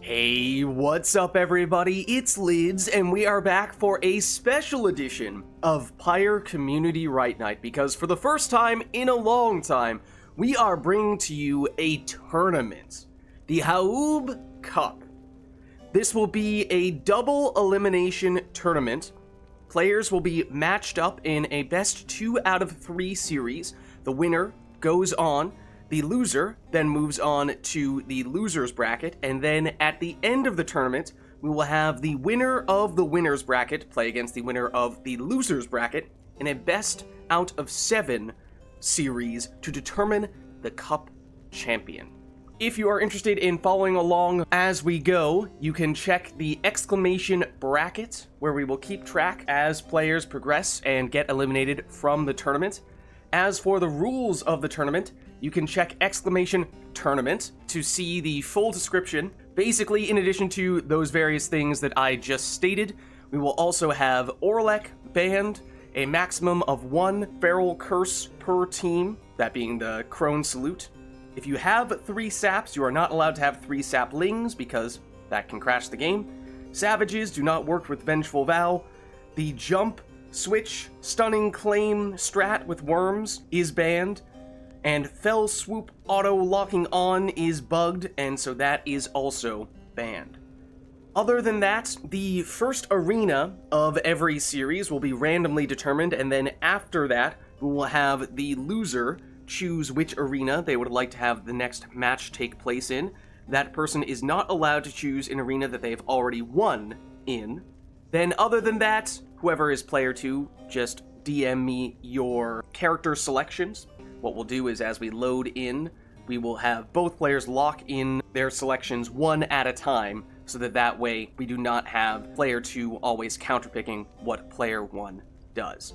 Hey, what's up everybody? It's Lids, and we are back for a special edition of Pyre Community Rite Nite, because for the first time in a long time, we are bringing to you a tournament, the Haub Cup. This will be a double elimination tournament. Players will be matched up in a best 2 out of 3 series. The winner goes on. The loser then moves on to the loser's bracket, and then at the end of the tournament, we will have the winner of the winner's bracket play against the winner of the loser's bracket in a best out of 7 series to determine the cup champion. If you are interested in following along as we go, you can check the exclamation bracket, where we will keep track as players progress and get eliminated from the tournament. As for the rules of the tournament, you can check exclamation tournament to see the full description. Basically, in addition to those various things that I just stated, we will also have Orlek banned, a maximum of 1 feral curse per team, that being the crone salute. If you have 3 saps, you are not allowed to have 3 saplings because that can crash the game. Savages do not work with Vengeful Vow. The jump, switch, stunning claim strat with worms is banned. And Fell Swoop auto locking on is bugged, and so that is also banned. Other than that, the first arena of every series will be randomly determined, and then after that, we will have the loser choose which arena they would like to have the next match take place in. That person is not allowed to choose an arena that they've already won in. Then other than that, whoever is player 2, just DM me your character selections. What we'll do is, as we load in, we will have both players lock in their selections one at a time, so that way we do not have player 2 always counterpicking what player 1 does.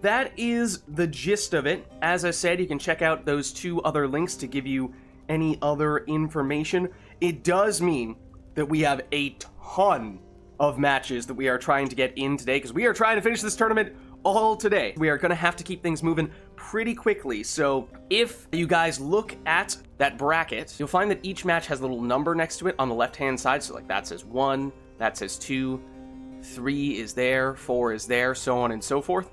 That is the gist of it. As I said, you can check out those 2 other links to give you any other information. It does mean that we have a ton of matches that we are trying to get in today, because we are trying to finish this tournament all today. We are going to have to keep things moving pretty quickly, so if you guys look at that bracket, you'll find that each match has a little number next to it on the left-hand side, so like that says 1, that says 2, 3 is there, 4 is there, so on and so forth.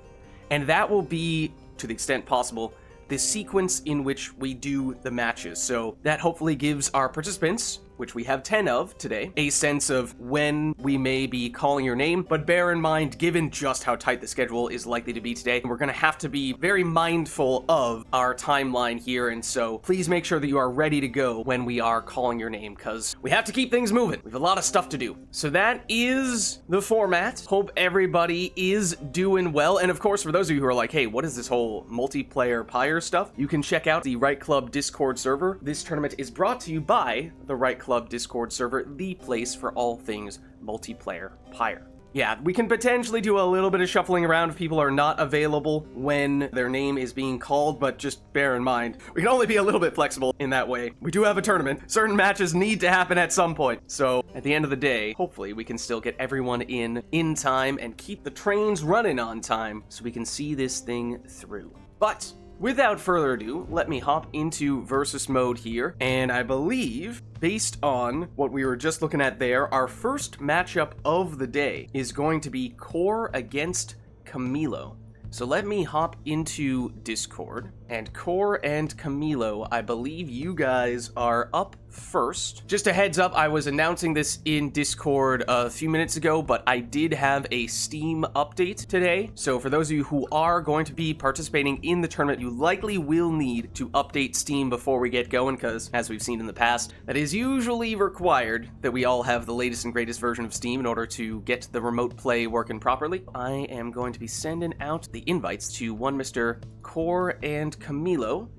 And that will be, to the extent possible, the sequence in which we do the matches. So that hopefully gives our participants, which we have 10 of today, a sense of when we may be calling your name. But bear in mind, given just how tight the schedule is likely to be today, we're going to have to be very mindful of our timeline here. And so please make sure that you are ready to go when we are calling your name, because we have to keep things moving. We have a lot of stuff to do. So that is the format. Hope everybody is doing well. And of course, for those of you who are like, hey, what is this whole multiplayer Pyre stuff? You can check out the Rite Club Discord server. This tournament is brought to you by the Rite Club Discord server, the place for all things multiplayer Pyre. Yeah, we can potentially do a little bit of shuffling around if people are not available when their name is being called, but just bear in mind, we can only be a little bit flexible in that way. We do have a tournament. Certain matches need to happen at some point. So at the end of the day, hopefully we can still get everyone in time and keep the trains running on time so we can see this thing through. But without further ado, let me hop into versus mode here, and I believe, based on what we were just looking at there, our first matchup of the day is going to be Core against Camilo. So let me hop into Discord, and Core and Camilo, I believe you guys are up first. Just a heads up, I was announcing this in Discord a few minutes ago, but I did have a Steam update today. So for those of you who are going to be participating in the tournament, you likely will need to update Steam before we get going, because as we've seen in the past, that is usually required that we all have the latest and greatest version of Steam in order to get the remote play working properly. I am going to be sending out the invites to one Mr. Core and Camilo.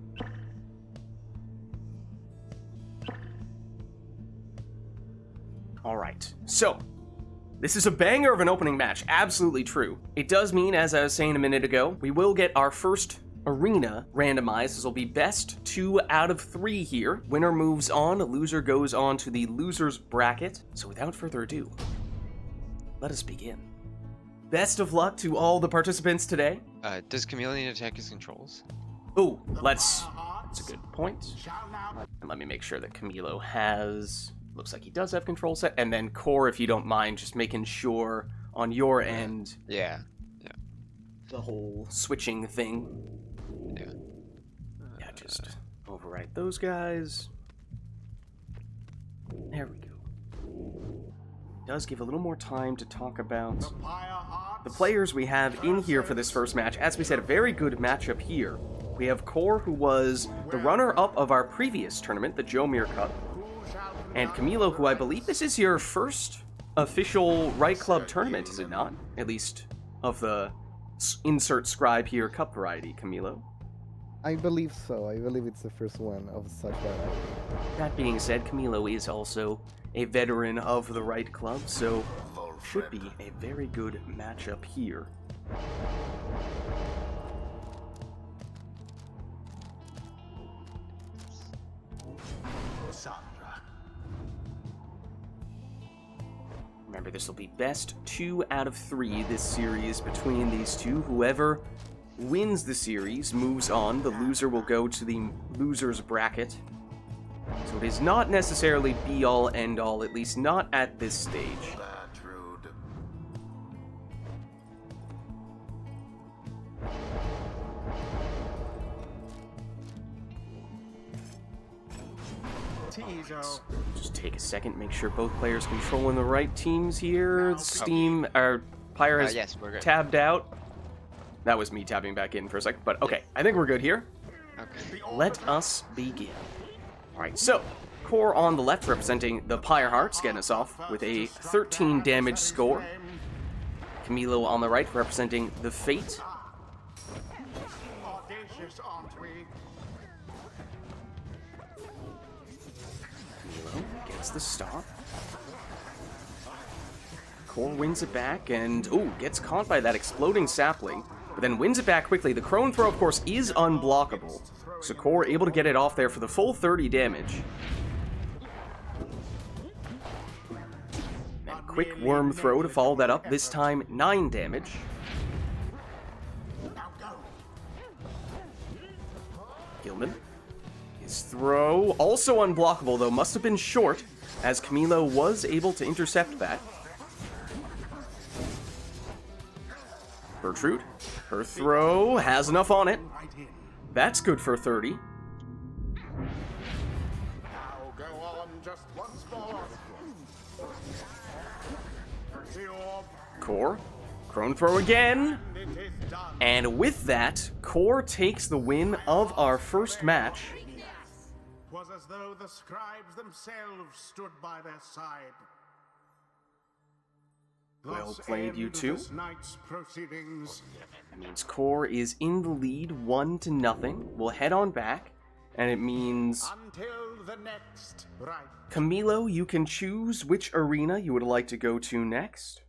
Alright, so this is a banger of an opening match, absolutely true. It does mean, as I was saying a minute ago, we will get our first arena randomized. This will be best 2 out of 3 here. Winner moves on, loser goes on to the loser's bracket. So without further ado, let us begin. Best of luck to all the participants today. Does Chameleon attack his controls? That's a good point. And let me make sure that Camilo has Looks like he does have control set. And then Core, if you don't mind, just making sure on your end. Yeah. The whole switching thing. Yeah. Yeah, just overwrite those guys. There we go. Does give a little more time to talk about the players we have in here for this first match. As we said, a very good matchup here. We have Core, who was the runner-up of our previous tournament, the Jomir Cup, and Camilo, who I believe this is your first official Rite Club tournament, is it not? At least of the insert scribe here cup variety, Camilo. I believe so. I believe it's the first one of such variety. That being said, Camilo is also a veteran of the Rite Club, so should be a very good matchup here. Remember, this will be best 2 out of 3 this series between these two. Whoever wins the series moves on. The loser will go to the loser's bracket. So it is not necessarily be-all, end-all, at least not at this stage. Just take a second, make sure both players controlling the right teams here. Steam, our Pyre has Yes, we're good. tabbed out. That was me tabbing back in for a second, but okay, I think we're good here. Okay. Let us begin. Alright, so, Core on the left representing the Pyre Hearts, getting us off with a 13 damage score. Camilo on the right representing the Fate. Camilo gets the stop. Core wins it back and, ooh, gets caught by that exploding sapling, but then wins it back quickly. The Crone Throw, of course, is unblockable, so Core able to get it off there for the full 30 damage. And quick Worm Throw to follow that up, this time 9 damage. Gilman. His throw, also unblockable though, must have been short, as Camilo was able to intercept that. Gertrude, her throw has enough on it. That's good for 30. Now go on just once more. Core, Crone Throw again. It is done. And with that, Core takes the win of our first match. 'Twas as though the scribes themselves stood by their side. Well Thus played, you end two. this night's proceedings. That means Core is in the lead 1-0. We'll head on back, and it means Until the next rite. Camilo, you can choose which arena you would like to go to next.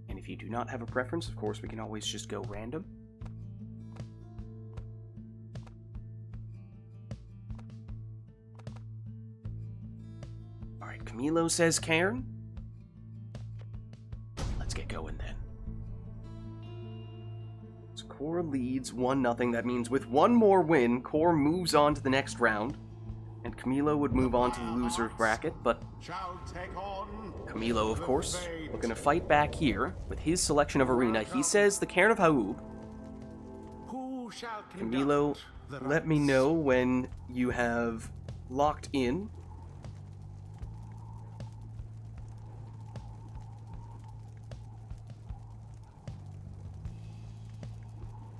And if you do not have a preference, of course, we can always just go random. Alright, Camilo says Cairn. Let's get going then. So Core leads 1-0. That means with one more win, Core moves on to the next round. And Camilo would move on to the loser's bracket, but Shall take on Camilo, of course, looking to fight back here with his selection of arena. He says the Cairn of Haub. who shall Camilo, conduct the let me rites. know when you have locked in.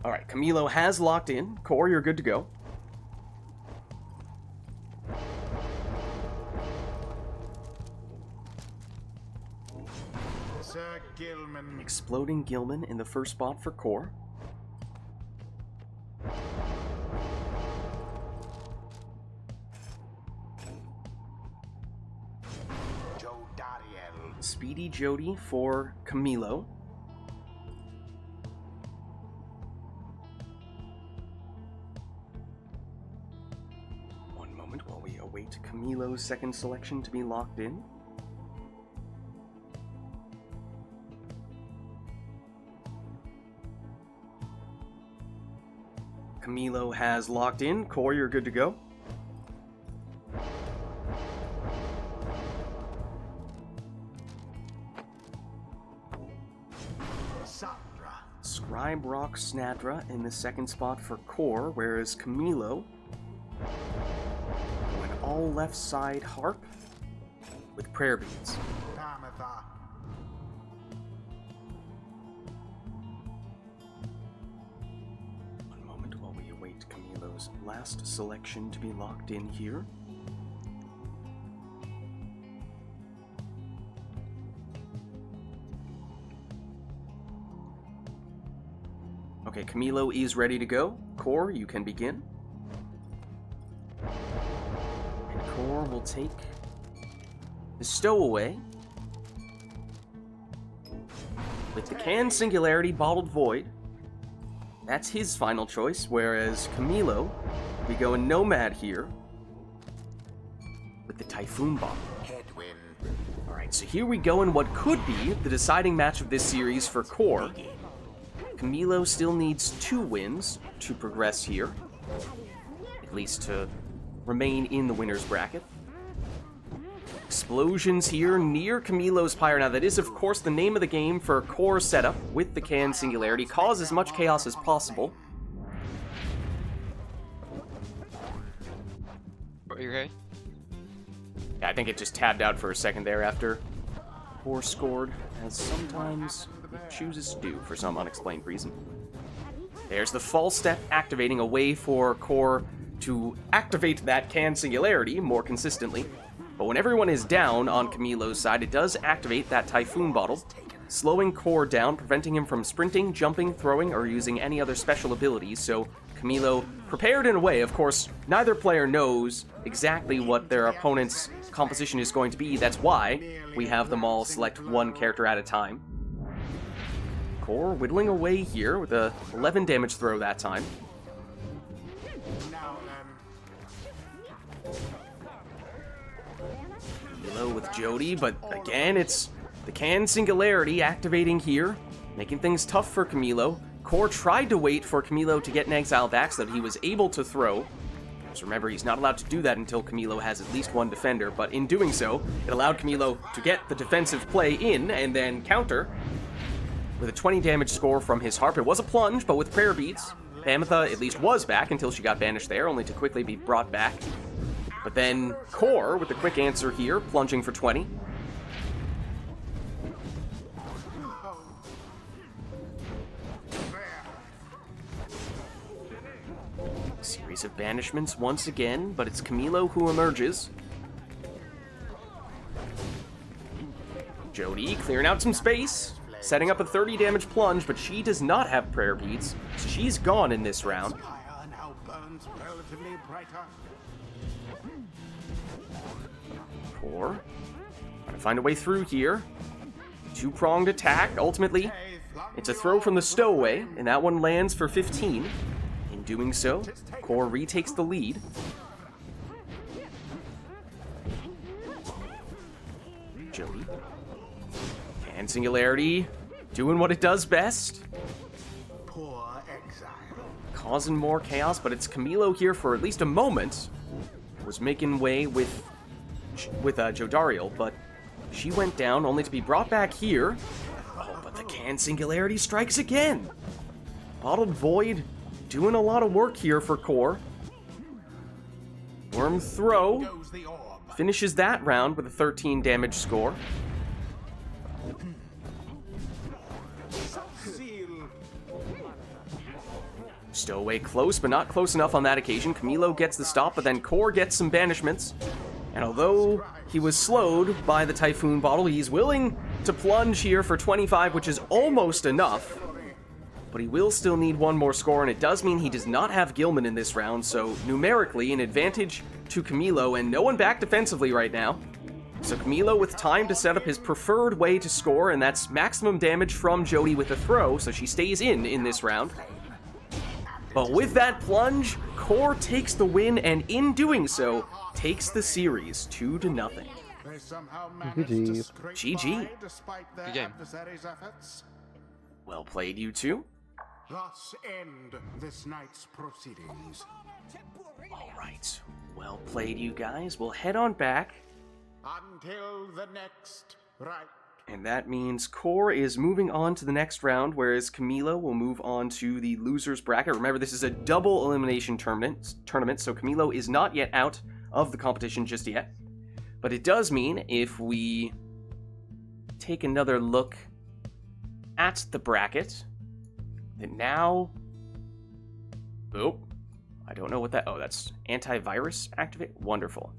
Alright, Camilo has locked in. Core, you're good to go. Sir Gilman. Exploding Gilman in the first spot for Core. Joe Dariel. Speedy Jody for Camilo. One moment while we await Camilo's second selection to be locked in. Camilo has locked in. Core, you're good to go. Scribe Rock Snadra in the second spot for Core, whereas Camilo going all left side Harp with Prayer Beads. One moment while we await Camilo's last selection to be locked in here. Okay, Camilo is ready to go. Core, you can begin. And Core will take the Stowaway with the Can Singularity Bottled Void. That's his final choice, whereas Camilo, we go in Nomad here with the Typhoon Bottle. Alright, so here we go in what could be the deciding match of this series for Core. Camilo still needs 2 wins to progress here, at least to remain in the winner's bracket. Explosions here near Camilo's Pyre. Now that is of course the name of the game for Core setup with the Can Singularity. Cause as much chaos as possible. Are you okay? Yeah, I think it just tabbed out for a second there after Core scored, as sometimes it chooses to do for some unexplained reason. There's the false step activating a way for Core to activate that Can Singularity more consistently. But when everyone is down on Camilo's side, it does activate that Typhoon Bottle, slowing Core down, preventing him from sprinting, jumping, throwing, or using any other special abilities. So Camilo prepared in a way. Of course, neither player knows exactly what their opponent's composition is going to be. That's why we have them all select one character at a time. Core whittling away here with a 11 damage throw that time. Low with Jody, but again, it's the Can Singularity activating here, making things tough for Camilo. Core tried to wait for Camilo to get an exile back so that he was able to throw. Just remember, he's not allowed to do that until Camilo has at least one defender, but in doing so, it allowed Camilo to get the defensive play in and then counter with a 20 damage score from his Harp. It was a plunge, but with Prayer Beads, Bamitha at least was back until she got banished there, only to quickly be brought back. But then Core with the quick answer here, plunging for 20. Series of banishments once again, but it's Camilo who emerges. Jody clearing out some space, setting up a 30 damage plunge, but she does not have Prayer Beads, so she's gone in this round. Core trying to find a way through here. Two-pronged attack. Ultimately, it's a throw from the Stowaway, and that one lands for 15. In doing so, Core retakes the lead. Jody. Can Singularity doing what it does best. Causing more chaos, but it's Camilo here for at least a moment. Was making way with Jodariel, but she went down only to be brought back here. Oh, but the Can Singularity strikes again. Bottled Void doing a lot of work here for Core. Worm Throw finishes that round with a 13 damage score. Stowaway close, but not close enough on that occasion. Camilo gets the stop, but then Core gets some banishments. And although he was slowed by the Typhoon Bottle, he's willing to plunge here for 25, which is almost enough. But he will still need one more score, and it does mean he does not have Gilman in this round, so numerically an advantage to Camilo, and no one back defensively right now. So Camilo with time to set up his preferred way to score, and that's maximum damage from Jody with a throw, so she stays in this round. But with that plunge, Core takes the win, and in doing so, takes the series 2-0. GG. GG. Good game. Well played, you two. thus end this night's proceedings. Alright, well played, you guys. We'll head on back. Until the next rite. And that means Core is moving on to the next round, whereas Camilo will move on to the loser's bracket. Remember, this is a double elimination tournament, so Camilo is not yet out of the competition just yet. But it does mean if we take another look at the bracket, that now... Oh, I don't know what that... Oh, that's antivirus activate? Wonderful.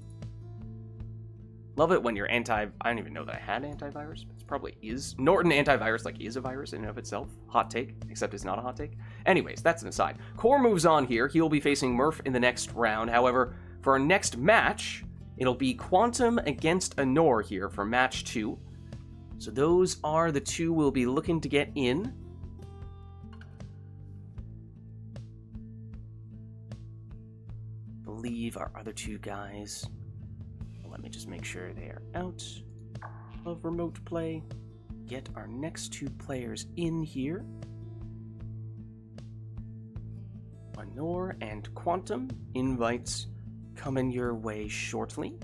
Love it when you're I don't even know that I had antivirus, but it probably is. Norton antivirus, like, is a virus in and of itself. Hot take, except it's not a hot take. Anyways, that's an aside. Core moves on here. He'll be facing Murph in the next round. However, for our next match, it'll be Quantum against Anor here for match 2. So those are the two we'll be looking to get in. I believe our other two guys... Let me just make sure they are out of remote play. Get our next two players in here. Anor and Quantum. Invites coming your way shortly.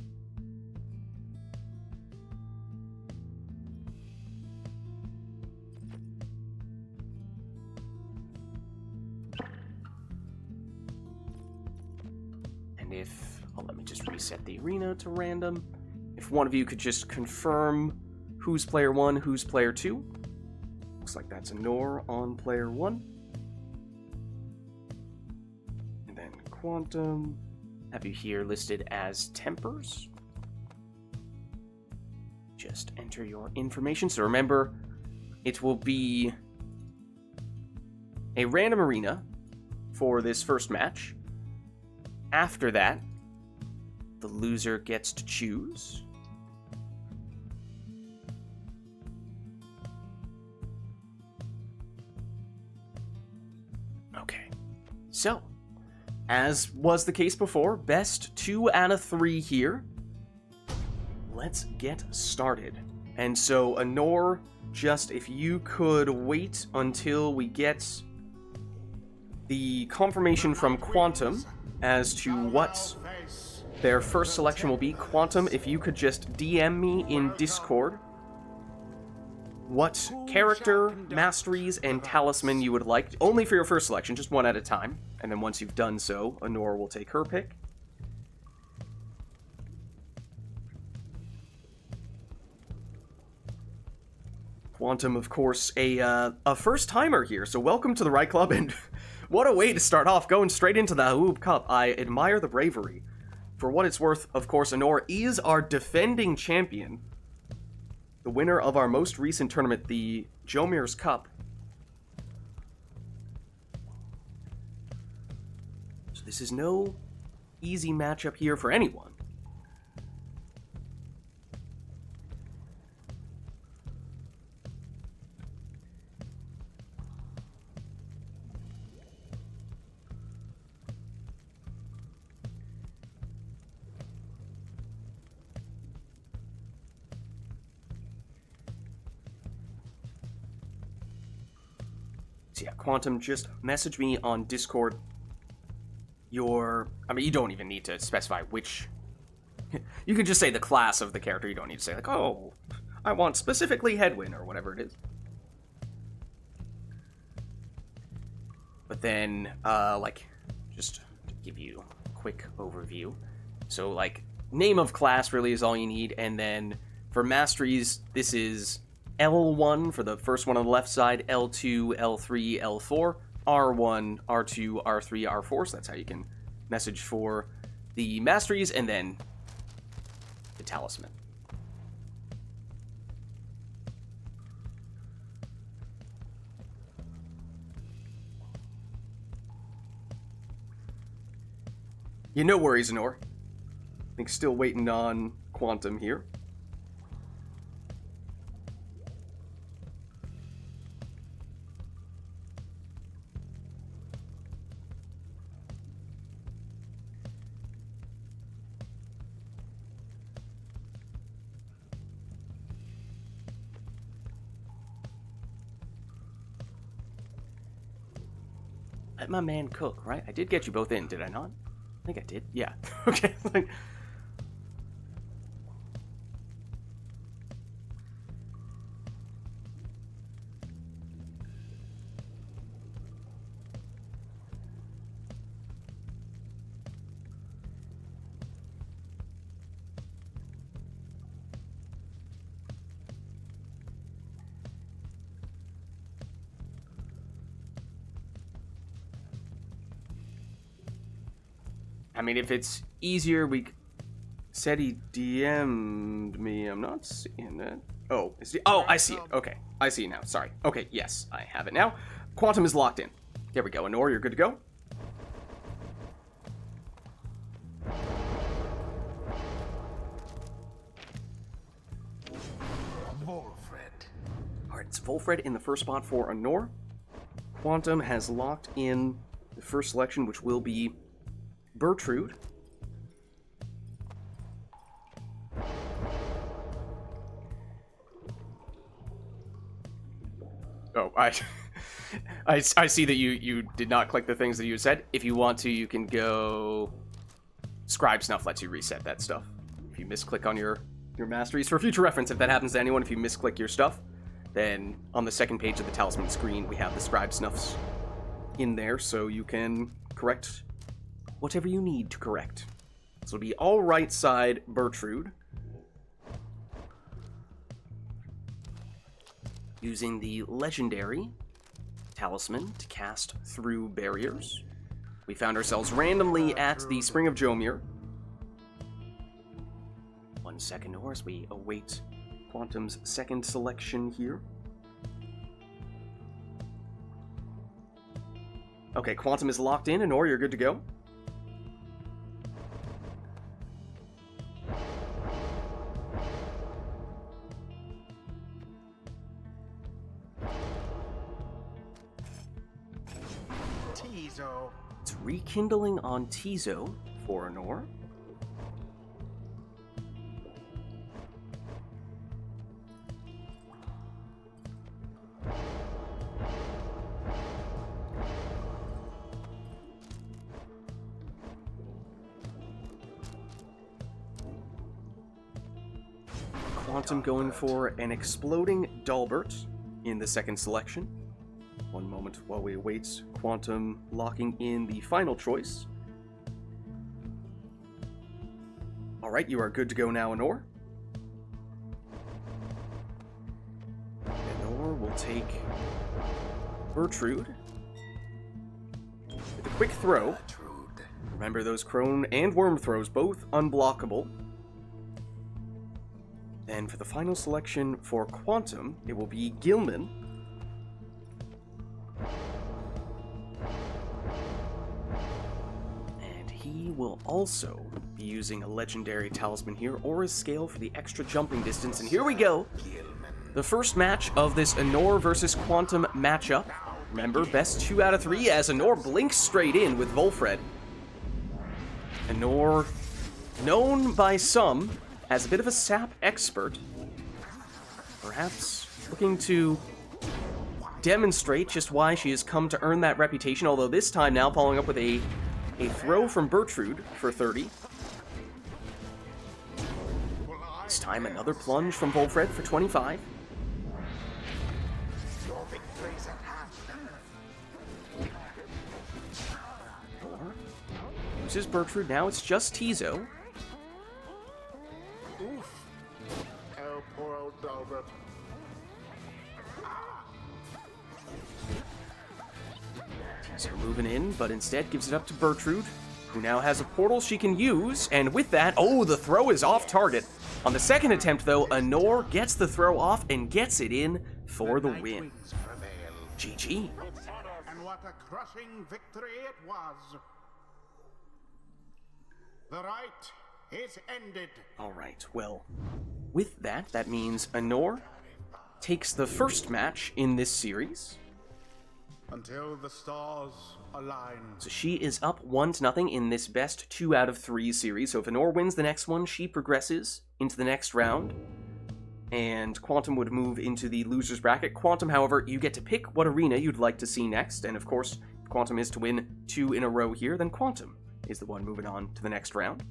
And if... let me just reset the arena to random. If one of you could just confirm who's player 1, who's player 2. Looks like that's Anor on player 1. And then Quantum. Have you here listed as Tempers. Just enter your information. So remember, it will be a random arena for this first match. After that, the loser gets to choose. Okay. So, as was the case before, best 2 out of 3 here. Let's get started. And so, Anor, just if you could wait until we get the confirmation from Quantum as to what their first selection will be. Quantum, if you could just DM me in Discord what character, masteries, and talisman you would like, only for your first selection, just one at a time. And then once you've done so, Anor will take her pick. Quantum, of course, a first-timer here, so welcome to the Rite Club, and what a way to start off, going straight into the Haoob Cup. I admire the bravery. For what it's worth, of course, Anor is our defending champion, the winner of our most recent tournament, the Jomir's Cup. So this is no easy matchup here for anyone. Yeah, Quantum, just message me on Discord I mean, you don't even need to specify which... You can just say the class of the character. You don't need to say, like, oh, I want specifically Headwind, or whatever it is. But then, just to give you a quick overview. So, like, name of class really is all you need, and then for masteries, this is L1 for the first one on the left side, L2, L3, L4, R1, R2, R3, R4, so that's how you can message for the masteries, and then the talisman. Yeah, no worries, Anor. I think still waiting on Quantum here. Let my man cook, right? I did get you both in, did I not? I think I did. Yeah. Okay. Like, I mean, if it's easier, said he DM'd me. I'm not seeing that. Oh, oh, I see it. Okay, I see it now. Sorry. Okay, yes, I have it now. Quantum is locked in. There we go. Anor, you're good to go. Volfred. All right, it's Volfred in the first spot for Anor. Quantum has locked in the first selection, which will be Bertrude. Oh, I see that you did not click the things that you said. If you want to, you can go. Scribe Snuff lets you reset that stuff. If you misclick on your masteries, for future reference, if that happens to anyone, if you misclick your stuff, then on the second page of the talisman screen, we have the Scribe Snuffs in there, so you can correct whatever you need to correct. So it'll be all right side Bertrude. Using the legendary talisman to cast through barriers. We found ourselves randomly at the Spring of Jomir. 1 second, or as we await Quantum's second selection here. Okay, Quantum is locked in, and Or, you're good to go. Tizo. It's rekindling on Tizo for Anor. Quantum going for an exploding Dalbert in the second selection. One moment while we await Quantum locking in the final choice. Alright, you are good to go now, Anor. Anor will take Bertrude with a quick throw. Remember, those Crone and Worm throws, both unblockable. And for the final selection for Quantum, it will be Gilman. And he will also be using a legendary talisman here, or a scale for the extra jumping distance. And here we go. The first match of this Anor versus Quantum matchup. Remember, best 2 out of 3 as Anor blinks straight in with Volfred. Anor, known by some as a bit of a sap expert, perhaps looking to demonstrate just why she has come to earn that reputation, although this time now following up with a throw from Bertrude for 30. This time another plunge from Volfred for 25. Uses Bertrude, now it's just Tizo. Oof. Oh, poor old Dalbert. Tizo moving in, but instead gives it up to Bertrude, who now has a portal she can use, and with that, oh, the throw is off target. On the second attempt, though, Anor gets the throw off and gets it in for the win. GG. And what a crushing victory it was. The Rite is ended. Alright, well, with that, that means Anor takes the first match in this series. Until the stars align. So she is up 1-0 in this best 2 out of 3 series. So if Anor wins the next one, she progresses into the next round. And Quantum would move into the loser's bracket. Quantum, however, you get to pick what arena you'd like to see next. And of course, Quantum is to win 2 in a row here, then Quantum is the one moving on to the next round.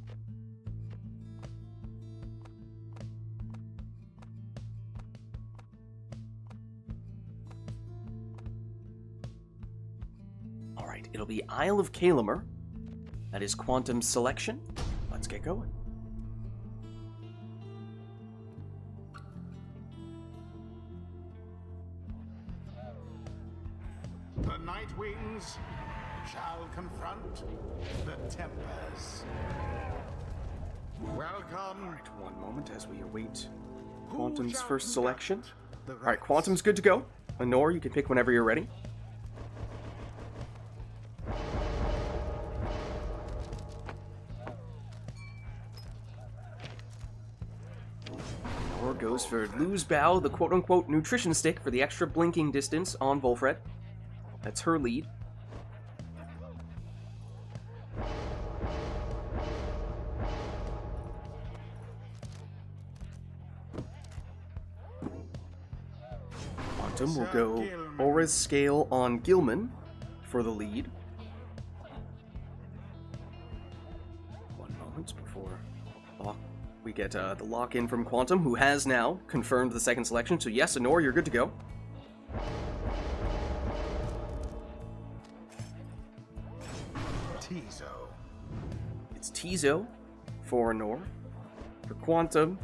Alright, it'll be Isle of Kalamer. That is Quantum's selection. Let's get going. The Night Wings shall confront the Tempers. Welcome. Alright, one moment as we await Who Quantum's shall first selection. conduct the Alright, rites? Quantum's good to go. Honor, you can pick whenever you're ready. Honor goes for Lose Bow, the quote-unquote nutrition stick for the extra blinking distance on Volfred. That's her lead. Quantum will go Aura's Scale on Gilman for the lead. One moment before we get the lock-in from Quantum, who has now confirmed the second selection. So yes, Honor, you're good to go. Tizo. It's Tizo for Honor. For Quantum,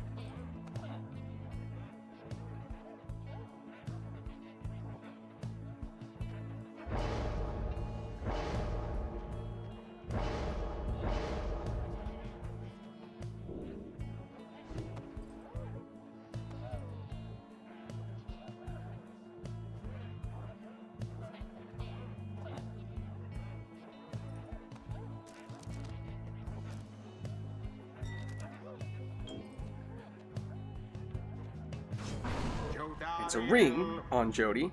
it's a ring on Jody.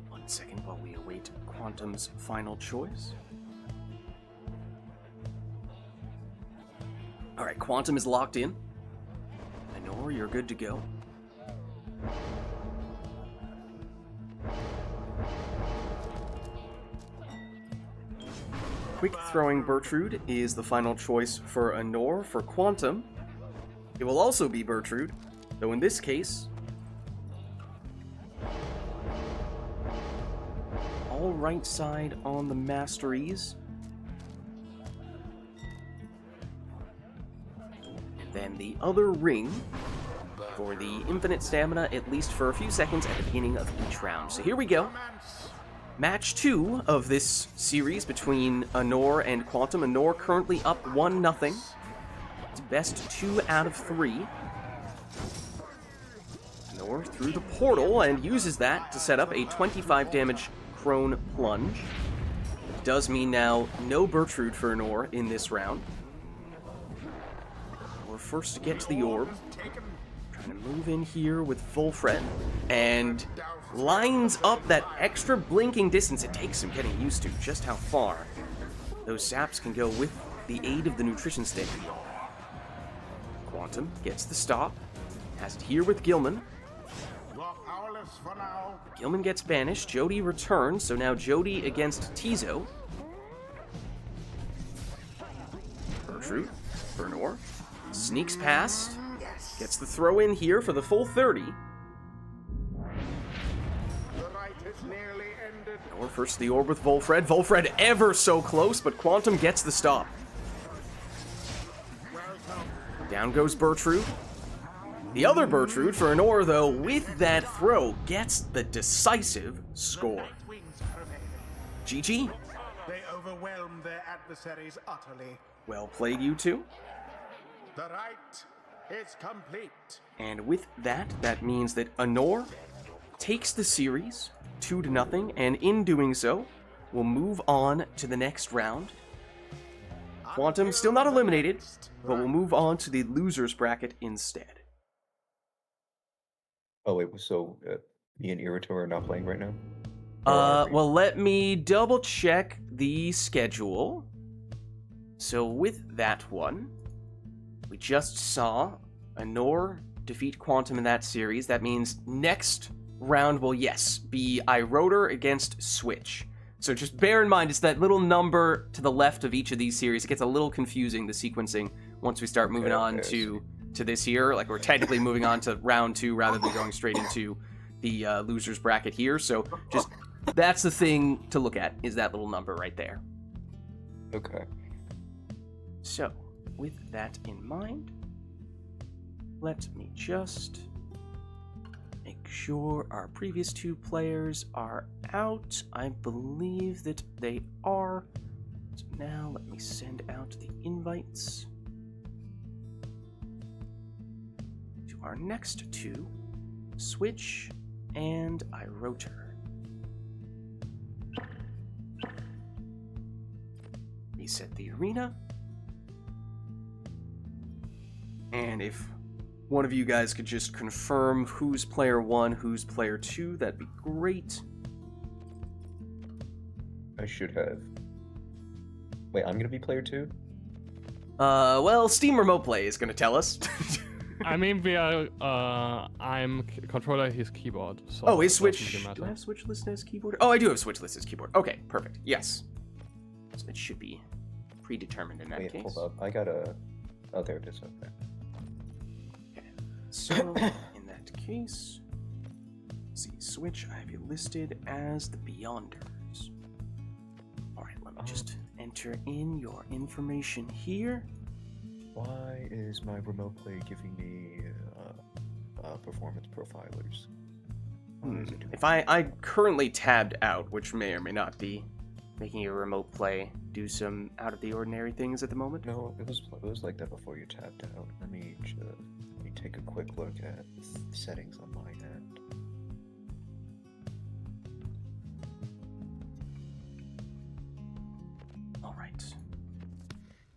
One second while we await Quantum's final choice. Alright, Quantum is locked in. Honor, you're good to go. Quick Throwing Bertrude is the final choice for Honor. For Quantum, it will also be Bertrude, though in this case, all right side on the masteries. And then the other ring for the infinite stamina, at least for a few seconds at the beginning of each round. So here we go. Match 2 of this series between Honor and Quantum. Honor currently up 1-0. It's best 2 out of 3. Honor through the portal and uses that to set up a 25 damage Crone Plunge. Does mean now no Bertrude for Honor in this round. We're first to get to the orb. Trying to move in here with Volfred. And lines up that extra blinking distance. It takes some getting used to just how far those saps can go with the aid of the nutrition stick. Quantum gets the stop. Has it here with Gilman. You are powerless for now. Gilman gets banished. Jody returns. So now Jody against Tizo. Bertrude. Honor. Sneaks past. Gets the throw in here for the full 30. Or first the orb with Volfred. Volfred ever so close, but Quantum gets the stop. Down goes Bertrude. The other Bertrude for Honor, though, with that throw, gets the decisive score. GG. They overwhelm their adversaries utterly. Well played, you two. The rite is complete. And with that, that means that Honor takes the series 2-0, and in doing so, will move on to the next round. Quantum still not eliminated, but will move on to the losers bracket instead. Oh wait, so me and Irritor are not playing right now? Or are we? Well, let me double check the schedule. So with that one, we just saw Anor defeat Quantum in that series. That means next round will, yes, be iRotor against Switch. So just bear in mind, it's that little number to the left of each of these series. It gets a little confusing, the sequencing, once we start moving on to this here. Like, we're technically moving on to round 2 rather than going straight into the loser's bracket here. So just, that's the thing to look at, is that little number right there. Okay. So, with that in mind, let me just make sure our previous 2 players are out. I believe that they are. So now let me send out the invites to our next 2, Switch and iRotor. Reset the arena. And if one of you guys could just confirm who's player 1, who's player 2, that'd be great. I should have. Wait, I'm gonna be player 2? Well, Steam Remote Play is gonna tell us. I mean, we are. I'm controller his keyboard. So Oh, is it doesn't Switch... really Do I matter. have Switch listed as keyboard? Oh, I do have Switch listed as keyboard. Okay, perfect. Yes. So it should be predetermined in that Wait, case. hold up. I gotta... Oh, there it is. Okay. So, in that case, let's see, Switch, I have you listed as the Beyonders. Alright, let me just enter in your information here. Why is my remote play giving me performance profilers? Why is it doing If I currently tabbed out, which may or may not be making your remote play do some out of the ordinary things at the moment. No, it was like that before you tapped out. Let me take a quick look at the settings on my end. Alright.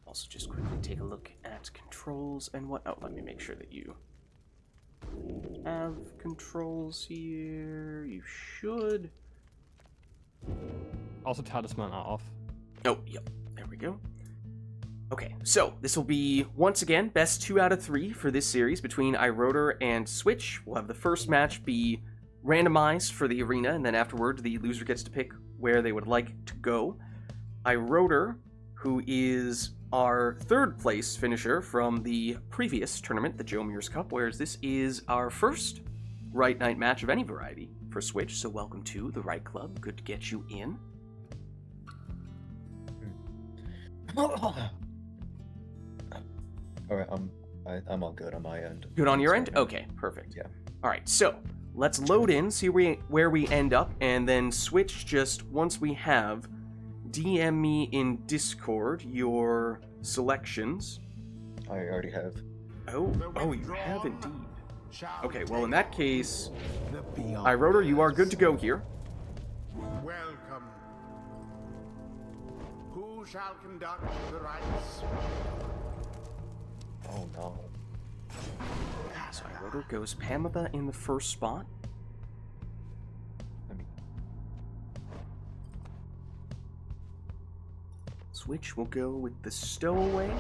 Also just quickly take a look at controls and what... Oh, let me make sure that you have controls here. You should. Also, talisman are off. Oh, yep. There we go. Okay, so this will be, once again, best 2 out of 3 for this series between iRotor and Switch. We'll have the first match be randomized for the arena, and then afterward, the loser gets to pick where they would like to go. iRotor, who is our 3rd place finisher from the previous tournament, the Joe Mears Cup, whereas this is our first Rite Nite match of any variety for Switch, so welcome to the Rite Club. Good to get you in. Alright, I'm all good on my end. Good on your end? Okay, perfect. Yeah. Alright, so let's load in, see where we end up, and then Switch, just once we have, DM me in Discord your selections. I already have. Oh, you have indeed. Okay, well in that case, The Beyond. iRotor, you are good to go here. Welcome. Who shall conduct the rites? Oh no. So iRotor goes Pamela in the first spot. I mean, Switch will go with the Stowaway.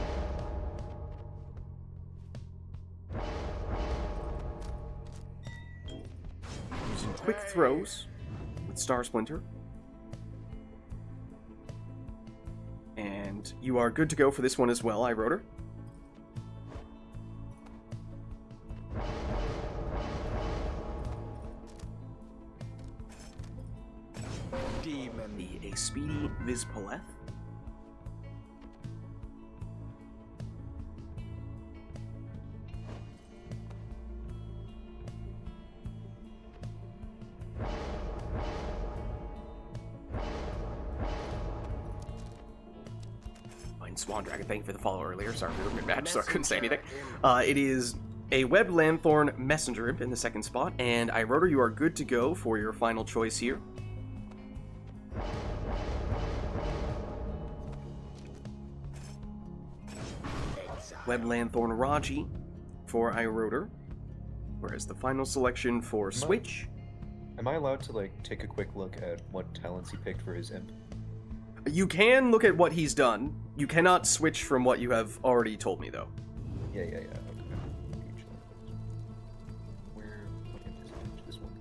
Using quick throws with Star Splinter. And you are good to go for this one as well, iRotor. Demon. A speedy Vizpaleth. Swan Dragon, thank you for the follow earlier. Sorry, we were mid-match, so I couldn't say anything. It is a Web Lanthorn Messenger Imp in the second spot, and iRotor, you are good to go for your final choice here. Web Lanthorn Raji for iRotor, whereas the final selection for Switch. am I allowed to like take a quick look at what talents he picked for his imp? You can look at what he's done. You cannot switch from what you have already told me, though. Yeah. Okay. Where? What hint is it? This one.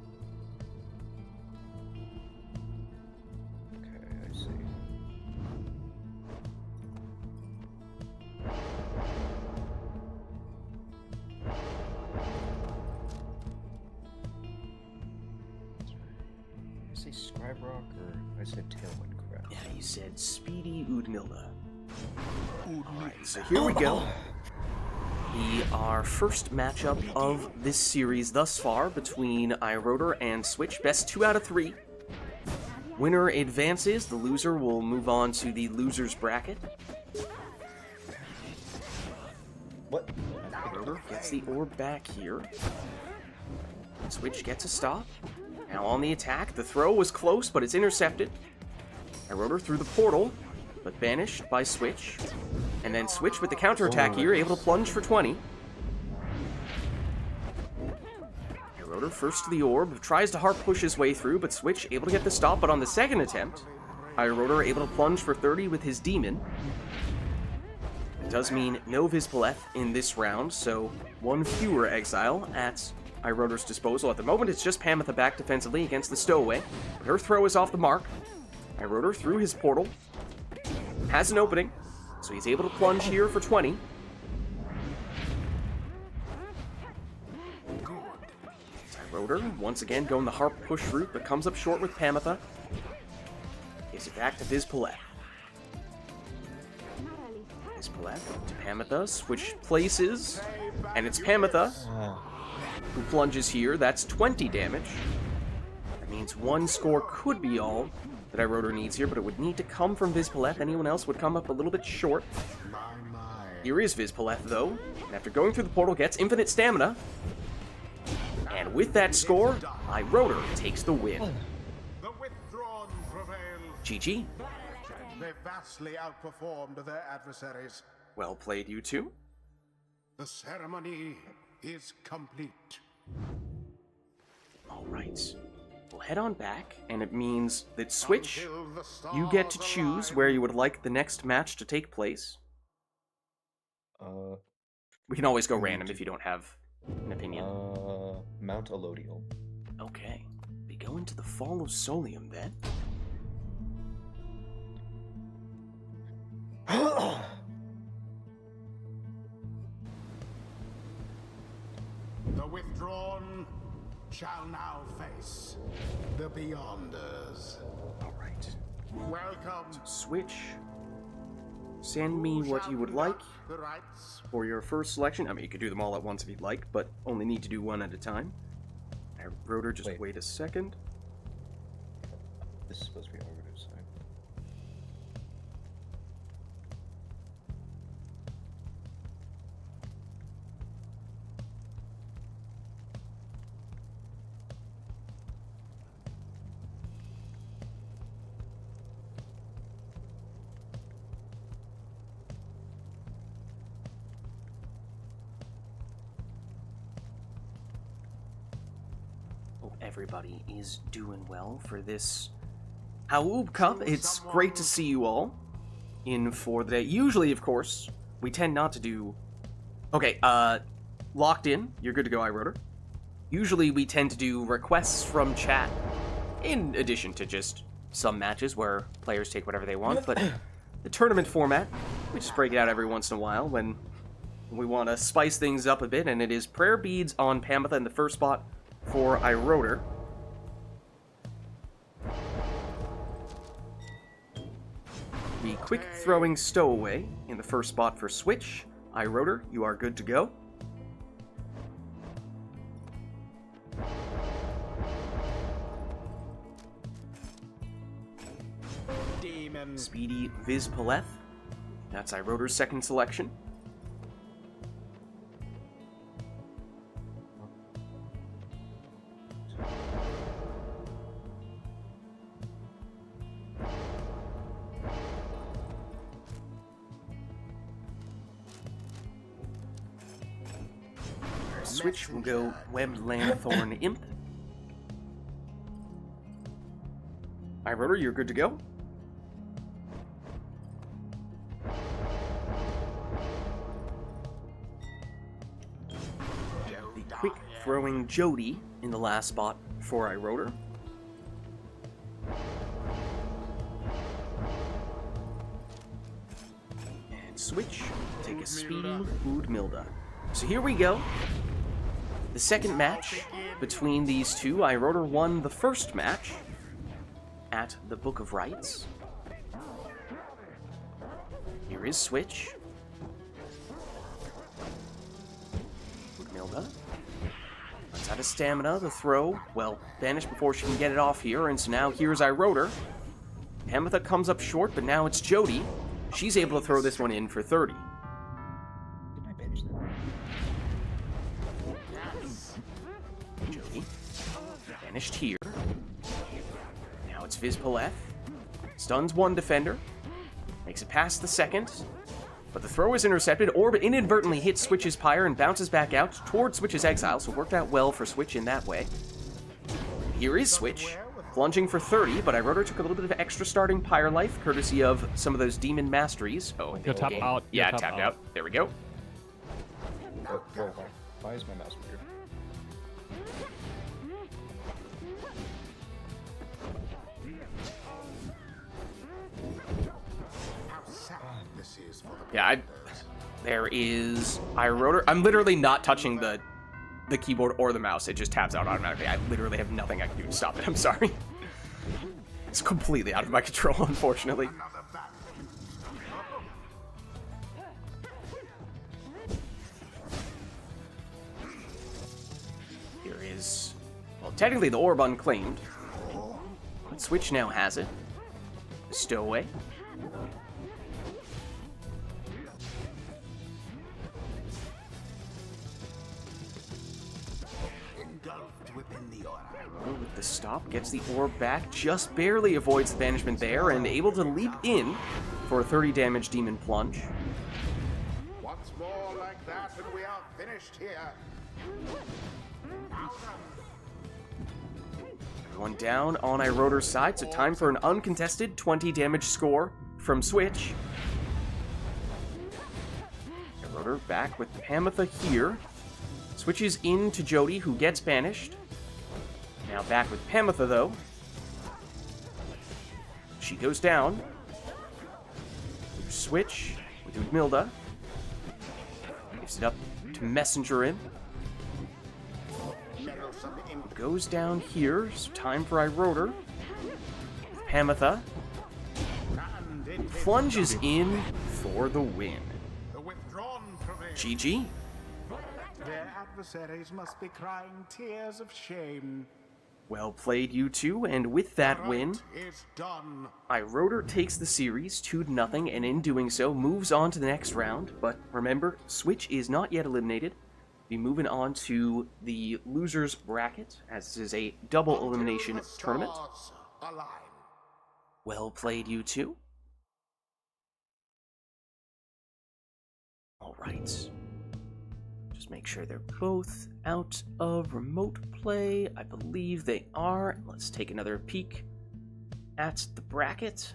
Okay, I see. I say Scribe Rock or I said Tailwind Crab? Yeah, you said Speedy Udmilda. Alright, so here we go. Our first matchup of this series thus far between iRotor and Switch. Best 2 out of 3. Winner advances. The loser will move on to the loser's bracket. What? iRotor gets the orb back here. Switch gets a stop. Now on the attack. The throw was close, but it's intercepted. iRotor through the portal, but banished by Switch. And then Switch with the counterattack here, able to plunge for 20. iRotor first to the orb, tries to harp push his way through, but Switch able to get the stop, but on the second attempt, iRotor able to plunge for 30 with his demon. It does mean no Vispaleth in this round, so one fewer exile at iRotor's disposal. At the moment, it's just Pamitha back defensively against the stowaway. But her throw is off the mark. iRotor through his portal. Has an opening, so he's able to plunge here for 20. iRotor, once again, going the harp push route, but comes up short with Pamitha. Gives it back to Vispaleth. Vispaleth to Pamitha, switch places, and it's Pamitha who plunges here. That's 20 damage. That means one score could be all that iRotor needs here, but it would need to come from Vispaleth. Anyone else would come up a little bit short. Here is Vispaleth, though, and after going through the portal, gets infinite stamina. And with that score, iRotor takes the win. The withdrawn prevail. GG. They vastly outperformed their adversaries. Well played, you two. The ceremony is complete. All right. We'll head on back, and it means that Switch, Until the stars you get to choose align. where you would like the next match to take place. We can always go random if you don't have an opinion. Mount Elodial. Okay. We go into the Fall of Solium then. The withdrawn shall now face the Beyonders. All right. Welcome. Switch. Send me Who what shall you would like conduct the rites? for your first selection. I mean, you could do them all at once if you'd like, but only need to do one at a time. iRotor, just wait a second. This is supposed to be Arbiter's side. Hope everybody is doing well for this Haoob Cup. It's great to see you all in for the day. Usually, of course, we tend not to do... Okay, locked in. You're good to go, iRotor. Usually, we tend to do requests from chat, in addition to just some matches where players take whatever they want, but the tournament format, we just break it out every once in a while when we want to spice things up a bit, and it is Prayer Beads on Pamitha in the first spot for iRotor. The quick throwing stowaway in the first spot for Switch. iRotor, you are good to go. Demon. Speedy Vispaleth. That's iRotor's second selection. Switch will go Webbed Lanthorn Imp. iRotor, you're good to go. throwing Jody in the last spot for Iroder. And switch, take a speed, Udmilda. So here we go. The second match between these two. Iroder won the first match at the Book of Rites. Here is switch. Udmilda. Runs out of stamina. The throw, well, banished before she can get it off here, and so now here's Iroder. Hamatha comes up short, but now it's Jody. She's able to throw this one in for 30. Did I banish that? Jody. Banished here. Now it's Vizpaleth. Stuns one defender. Makes it past the second. But the throw is intercepted. Orb inadvertently hits Switch's Pyre and bounces back out towards Switch's Exile, so it worked out well for Switch in that way. Here is Switch, plunging for 30, but Iroder took a little bit of extra starting Pyre life, courtesy of some of those Demon Masteries. Oh, You'll tap out. Yeah, You'll tap tapped out. There we go. Why is my mouse weird? How sad this is for the Yeah, there is Iroder. I'm literally not touching the keyboard or the mouse. It just taps out automatically. I literally have nothing I can do to stop it. I'm sorry. It's completely out of my control, unfortunately. another battle. Here is, well, technically the orb unclaimed. But Switch now has it. Stowaway. Engulfed within the aura. With the stop, gets the orb back, just barely avoids the banishment there, and able to leap in for a 30 damage demon plunge. Once more like that, and we are finished here. Now then. Everyone down on Iroder's side, so time for an uncontested 20 damage score from Switch. Iroder back with Hamatha here. Switches into Jody, who gets banished. Now back with Hamatha, though. She goes down. Switch with Udmilda. Gives it up to Messenger in. Meddlesome imp. Goes down here, so time for Iroder. Hamatha And it is plunges in for the win. the withdrawn prevail. GG. Their adversaries must be crying tears of shame. Well played, you two, and with that win, Right is done. Iroder takes the series 2-0, and in doing so, moves on to the next round. But remember, Switch is not yet eliminated. Be moving on to the losers bracket, as this is a double Until elimination the tournament. stars align. Well played, you two. All right. Just make sure they're both out of remote play. I believe they are. Let's take another peek at the bracket,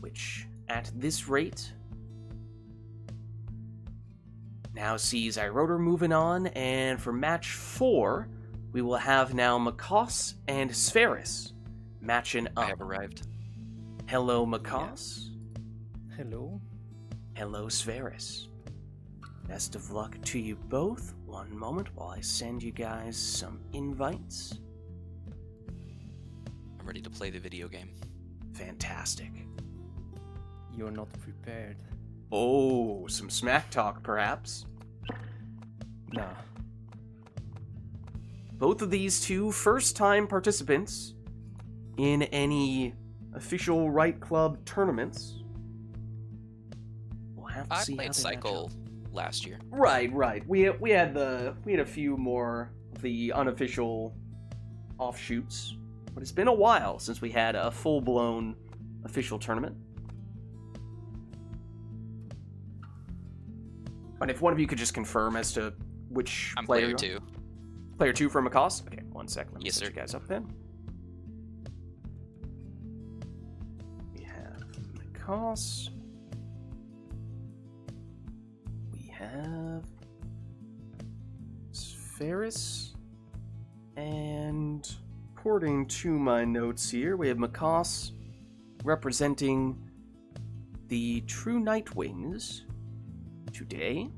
which at this rate now sees Iroder moving on, and for match 4, we will have now Makos and Spheris matching up. I have arrived. Hello, Makos. Hello. Hello, Spheris. Best of luck to you both. One moment while I send you guys some invites. I'm ready to play the video game. Fantastic. You're not prepared. Oh, some smack talk, perhaps. Nah. Both of these two first-time participants in any official Rite Club tournaments. We'll have to I see how played they Cycle match up. last year. Right. We had a few more of the unofficial offshoots, but it's been a while since we had a full-blown official tournament. And if one of you could just confirm as to which I'm player player you are. 2. Player 2 for Makos? Okay, one sec. Let me Yes, set sir. you guys up then. We have Makos. We have Spheris. And according to my notes here, we have Makos representing the True Nightwings today.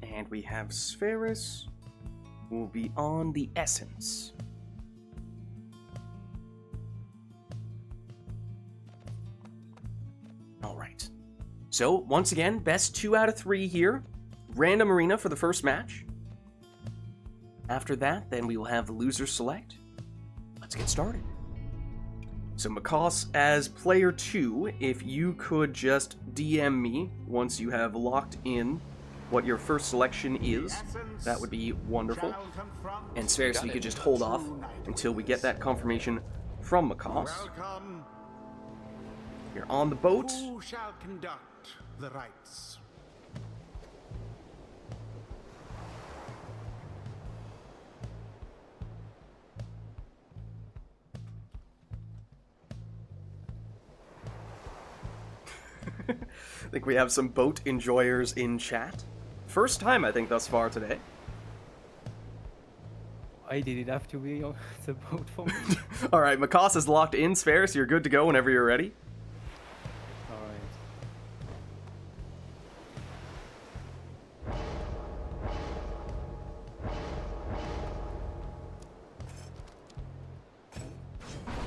And we have Spheris, who will be on the Essence. Alright. So, once again, best 2 out of 3 here. Random arena for the first match. After that, then we will have the loser select. Let's get started. So Makos as player 2, if you could just DM me once you have locked in what your first selection is, that would be wonderful. And Spheris, you could just hold off until we get that confirmation from Makos. Welcome. You're on the boat. Who shall conduct the rites? I think we have some boat enjoyers in chat. First time, I think, thus far today. I did it have to be on the boat for me. Alright, Makos is locked in. Spheris, you're good to go whenever you're ready.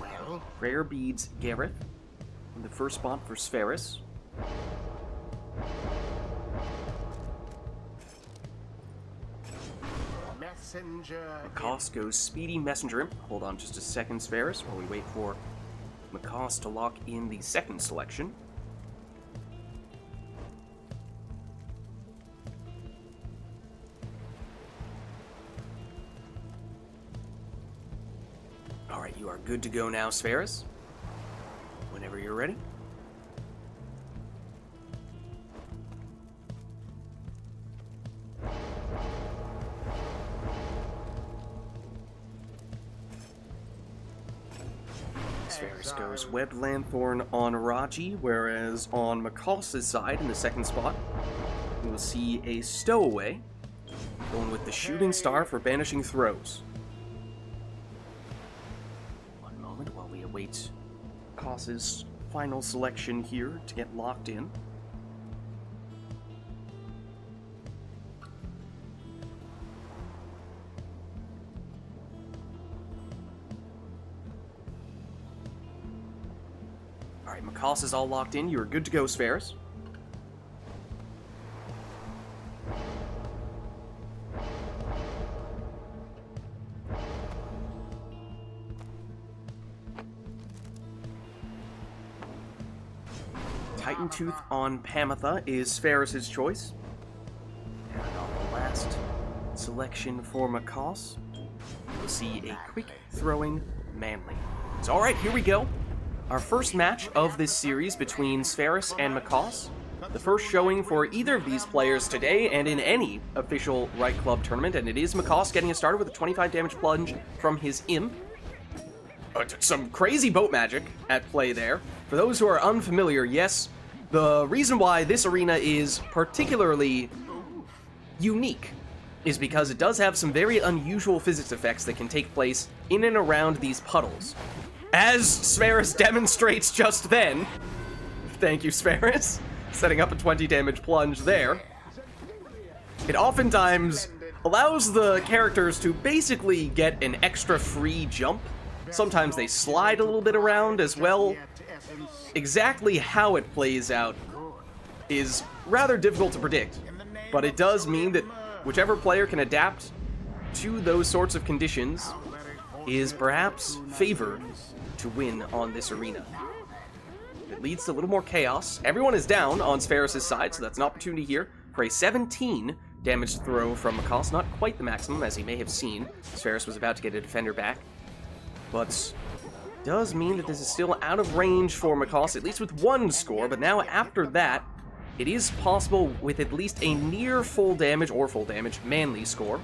Well, Rare Beads, Gareth. In the first spot for Spheris. messenger. Makos goes Speedy Messenger. Hold on just a second, Spheris, while we wait for Makos to lock in the second selection. Alright, you are good to go now, Spheris. Whenever you're ready. Spheris goes Web Lanthorn on Raji, whereas on Makos' side, in the second spot, we will see a Stowaway, going with the Shooting Star for banishing throws. One moment while we await Makos' final selection here to get locked in. Alright, Makos is all locked in. You are good to go, Spheris. Titan Tooth on Pamatha is Spheris' choice. And on the last selection for Makos, we'll see a quick throwing Manly. So alright, here we go. Our first match of this series between Spheris and Makos. The first showing for either of these players today and in any official Rite Club tournament, and it is Makos getting us started with a 25 damage plunge from his Imp. Some crazy boat magic at play there. For those who are unfamiliar, yes, the reason why this arena is particularly unique is because it does have some very unusual physics effects that can take place in and around these puddles. As Spheris demonstrates just then. Thank you, Spheris. Setting up a 20 damage plunge there. It oftentimes allows the characters to basically get an extra free jump. Sometimes they slide a little bit around as well. Exactly how it plays out is rather difficult to predict, but it does mean that whichever player can adapt to those sorts of conditions is perhaps favored to win on this arena. It leads to a little more chaos. Everyone is down on Spheris' side, so that's an opportunity here for a 17 damage throw from Makos. Not quite the maximum, as he may have seen. Spheris was about to get a defender back, but does mean that this is still out of range for Makos, at least with one score, but now after that, it is possible with at least a near full damage or full damage Manly score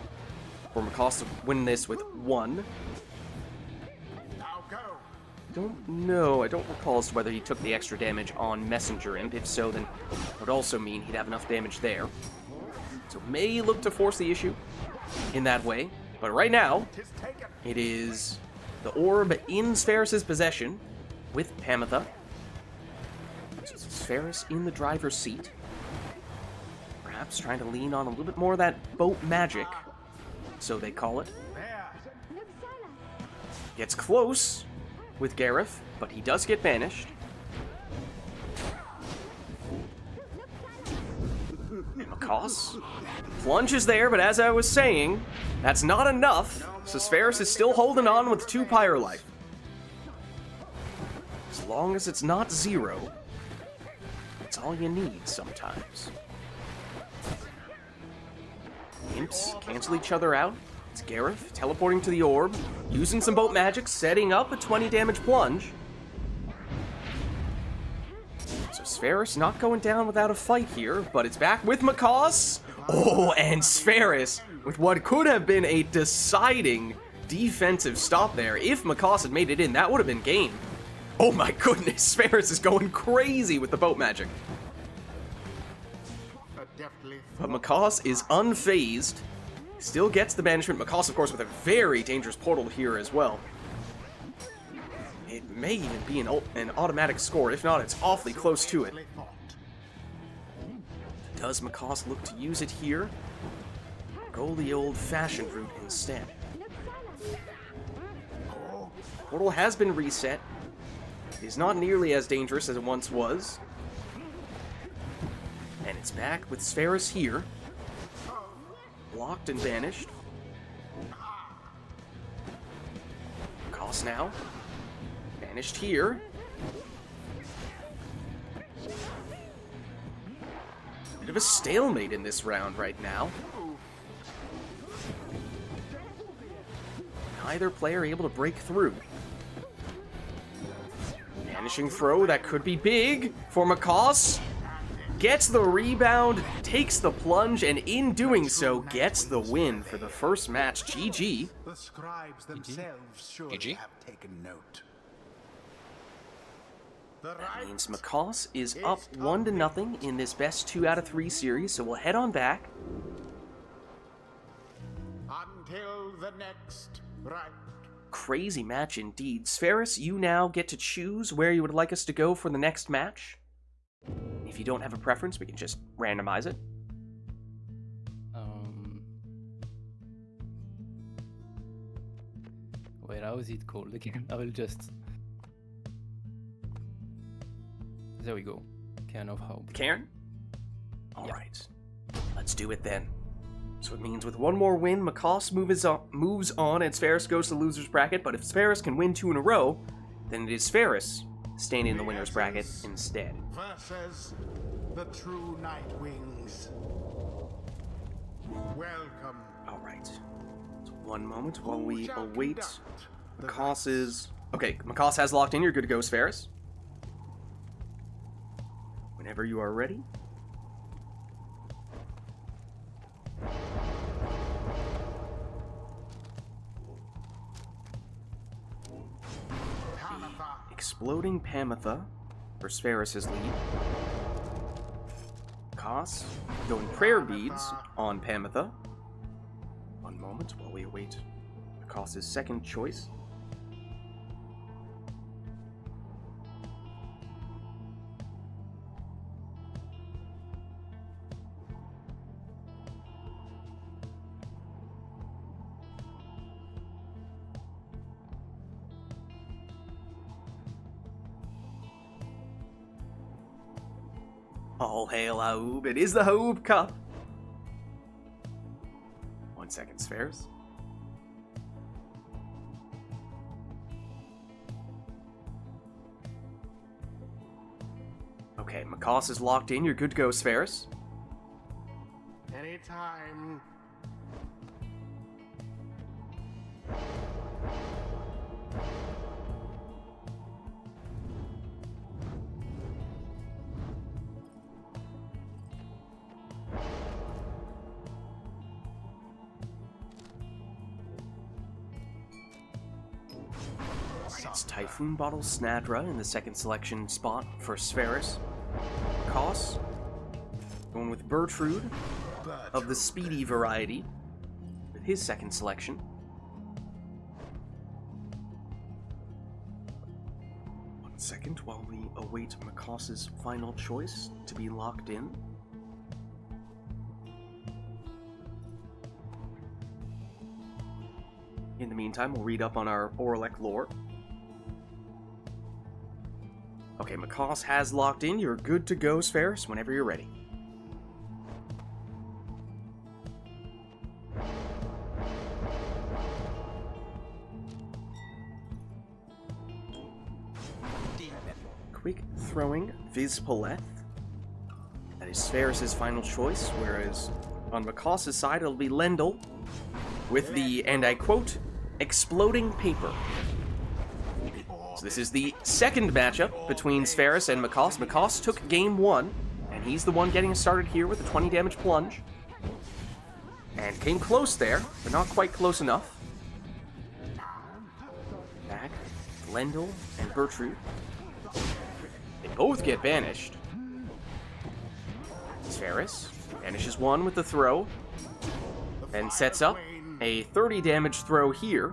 for Makos to win this with one. Don't know. I don't recall as to whether he took the extra damage on Messenger Imp. If so, then it would also mean he'd have enough damage there So may look to force the issue in that way. But right now, Tis taken. it is the orb in Spheris' possession with Pamitha. So Spheris in the driver's seat. Perhaps trying to lean on a little bit more of that boat magic, so they call it. There. Gets close with Gareth, but he does get banished. And Macaws. Plunge is there, but as I was saying, that's not enough. So Spheris is still holding on with 2 Pyre life. As long as it's not 0, that's all you need sometimes. Imps cancel each other out. It's Gareth teleporting to the orb, using some boat magic, setting up a 20 damage plunge. So Spheris not going down without a fight here, but it's back with Macaws. Oh, and Spheris with what could have been a deciding defensive stop there. If Macaws had made it in, that would have been game. Oh my goodness, Spheris is going crazy with the boat magic. A deftly But Macaws is unfazed. Still gets the banishment. Macaws, of course, with a very dangerous portal here as well. It may even be an automatic score. If not, it's awfully close to it. thought. Does Macaws look to use it here? Go the old-fashioned route instead. Portal has been reset. It is not nearly as dangerous as it once was. And it's back with Spheris here. Blocked and banished. Cost now. Banished here. Bit of a stalemate in this round right now. Neither player able to break through. Banishing throw, that could be big for Macaws. Gets the rebound, takes the plunge, and in doing so, gets the win for the first match. GG. The scribes themselves should GG. have taken note. The That right means Macaws is up 1-0 in this best 2 out of 3 series, so we'll head on back. until the next right. Crazy match indeed. Spheris, you now get to choose where you would like us to go for the next match. If you don't have a preference, we can just randomize it. Wait, how is it called again? I will just. There we go. Cairn of Hope. Cairn? Alright. Let's do it then. So it means with one more win, Macaws moves on and Spheris goes to the loser's bracket, but if Spheris can win 2 in a row, then it is Spheris staying in the winner's bracket instead. Versus the true Night Wings. Welcome. Alright. So one moment while we shall await conduct the Macaws' Okay, Macaws has locked in. You're good to go, Spheris. Whenever you are ready. Pamitha. Exploding Pamitha for Spheris' lead. Macaws going prayer beads on Pamitha. One moment while we await Macaws' second choice. All hail Haub. It is the Haub Cup. 1 second, Spheris. Okay, Macaws is locked in. You're good to go, Spheris. Anytime. It's Typhoon Bottle Snadra in the second selection spot for Spheris. Macaws going with Bertrude. of the speedy variety with his second selection. One second while we await Makos's final choice to be locked in. In the meantime, we'll read up on our Orlek lore. Okay, Makos has locked in. You're good to go, Spheris, whenever you're ready. Quick throwing Vids. That is Spheris' final choice, whereas on Makos' side it'll be Lendl with the, and I quote, exploding paper. So this is the second matchup between Spheris and Makos. Makos took game 1, and he's the one getting us started here with a 20 damage plunge. And came close there, but not quite close enough. Back, Lendl and Bertrude. They both get banished. Spheris banishes one with the throw, then sets up a 30 damage throw here.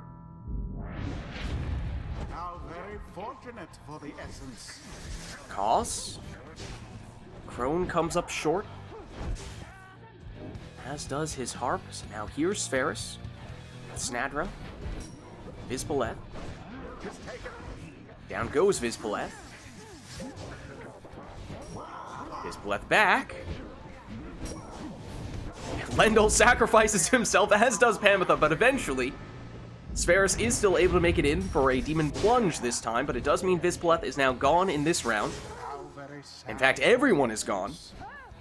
How very fortunate for the essence. Makos. Crone comes up short, as does his harp. So now here's Spheris, Snadra, Vids. Down goes Vids. Vids back. Lendl sacrifices himself, as does Pamitha, but eventually Spheris is still able to make it in for a demon plunge this time, but it does mean Vids is now gone in this round. In fact, everyone is gone.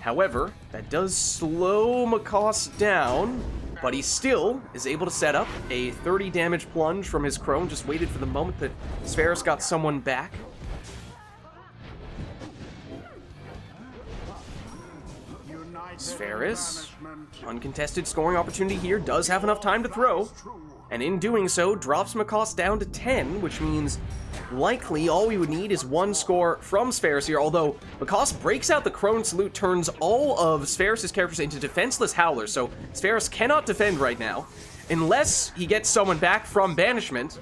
However, that does slow Makos down, but he still is able to set up a 30 damage plunge from his Crone. Just waited for the moment that Spheris got someone back. Spheris, uncontested scoring opportunity here, does have enough time to throw, and in doing so, drops Makos down to 10, which means likely all we would need is one score from Spheris here, although Makos breaks out the Crone Salute, turns all of Spheris' characters into defenseless Howlers, so Spheris cannot defend right now, unless he gets someone back from banishment,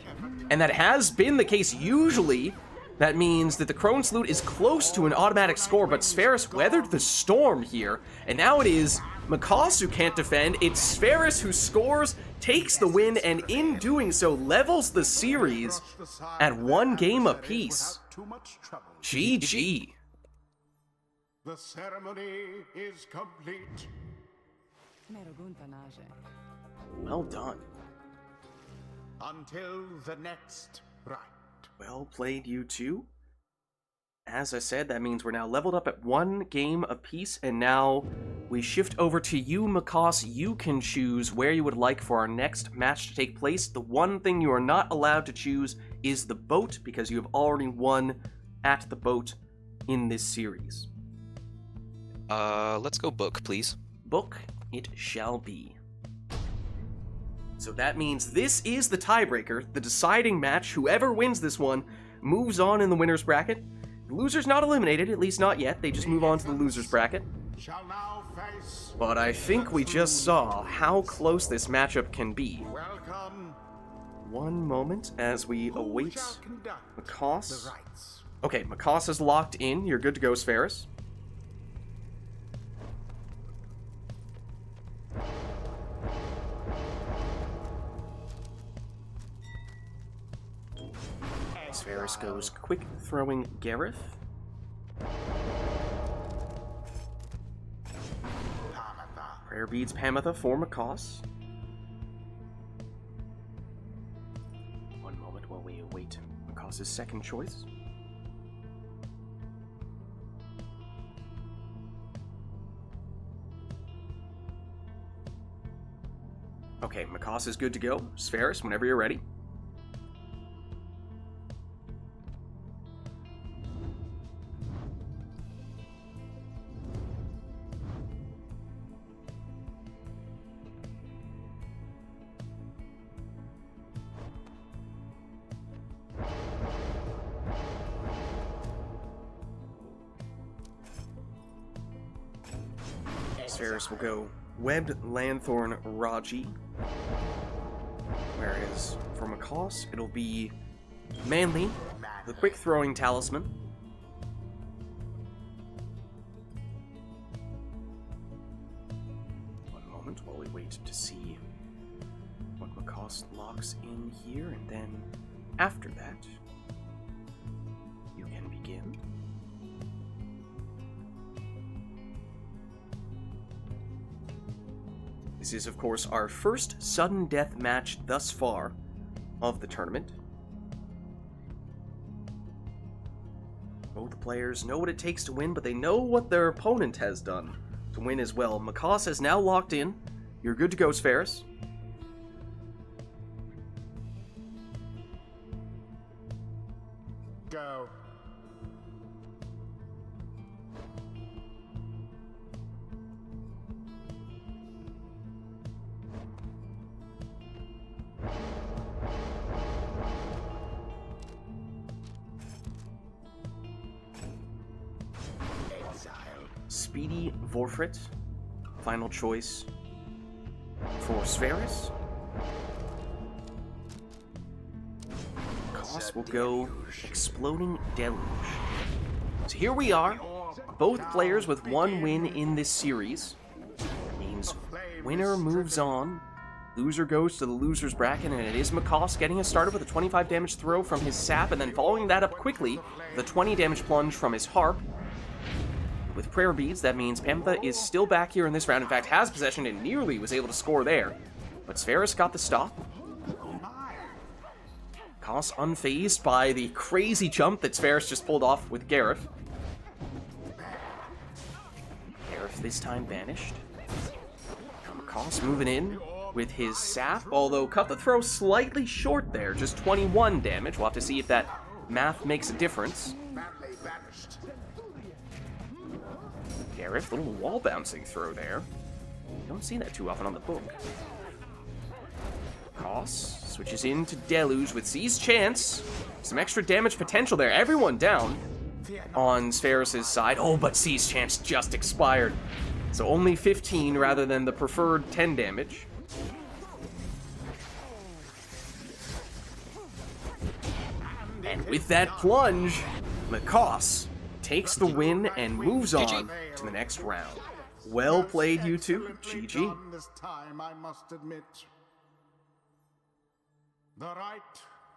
and that has been the case usually. That means that the Crone Salute is close to an automatic score, but Spheris weathered the storm here, and now it is Makos who can't defend. It's Spheris who scores, takes the win, and in doing so levels the series at 1 game apiece. GG. The ceremony is complete. Well done. Until the next rite. Well played, you two. As I said, that means we're now leveled up at 1 game apiece, and now we shift over to you, Makos. You can choose where you would like for our next match to take place. The one thing you are not allowed to choose is the boat, because you have already won at the boat in this series. Let's go book, please. Book it shall be. So that means this is the tiebreaker, the deciding match. Whoever wins this one moves on in the winner's bracket. The loser's not eliminated, at least not yet. They just move on to the loser's bracket. But I think we just saw how close this matchup can be. Welcome. One moment as we await Makos. Okay, Makos is locked in. You're good to go, Spheris. Spheris goes quick throwing Gareth. Prayer beads Pamitha for Makos. One moment while we await Makos' second choice. Okay, Makos is good to go. Spheris, whenever you're ready. Spheris will go Webbed Lanthorn Raji. Whereas for Macaws, it'll be Manly, the quick throwing talisman. One moment while we wait to see what Macaws locks in here, and then after that, you can begin. This is, of course, our first sudden death match thus far of the tournament. Both players know what it takes to win, but they know what their opponent has done to win as well. Macaws has now locked in. You're good to go, Spheris. Go. Speedy Vorfrit, final choice for Spheris. Cost will go Exploding Deluge. So here we are, both players with one win in this series. That means winner moves on, loser goes to the loser's bracket, and it is Macaws getting us started with a 25 damage throw from his sap, and then following that up quickly, the 20 damage plunge from his harp. With prayer beads, that means Pantha is still back here in this round. In fact, has possession and nearly was able to score there. But Spheris got the stop. Koss unfazed by the crazy jump that Spheris just pulled off with Gareth. Gareth this time banished. Koss moving in with his sap, although cut the throw slightly short there, just 21 damage. We'll have to see if that math makes a difference. Gareth, little wall bouncing throw there. Don't see that too often on the book. Koss switches into Deluge with Seize Chance. Some extra damage potential there. Everyone down on Spheris' side. Oh, but Seize Chance just expired. So only 15 rather than the preferred 10 damage. And with that plunge, Macaws takes the win and moves on to the next round. Well played, you two. GG. This time, I must admit, the rite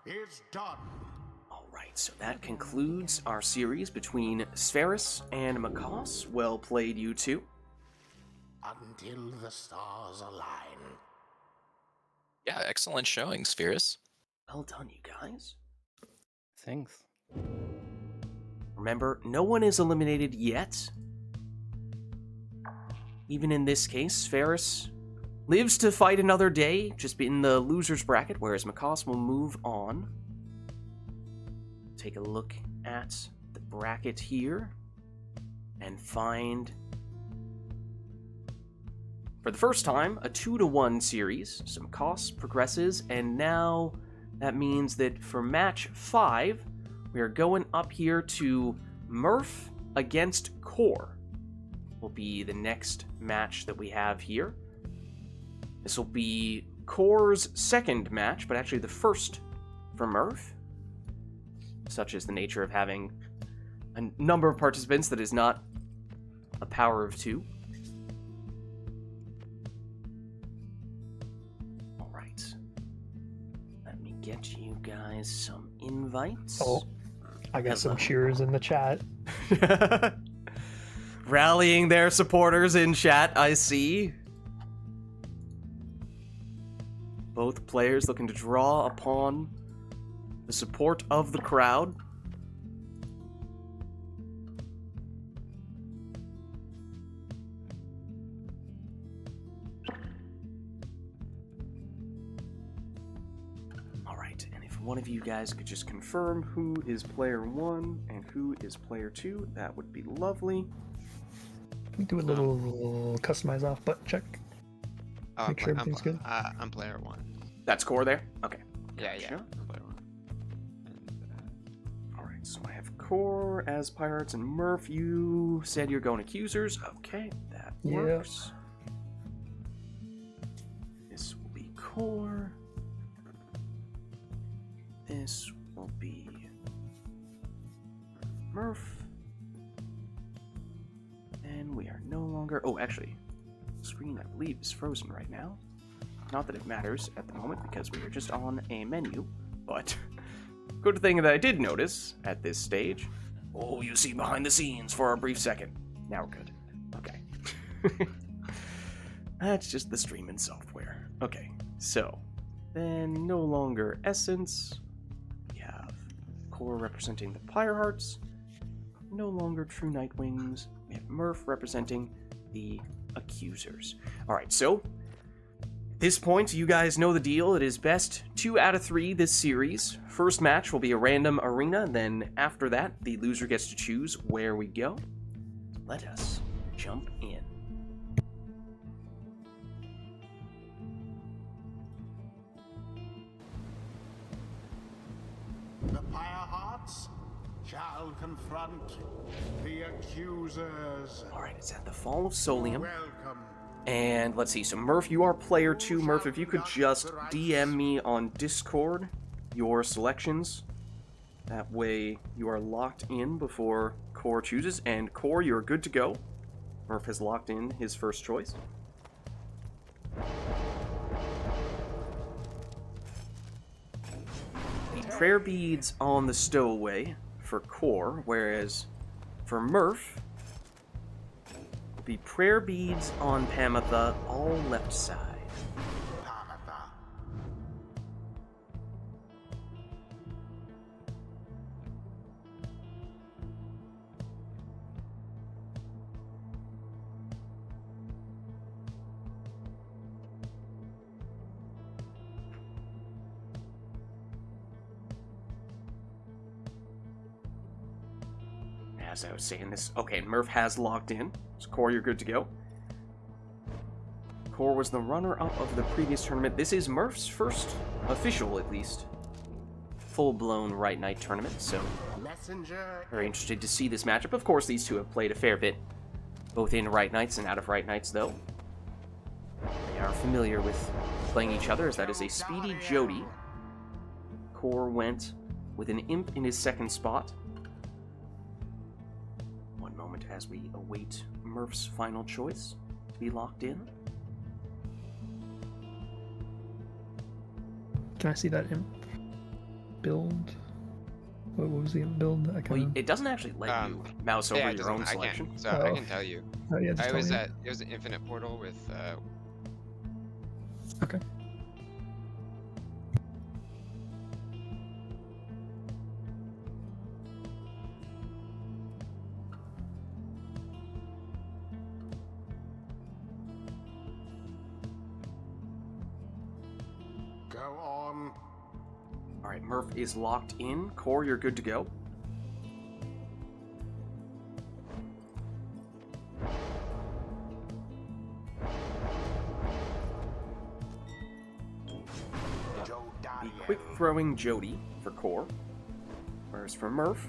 is done. Alright, so that concludes our series between Spheris and Macaws. Well played, you two. Until the stars align. Yeah, excellent showing, Spheris. Well done, you guys. Thanks. Remember, no one is eliminated yet. Even in this case, Spheris lives to fight another day, just in the loser's bracket, whereas Macaws will move on. Take a look at the bracket here and find, for the first time, a 2-to-1 series. So Macaws progresses, and now that means that for match 5, we are going up here to Murph against Core. Will be the next match that we have here. This will be Core's second match, but actually the first for Murph. Such is the nature of having a number of participants that is not a power of 2. Alright. Let me get you guys some invites. Oh, I got some cheers in the chat. Rallying their supporters in chat, I see. Both players looking to draw upon the support of the crowd. Alright, and if one of you guys could just confirm who is player 1 and who is player 2, that would be lovely. Can we do a little customize off button check? Make sure everything's good. I'm player 1. That's Core there? Okay. Yeah, Gotcha. I'm player 1. Alright, so I have Core as Pirates and Murph. You said you're going Accusers. Okay, that Yeah. works. Core. This will be Murph. And we are no longer... Oh, actually, the screen, I believe, is frozen right now. Not that it matters at the moment, because we are just on a menu, but good thing that I did notice at this stage. Oh, you see behind the scenes for a brief second. Now we're good. Okay. That's just the streaming software. Okay, so then no longer Essence. We have Core representing the Pyre Hearts. No longer True Nightwings. We have Murph representing the Accusers. Alright, so at this point, you guys know the deal. It is best 2 out of 3 this series. First match will be a random arena, then after that, the loser gets to choose where we go. Let us jump in. The Pyre Hearts shall confront the accusers. Alright, it's at the Fall of Solium. Welcome. And let's see, so Murph, you are player 2. Murph, if you could just DM me on Discord your selections. That way you are locked in before Core chooses. And Core, you're good to go. Murph has locked in his first choice. The prayer beads on the stowaway for Core, whereas for Murph, the prayer beads on Pamatha, all left side. Pamatha. As I was saying this, okay, Murph has locked in. So Core, you're good to go. Core was the runner-up of the previous tournament. This is Murph's first official, at least, full-blown Rite Nite tournament, so Messenger. very interested to see this matchup. Of course, these two have played a fair bit, both in Rite Nites and out of Rite Nites, though. They are familiar with playing each other, as that is a speedy Jody. Core went with an imp in his second spot. One moment as we await Murph's final choice to be locked in. Can I see that imp build? What was the imp build? I Well, kind it doesn't actually let you mouse over Yeah, it your own doesn't- selection. I can, so I Oh. can tell you. Oh yeah, just I tell was me. at it was an infinite portal with Okay. Go on. Alright, Murph is locked in. Core, you're good to go. The quick throwing Jody for Core. Whereas for Murph,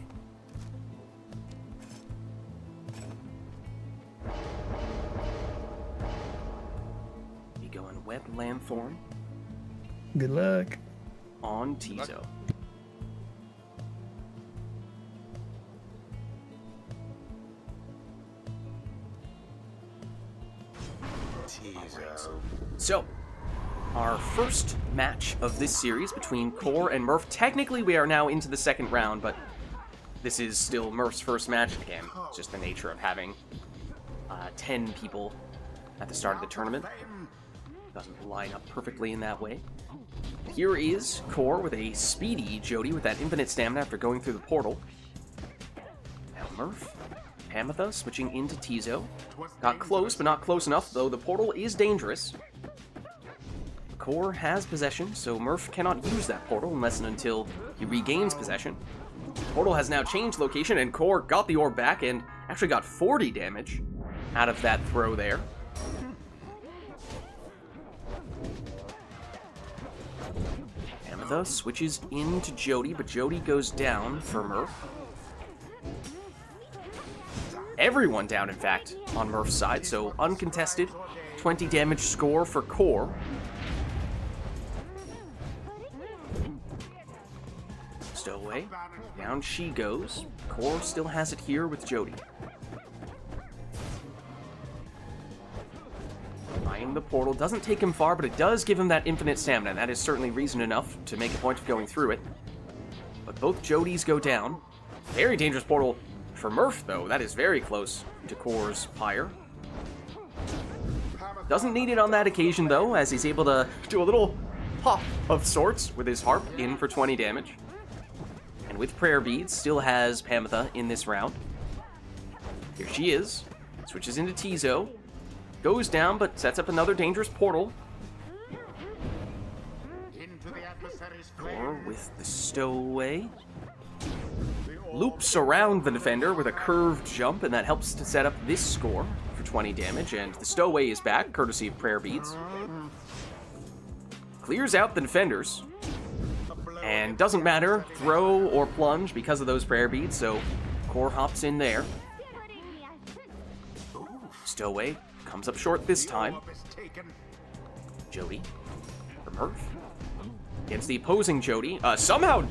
be going Web Lanthorn Good luck. on Tizo. So, our first match of this series between Core and Murph. Technically, we are now into the second round, but this is still Murph's first match. Again, it's just the nature of having 10 people at the start of the tournament. Doesn't line up perfectly in that way. Here is Core with a speedy Jody with that infinite stamina after going through the portal. Now Murph, Pamatha switching into Tizo. Got close, but not close enough, though the portal is dangerous. Core has possession, so Murph cannot use that portal unless and until he regains possession. The portal has now changed location, and Core got the orb back and actually got 40 damage out of that throw there. Pamatha switches into Jody, but Jody goes down for Murph. Everyone down, in fact, on Murph's side, so uncontested. 20 damage score for Core. Stowaway. Down she goes. Core still has it here with Jody. Trying the portal. Doesn't take him far, but it does give him that infinite stamina, and that is certainly reason enough to make a point of going through it. But both Jodys go down. Very dangerous portal for Murph, though. That is very close to Core's Pyre. Doesn't need it on that occasion, though, as he's able to do a little pop of sorts with his harp in for 20 damage. And with Prayer Beads, still has Pamitha in this round. Here she is. Switches into Tizo. Goes down, but sets up another dangerous portal. Core with the Stowaway. Loops around the defender with a curved jump, and that helps to set up this score for 20 damage. And the Stowaway is back, courtesy of Prayer Beads. Clears out the defenders. And doesn't matter, throw or plunge because of those Prayer Beads, so Core hops in there. Stowaway comes up short this time. Jody for Murph. Against the opposing Jody. Somehow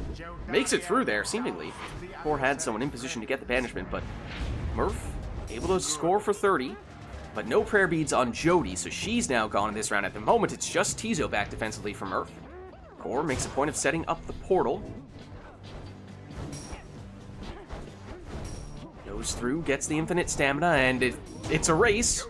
makes it through there, seemingly. Core had someone in position to get the banishment, but Murph able to score for 30. But no Prayer Beads on Jody, so she's now gone in this round. At the moment, it's just Tizo back defensively for Murph. Core makes a point of setting up the portal. Goes through, gets the infinite stamina, and it's a race.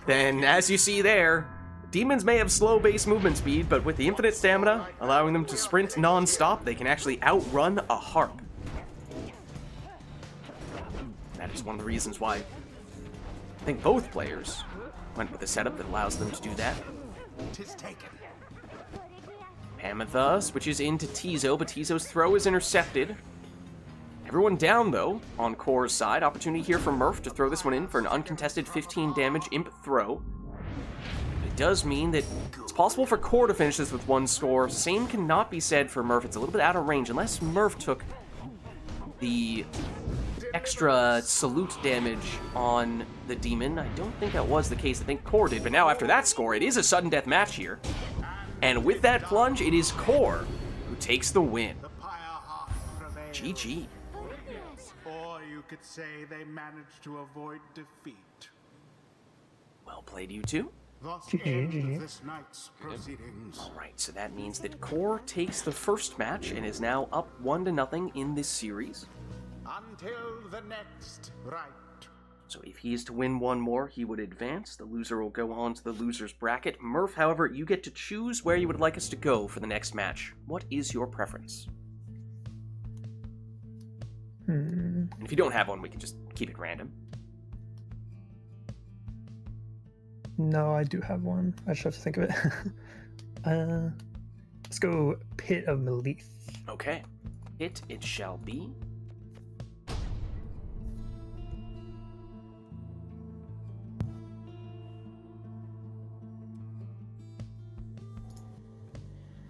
Then, as you see there, demons may have slow base movement speed, but with the infinite stamina, allowing them to sprint non-stop, they can actually outrun a harp. That is one of the reasons why I think both players went with a setup that allows them to do that. Pamitha switches into Tizo, but Tizo's throw is intercepted. Everyone down, though, on Core's side. Opportunity here for Murph to throw this one in for an uncontested 15 damage imp throw. It does mean that it's possible for Core to finish this with one score. Same cannot be said for Murph. It's a little bit out of range, unless Murph took the extra salute damage on the demon. I don't think that was the case. I think Core did. But now after that score, it is a sudden death match here. And with that plunge, it is Core who takes the win. GG. Or you could say they managed to avoid defeat. Well played, you two. Thus end this night's proceedings. Alright, so that means that Core takes the first match and is now up 1-0 in this series. Until the next Rite. So if he is to win one more, he would advance. The loser will go on to the loser's bracket. Murph, however, you get to choose where you would like us to go for the next match. What is your preference? And if you don't have one, we can just keep it random. No, I do have one. I just have to think of it. Let's go Pit of Melith. Okay. It shall be.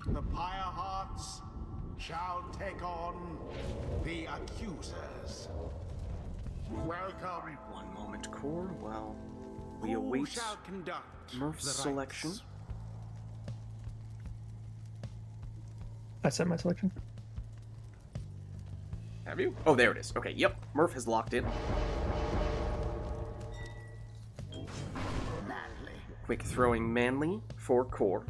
The Pyre Hearts shall take on the accusers. Welcome. One moment, Core, while we Who await shall conduct Murph's the rites? selection. I set my selection. Have you? Oh, there it is. Okay, yep. Murph has locked in. Manly. Quick throwing Manly for Core.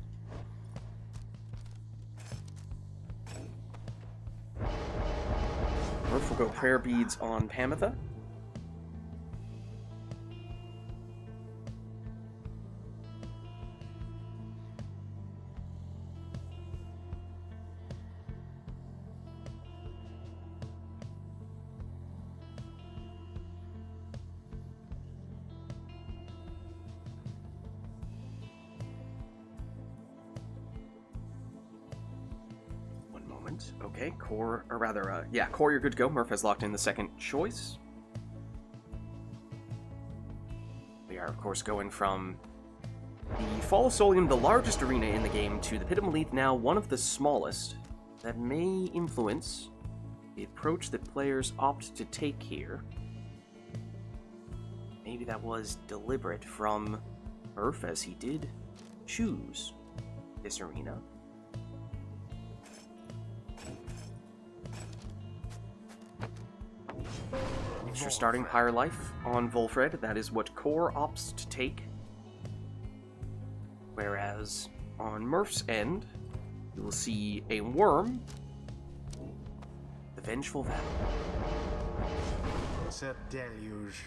Murph will go Prayer Beads on Pamitha. Okay, Core, or rather, yeah, Core, you're good to go. Murph has locked in the second choice. We are, of course, going from the Fall of Solium, the largest arena in the game, to the Pit of Melith, now one of the smallest. That may influence the approach that players opt to take here. Maybe that was deliberate from Murph, as he did choose this arena. After starting Pyre Life on Volfred, that is what Core opts to take. Whereas on Murph's end, you will see a worm, the Vengeful Vow. It's a deluge.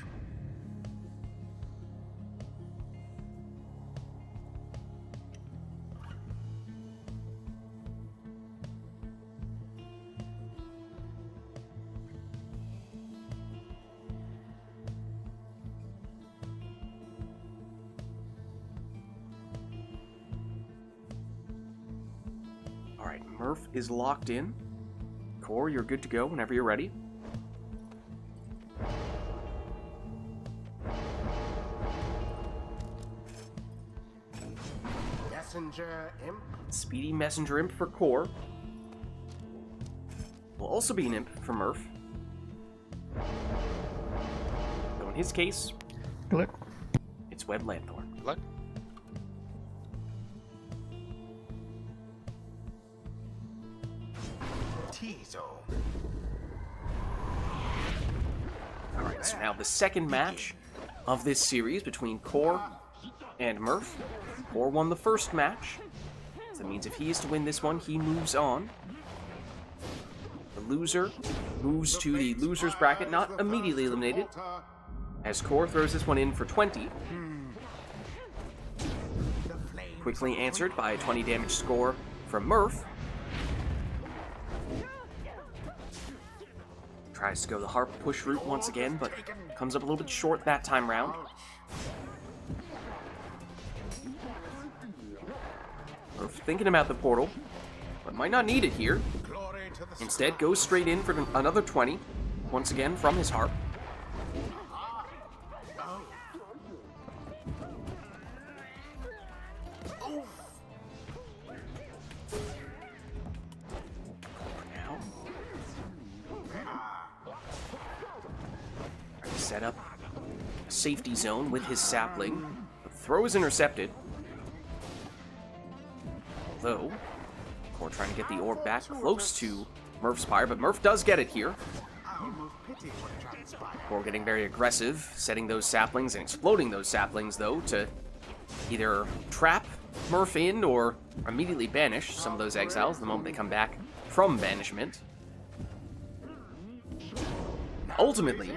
Alright, Murph is locked in. Core, you're good to go whenever you're ready. Messenger Imp. Speedy Messenger Imp for Core. Will also be an Imp for Murph. Though in his case, Good luck. it's Web Lanthorn. Good luck. Tizo. Alright, so now the second match of this series between Core and Murph. Core won the first match. So that means if he is to win this one, he moves on. The loser moves to the loser's bracket, not immediately eliminated, as Core throws this one in for 20. Quickly answered by a 20 damage score from Murph. Tries to go the harp push route once again, but comes up a little bit short that time round. Murph thinking about the portal, but might not need it here. Instead, goes straight in for another 20, once again from his harp. Now, set up a safety zone with his sapling. The throw is intercepted. Although, Core trying to get the orb back close to Murph's Pyre, but Murph does get it here. Core getting very aggressive, setting those saplings and exploding those saplings, though, to either trap Murph in or immediately banish some of those exiles the moment they come back from banishment. Ultimately,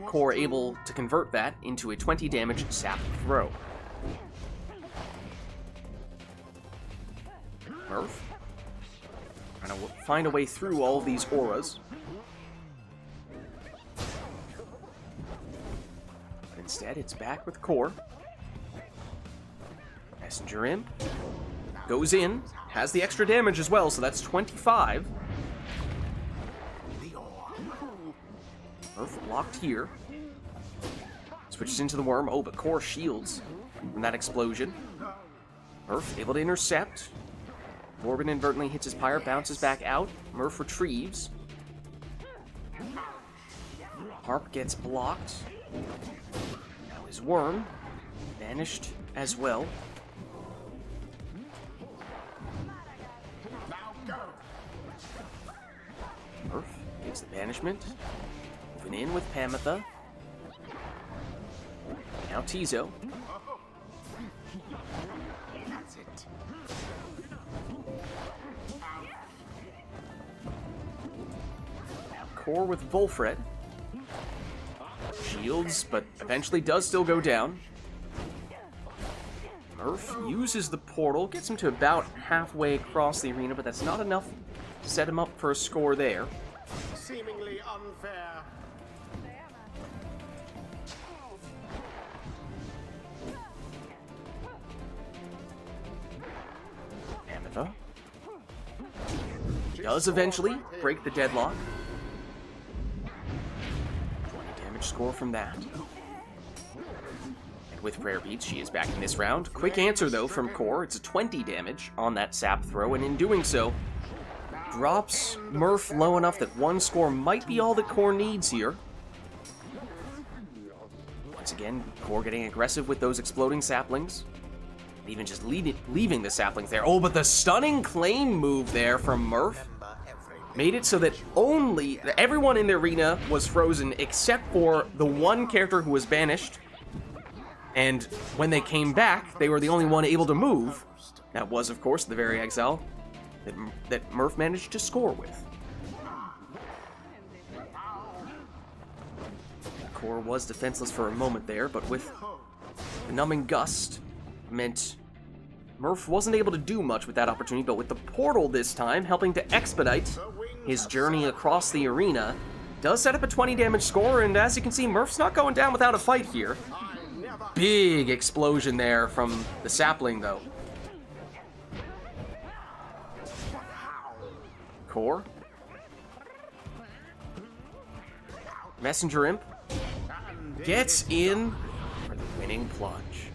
Core able to convert that into a 20 damage sap throw. Murph trying to find a way through all of these auras. But instead, it's back with Core. Messenger Imp goes in, has the extra damage as well, so that's 25. Murph blocked here. Switches into the worm. Oh, but Core shields from that explosion. Murph able to intercept. Orb inadvertently hits his Pyre, bounces back out. Murph retrieves. Harp gets blocked. Now his worm vanished as well. Murph gives the banishment. Moving in with Pamitha. Now Tizo. That's it. Now Core with Volfred. Shields, but eventually does still go down. Murph uses the portal, gets him to about halfway across the arena, but that's not enough to set him up for a score there. Seemingly unfair. Pamitha does eventually break the deadlock. 20 damage score from that. And with Prayer Beads, she is back in this round. Quick answer, though, from Core. It's a 20 damage on that sap throw, and in doing so, drops Murph low enough that one score might be all that Core needs here. Once again, Core getting aggressive with those exploding saplings. Even just leaving the saplings there. Oh, but the stunning claim move there from Murph. made it so that everyone in the arena was frozen except for the one character who was banished. And when they came back, they were the only one able to move. That was, of course, the very exile that Murph managed to score with. Core was defenseless for a moment there, but with the numbing gust meant Murph wasn't able to do much with that opportunity, but with the portal this time helping to expedite his journey across the arena, does set up a 20 damage score, and as you can see, Murph's not going down without a fight here. Big explosion there from the sapling, though. Core. Messenger Imp gets in for the winning plunge.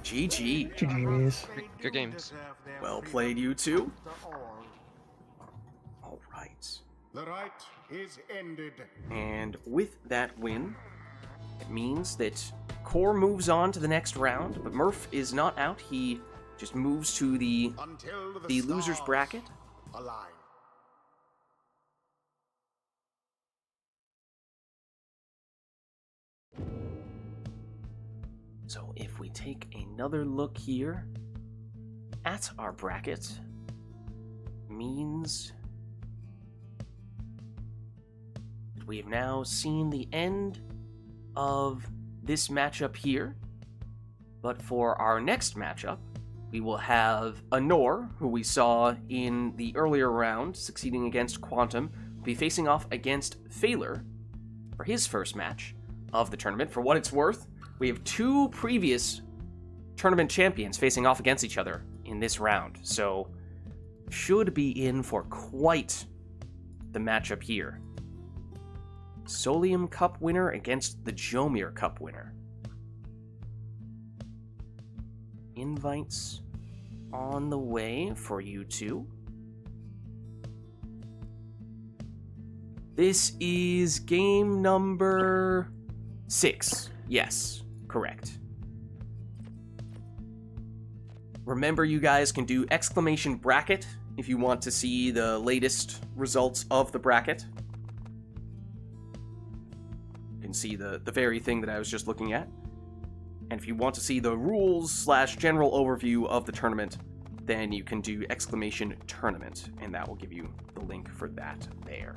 GG. GG's. Good games. Well played, you two. All right. The rite is ended. And with that win, it means that Core moves on to the next round, but Murph is not out. He just moves to the loser's bracket. Align. So if we take another look here at our bracket, means that we have now seen the end of this matchup here. But for our next matchup, we will have Anor, who we saw in the earlier round, succeeding against Quantum, be facing off against Phaler for his first match of the tournament. For what it's worth, we have two previous tournament champions facing off against each other in this round, so should be in for quite the matchup here. Solium Cup winner against the Jomir Cup winner. Invites on the way for you two. This is game number 6. Yes, correct. Remember, you guys can do exclamation bracket if you want to see the latest results of the bracket. You can see the very thing that I was just looking at. And if you want to see the rules / general overview of the tournament, then you can do exclamation tournament, and that will give you the link for that there.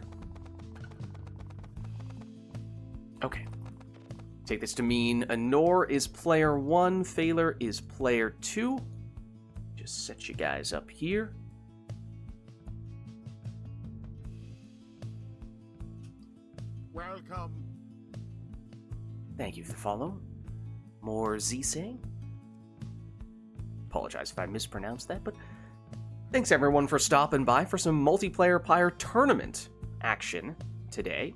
Okay. Take this to mean Anor is player 1, Phaler is player 2. Just set you guys up here. Welcome. Thank you for the follow. More Zise. Apologize if I mispronounced that, but thanks everyone for stopping by for some multiplayer Pyre tournament action today.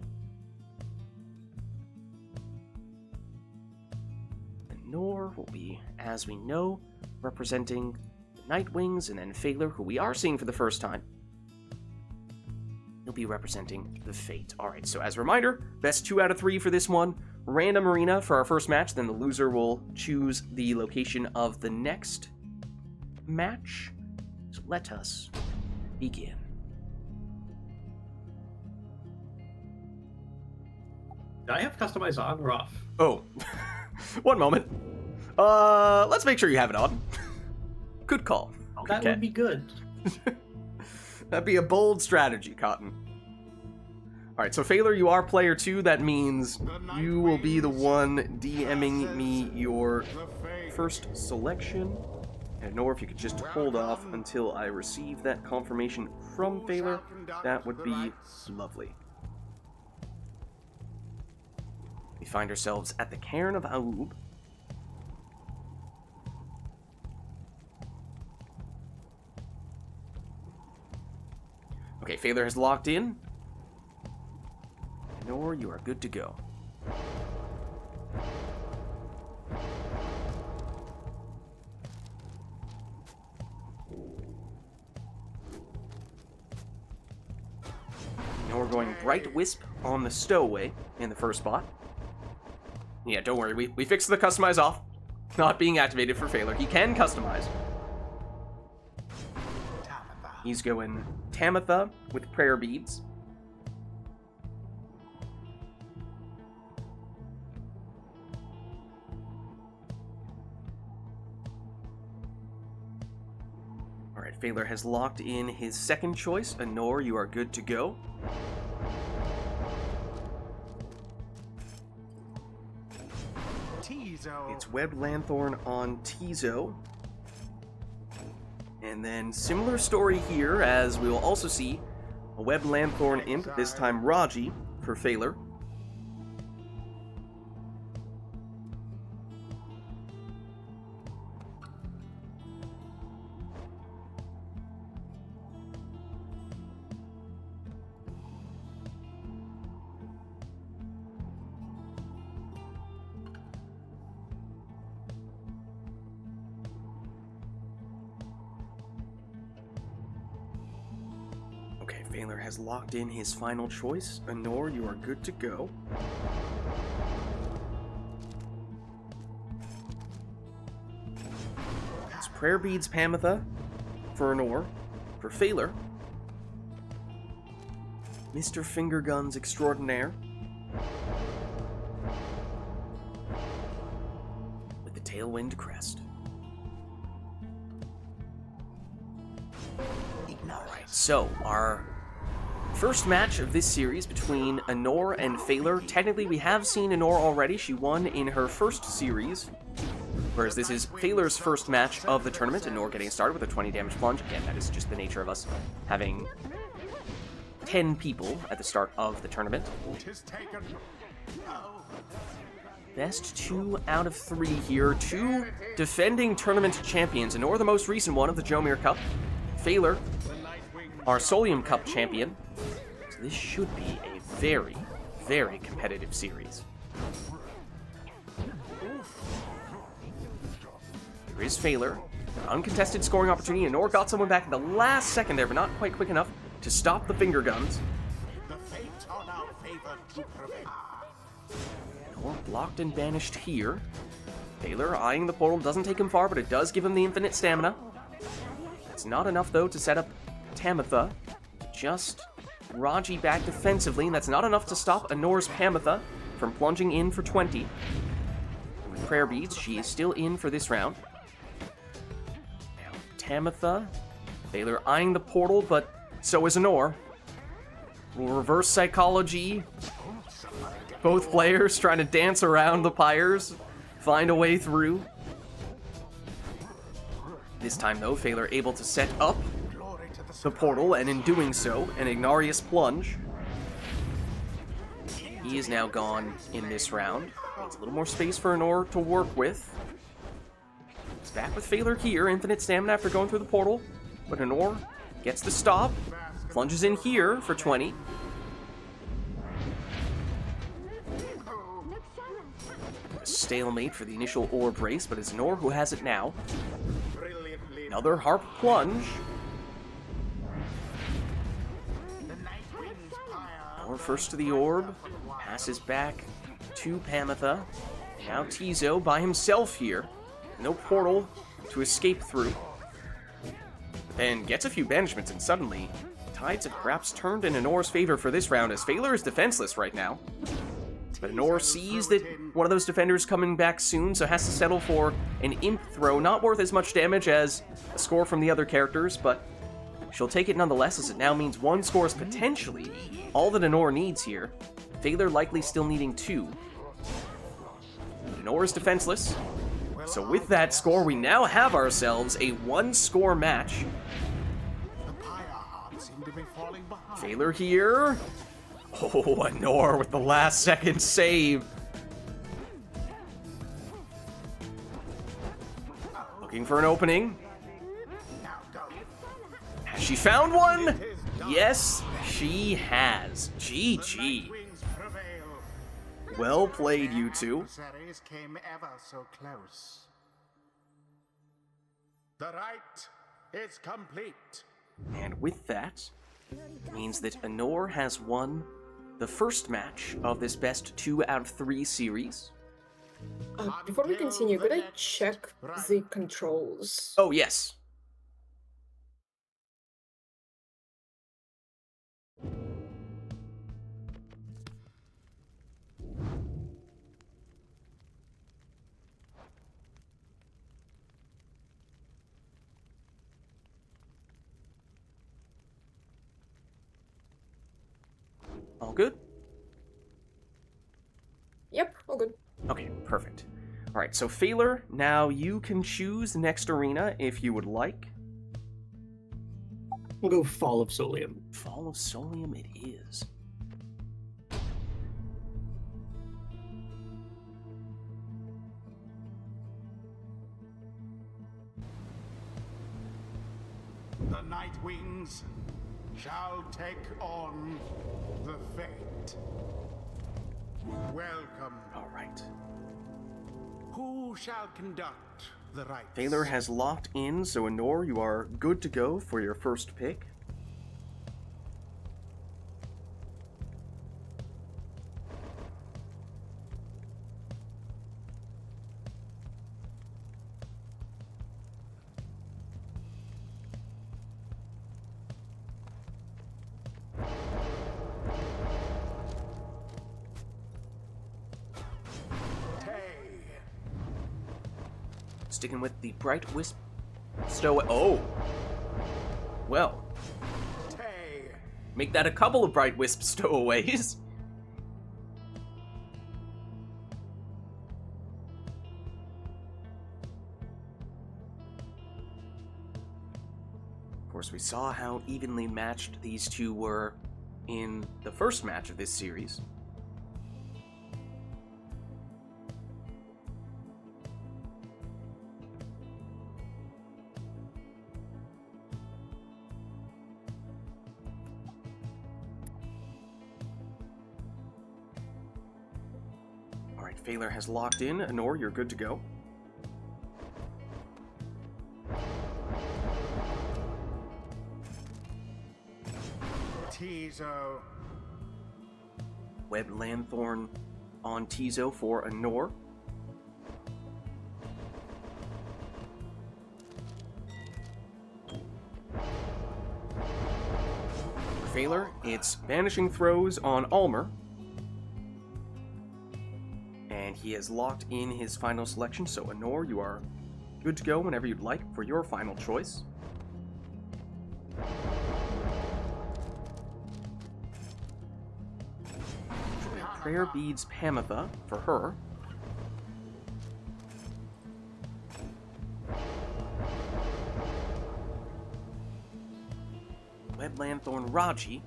Anor will be, as we know, representing the Nightwings, and then Phaler, who we are seeing for the first time, he'll be representing the Fate. Alright, so as a reminder, best 2 out of 3 for this one. Random arena for our first match, then the loser will choose the location of the next match. So let us begin. Do I have customized on or off? Oh, one moment. Let's make sure you have it on. Good call. That would be good. That'd be a bold strategy, Cotton. Alright, so Phaler, you are player 2. That means you will be the one DMing me your first selection. And Nor, if you could just hold off until I receive that confirmation from Phaler, that would be lovely. We find ourselves at the Cairn of Aub. Okay, Phaler has locked in. Nor, you are good to go. Now we're going Bright Wisp on the stowaway in the first spot. Yeah, don't worry, we fixed the customize off. Not being activated for Phaler. He can customize. He's going Tamitha with Prayer Beads. Alright, Phaler has locked in his second choice. Anor, you are good to go. It's Web Lanthorn on Tizo. And then similar story here, as we will also see a Web Lanthorn Imp, this time Raji, for Phaler. Okay, Phaler has locked in his final choice. Anor, you are good to go. It's Prayer Beads Pamitha for Anor. For Phaler, Mr. Finger Guns Extraordinaire with the Tailwind Crest. Alright, so our first match of this series between Anor and Phaler. Technically, we have seen Anor already. She won in her first series, whereas this is Phaler's first match of the tournament. Anor getting started with a 20 damage plunge. Again, that is just the nature of us having 10 people at the start of the tournament. Best 2 out of 3 here. 2 defending tournament champions. Anor, the most recent one of the Jomir Cup. Phaler, our Solium Cup champion. So this should be a very, very competitive series. There is Phaler. Uncontested scoring opportunity. Anor got someone back in the last second there, but not quite quick enough to stop the finger guns. Anor blocked and banished here. Phaler eyeing the portal. Doesn't take him far, but it does give him the infinite stamina. It's not enough, though, to set up Tamitha. Just Raji back defensively, and that's not enough to stop Anor's Pamitha from plunging in for 20. With Prayer Beads, she is still in for this round. Now, Tamitha. Phaler eyeing the portal, but so is Anor. Reverse psychology. Both players trying to dance around the pyres, find a way through. This time, though, Phaler able to set up the portal, and in doing so, an Ignarius plunge. He is now gone in this round. It's a little more space for Anor to work with. He's back with Phaler here, infinite stamina after going through the portal, but Anor gets the stop, plunges in here for 20. A stalemate for the initial orb race, but it's Anor who has it now. Another harp plunge. Anor first to the orb, passes back to Pamitha. Now Tizo by himself here. No portal to escape through. And gets a few banishments, and suddenly tides have perhaps turned in Anor's favor for this round, as Phaler is defenseless right now. But Anor sees that one of those defenders coming back soon, so has to settle for an imp throw. Not worth as much damage as a score from the other characters, but she'll take it nonetheless, as it now means 1 score is potentially all that Anor needs here. Phaler likely still needing 2. Anor is defenseless. So with that score, we now have ourselves a 1-score match. Phaler here. Oh, Anor with the last second save. Looking for an opening. Has she found one? Yes, she has. GG. Well played, you two. Came ever so close. The rite is complete. And with that, means that Anor has won the first match of this best 2 out of 3 series. Before we continue, could I check the controls? Oh, yes. All good? Yep, all good. Okay, perfect. Alright, so Phaler, now you can choose the next arena if you would like. We'll go Fall of Solium. Fall of Solium it is. The Night Wings shall take on the fate. Welcome. Alright. Who shall conduct the rites? Phaler has locked in, so Anor, you are good to go for your first pick. Sticking with the Bright Wisp Stowaway. Oh! Well. Make that a couple of Bright Wisp Stowaways. Of course, we saw how evenly matched these two were in the first match of this series. Alright, Phaler has locked in. Anor, you're good to go. Tizo. Web Lanthorn on Tizo for Anor. For Phaler, it's Banishing Throws on Almer. And he has locked in his final selection, so Anor, you are good to go whenever you'd like for your final choice. Prayer Beads Pamitha for her. Web Lanthorn Raji.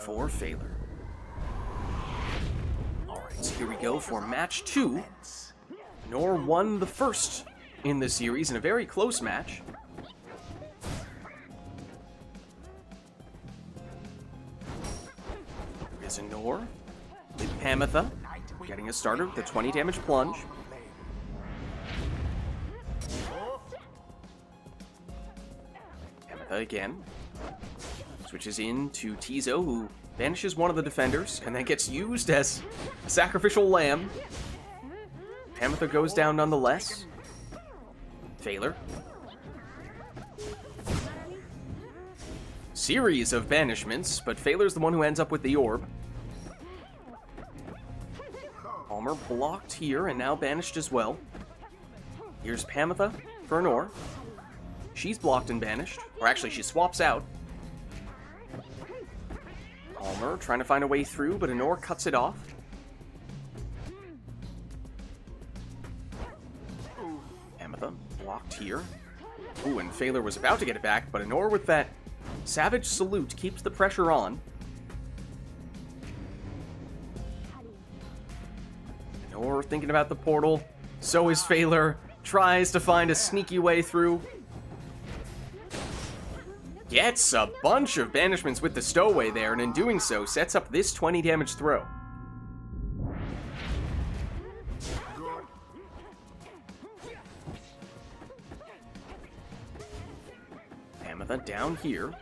For Phaler. Alright, so here we go for match 2. Nor won the first in the series in a very close match. There's Anor with Pamitha getting us started with the 20 damage plunge. Pamitha again. Switches into Tizo, who banishes one of the defenders, and then gets used as a sacrificial lamb. Pamitha goes down nonetheless. Phaler. Series of banishments, but Phaler's the one who ends up with the orb. Almer blocked here, and now banished as well. Here's Pamitha for Anor. She's blocked and banished. Or actually, she swaps out. Almer trying to find a way through, but Anor cuts it off. Pamitha blocked here. Ooh, and Phaler was about to get it back, but Anor with that Savage Salute keeps the pressure on. Anor thinking about the portal. So is Phaler. Tries to find a sneaky way through. Gets a bunch of banishments with the stowaway there, and in doing so, sets up this 20 damage throw. Pamitha down here.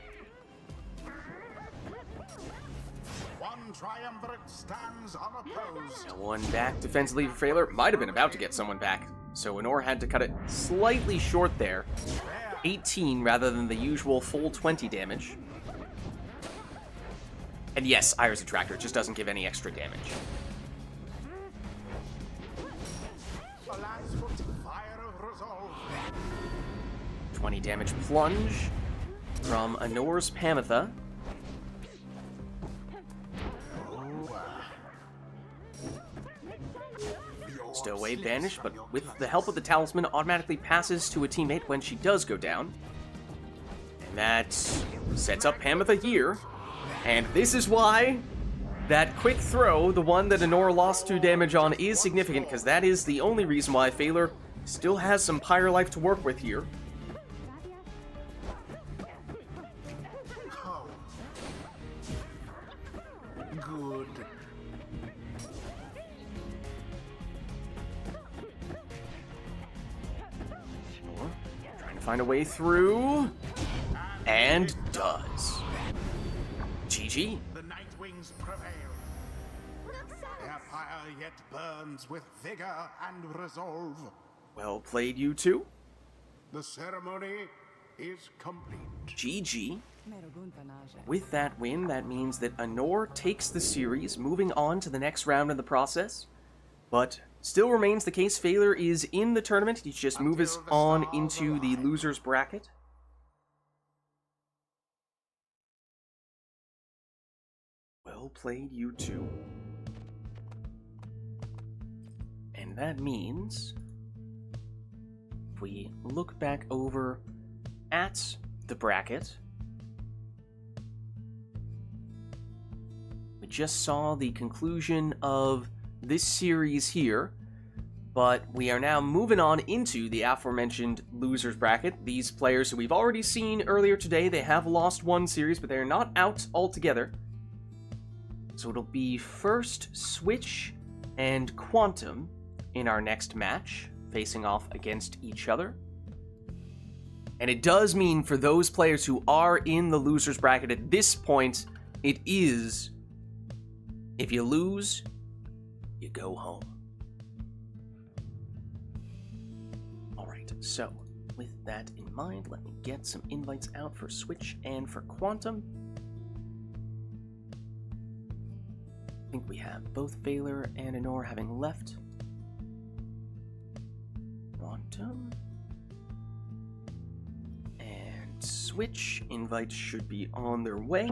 One triumvirate stands unopposed. No one back defensively for Phaler. Might have been about to get someone back, so Anor had to cut it slightly short there. 18 rather than the usual full 20 damage. And yes, Iris Attractor just doesn't give any extra damage. 20 damage plunge from Anor's Pamitha. Stowaway banished, but with the help of the talisman, automatically passes to a teammate when she does go down. And that sets up Pamitha here. And this is why that quick throw, the one that Anor lost 2 damage on, is significant, because that is the only reason why Phaler still has some Pyre life to work with here. Oh. Good. Trying to find a way through, and does. GG. The Nightwings prevail. Their fire yet burns with vigor and resolve. Well played, you two. The ceremony is complete. GG. With that win, that means that Anor takes the series, moving on to the next round in the process. But still remains the case, Phaler is in the tournament. He just moves on into the loser's bracket. Well played, you two. And that means, if we look back over at the bracket, we just saw the conclusion of this series here, but we are now moving on into the aforementioned losers bracket. These players who we've already seen earlier today, they have lost one series, but they're not out altogether. So it'll be first Switch and Quantum in our next match, facing off against each other. And it does mean for those players who are in the losers bracket at this point, it is, if you lose, you go home. Alright, so with that in mind, let me get some invites out for Switch and for Quantum. I think we have both Phaler and Anor having left. Quantum. And Switch. Invites should be on their way.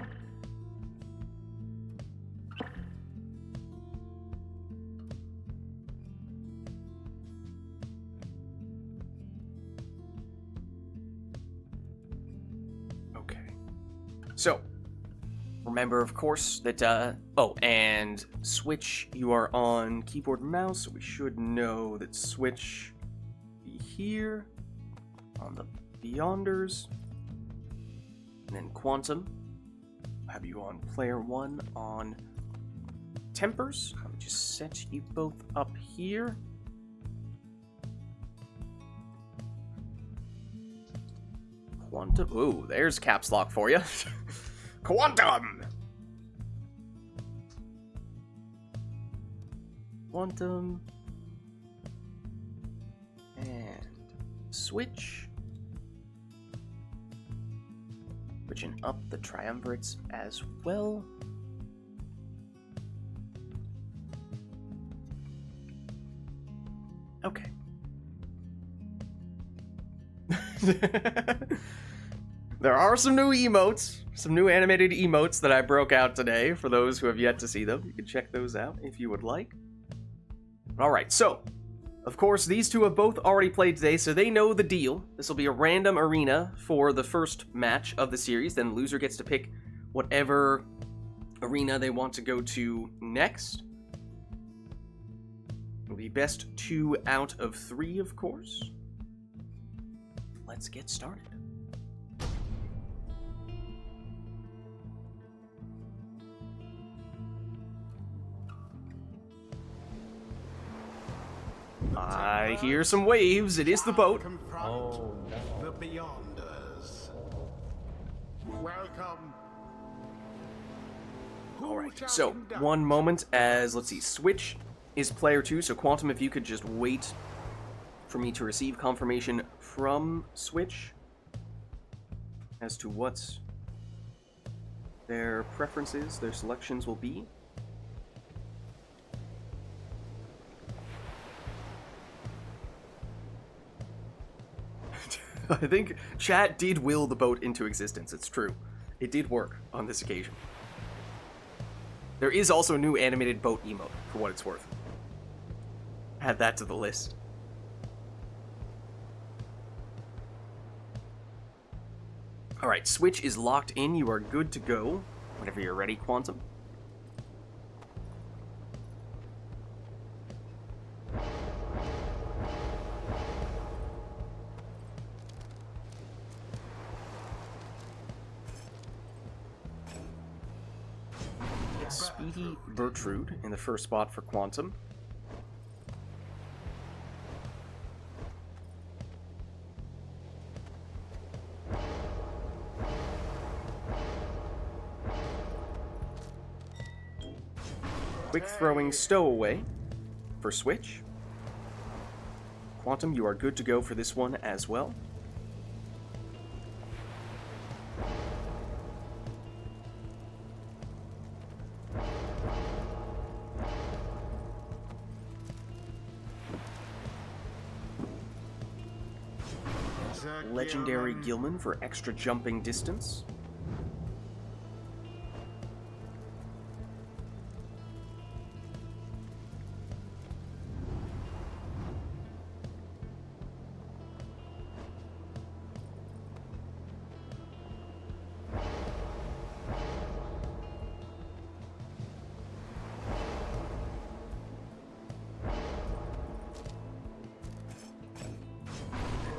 Okay. So, remember, of course, that, oh, and Switch, you are on keyboard and mouse, so we should know that Switch be here on the Beyonders. And then Quantum, have you on player 1 on Tempers. Let me just set you both up here. Quantum, ooh, there's caps lock for you. Quantum! Quantum. And Switch. Switching up the triumvirates as well. Okay. There are some new emotes, some new animated emotes that I broke out today for those who have yet to see them. You can check those out if you would like. Alright, so, of course, these two have both already played today, so they know the deal. This will be a random arena for the first match of the series, then the loser gets to pick whatever arena they want to go to next. It'll be best 2 out of 3, of course. Let's get started. I hear some waves. It is the boat. Oh, no. The Beyonders. Welcome. Alright, so, one moment as, let's see, Switch is player 2, so Quantum, if you could just wait for me to receive confirmation from Switch as to what their preferences, their selections will be. I think chat did will the boat into existence. It's true. It did work on this occasion. There is also a new animated boat emote, for what it's worth. Add that to the list. Alright, switch is locked in. You are good to go whenever you're ready, Quantum. Speedy Bertrude in the first spot for Quantum. Quick throwing stowaway for switch. Quantum, you are good to go for this one as well. Legendary Gilman for extra jumping distance.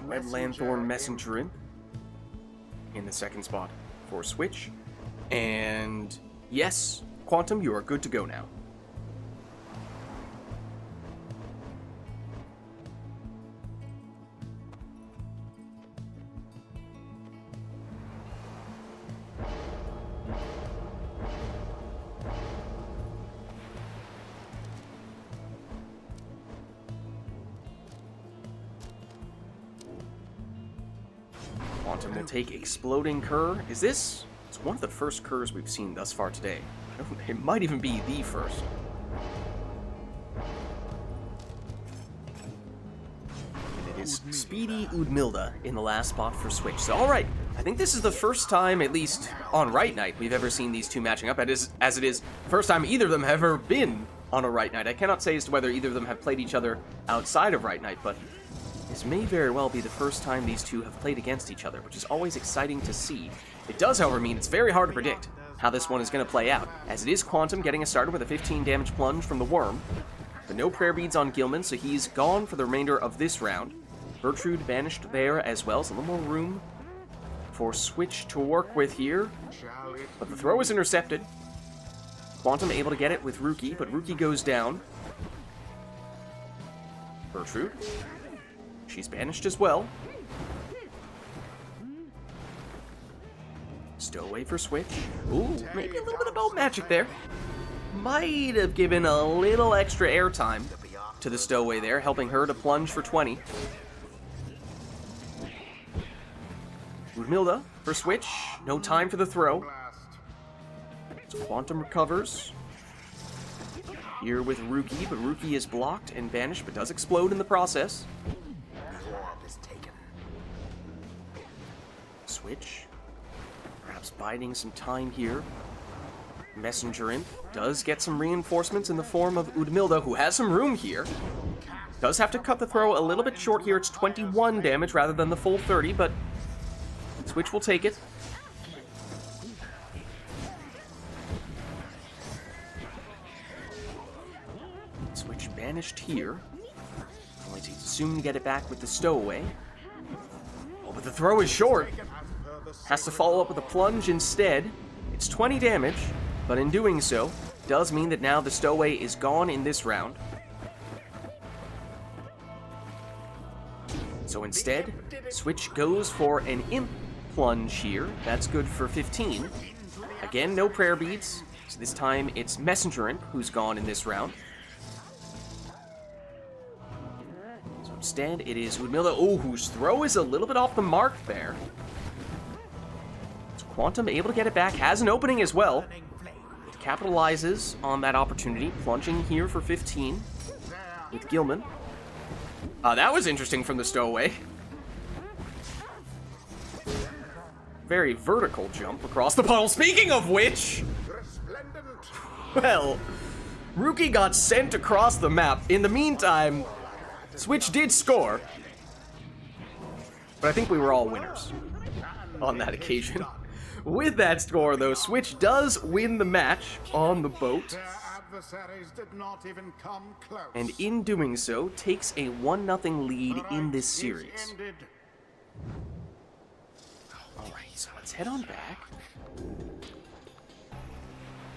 Red Lanthorn Messenger in the second spot for switch. And yes, Quantum, you are good to go now. Quantum will take Exploding Cur. Is this? It's one of the first Curs we've seen thus far today. It might even be the first. And it is Speedy Udmilda in the last spot for switch. So, alright, I think this is the first time, at least on Rite Nite, we've ever seen these two matching up. As it is the first time either of them have ever been on a Rite Nite. I cannot say as to whether either of them have played each other outside of Rite Nite, but this may very well be the first time these two have played against each other, which is always exciting to see. It does, however, mean it's very hard to predict how this one is going to play out, as it is Quantum getting us started with a 15 damage plunge from the Worm, but no prayer beads on Gilman, so he's gone for the remainder of this round. Bertrude banished there as well, so a little more room for Switch to work with here, but the throw is intercepted. Quantum able to get it with Rookie, but Rookie goes down. Bertrude. She's banished as well. Stowaway for switch. Ooh, maybe a little bit of boat magic there. Might have given a little extra airtime to the stowaway there, helping her to plunge for 20. Udmilda for switch. No time for the throw. So Quantum recovers. Here with Rookie, but Rookie is blocked and banished, but does explode in the process. Switch. Perhaps biding some time here. Messenger Imp does get some reinforcements in the form of Udmilda, who has some room here. Does have to cut the throw a little bit short here. It's 21 damage rather than the full 30, but Switch will take it. Switch banished here. Only to soon get it back with the stowaway. Oh, but the throw is short. Has to follow up with a plunge instead. It's 20 damage, but in doing so, does mean that now the stowaway is gone in this round. So instead, Switch goes for an Imp plunge here. That's good for 15. Again, no prayer beads. So this time it's Messenger Imp who's gone in this round. So instead, it is Udmilda, whose throw is a little bit off the mark there. Quantum able to get it back, has an opening as well. It capitalizes on that opportunity, plunging here for 15 with Gilman. That was interesting from the stowaway. very vertical jump across the puddle. Speaking of which, well, Rookie got sent across the map. In the meantime, Switch did score, but I think we were all winners on that occasion. With that score, though, Switch does win the match on the boat, Their adversaries did not even come close. and in doing so, takes a 1-0 lead The in fight this is series. ended. Alright, so let's head on back.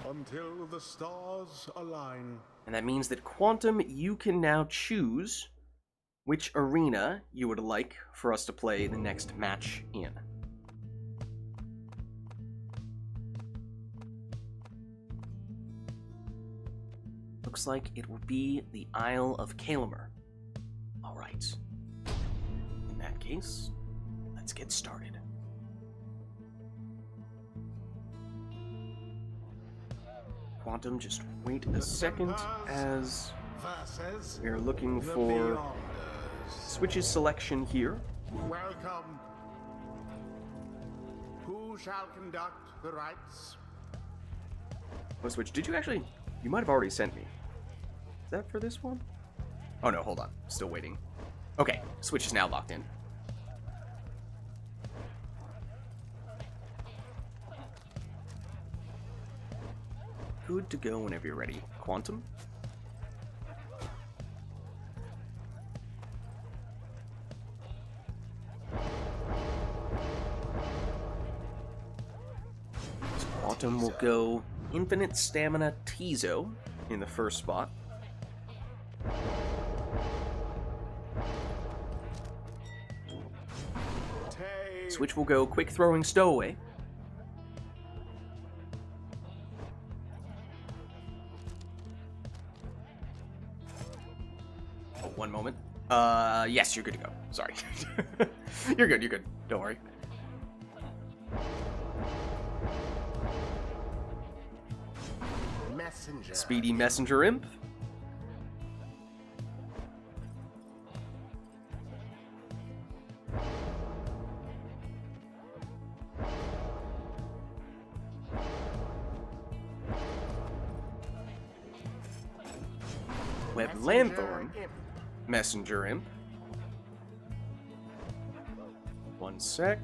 Until the stars align. And that means that Quantum, you can now choose which arena you would like for us to play the next match in. Looks like it will be the Isle of Kalamer. Alright. In that case, let's get started. Quantum, just wait a second as Versus we are looking the for Beyonders. Switch's selection here. Welcome. Who shall conduct the rites? Oh, Switch, did you actually... You might have already sent me. Is that for this one? Oh no, hold on. Still waiting. Okay, Switch is now locked in. Good to go whenever you're ready. Quantum? So Quantum will go Infinite Stamina Tizo in the first spot. Switch will go Quick Throwing Stowaway. Oh, one moment. Yes, you're good to go. Sorry. You're good. Don't worry. Messenger. Speedy Messenger Imp. Web Lanthorn. Messenger Imp. One sec.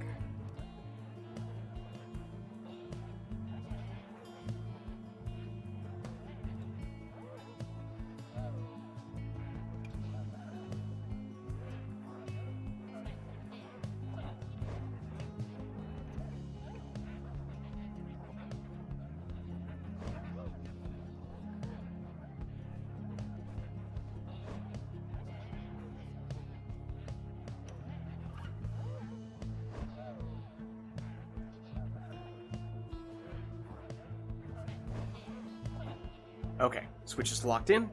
Okay, Switch is locked in.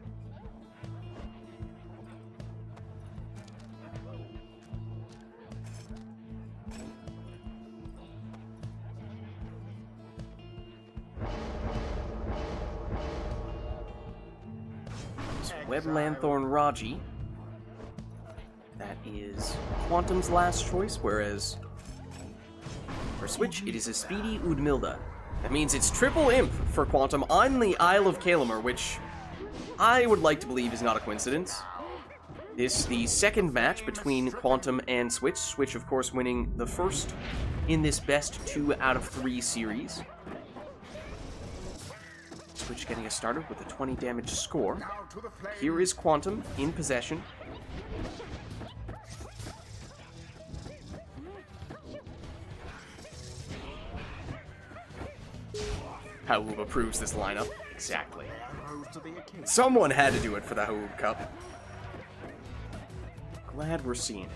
So Web Lanthorn Raji. That is Quantum's last choice, whereas for Switch, it is a Speedy Udmilda. That means it's triple imp for Quantum on the Isle of Kalamer, which I would like to believe is not a coincidence. This is the second match between Quantum and Switch. Switch, of course, winning the first in this best 2 out of 3 series. Switch getting us started with a 20 damage score. Here is Quantum in possession. Haoob approves this lineup. Exactly. Someone had to do it for the Haoob Cup. Glad we're seeing it.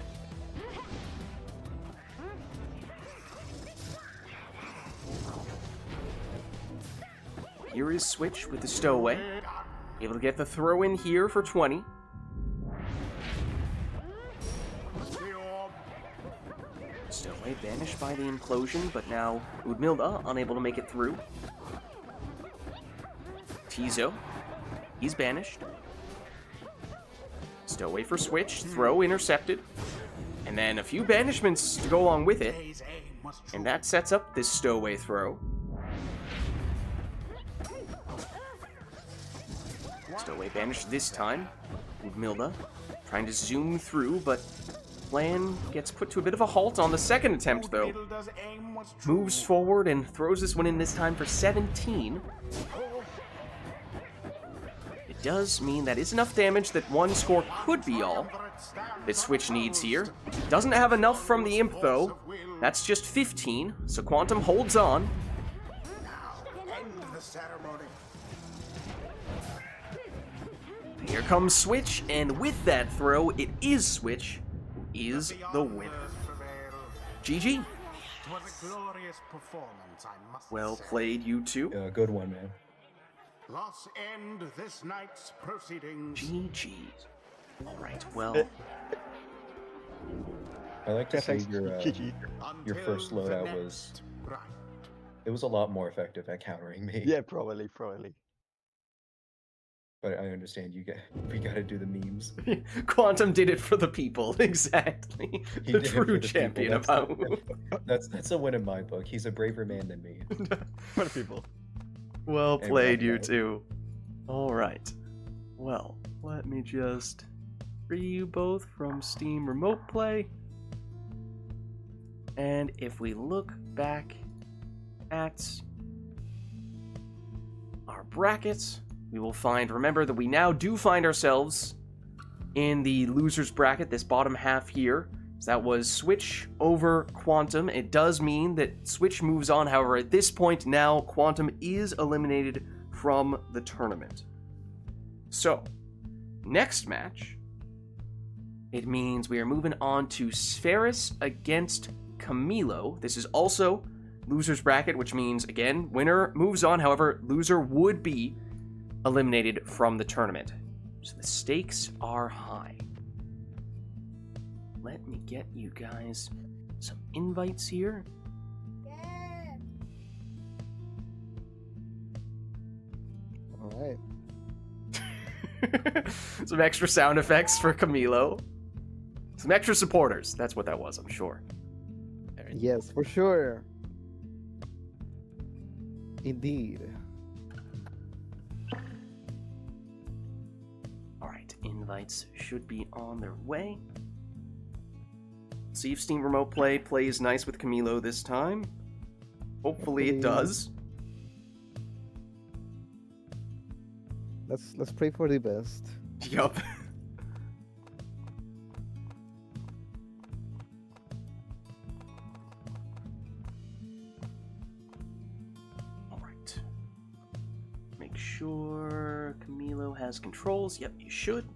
Here is Switch with the Stowaway. Able to get the throw in here for 20. Stowaway banished by the implosion, but now Udmilda unable to make it through. Tizo, he's banished. Stowaway for Switch, throw intercepted. And then a few banishments to go along with it. And that sets up this stowaway throw. Stowaway banished this time. Milda trying to zoom through, but plan gets put to a bit of a halt on the second attempt, though. Moves forward and throws this one in this time for 17. It does mean that is enough damage that one score could be all that Switch needs here. Doesn't have enough from the Imp, though. That's just 15, so Quantum holds on. Here comes Switch, and with that throw, it is Switch who is the winner. GG. Well played, you two. Good one, man. Thus end this night's proceedings. GG. Alright, well... I like to say your first loadout was... It was a lot more effective at countering me. Yeah, probably. But I understand we gotta do the memes. Quantum did it for the people, exactly. He The did it true for the champion of people. how. That's a win in my book. He's a braver man than me. For the people. Well Hey, played, well you played. two. Alright. Well, let me just free you both from Steam Remote Play. And if we look back at our brackets, we will find, remember that we now do find ourselves in the loser's bracket, this bottom half here. So that was Switch over Quantum. It does mean that Switch moves on, however, at this point now, Quantum is eliminated from the tournament. So, next match, it means we are moving on to Spheris against Camilo. This is also loser's bracket, which means, again, winner moves on, however, loser would be eliminated from the tournament. So the stakes are high. Let me get you guys some invites here. Alright. Some extra sound effects for Camilo. Some extra supporters. That's what that was, I'm sure. Yes, for sure. Indeed. Alright, invites should be on their way. See if Steam Remote Play plays nice with Camilo this time. Hopefully it does. Let's pray for the best. Yup. Alright. Make sure Camilo has controls. Yep, you should.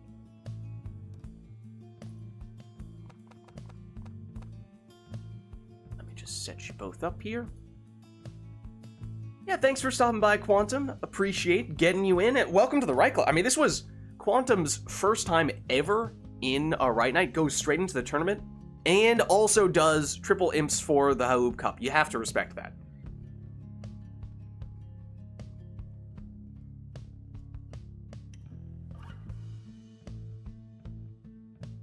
Let me just set you both up here. Yeah, thanks for stopping by, Quantum. Appreciate getting you in. And welcome to the Rite Club. I mean, this was Quantum's first time ever in a Rite Nite. Goes straight into the tournament. And also does triple imps for the Haoob Cup. You have to respect that.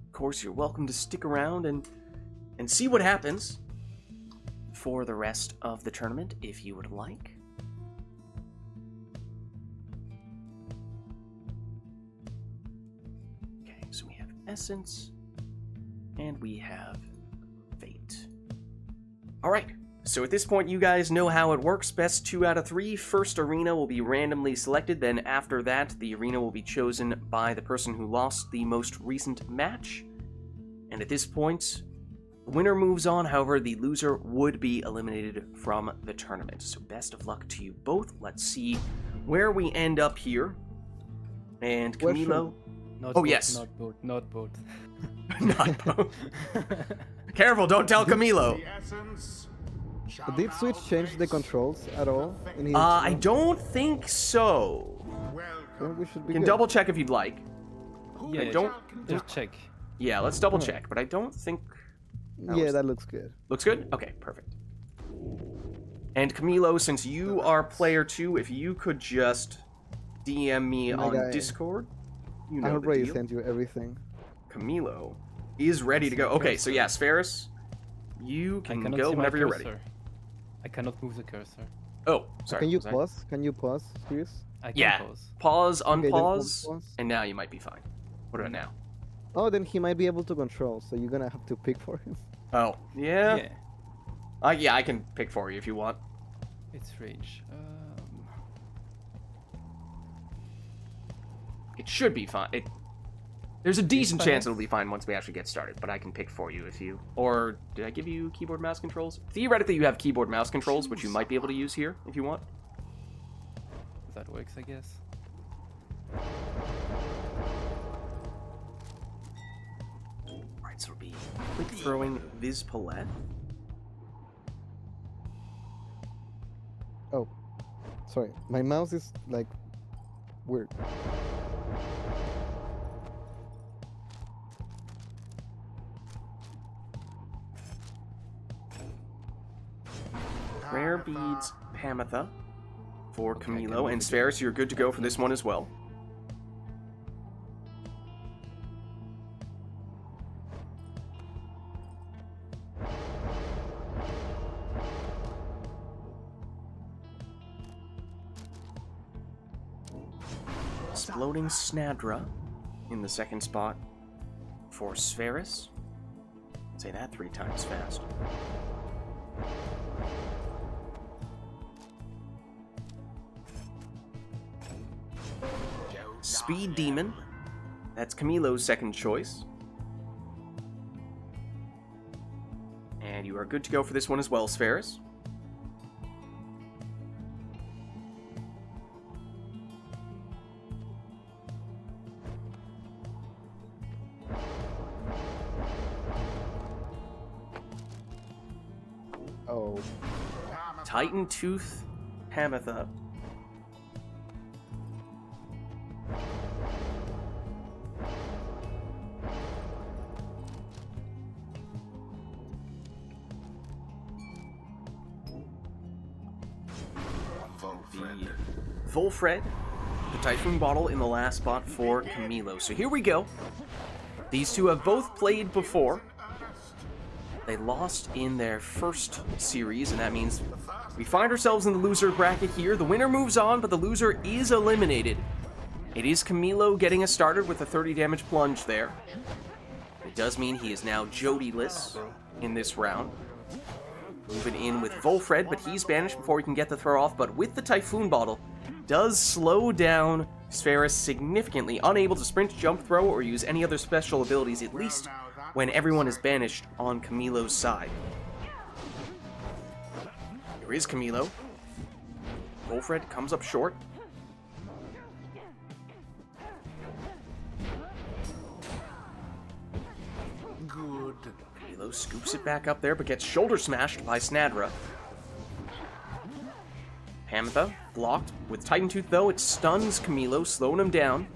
Of course, you're welcome to stick around and see what happens for the rest of the tournament, if you would like. Okay, so we have Essence, and we have Fate. Alright, so at this point you guys know how it works. Best 2 out of 3. First arena will be randomly selected, then after that the arena will be chosen by the person who lost the most recent match. And at this point, the winner moves on, however, the loser would be eliminated from the tournament. So best of luck to you both. Let's see where we end up here. And Camilo... Not Oh, both, yes. Not both. Not both. Not both. Careful, don't tell Camilo. The essence But did Switch change the controls at all? In his I don't think so. Then we should be You can good. double check if you'd like. Yeah, I don't... Just check. Yeah, let's double check, but I don't think... Yeah, that looks good. Looks good? Okay, perfect. And Camilo, since you are player 2, if you could just DM me My on guy. Discord, you I know the already deal. sent you everything. Camilo is ready to go. Okay, so yeah, Spheris, You I can cannot go see my whenever you're ready. cursor. I cannot move the cursor. Oh, sorry. Can you was I- pause? Can you pause, Chris? I can Yeah. pause. Pause, Okay, then unpause, pause. and now you might be fine. What about now? Oh, then he might be able to control, so you're gonna have to pick for him. Oh, yeah? Yeah. Yeah, I can pick for you if you want. It's rage. It should be fine. There's a decent fine. chance it'll be fine once we actually get started, but I can pick for you if you... Or did I give you keyboard mouse controls? Theoretically, you have keyboard mouse controls, which you might be able to use here if you want. That works, I guess. Alright, so it'll be quick throwing Viz Palette. Oh, sorry. My mouse is like weird. Rare Beads Pamitha for Okay, I can Camilo, move and it. Sferis, you're good to go for this one as well. Exploding Snadra in the second spot for Sferis. Say that 3 times fast. Speed Demon. That's Camilo's second choice. And you are good to go for this one as well, Sferis. Oh, Titan Tooth Pamitha. Volfred, the Typhoon Bottle in the last spot for Camilo. So here we go. These two have both played before. They lost in their first series, and that means we find ourselves in the loser bracket here. The winner moves on, but the loser is eliminated. It is Camilo getting us started with a 30 damage plunge there. It does mean he is now Jody-less in this round. Moving in with Volfred, but he's banished before we can get the throw off. But with the Typhoon Bottle, does slow down Sferis significantly, unable to sprint, jump, throw, or use any other special abilities, at least when everyone is banished on Camilo's side. Here is Camilo. Volfred comes up short. Good. Camilo scoops it back up there, but gets shoulder smashed by Snadra. Pamitha blocked with Titan Tooth, though. It stuns Camilo, slowing him down.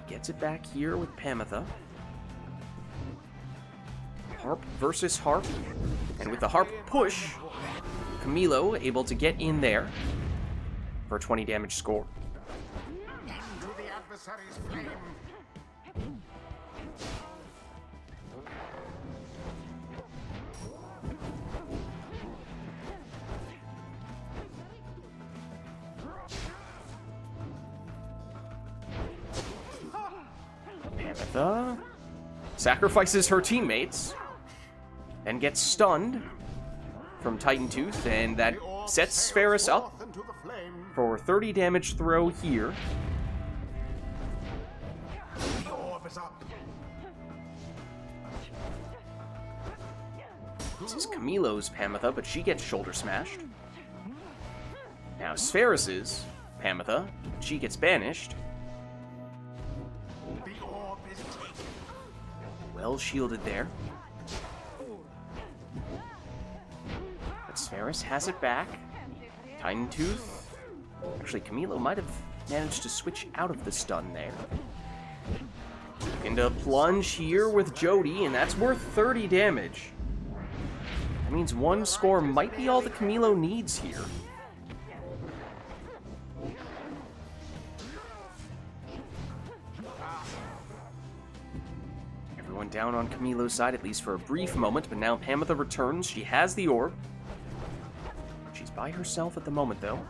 He gets it back here with Pamitha. Harp versus Harp. And with the Harp push, Camilo able to get in there for a 20 damage score. Into the adversary's flame. Pamitha sacrifices her teammates and gets stunned from Titan Tooth, and that sets Sferis up Into the flame. for 30 damage throw here. The orb is up. This is Camilo's Pamitha, but she gets shoulder smashed. Now Sferis's Pamitha, she gets banished. The orb is taken. Well shielded there. But Sferis has it back. Titan Tooth. Actually, Camilo might have managed to switch out of the stun there. Into plunge here with Jody, and that's worth 30 damage. That means one score might be all that Camilo needs here. Everyone down on Camilo's side, at least for a brief moment, but now Pamitha returns. She has the orb. She's by herself at the moment, though.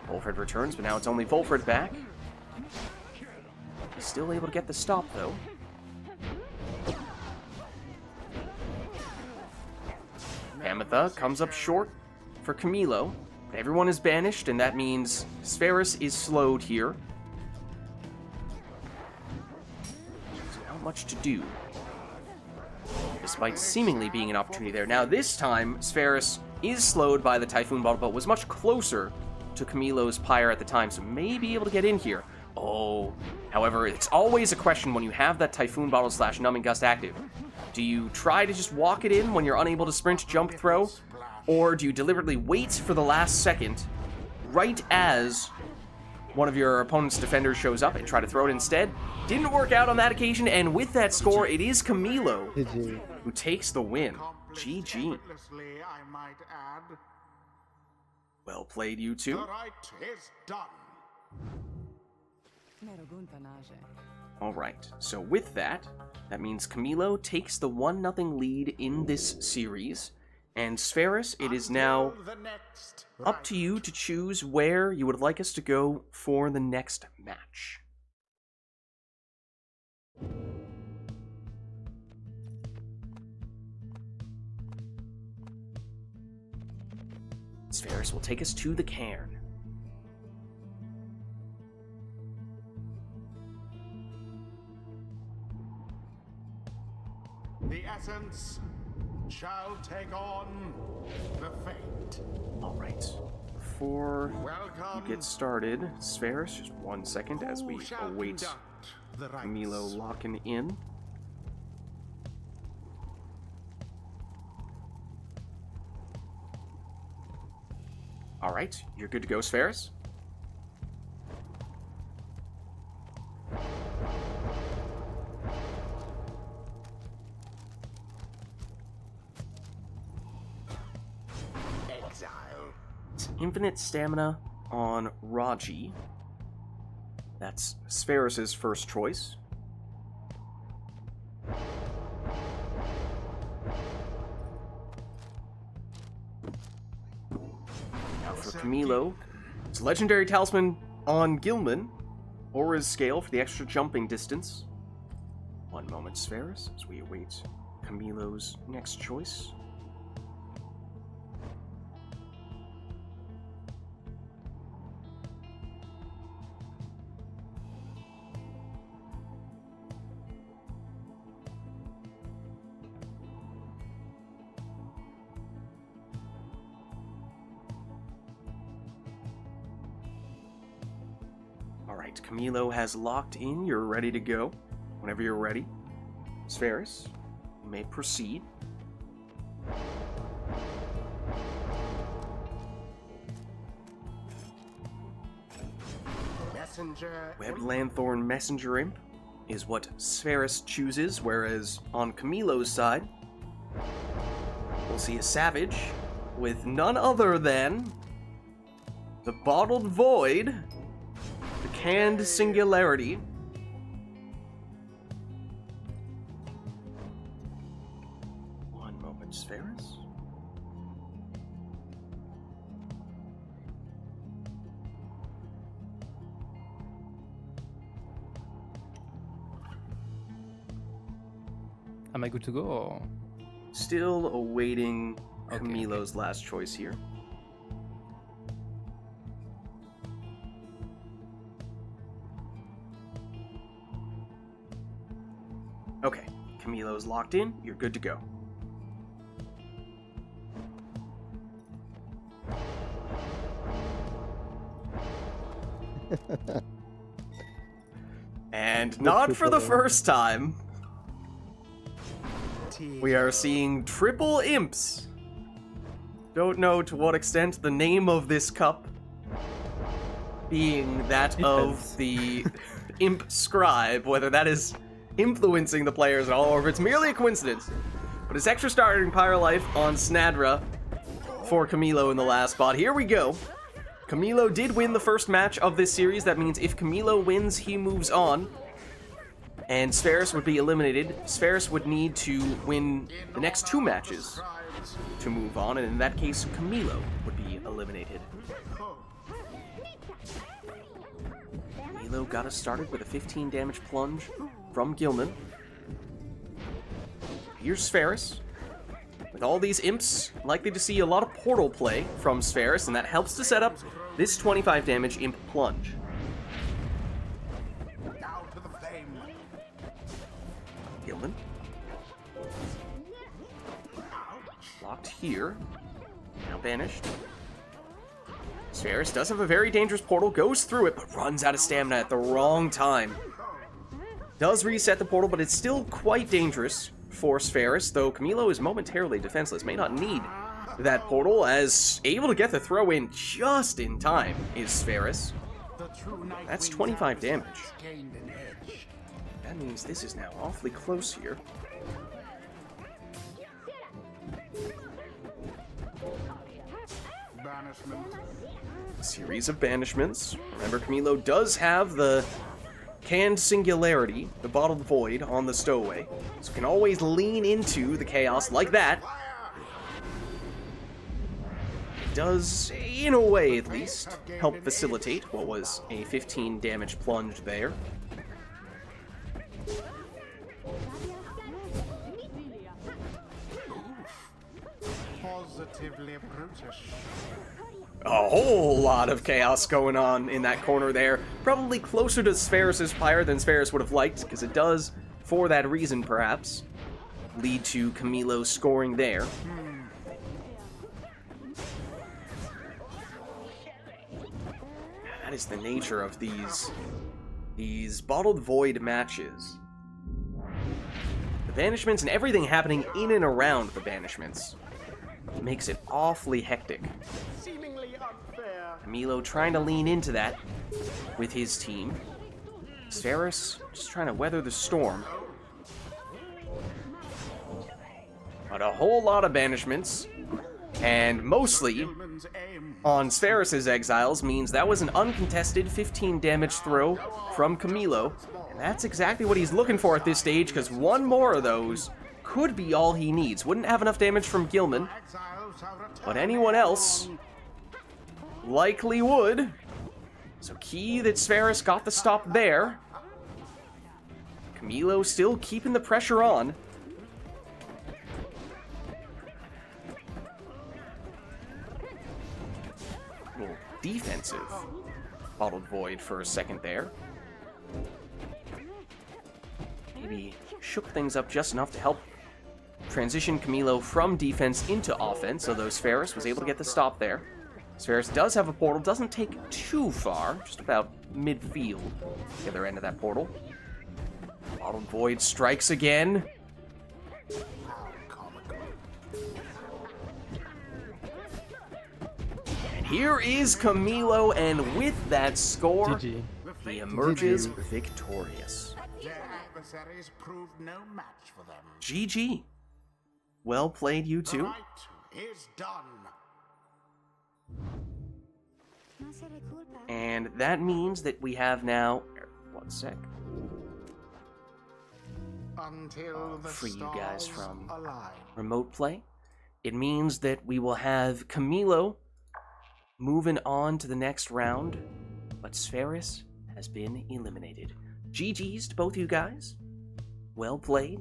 Wolfred returns, but now it's only Wolfred back. He's still able to get the stop, though. Pamitha comes up short for Camilo. Everyone is banished, and that means Spheris is slowed here. So not much to do, despite seemingly being an opportunity there. Now this time, Spheris is slowed by the Typhoon Bottle, but was much closer to Camilo's Pyre at the time, so may be able to get in here. Oh, however, it's always a question when you have that Typhoon Bottle / Numbing Gust active. Do you try to just walk it in when you're unable to sprint, jump, throw? Or do you deliberately wait for the last second, right as one of your opponent's defenders shows up and try to throw it instead? Didn't work out on that occasion, and with that score, it is Camilo who takes the win. GG. I might add. Well played, you two. The rite is done. Alright, so with that, that means Camilo takes the 1-0 lead in this series. And Spheris, it is now up to you to choose where you would like us to go for the next match. Spheris will take us to the cairn. The essence shall take on the fate. Alright, before you get started, Spheris, just 1 second as we await Camilo locking in. Alright, you're good to go, Spheris. Infinite stamina on Raji. That's Spheris' first choice. Now for Camilo, it's Legendary Talisman on Gilman, Aura's Scale for the extra jumping distance. 1 moment, Spheris, as we await Camilo's next choice. Alright, Camilo has locked in. You're ready to go. Whenever you're ready, Spheris, you may proceed. Web Lanthorn Messenger Imp is what Spheris chooses, whereas on Camilo's side, we'll see a Savage with none other than the Bottled Void, the Canned Singularity. One moment, Spheris. Am I good to go? Or... Still awaiting Okay, Camilo's last choice here. Okay, Camilo's locked in. You're good to go. And not for the first time, we are seeing triple imps. Don't know to what extent the name of this cup being that of the imp scribe, whether that is influencing the players at all, or if it's merely a coincidence. But it's extra starting Pyre Life on Snadra for Camilo in the last spot. Here we go. Camilo did win the first match of this series. That means if Camilo wins, he moves on. and Spheris would be eliminated. Spheris would need to win the next 2 matches to move on, and in that case, Camilo would be eliminated. Camilo got us started with a 15 damage plunge from Gilman. Here's Spheris. With all these imps, likely to see a lot of portal play from Spheris, and that helps to set up this 25 damage imp plunge. Gilman. Locked here. Now banished. Spheris does have a very dangerous portal, goes through it, but runs out of stamina at the wrong time. Does reset the portal, but it's still quite dangerous for Spheris, though Camilo is momentarily defenseless. May not need that portal, as able to get the throw in just in time is Spheris. That's 25 damage. That means this is now awfully close here. Series of banishments. Remember, Camilo does have the canned singularity, the bottled void, on the stowaway, so can always lean into the chaos like that. It does, in a way at least, help facilitate what was a 15 damage plunge there. Positively brutish. A whole lot of chaos going on in that corner there. Probably closer to Spheris' Pyre than Spheris would have liked, because it does, for that reason perhaps, lead to Camilo scoring there. That is the nature of these Bottled Void matches. The banishments and everything happening in and around the banishments makes it awfully hectic. Camilo trying to lean into that with his team. Spheris just trying to weather the storm. But a whole lot of banishments, and mostly on Spheris' exiles, means that was an uncontested 15 damage throw from Camilo, and that's exactly what he's looking for at this stage, because one more of those could be all he needs. Wouldn't have enough damage from Gilman, but anyone else likely would. So key that Spheris got the stop there. Camilo still keeping the pressure on. A little defensive Bottled Void for a second there. Maybe shook things up just enough to help transition Camilo from defense into offense, although Spheris was able to get the stop there. Spheris does have a portal, doesn't take too far, just about midfield, the other end of that portal. Bottled Void strikes again. And here is Camilo, and with that score, GG. he emerges victorious. Their adversaries proved no match for them. GG. Well played, you two. The fight is done. And that means that we have now... One sec. Until the free you guys stars from align. remote play. It means that we will have Camilo moving on to the next round, but Spheris has been eliminated. GG's to both you guys. Well played.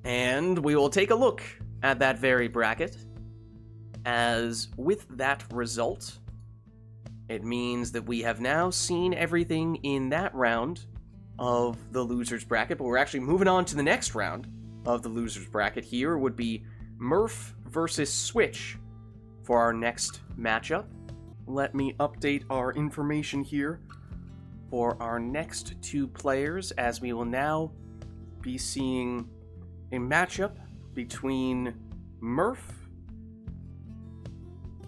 And we will take a look at that very bracket, as with that result, it means that we have now seen everything in that round of the loser's bracket, but we're actually moving on to the next round of the loser's bracket. Here would be Murph versus Switch for our next matchup. Let me update our information here for our next 2 players, as we will now be seeing a matchup between Murph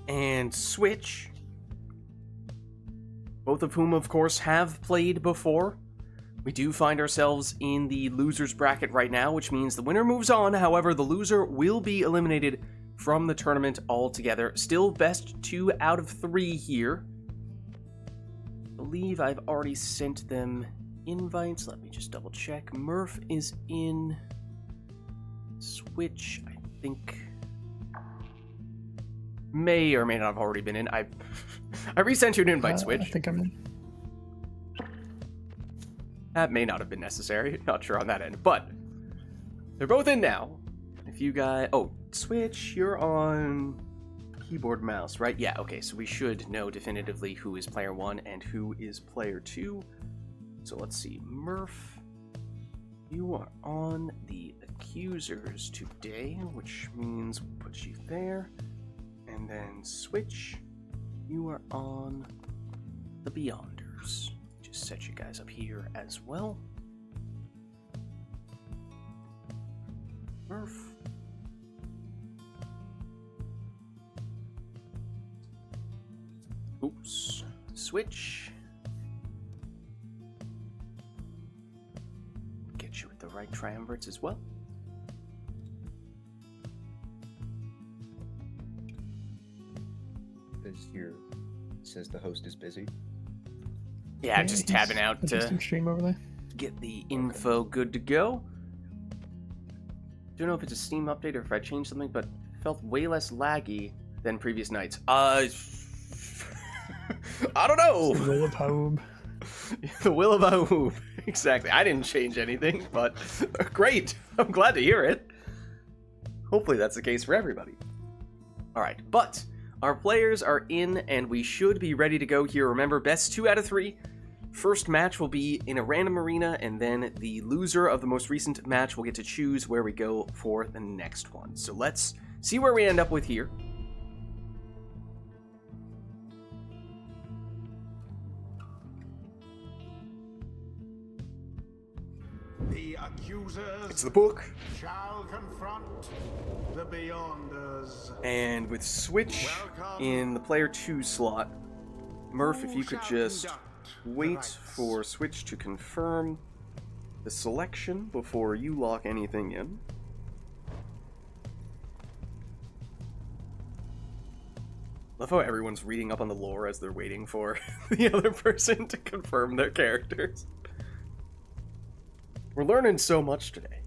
and Switch, both of whom, of course, have played before. We do find ourselves in the loser's bracket right now, which means the winner moves on. However, the loser will be eliminated from the tournament altogether. Still best 2 out of 3 here. believe I've already sent them invites. Let me just double check. Murph is in. Switch, I think, may or may not have already been in. I resent you an invite, Switch. I think I'm in. That may not have been necessary. Not sure on that end, but they're both in now. If you guys, oh, Switch, you're on keyboard mouse, right? Yeah. Okay, so we should know definitively who is player 1 and who is player 2. So let's see, Murph, you are on the accusers today, which means we'll put you there. And then Switch, you are on the Beyonders. Just set you guys up here as well. Murph. Oops. Switch. Get you with the right triumvirates as well. Says the host is busy. Yeah, just tabbing out to stream over there. Get the info good to go. Don't know if it's a Steam update or if I changed something, but it felt way less laggy than previous nights. I don't know. The will of Haub. The will of Haub. Exactly. I didn't change anything, but great. I'm glad to hear it. Hopefully that's the case for everybody. All right, but our players are in, and we should be ready to go here. Remember, best 2 out of 3. First match will be in a random arena, and then the loser of the most recent match will get to choose where we go for the next one. So let's see where we end up with here. The accusers It's the book. shall confront the Beyonders. And with Switch in the player 2 slot, Murph, if you could just wait for Switch to confirm the selection before you lock anything in. Love how everyone's reading up on the lore as they're waiting for the other person to confirm their characters. We're learning so much today.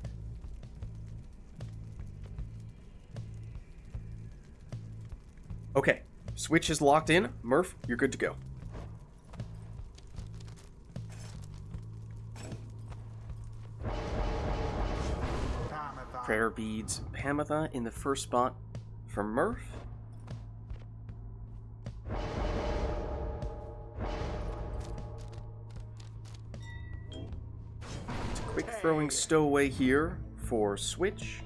Okay, Switch is locked in. Murph, you're good to go. Prayer Beads Pamatha in the first spot for Murph. It's a quick throwing stowaway here for Switch.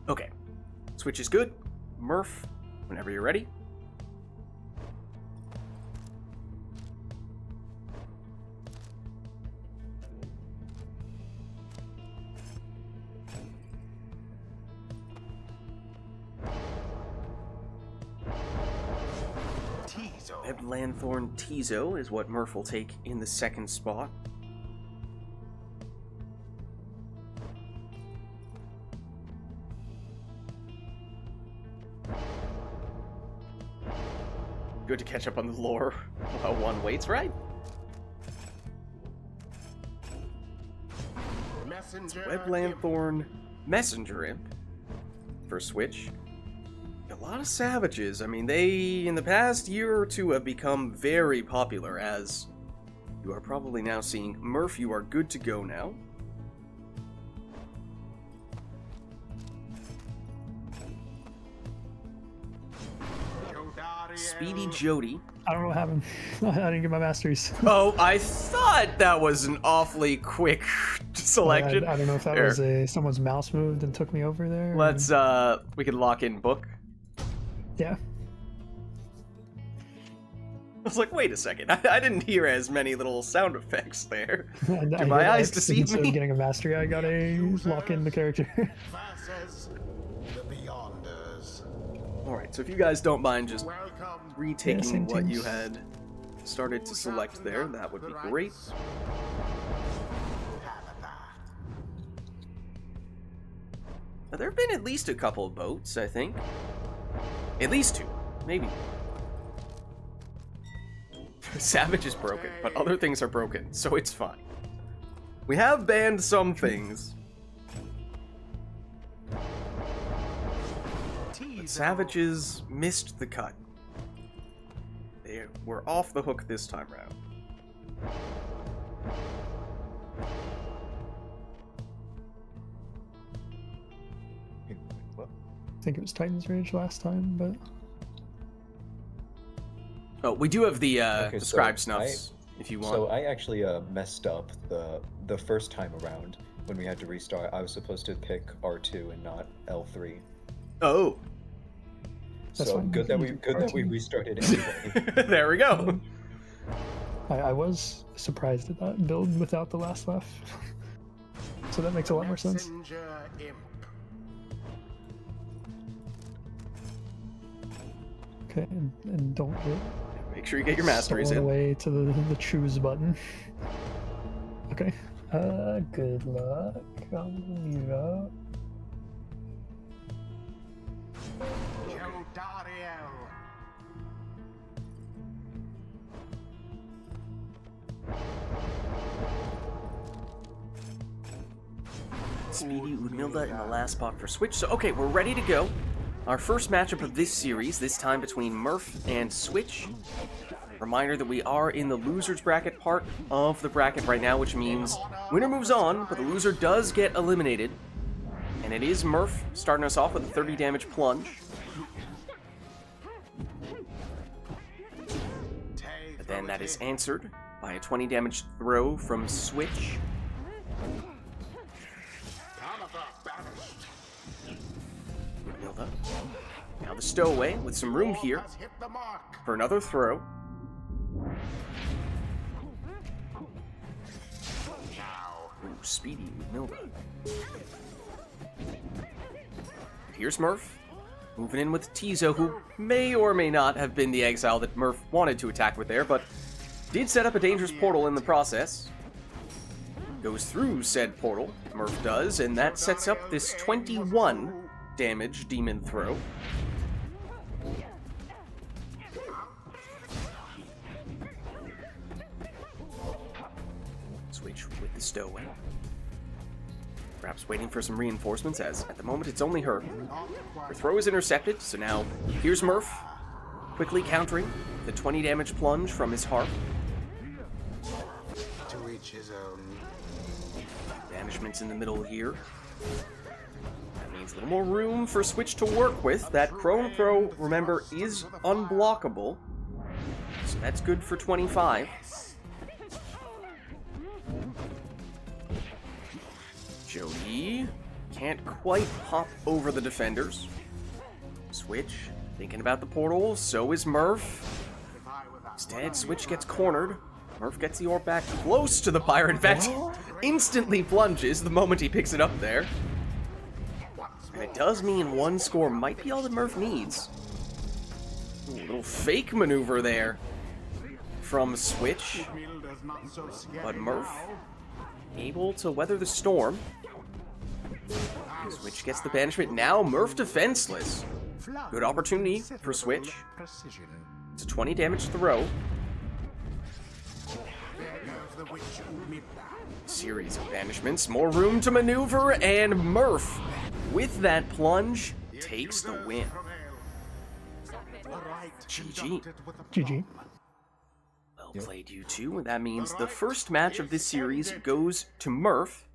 Okay, Switch is good. Murph, whenever you're ready. Ed Lanthorn Tizo is what Murph will take in the second spot. Good to catch up on the lore while one waits, right? Web Lanthorn Messenger Imp for Switch. A lot of savages. I mean, they, in the past year or two, have become very popular, as you are probably now seeing. Murph, you are good to go now. Speedy Jody. I don't know what happened. I didn't get my masteries. Oh, I thought that was an awfully quick selection. I don't know if that was someone's mouse moved and took me over there. Let's, we can lock in book. Yeah. I was like, wait a second. I didn't hear as many little sound effects there. Do my eyes deceive instead me? of getting a mastery, I got a lock in the character. Versus the Beyonders. Alright. Alright, so if you guys don't mind just Welcome. retaking same what teams. you had started to select there, that would be great. Now, there have been at least a couple of boats, I think. At least 2, maybe. Savage is broken, but other things are broken, so it's fine. We have banned some things. But Savages missed the cut. They were off the hook this time round. What? I think it was Titan's Rage last time, but Oh, we do have the Okay, so scribe snuffs, if you want. So I actually messed up the first time around when we had to restart. I was supposed to pick R2 and not L3. Oh, That's So fine. good that we R2. restarted anyway. there we go. I was surprised at that build without the last left. So that makes a lot more sense. Messenger imp. Okay, and don't get Make sure you get your masteries stolen in. away to the choose button. Okay. Good luck. I'll leave out. Jodariel. Speedy Udmilda in the last spot for Switch. So, okay, we're ready to go. Our first matchup of this series, this time between Murph and Switch. Reminder that we are in the loser's bracket part of the bracket right now, which means winner moves on, but the loser does get eliminated. And it is Murph starting us off with a 30 damage plunge. But then that is answered by a 20 damage throw from Switch. Udmilda. Now the stowaway with some room here Has hit the mark. for another throw. Ooh, Speedy Udmilda. Here's Murph, moving in with Tizo, who may or may not have been the exile that Murph wanted to attack with there, but did set up a dangerous portal in the process. Goes through said portal, Murph does, and that sets up this 21 damage demon throw. Switch with the stowaway. Perhaps waiting for some reinforcements, as at the moment it's only her. Her throw is intercepted, so now here's Murph, quickly countering the 20 damage plunge from his harp. To each his own. Banishment's in the middle here. That means a little more room for Switch to work with. That prone throw, remember, is unblockable, so that's good for 25. Jody can't quite hop over the defenders. Switch thinking about the portal, so is Murph. Instead, Switch gets cornered. Murph gets the orb back close to the Pyre. In fact, instantly plunges the moment he picks it up there. And it does mean one score might be all that Murph needs. Ooh, a little fake maneuver there from Switch. Udmilda's not so scary But Murph now. able to weather the storm. Switch gets the banishment. Now Murph defenseless. Good opportunity for Switch. Precision. It's a 20 damage throw. There goes the witch Udmilda. Series of banishments. More room to maneuver, and Murph, with that plunge, takes the win. GG. GG. Well played, you two. That means the first match of this series goes to Murph.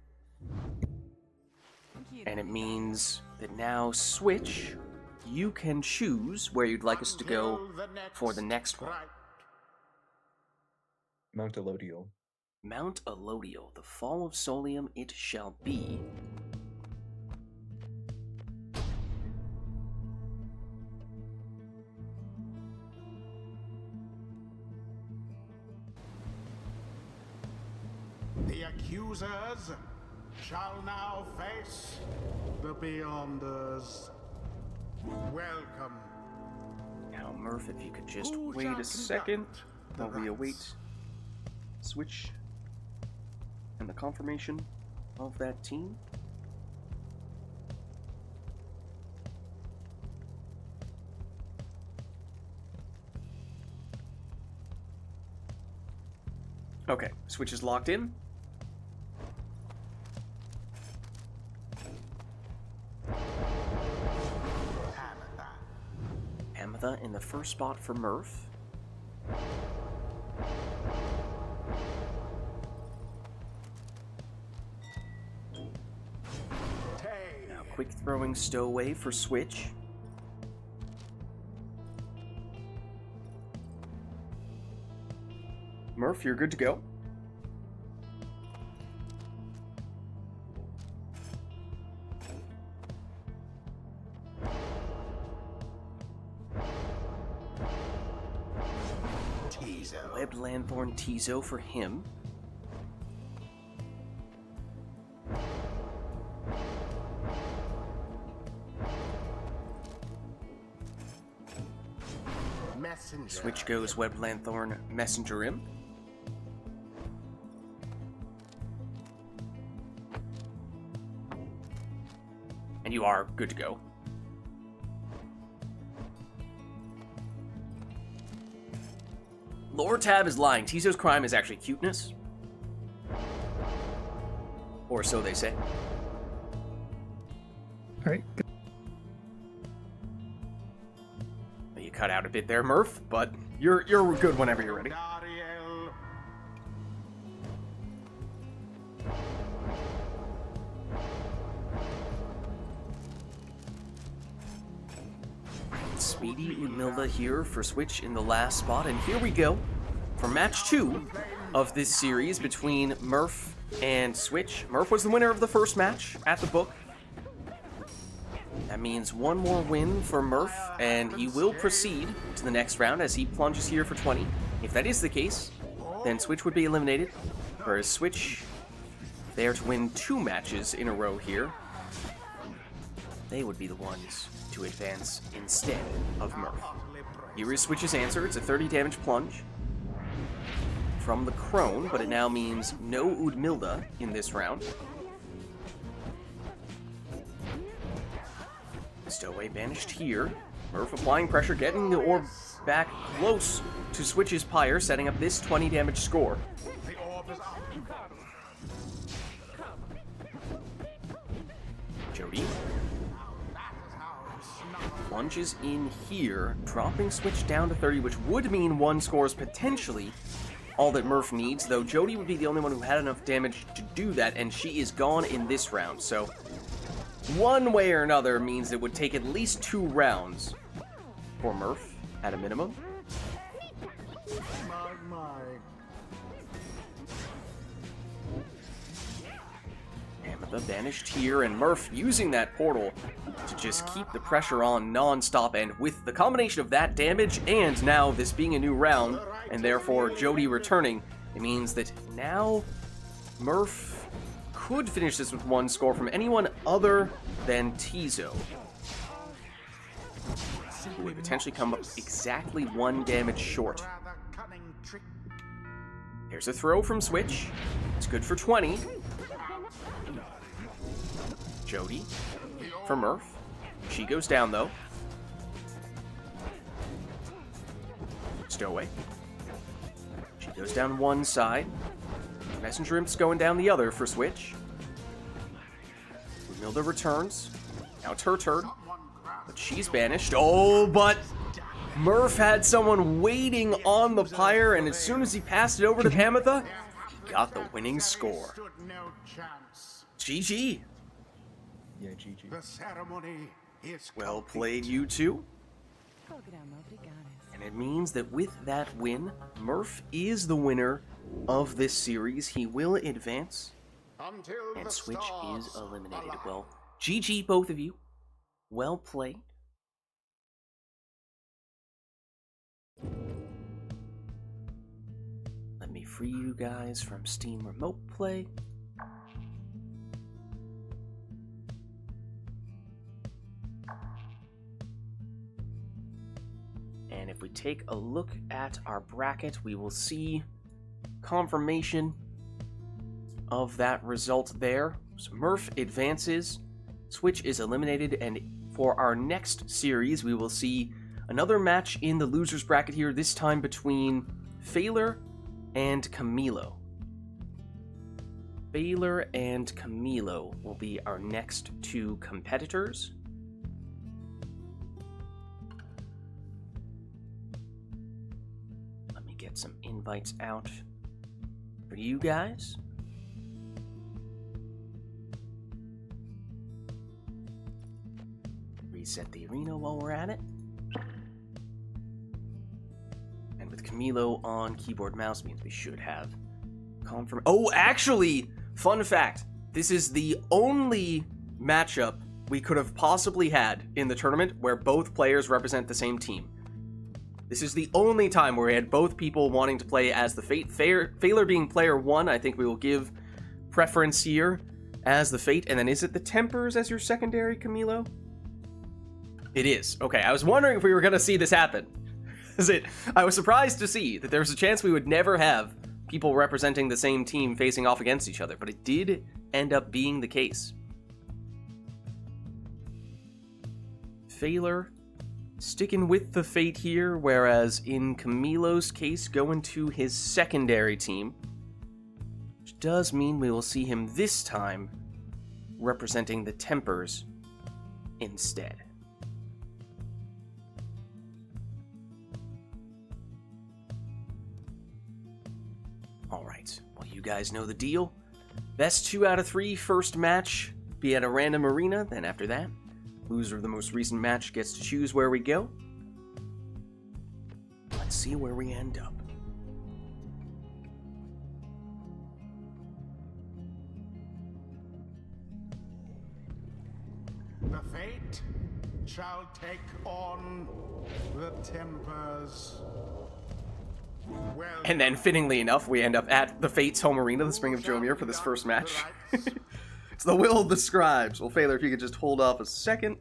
And it means that now, Switch, you can choose where you'd like us to go for the next one. Mount Elodial. Mount Elodial, the fall of Solium it shall be. The accusers shall now face the Beyonders. Welcome Murph, if you could just wait a second while we await Switch and the confirmation of that team. Okay, Switch is locked in. Ametha in the first spot for Murph. Now quick throwing stowaway for Switch. Murph, you're good to go. Webbed Lanthorn Tizo for him. Messenger. Switch goes Webbed Lanthorn Messenger him. And you are good to go. Lore tab is lying. Tizo's crime is actually cuteness. Or so they say. Alright, You cut out a bit there, Murph, but you're good whenever you're ready. Dariel. Speedy Udmilda here for Switch in the last spot, and here we go for match 2 of this series between Murph and Switch. Murph was the winner of the first match at the book. That means one more win for Murph, and he will proceed to the next round as he plunges here for 20. If that is the case, then Switch would be eliminated, whereas Switch, there to win 2 matches in a row here, they would be the ones to advance instead of Murph. Here is Switch's answer. It's a 30 damage plunge from the Crone, but it now means no Udmilda in this round. Stowaway banished here. Murph applying pressure, getting the orb back close to Switch's Pyre, setting up this 20 damage score. The orb is up. Jody That is how it's plunges in here, dropping Switch down to 30, which would mean 1 score is potentially all that Murph needs, though Jody would be the only one who had enough damage to do that, and she is gone in this round, so one way or another means it would take at least 2 rounds for Murph, at a minimum. my. Ametha banished here, and Murph using that portal to just keep the pressure on non-stop, and with the combination of that damage and now this being a new round, and therefore Jody returning, it means that now Murph could finish this with 1 score from anyone other than Tizo, who would potentially come up exactly 1 damage short. Rather cunning trick. Here's a throw from Switch. It's good for 20. Jody for Murph. She goes down, though. Stowaway. She goes down one side. Messenger Imp's going down the other for Switch. Milda returns. Now it's her turn. But she's banished. Oh, but Murph had someone waiting on the Pyre, and as soon as he passed it over to Ametha, he got the winning score. Stood no chance. GG. Yeah, GG. The ceremony is Well complete. played, you two. And it means that with that win, Murph is the winner of this series. He will advance, Until and the Switch stars is eliminated. align. Well, GG, both of you. Well played. Let me free you guys from Steam Remote Play. And if we take a look at our bracket, we will see confirmation of that result there. So Murph advances, Switch is eliminated, and for our next series, we will see another match in the losers bracket here, this time between Phaler and Camilo. Phaler and Camilo will be our next two competitors. Let me get some invites out for you guys. Reset the arena while we're at it. And with Camilo on keyboard mouse means we should have confirm. Oh, actually, fun fact. This is the only matchup we could have possibly had in the tournament where both players represent the same team. This is the only time where we had both people wanting to play as the Fate. Phaler being player 1, I think we will give preference here as the Fate. And then is it the Tempers as your secondary, Camilo? It is. Okay, I was wondering if we were going to see this happen. I was surprised to see that there was a chance we would never have people representing the same team facing off against each other, but it did end up being the case. Phaler sticking with the Fate here, whereas in Camilo's case, going to his secondary team, which does mean we will see him this time representing the Tempers instead. Alright, well, you guys know the deal. Best 2 out of 3 first match be at a random arena, then after that, loser of the most recent match gets to choose where we go. Let's see where we end up. The Fate shall take on the Tempers. Well, And then, fittingly enough, we end up at the Fate's home arena, the Spring of Jomir, for this first match. It's the will of the scribes. Well, Phaler, if you could just hold off a second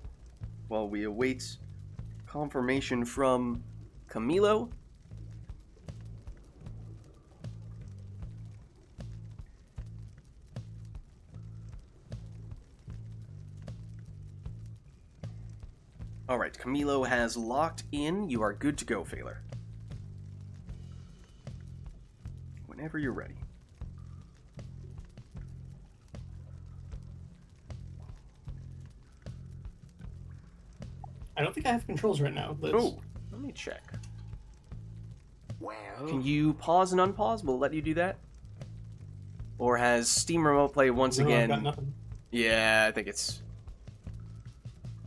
while we await confirmation from Camilo. Alright, Camilo has locked in. You are good to go, Phaler. Whenever you're ready. I don't think I have controls right now, Liz. Oh, let me check. well, Can you pause and unpause? Will it let you do that? Or has Steam Remote Play once No, again... I've got nothing. Yeah, I think it's...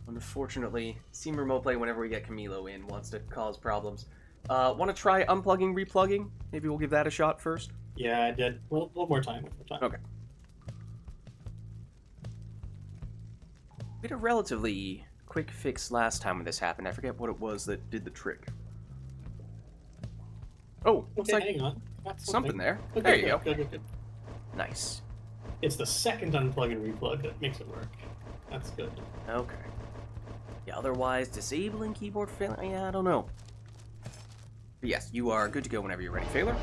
Unfortunately, Steam Remote Play, whenever we get Camilo in, wants to cause problems. Want to try unplugging, replugging? Maybe we'll give that a shot first? Yeah, I did. Well, one more time. Okay. We had a relatively quick fix last time when this happened. I forget what it was that did the trick. Oh, looks Okay, like hang on. Got something there. Okay, There you good, go. Good. Nice. It's the second unplug and replug that makes it work. That's good. Okay. Yeah, otherwise, disabling keyboard failure? Yeah, I don't know. But yes, you are good to go whenever you're ready, Phaler.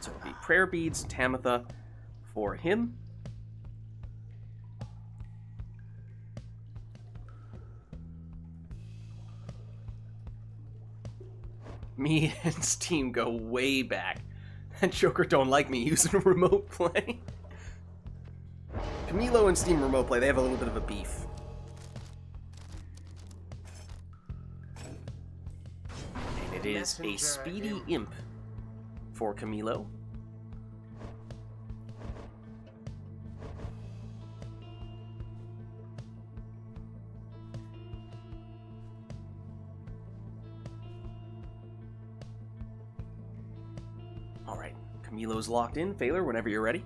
So it'll be Prayer Beads, Tamitha for him. Me and Steam go way back. And Joker don't like me using remote play. Camilo and Steam Remote Play, they have a little bit of a beef. And it is a speedy imp for Camilo. Alright, Camilo's locked in. Phaler, whenever you're ready.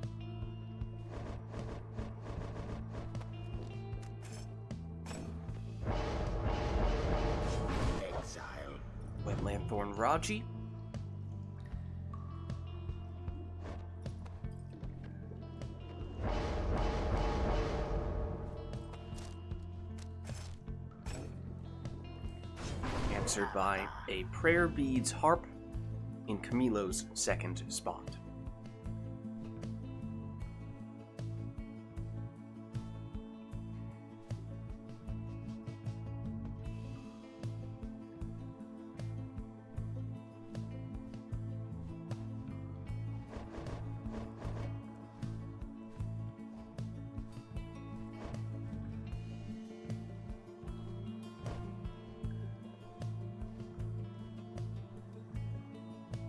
exile. Wetland Thorn Raji. answered by a prayer beads harp in Camilo's second spot.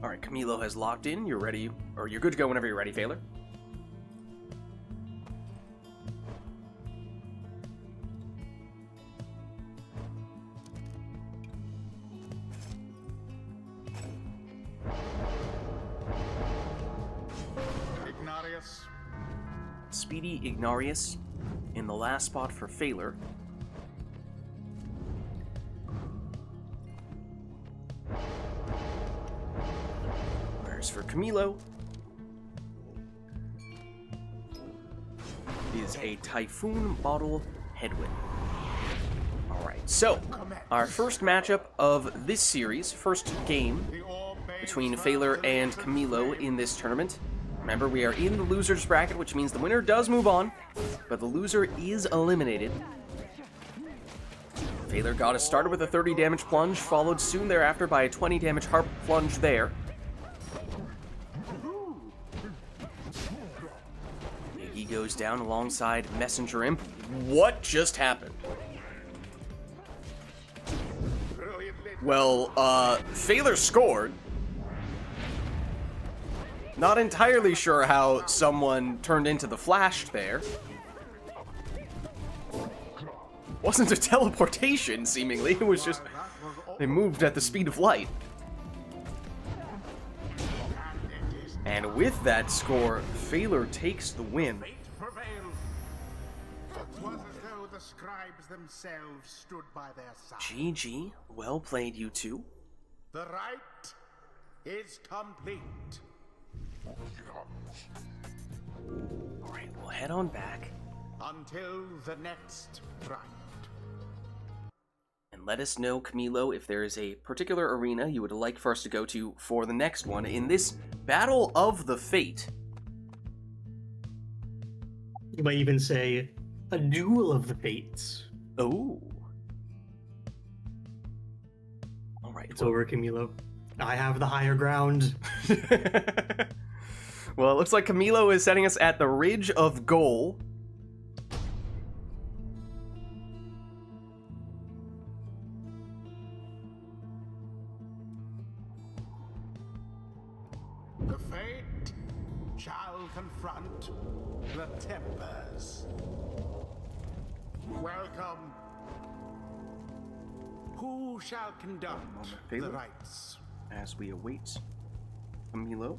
Alright, Camilo has locked in. You're ready, or you're good to go whenever you're ready, Phaler. Ignarius. Speedy Ignarius in the last spot for Phaler. Whereas for Camilo is a Typhoon Bottle Headwind. Alright, so our first matchup of this series, first game between Phaler and Camilo in this tournament. Remember, we are in the loser's bracket, which means the winner does move on, but the loser is eliminated. Phaler got us started with a 30 damage plunge, followed soon thereafter by a 20 damage harp plunge there. Iggy goes down alongside Messenger Imp. What just happened? Well, Phaler scored. Not entirely sure how someone turned into the Flash there. Wasn't a teleportation, seemingly. It was just... they moved at the speed of light. And with that score, Phaler takes the win. Fate prevailed. It was as though the scribes themselves stood by their side. GG. Well played, you two. The rite is complete. Alright, we'll head on back. Until the next rite. And let us know, Camilo, if there is a particular arena you would like for us to go to for the next one in this Battle of the Fate. You might even say a duel of the fates. Oh. Alright. It's over, Camilo. I have the higher ground. Well, it looks like Camilo is setting us at the Ridge of Goal. The fate shall confront the tempers. Welcome. Who shall conduct the Phaler. rites? As we await Camilo.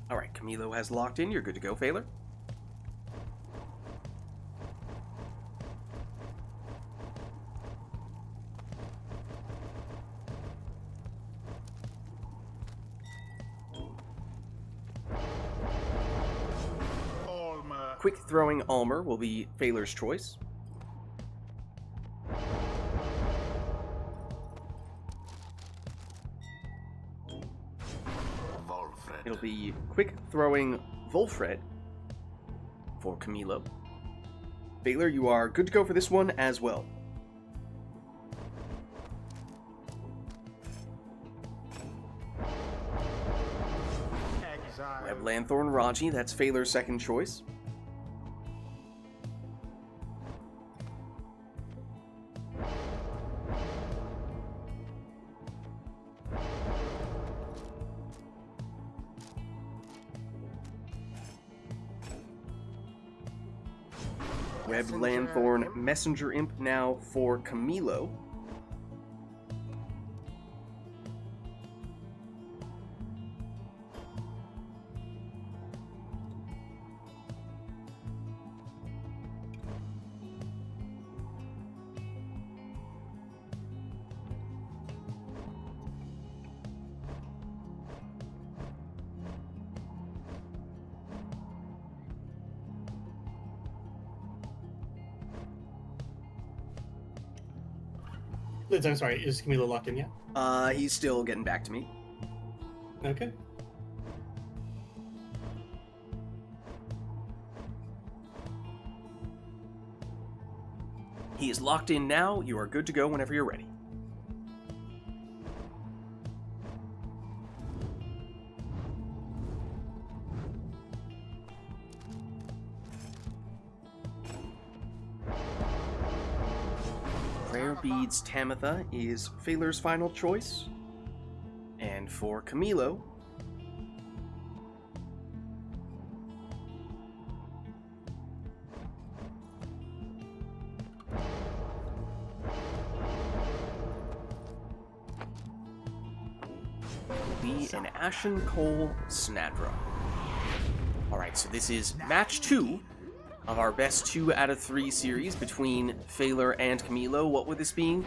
Alright, Camilo has locked in. You're good to go, Phaler. Almer. Quick throwing Almer will be Phaler's choice. Volfred. It'll be quick throwing Volfred for Camilo. Phaler, you are good to go for this one as well. Exile. We have Lanthorn Raji, that's Phaler's second choice. Web Lanthorn Messenger Imp now for Camilo. Lids, I'm sorry, is Camilo locked in yet? He's still getting back to me. Okay. He is locked in now. You are good to go whenever you're ready. Rare Beads Tamitha is Phaler's final choice. And for Camilo, be an Ashen Coal Snadra. Alright, so this is match 2 of our best 2 out of 3 series between Phaler and Camilo. What would this be?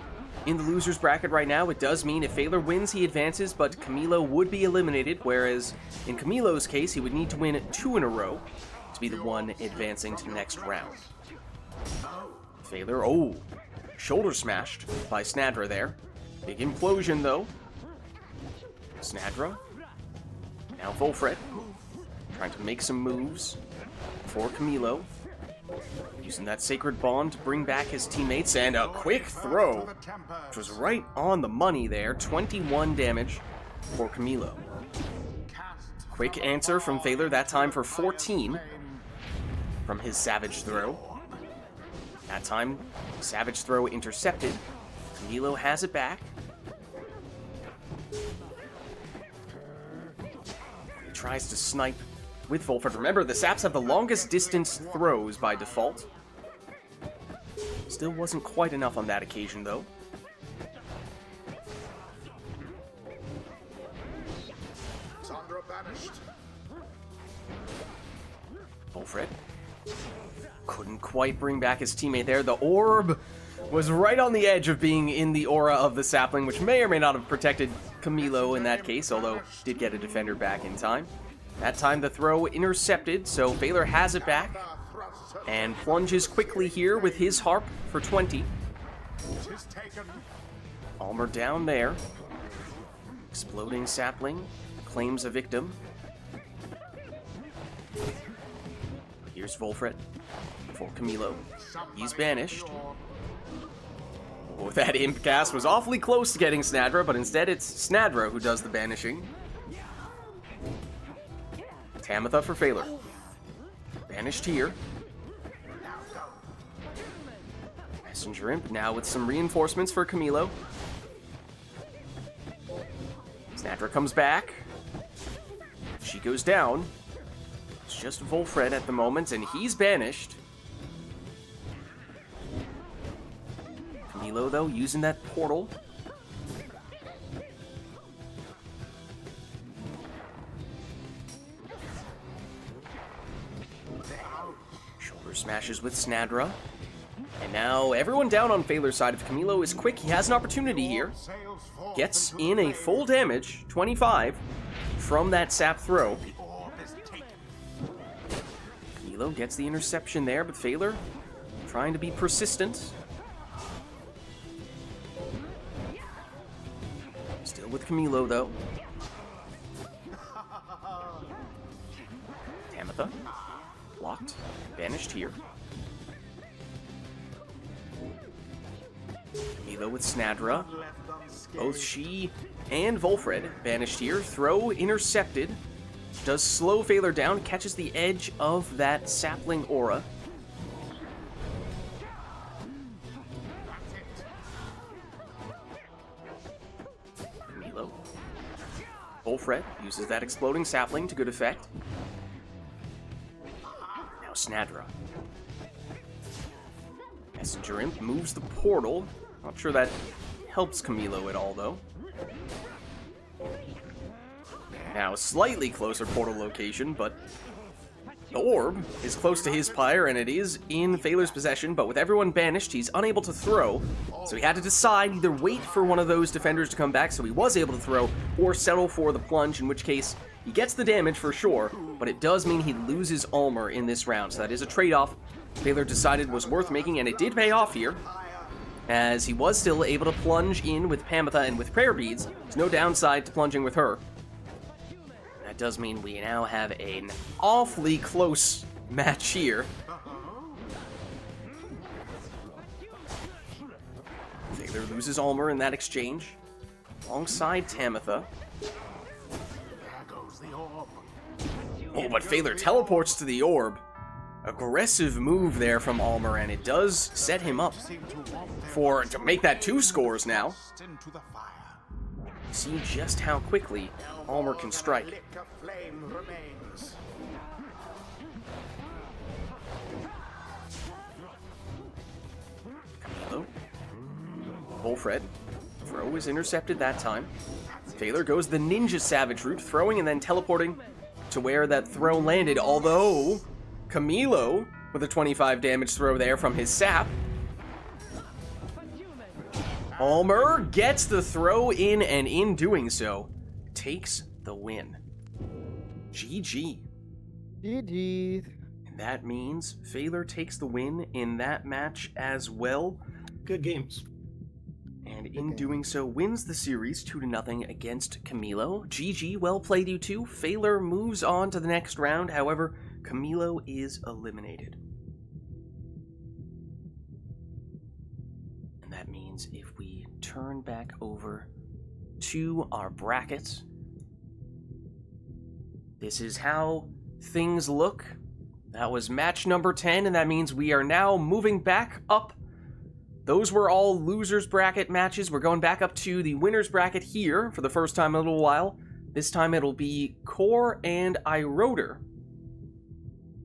In the loser's bracket right now, it does mean if Phaler wins, he advances, but Camilo would be eliminated, whereas in Camilo's case, he would need to win 2 in a row to be the one advancing to the next round. Phaler, oh, shoulder smashed by Snadra there. Big implosion, though. Snadra. Now Volfred. Trying to make some moves for Camilo. Using that Sacred Bond to bring back his teammates, and a quick throw, which was right on the money there. 21 damage for Camilo. Quick answer from Phaler, that time for 14 from his Savage Throw. That time, Savage Throw intercepted. Camilo has it back. He tries to snipe with Volfred. Remember, the Saps have the longest distance throws by default. Still wasn't quite enough on that occasion, though. Volfred couldn't quite bring back his teammate there. The orb was right on the edge of being in the aura of the sapling, which may or may not have protected Camilo in that case, although did get a defender back in time. That time the throw intercepted, so Phaler has it back and plunges quickly here with his harp for 20. Almer down there. Exploding sapling claims a victim. Here's Volfred for Camilo. He's banished. Oh, that imp cast was awfully close to getting Snadra, but instead it's Snadra who does the banishing. Tamitha for Phaler. Banished here. Messenger Imp now with some reinforcements for Camilo. Snadra comes back. She goes down. It's just Volfred at the moment, and he's banished. Camilo, though, using that portal. Shoulder smashes with Snadra. And now everyone down on Phaler's side. If Camilo is quick, he has an opportunity here. Gets in a full damage, 25, from that sap throw. Camilo gets the interception there, but Phaler trying to be persistent. Still with Camilo, though. Tamitha. Blocked. Banished here. Camilo with Snadra. Both she and Volfred banished here. Throw intercepted. Does slow Phaler down. Catches the edge of that sapling aura. Camilo. Volfred uses that exploding sapling to good effect. Now Snadra. Messenger Imp moves the portal. Not sure that helps Camilo at all, though. Now, slightly closer portal location, but the orb is close to his pyre, and it is in Phaler's possession, but with everyone banished, he's unable to throw, so he had to decide either wait for one of those defenders to come back so he was able to throw, or settle for the plunge, in which case he gets the damage for sure, but it does mean he loses Almer in this round, so that is a trade-off Phaler decided was worth making, and it did pay off here. as he was still able to plunge in with Pamitha and with Prayer Beads. There's no downside to plunging with her. That does mean we now have an awfully close match here. Thaler loses Almer in that exchange, alongside Tamitha. Oh, but Thaler teleports to the orb. Aggressive move there from Almer, and it does set him up to make that 2 scores now. See just how quickly Almer can strike. Camilo. Wolfred. Throw is intercepted that time. Thaler goes the Ninja Savage route, throwing and then teleporting to where that throw landed, although Camilo with a 25 damage throw there from his sap. Almer gets the throw in, and in doing so, takes the win. GG. GG. And that means Thaler takes the win in that match as well. Good games. And in doing so, wins the series 2-0 against Camilo. GG, well played you two. Thaler moves on to the next round. However, Camilo is eliminated. And that means if we turn back over to our brackets, this is how things look. That was match number 10, and that means we are now moving back up. Those were all losers bracket matches. We're going back up to the winners bracket here for the first time in a little while. This time it'll be Core and iRotor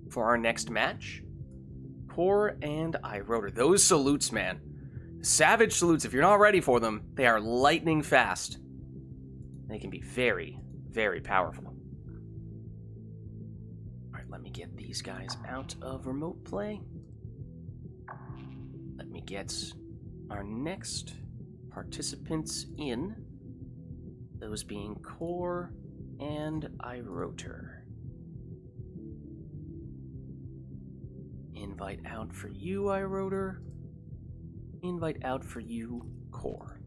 for our next match. Core and iRotor. Those salutes, man. Savage salutes. If you're not ready for them, they are lightning fast. They can be very, very powerful. Alright, let me get these guys out of remote play. Let me get our next participants in, those being Core and iRotor. Invite out for you, iRotor. Invite out for you, Core.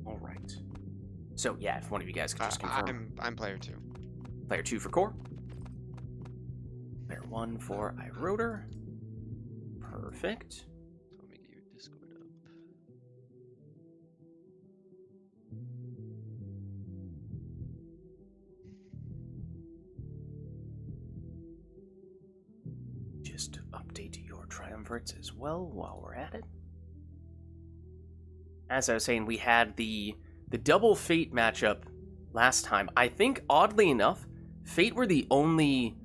All right. So yeah, if one of you guys could just confirm. I'm player 2. Player 2 for Core. Player 1 for iRotor. Perfect. Let me get your Discord up. Just update your triumvirates as well while we're at it. As I was saying, we had the double Fate matchup last time. I think, oddly enough, Fate were the only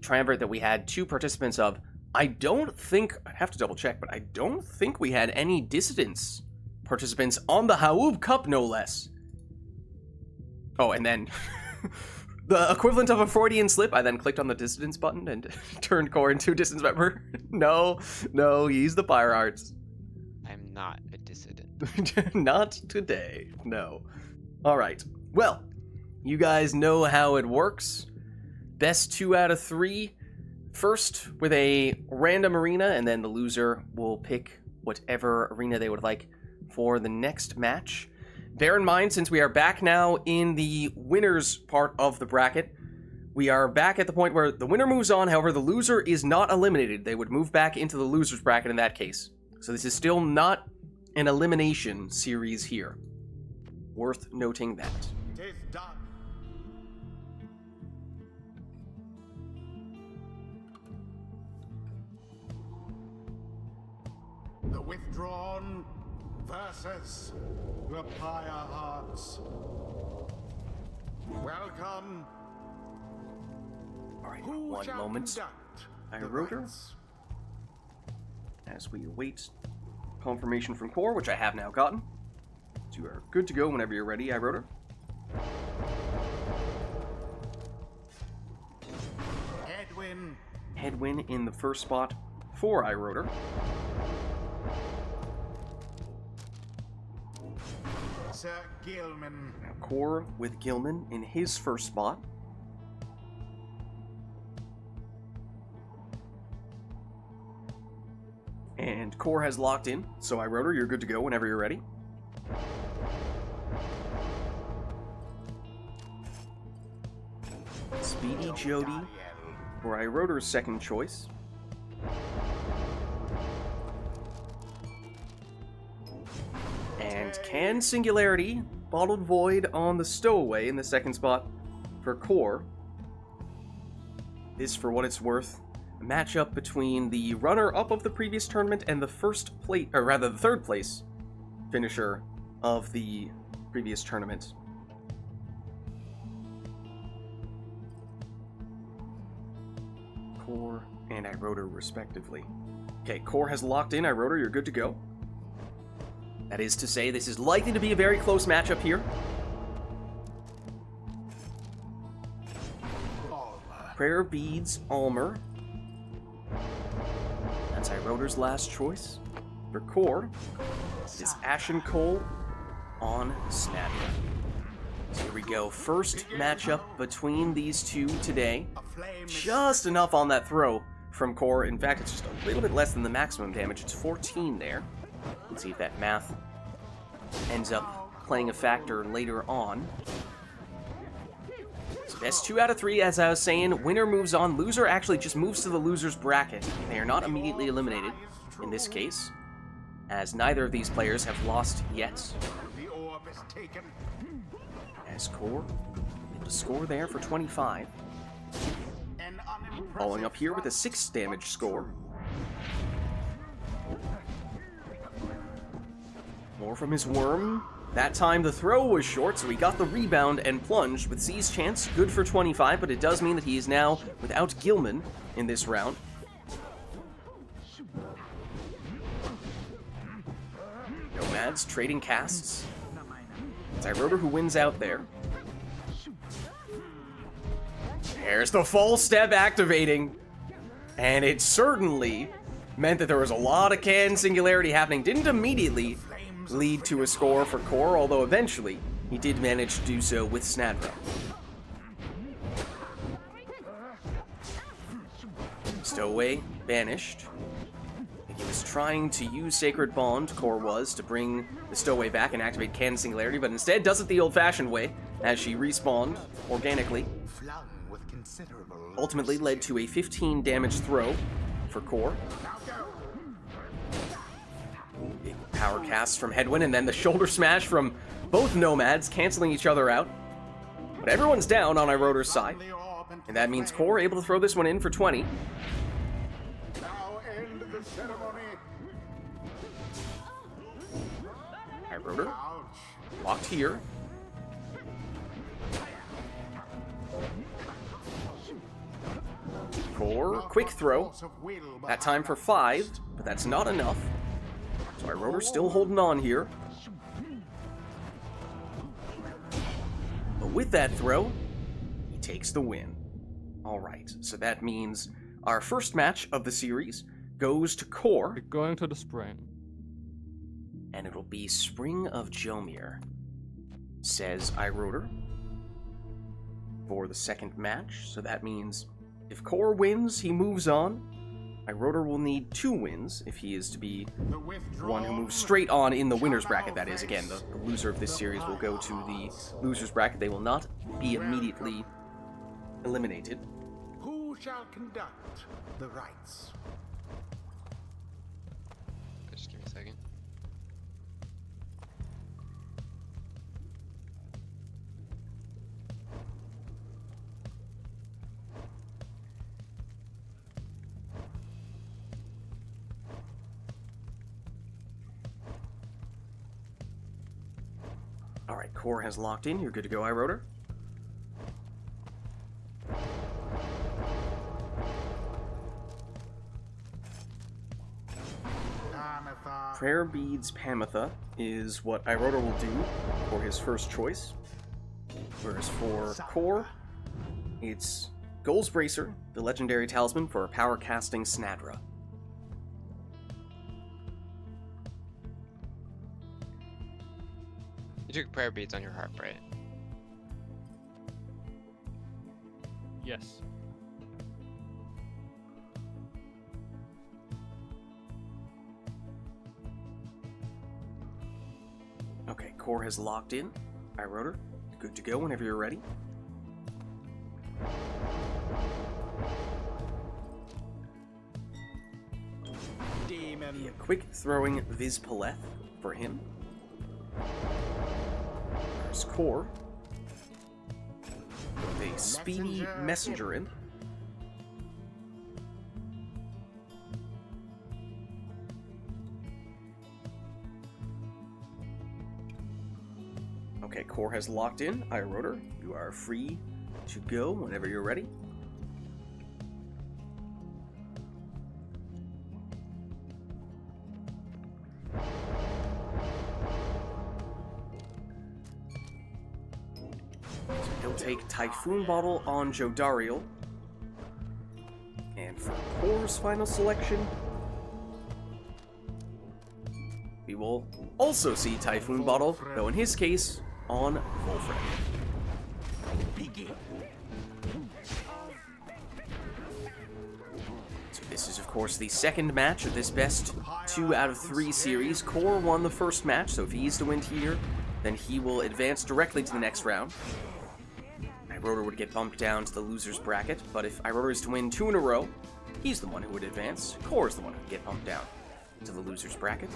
triumvirate that we had 2 participants of. I don't think, I'd have to double check, but I don't think we had any Dissidents participants on the Haoub Cup, no less. Oh, and then the equivalent of a Freudian slip, I then clicked on the Dissidents button and turned Core into a Dissidents member. No, he's the Pyre Arts. I'm not a dissident. Not today, no. Alright, well, you guys know how it works. Best 2 out of 3. First with a random arena, and then the loser will pick whatever arena they would like for the next match. Bear in mind, since we are back now in the winners part of the bracket, we are back at the point where the winner moves on. However, the loser is not eliminated. They would move back into the losers bracket in that case. So this is still not an elimination series here. Worth noting that. It is done. The withdrawn versus the Pyre Hearts. Welcome. Alright, Who one shall moment. conduct the iRotor, rites? as we await confirmation from Core, which I have now gotten. So you are good to go whenever you're ready, iRotor. Headwin in the first spot for iRotor. Sir Gilman. Now Core with Gilman in his first spot. And Core has locked in, so iRotor, you're good to go whenever you're ready. Speedy Jody for iRotor's second choice. And Can Singularity, Bottled Void on the Stowaway in the second spot for Core. This, for what it's worth, a matchup between the runner-up of the previous tournament and the the third place finisher of the previous tournament. Core and iRotor, respectively. Okay, Core has locked in. iRotor, you're good to go. That is to say, this is likely to be a very close matchup here. Prayer Beads, Almer. That's iRotor's last choice. For Core, it is Ashen Coal on Snapper. So here we go. First matchup between these two today. Just enough on that throw from Core. In fact, it's just a little bit less than the maximum damage. It's 14 there. Let's see if that math ends up playing a factor later on. So best 2 out of 3, as I was saying. Winner moves on. Loser actually just moves to the loser's bracket. They are not immediately eliminated in this case, as neither of these players have lost yet. As Core able to score there for 25. Following up here with a 6 damage score. More from his worm. That time the throw was short, so he got the rebound and plunged with Z's chance. Good for 25, but it does mean that he is now without Gilman in this round. Nomads trading casts. It's iRotor who wins out there. There's the full step activating. And it certainly meant that there was a lot of Can Singularity happening. Didn't immediately lead to a score for Core, although eventually he did manage to do so with Snadra. Stowaway banished. I think he was trying to use Sacred Bond, Core was, to bring the Stowaway back and activate Can Singularity, but instead does it the old-fashioned way, as she respawned organically. Ultimately led to a 15 damage throw for Core. Big power cast from Headwind, and then the shoulder smash from both Nomads, canceling each other out. But everyone's down on iRotor's side, and that means Core able to throw this one in for 20. iRotor locked here. Core, quick throw. That time for 5, but that's not enough. So iRotor still holding on here. But with that throw, he takes the win. Alright, so that means our first match of the series goes to Core. We're going to the spring. And it'll be Spring of Jomir, says iRotor, for the second match. So that means if Core wins, he moves on. iRotor will need 2 wins if he is to be the one who moves straight on in the winner's bracket, that is. Again, the loser of this series will go to the loser's bracket. They will not be immediately eliminated. Who shall conduct the rites? Just give me a second. Alright, Core has locked in. You're good to go, iRotor. Prayer Beads Pamitha is what iRotor will do for his first choice. Whereas for Core, it's Goals Bracer, the legendary talisman for power casting Snadra. You took prayer beads on your harp, right? Yes. Okay, Core has locked in. Pyre, good to go whenever you're ready. Demon. A quick throwing Viz Paleth for him. There's Core. With a speedy messenger imp. Okay, Core has locked in. Pyre, you are free to go whenever you're ready. So he'll take Typhoon Bottle on Jodariel. And for Core's final selection, we will also see Typhoon Bottle, though in his case, on Wolfram. So this is, of course, the second match of this best 2 out of 3 series. Core won the first match, so if he's to win here, then he will advance directly to the next round. Pyre would get bumped down to the loser's bracket, but if Pyre is to win 2 in a row, he's the one who would advance. Core is the one who would get bumped down to the loser's bracket.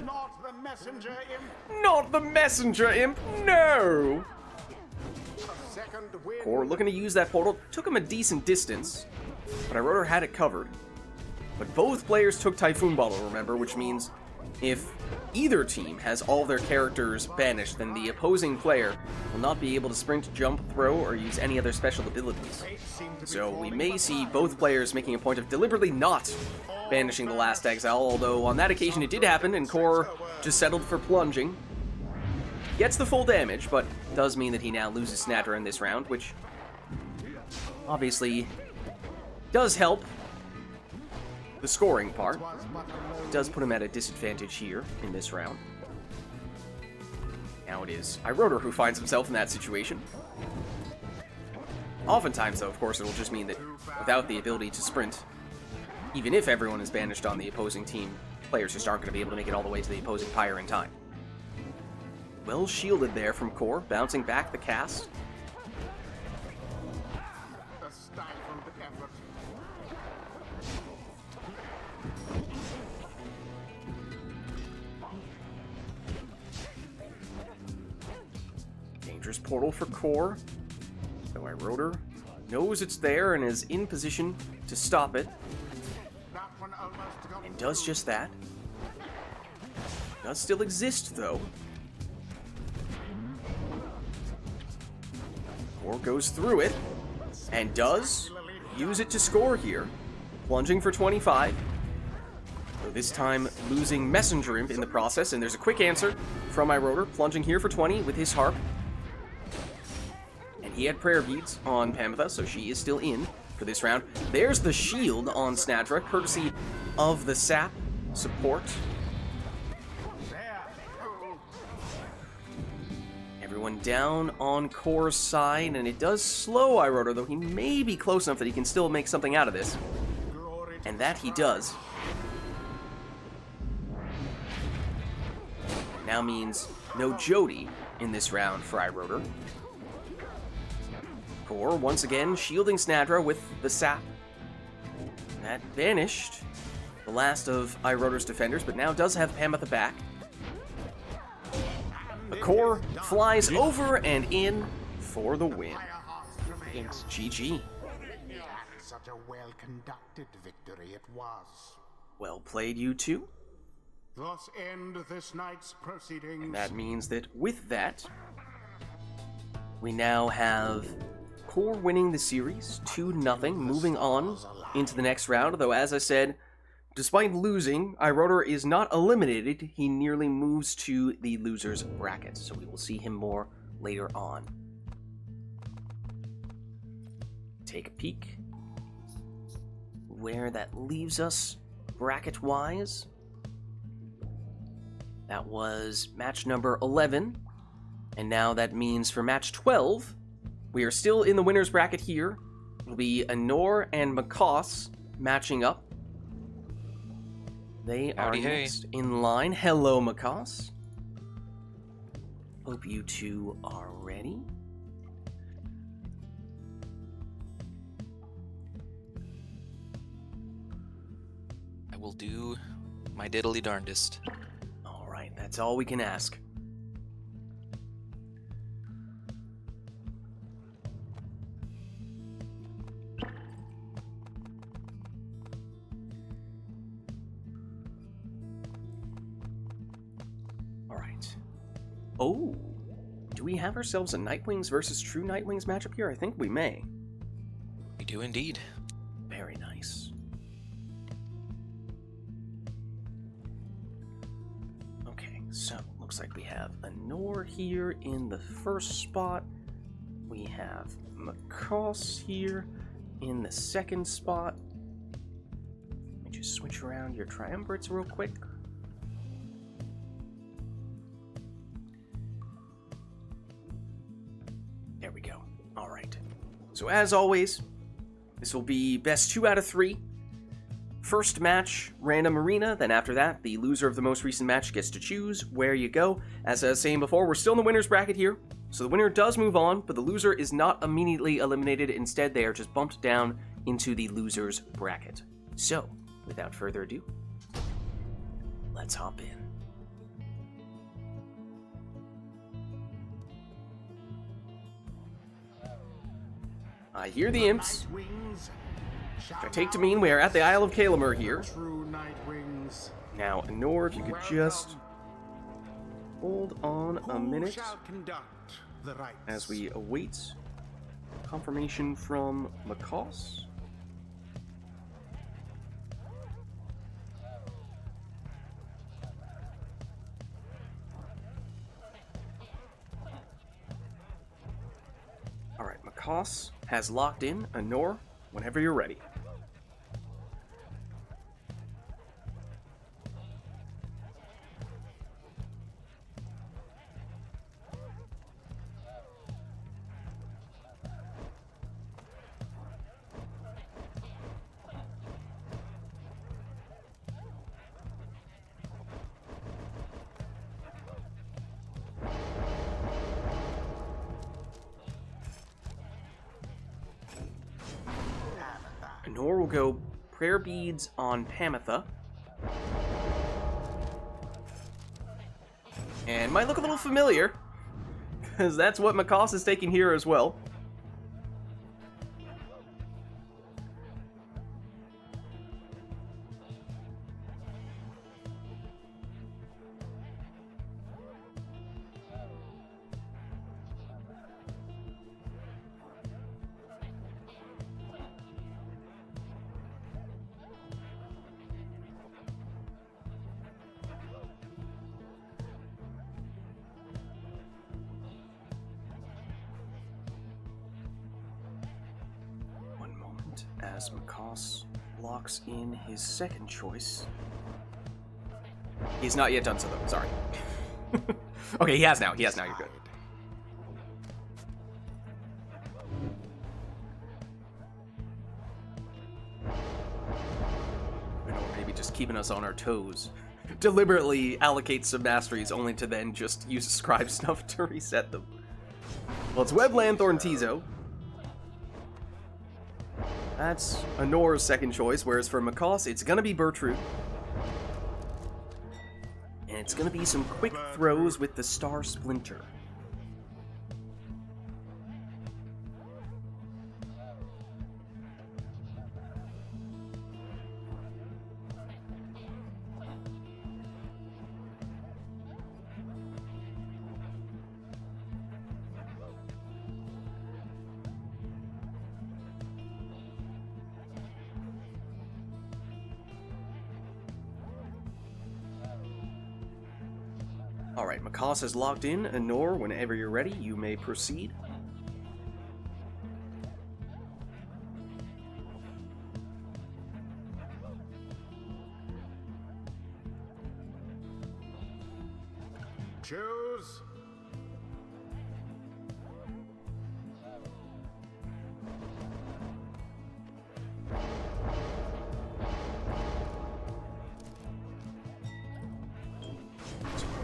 Not the messenger imp. Not the messenger imp, no! A second win. Core looking to use that portal, took him a decent distance, but Pyre had it covered. But both players took Typhoon Bottle, remember, which means if either team has all their characters banished, then the opposing player will not be able to sprint, jump, throw, or use any other special abilities. So we may see both players making a point of deliberately not banishing the last exile, although on that occasion it did happen, and Core just settled for plunging. Gets the full damage, but does mean that he now loses Snadra in this round, which obviously does help the scoring part. It does put him at a disadvantage here in this round. Now it is Pyre who finds himself in that situation. Oftentimes, though, of course, it'll just mean that without the ability to sprint, even if everyone is banished on the opposing team, players just aren't going to be able to make it all the way to the opposing Pyre in time. Well shielded there from Core, bouncing back the cast. A stifled effort. Dangerous portal for Core. So Pyre knows it's there and is in position to stop it. That one almost got And does just that. Does still exist, though. Core goes through it, and does use it to score here. Plunging for 25. So this time losing Messenger Imp in the process, and there's a quick answer from Pyre, plunging here for 20 with his harp. And he had prayer beads on Pamitha, so she is still in for this round. There's the shield on Snadra, courtesy of the sap support. Everyone down on Core's side, and it does slow Pyre, though he may be close enough that he can still make something out of this. And that he does. Now means no Jody in this round for Pyre. Core, once again, shielding Snadra with the sap. That banished the last of Pyre's defenders, but now does have Pamitha back. The Core flies over and in for the win. GG. Such a well-conducted victory it was. Well played, you two. Thus end this night's proceedings. And that means that with that, we now have Core winning the series 2-0, moving on into the next round. Though, as I said, despite losing, Pyre is not eliminated. He nearly moves to the loser's bracket, so we will see him more later on. Take a peek where that leaves us bracket-wise. That was match number 11. And now that means for match 12, we are still in the winner's bracket here. It'll be Anor and Makos matching up. They are Howdy, hey. next in line. Hello, Makos. Hope you two are ready. I will do my diddly darndest. All right, that's all we can ask. All right. Oh, do we have ourselves a Nightwings versus True Nightwings matchup here? I think we may. We do indeed. Very nice. Okay, so looks like we have Anor here in the first spot. We have Makos here in the second spot. Let me just switch around your triumvirates real quick. There we go. All right. So as always, this will be best 2 out of 3. First match, random arena. Then after that, the loser of the most recent match gets to choose where you go. As I was saying before, we're still in the winner's bracket here. So the winner does move on, but the loser is not immediately eliminated. Instead, they are just bumped down into the loser's bracket. So, without further ado, let's hop in. I hear the imps, Nightwings, which I take to mean we are at the Isle of Kalimur here. True Nightwings. Now, Anor, if you could just hold on a Who minute shall conduct the rites? as we await confirmation from Makos. Alright, Makos has locked in. Anor, whenever you're ready. Anor will go prayer beads on Pamitha. And might look a little familiar, because that's what Makos is taking here as well. As Makos locks in his second choice. He's not yet done so, though. Sorry. Okay, he has now. He has now. You're good. I know, maybe just keeping us on our toes. Deliberately allocate some masteries only to then just use scribe stuff to reset them. Well, it's Web Lanthorn Tizo. That's Anor's second choice, whereas for Makos, it's gonna be Bertrude. And it's gonna be some quick throws with the Star Splinter. Alright, Makos is locked in. Anor, whenever you're ready, you may proceed. Choose.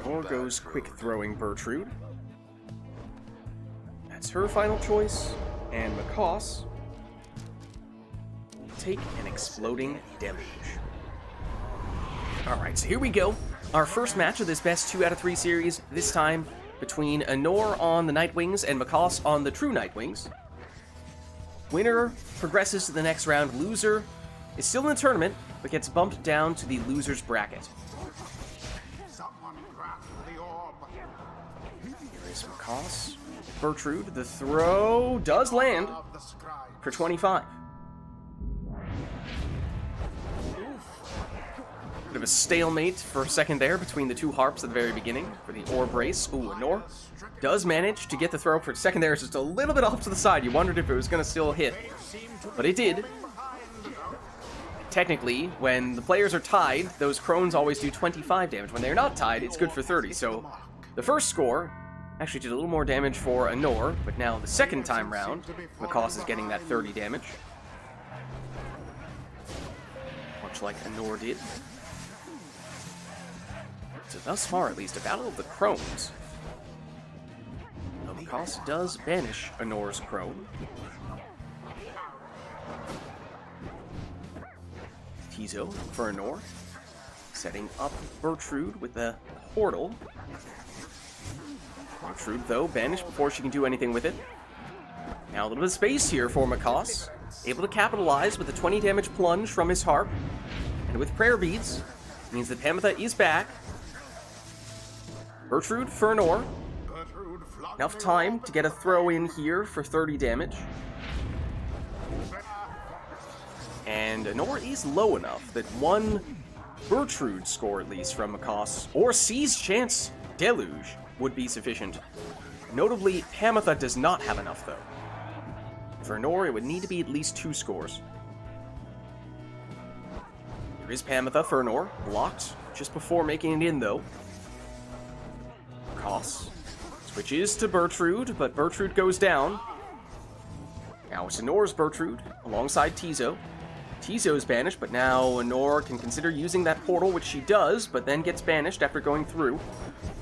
Or goes quick throwing Bertrude. That's her final choice, and Macaws take an exploding deluge. Alright, so here we go. Our first match of this best 2 out of 3 series, this time between Anor on the Nightwings and Macaws on the True Nightwings. Winner progresses to the next round. Loser is still in the tournament, but gets bumped down to the loser's bracket. Someone grab the orb. Here is Macaws. Bertrude, the throw does land Of the scribe. for 25. Bit of a stalemate for a second there between the two harps at the very beginning for the orb race. Ooh, Anor does manage to get the throw for a second there. It's just a little bit off to the side. You wondered if it was going to still hit, but it did. Technically, when the players are tied, those crones always do 25 damage. When they're not tied, it's good for 30. So the first score actually did a little more damage for Anor, but now the second time round, Macaws is getting that 30 damage. Much like Anor did. So thus far, at least, a battle of the crones. Though Macaws does banish Anor's crone. Tizo for Anor, setting up Bertrude with the portal. Bertrude, though, banished before she can do anything with it. Now a little bit of space here for Macaws, able to capitalize with a 20 damage plunge from his harp, and with prayer beads, means that Pamitha is back. Bertrude for Anor. Enough time to get a throw in here for 30 damage. And Anor is low enough that one Bertrude score, at least, from Macaws, or Seize Chance Deluge, would be sufficient. Notably, Pamitha does not have enough, though. For Anor, it would need to be at least 2 scores. There is Pamitha for Anor, blocked just before making it in, though. Macaws switches to Bertrude, but Bertrude goes down. Now it's Anor's Bertrude, alongside Tizo. Tizo's banished, but now Anor can consider using that portal, which she does, but then gets banished after going through.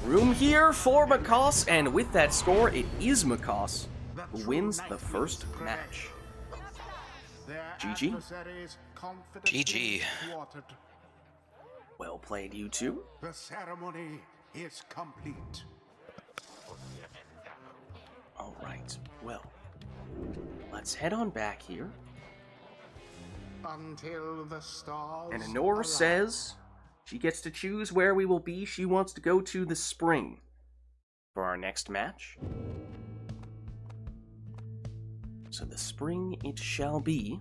Room here for Macaws, and with that score, it is Macaws who wins the first match. GG. GG. Well played, you two. The ceremony is complete. Alright, well, let's head on back here. Until the stars And Anor arise. says she gets to choose where we will be. She wants to go to the spring for our next match. So the spring it shall be.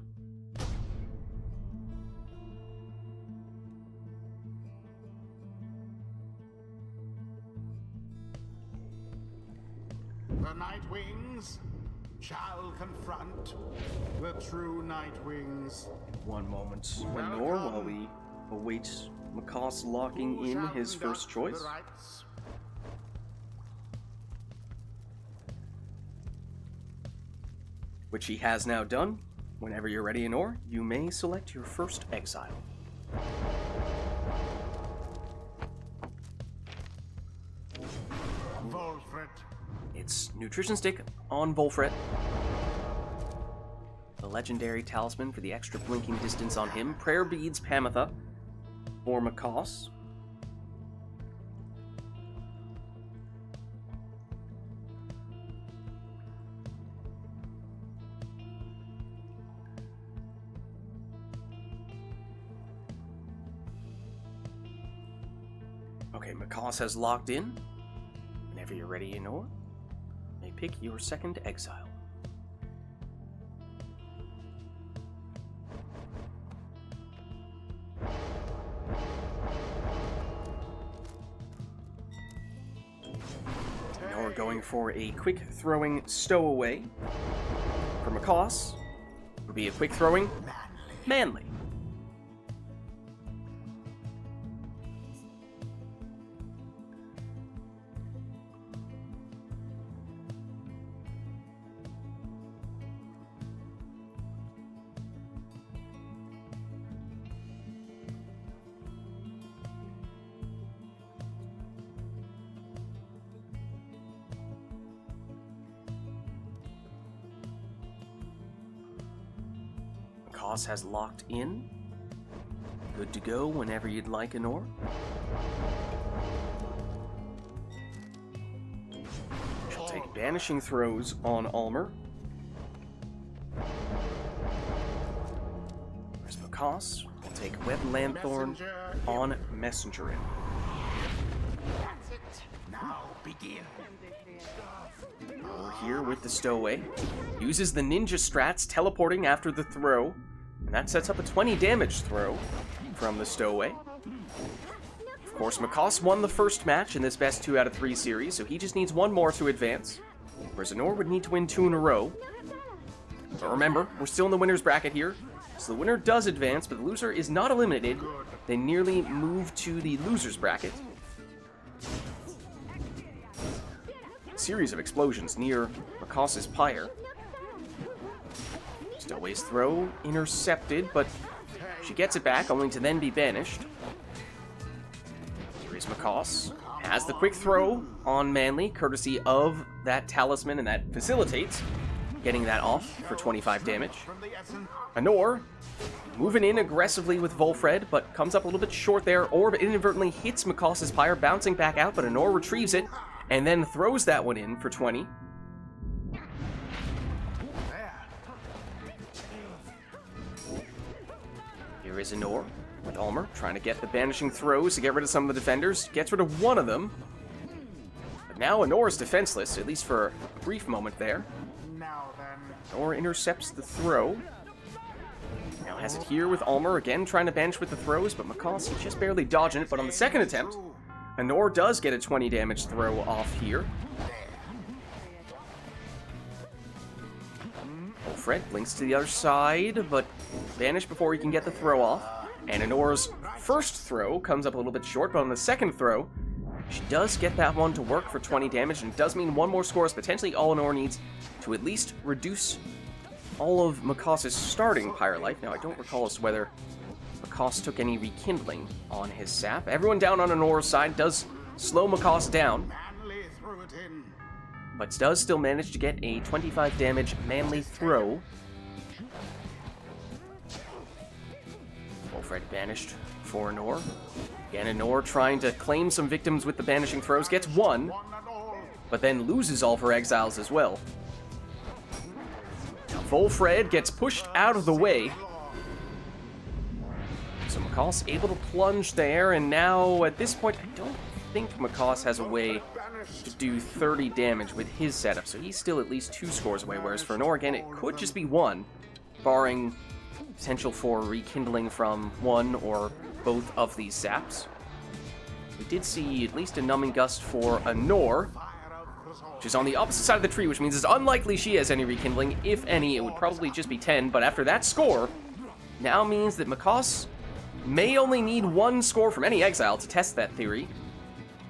The Nightwings shall confront the true Nightwings. One moment, Anor, while we await Macaws locking Who in shall his first conduct choice. the rites? Which he has now done. Whenever you're ready, Anor, you may select your first exile. Volfred. It's Nutrition Stick on Volfret. The legendary talisman for the extra blinking distance on him. Prayer Beads Pamitha for Macaws. Okay, Macaws has locked in. Whenever you're ready, Anor, may pick your second exile. Now we're going for a quick throwing stowaway. For Macaws, would be a quick throwing manly. Macaws has locked in. Good to go whenever you'd like, Anor. She'll take banishing throws on Almer. Where's Macaws? We'll take Web Lanthorn on Messengerin. That's it. Now begin. We're here with the Stowaway. Uses the ninja strats, teleporting after the throw. And that sets up a 20 damage throw from the Stowaway. Of course, Macaws won the first match in this best 2 out of 3 series, so he just needs one more to advance. Whereas Anor would need to win 2 in a row. But remember, we're still in the winner's bracket here. So the winner does advance, but the loser is not eliminated. They nearly move to the loser's bracket. Series of explosions near Macaws' Pyre. Stowaway's throw intercepted, but she gets it back, only to then be banished. Here is Macaws. Has the quick throw on Manly, courtesy of that talisman, and that facilitates getting that off for 25 damage. Anor moving in aggressively with Volfred, but comes up a little bit short there. Orb inadvertently hits Macaws' Pyre, bouncing back out, but Anor retrieves it and then throws that one in for 20. Here is Anor with Almer, trying to get the banishing throws to get rid of some of the defenders. Gets rid of one of them. But now Anor is defenseless, at least for a brief moment there. Anor intercepts the throw. Now has it here with Almer, again trying to banish with the throws, but Macaws just barely dodging it. But on the second attempt, Anor does get a 20 damage throw off here. Fred blinks to the other side, but banished before he can get the throw off. And Anor's first throw comes up a little bit short, but on the second throw, she does get that one to work for 20 damage, and it does mean one more score is potentially all Anor needs to at least reduce all of Macaws' starting Pyre life. Now, I don't recall as to whether Macaws took any rekindling on his sap. Everyone down on Anor's side does slow Macaws down, but does still manage to get a 25 damage Manly throw. Wolfred banished for Anor. Again, Anor trying to claim some victims with the banishing throws, gets one, but then loses all of her exiles as well. Now, Volfred gets pushed out of the way. So Macaws able to plunge there, and now at this point, I don't think Macaws has a way to do 30 damage with his setup, so he's still at least 2 scores away, whereas for Anor, again, it could just be 1, barring potential for rekindling from one or both of these saps. We did see at least a numbing gust for Anor, which is on the opposite side of the tree, which means it's unlikely she has any rekindling. If any, it would probably just be 10, but after that score, now means that Macaws may only need 1 score from any exile to test that theory.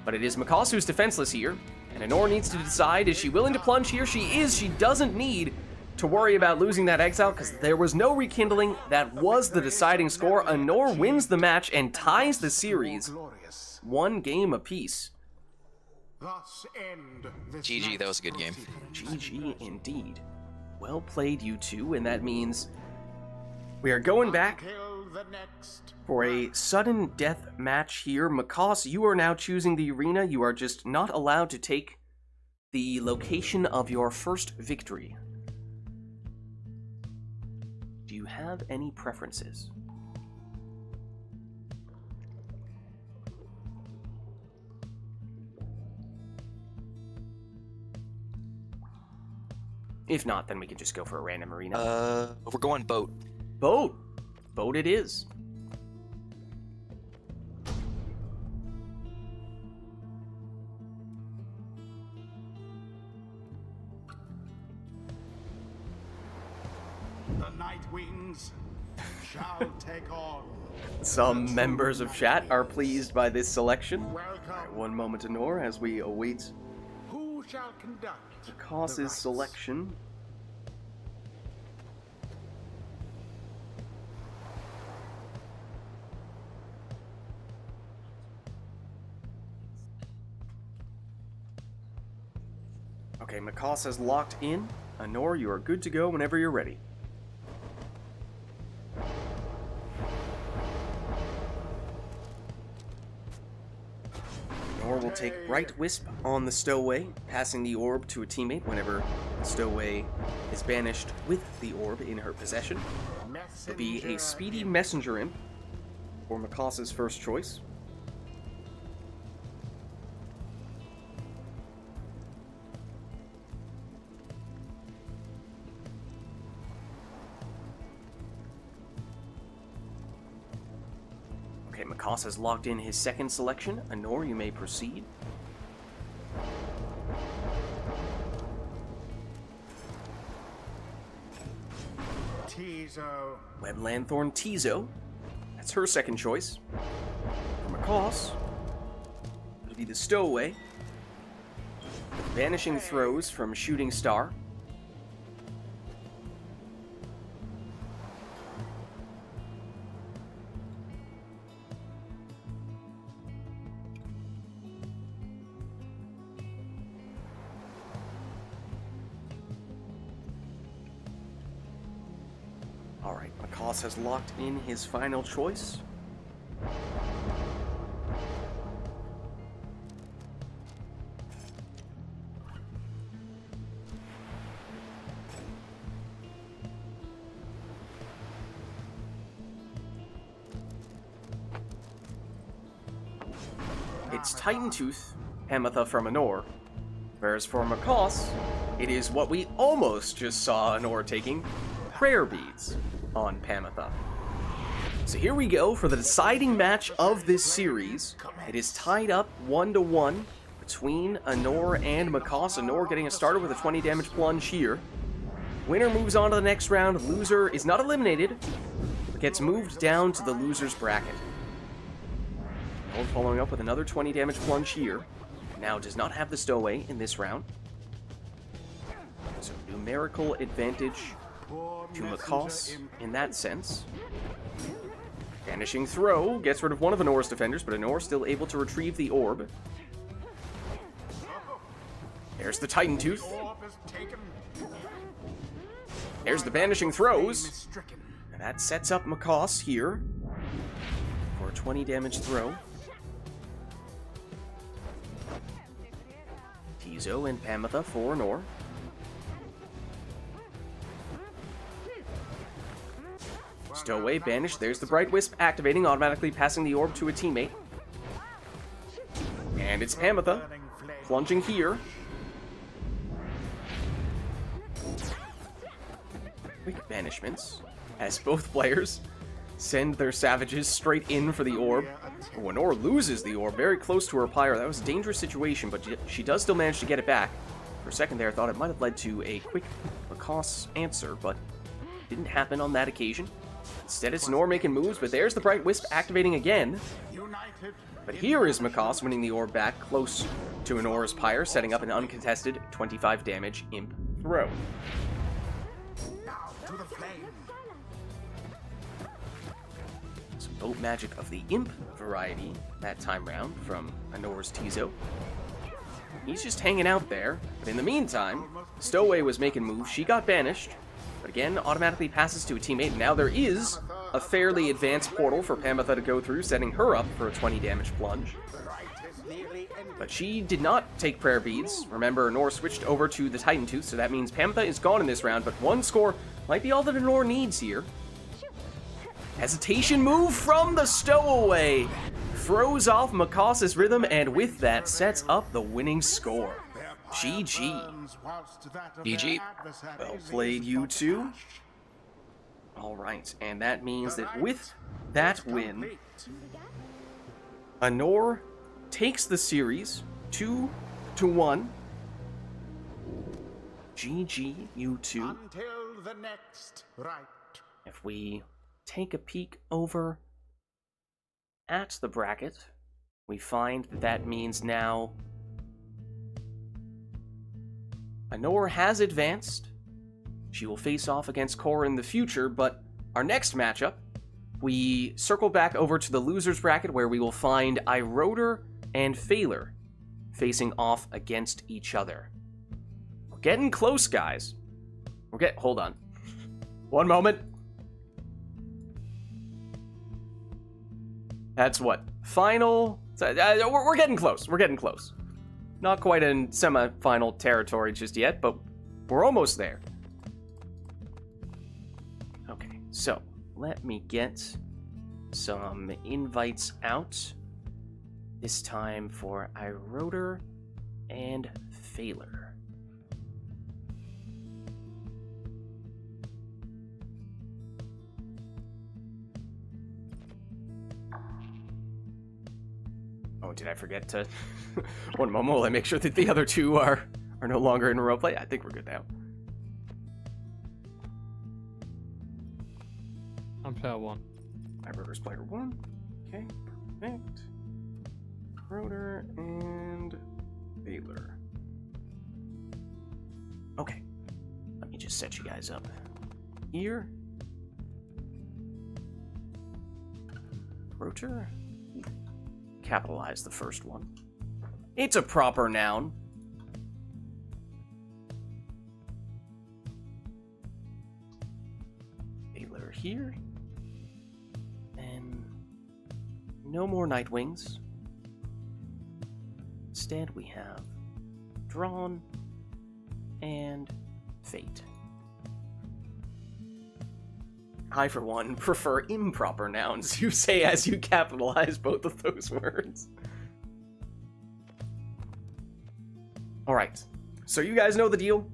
But it is Macaws who's defenseless here, and Anor needs to decide, is she willing to plunge here? She is. She doesn't need to worry about losing that exile, because there was no rekindling. That was the deciding score. Anor wins the match and ties the series 1 game apiece. GG, that was a good game. GG indeed. Well played, you two, and that means we are going back for a sudden death match here. Macaws, you are now choosing the arena. You are just not allowed to take the location of your first victory. Do you have any preferences? If not, then we can just go for a random arena. We're going boat. Boat! Boat it is. The Night Wings shall take on. Some members of chat are pleased by this selection. Right, 1 moment, Anor, as we await Who shall conduct Macaws' selection. Okay, Macaws has locked in. Anor, you are good to go whenever you're ready. take Bright Wisp on the Stowaway, passing the orb to a teammate whenever the Stowaway is banished with the orb in her possession. It'll be a Speedy Messenger Imp for Makassa's first choice. Okay, Makassa's locked in his second selection. Anor, you may proceed. Tizo. Web Lanthorn Tizo. That's her second choice. For Makass, it'll be the Stowaway. Vanishing Throws from Shooting Star. Alright, Makass has locked in his final choice. It's Titan Tooth, Hamatha from Anor. Whereas for Makass, it is what we almost just saw Anor taking, Prayer Beads on Pamatha. So here we go for the deciding match of this series. It is tied up 1-1 between Anor and Makass. Anor getting us started with a 20 damage plunge here. Winner moves on to the next round. Loser is not eliminated, but gets moved down to the loser's bracket. Anor following up with another 20 damage plunge here. Now does not have the Stowaway in this round. So numerical advantage to Makass in that sense. Vanishing Throw gets rid of one of Anor's defenders, but Anor still able to retrieve the orb. There's the Titan Tooth. There's the Vanishing Throws. And that sets up Makass here for a 20 damage throw. Tizo and Pamatha for Anor. Stowaway banished. There's the Bright Wisp activating, automatically passing the orb to a teammate. And it's Pamatha plunging here. Quick banishments as both players send their savages straight in for the orb. Oh, Anor loses the orb very close to her Pyre. That was a dangerous situation, but she does still manage to get it back. For a second there, I thought it might have led to a quick Makass answer, but it didn't happen on that occasion. Instead, it's Anor making moves, but there's the Bright Wisp activating again. But here is Makass winning the orb back close to Anor's Pyre, setting up an uncontested 25 damage Imp throw. Some boat magic of the Imp variety that time round from Anor's Tizo. He's just hanging out there, but in the meantime, Stowaway was making moves. She got banished, but again, automatically passes to a teammate. And now there is a fairly advanced portal for Pamatha to go through, setting her up for a 20 damage plunge. But she did not take Prayer Beads. Remember, Anor switched over to the Titan Tooth, so that means Pamatha is gone in this round, but one score might be all that Anor needs here. Hesitation move from the Stowaway. Throws off Makass's rhythm, and with that, sets up the winning score. GG. GG. Well played, you two. Alright, and that means that with that win, Anor takes the series 2-1. GG, you two. Until the next Rite. If we take a peek over at the bracket, we find that that means now Anor has advanced. She will face off against Korra in the future, but our next matchup, we circle back over to the losers bracket where we will find Iroder and Phaler facing off against each other. We're getting close, guys. Hold on. One moment. That's what? Final So, we're getting close. We're getting close. Not quite in semi-final territory just yet, but we're almost there. Okay, so let me get some invites out. This time for Iroder and Phaler. Oh, did I forget to... One moment, will I make sure that the other two are no longer in remote play? I think we're good now. I'm player 1. Iroder's player 1. Okay, perfect. Rotor and Phaler. Okay, let me just set you guys up here. Rotor. Capitalize the first one. It's a proper noun. Phaler here. And no more Nightwings. Instead, we have Drawn and Fate. I, for one, prefer improper nouns you say as you capitalize both of those words. Alright, so you guys know the deal.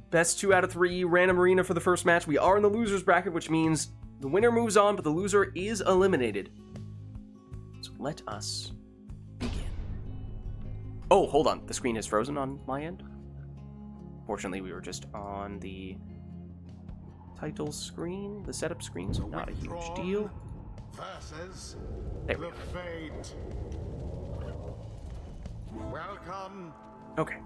Best 2 out of 3, random arena for the first match. We are in the loser's bracket, which means the winner moves on, but the loser is eliminated. So let us begin. Oh, hold on. The screen is frozen on my end. Fortunately, we were just on the title screen, the setup screen, so not a huge deal. Versus there we the go. Fate. Welcome. Okay.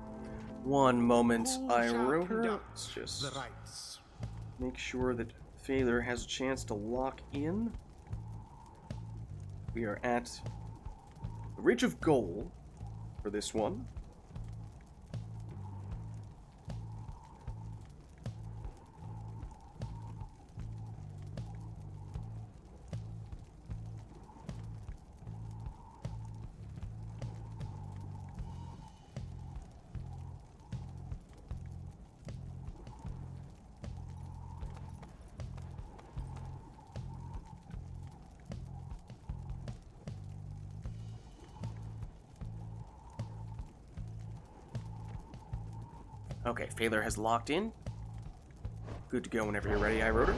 One moment, Who I shall wrote her. conduct Let's just the rites? make sure that Phaler has a chance to lock in. We are at the Ridge of Goal for this one. Okay, Phaler has locked in. Good to go whenever you're ready, Iroder.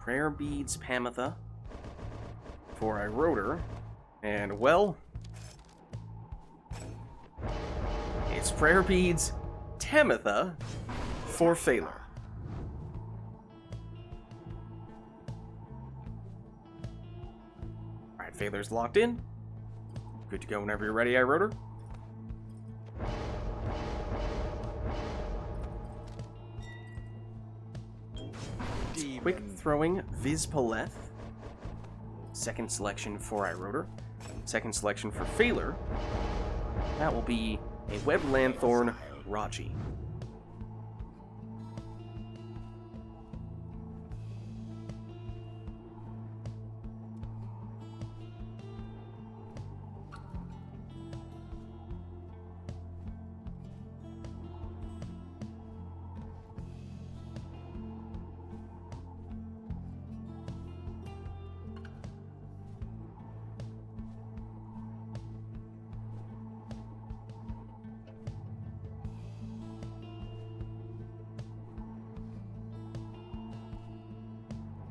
Prayer Beads Pamitha for Iroder. And, well, it's Prayer Beads Tamitha for Phaler. Alright, Phaler's locked in. Good to go whenever you're ready, Iroder. Quick throwing Vizpoleth. Second selection for Iroder. Second selection for Phaler. That will be a Web Lanthorn Raji.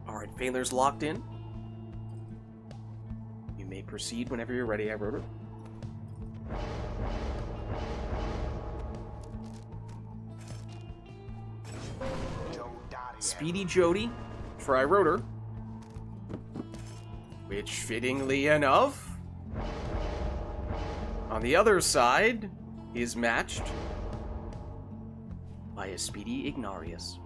Alright, Phaler's locked in. You may proceed whenever you're ready, Iroder. Speedy Jody for Iroder. Which, fittingly enough, on the other side, is matched by a Speedy Ignarius.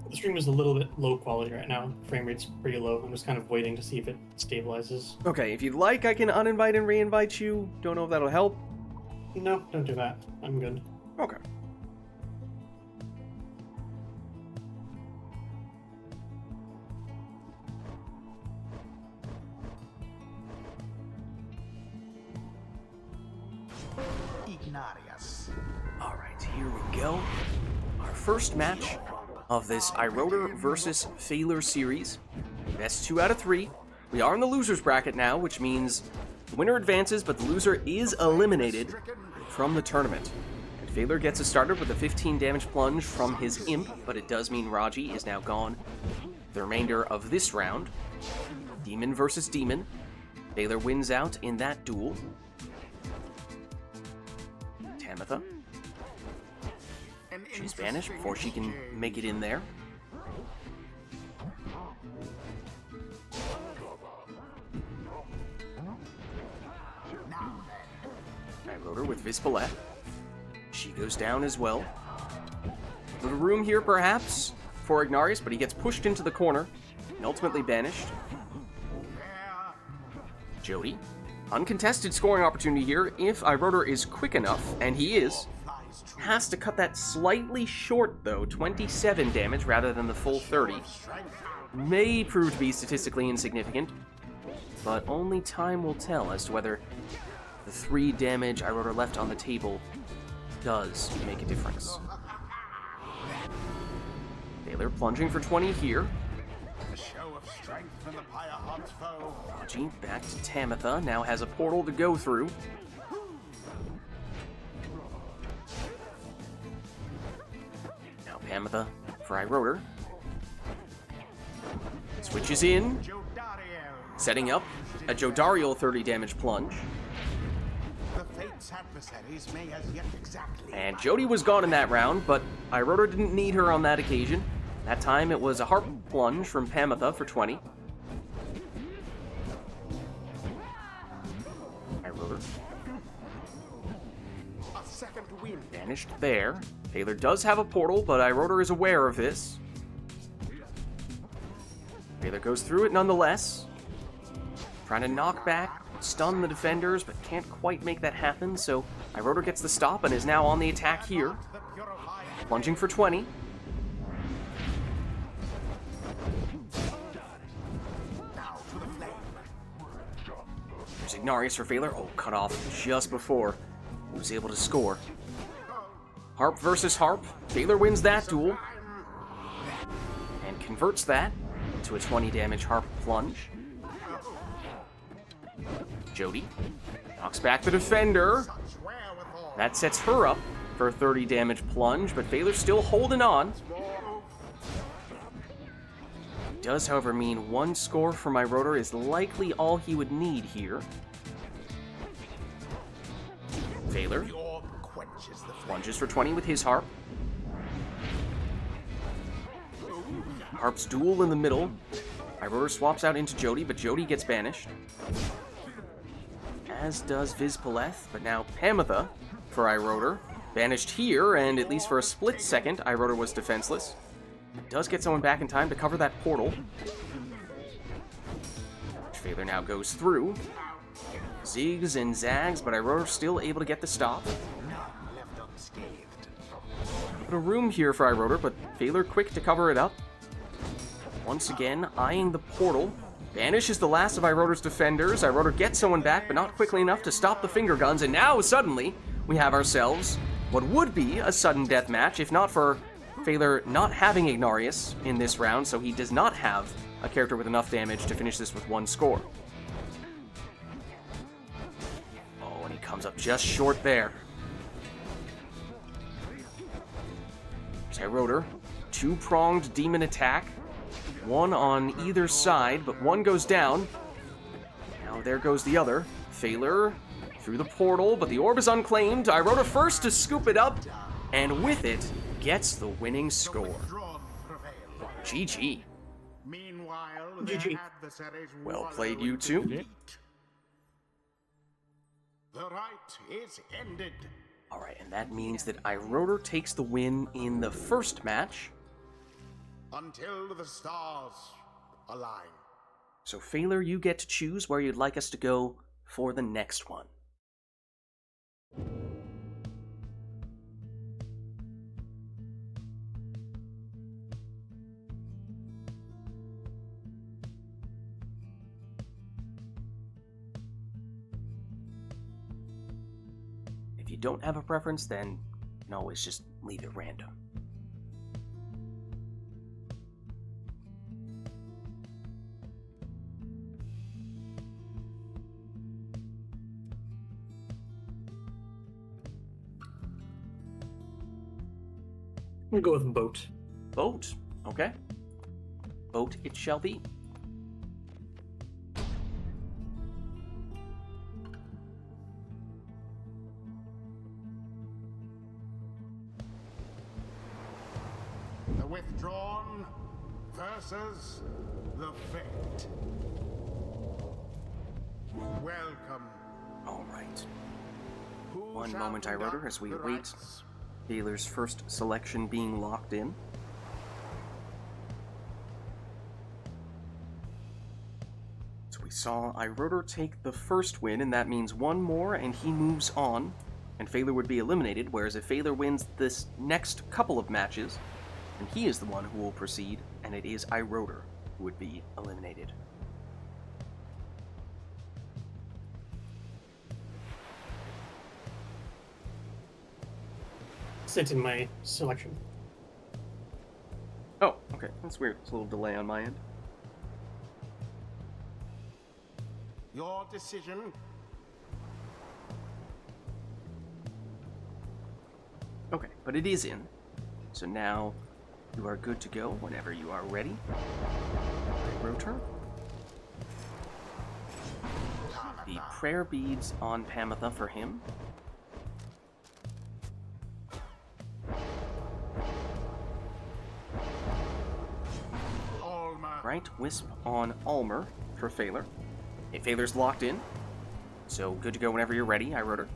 The stream is a little bit low quality right now. Frame rate's pretty low. I'm just kind of waiting to see if it stabilizes. Okay, if you'd like, I can uninvite and reinvite you. Don't know if that'll help. No, don't do that. I'm good. Okay. Ignarius. Alright, here we go. Our first match of this Iroder versus Phaler series. Best 2 out of 3. We are in the loser's bracket now, which means the winner advances, but the loser is eliminated from the tournament. And Phaler gets us started with a 15 damage plunge from his imp, but it does mean Raji is now gone the remainder of this round. Demon versus Demon. Phaler wins out in that duel. Tamitha. She's banished before she can make it in there. I wrote her with Vispalette. She goes down as well. Little room here, perhaps, for Ignarius, but he gets pushed into the corner and ultimately banished. Jody. Uncontested scoring opportunity here if Iroder is quick enough, and he is. Has to cut that slightly short, though. 27 damage rather than the full 30. May prove to be statistically insignificant, but only time will tell as to whether the 3 damage Iroder left on the table does make a difference. Phaler plunging for 20 here. Raji back to Tamitha, now has a portal to go through. Now Tamitha for Iroder. Switches in, setting up a Jodariel 30 damage plunge. And Jody was gone in that round, but Iroder didn't need her on that occasion. That time it was a harp plunge from Tamitha for 20. Iroder. Vanished there. Phaler does have a portal, but Iroder is aware of this. Phaler goes through it nonetheless. Trying to knock back, stun the defenders, but can't quite make that happen, so Iroder gets the stop and is now on the attack here. Plunging for 20. There's Ignarius for Phaler. Oh, cut off just before he was able to score. Harp versus Harp. Phaler wins that duel. And converts that into a 20 damage Harp plunge. Jody knocks back the defender. That sets her up for a 30 damage plunge, but Phaler's still holding on. Does, however, mean 1 score from Iroder is likely all he would need here. Phaler plunges for 20 with his Harp. Harp's duel in the middle. Iroder swaps out into Jody, but Jody gets banished. As does Vispalette, but now Tamitha for Iroder. Banished here, and at least for a split second, Iroder was defenseless. Does get someone back in time to cover that portal. Phaler now goes through. Zigs and zags, but Iroder still able to get the stop. Bit of room here for Iroder, but Phaler quick to cover it up. Once again, eyeing the portal. Banishes the last of Iroder's defenders. Iroder gets someone back, but not quickly enough to stop the finger guns, and now, suddenly, we have ourselves what would be a sudden death match, if not for Phaler not having Ignarius in this round, so he does not have a character with enough damage to finish this with 1 score. Oh, and he comes up just short there. There's Iroder. 2-pronged demon attack. 1 on either side, but 1 goes down. Now there goes the other. Phaler through the portal, but the orb is unclaimed. Iroder first to scoop it up, and with it, gets the winning score. GG. GG. Well played, you two. The rite is ended. Alright, and that means that Iroder takes the win in the first match. Until the stars align. So Phaler, you get to choose where you'd like us to go for the next one. If you don't have a preference, then you can always just leave it random. I'm gonna go with boat. Boat, okay. Boat it shall be. The withdrawn versus the fate. Welcome. All right. Who One shall moment, conduct iRotor, as we the await rites? Baylor's first selection being locked in. So we saw iRotor take the first win, and that means one more, and he moves on, and Phaler would be eliminated, whereas if Phaler wins this next couple of matches, then he is the one who will proceed, and it is iRotor who would be eliminated. Sent in my selection. Oh, okay, that's weird. It's a little delay on my end. Your decision. Okay, but it is in. So now you are good to go whenever you are ready. iRotor. The prayer beads on Pamitha for him. Right, Wisp on Almer for Phaler. Okay, Phaler's locked in. So good to go whenever you're ready, iRotor.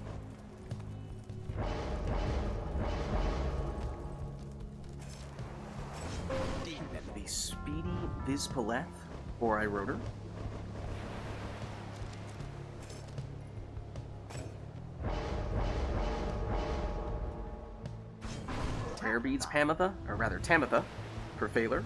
The speedy Vizpaleth for iRotor. Prayer Beads Pamitha, or rather Tamitha, for Phaler.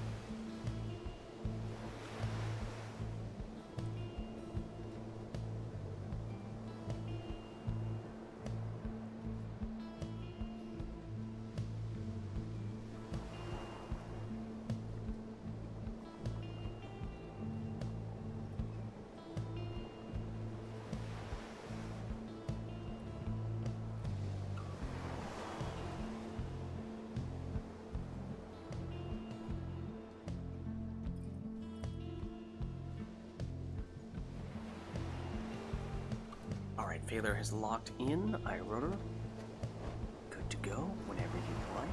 Alright, Phaler has locked in iRotor. Good to go whenever you like.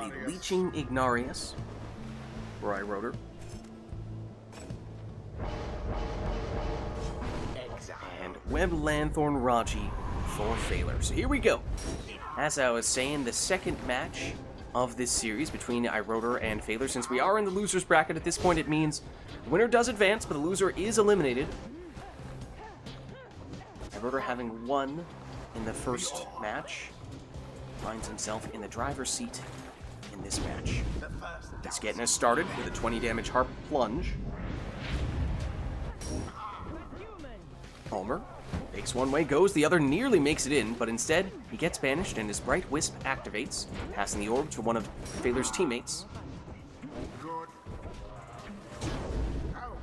The Leeching Ignarius for iRotor. And Web Lanthorn Raji for Phaler. So here we go. As I was saying, the second match of this series between iRotor and Phaler. Since we are in the loser's bracket at this point, it means the winner does advance, but the loser is eliminated. iRotor, having won in the first match, finds himself in the driver's seat in this match. He's getting us started with a 20 damage Harp Plunge. Homer takes one way, goes the other, nearly makes it in, but instead he gets banished and his Bright Wisp activates, passing the orb to one of Phaler's teammates.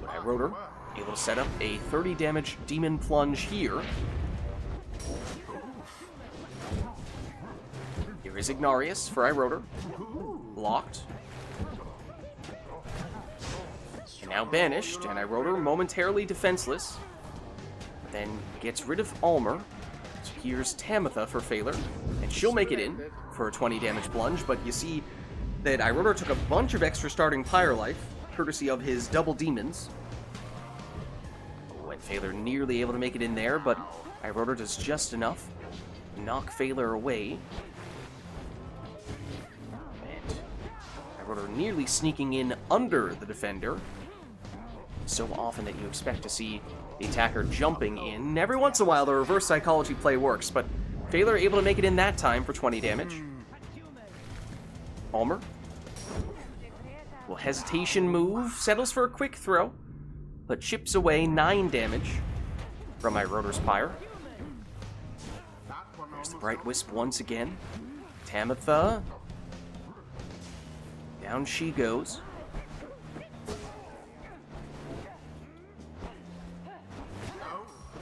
iRotor able to set up a 30 damage Demon Plunge here. Here is Ignarius for iRotor. Blocked. And now banished, and iRotor momentarily defenseless. Then gets rid of Almer. So here's Tamitha for Phaler, and she'll make it in for a 20 damage plunge, but you see that iRotor took a bunch of extra starting Pyre life, courtesy of his double demons. When Phaler nearly able to make it in there, but iRotor does just enough to knock Phaler away. Iroder nearly sneaking in under the defender. So often that you expect to see the attacker jumping in. Every once in a while, the reverse psychology play works, but Phaler able to make it in that time for 20 damage. Almer. Well, hesitation move, settles for a quick throw, but chips away 9 damage from Iroder's Pyre. There's the Bright Wisp once again. Tamitha. Down she goes.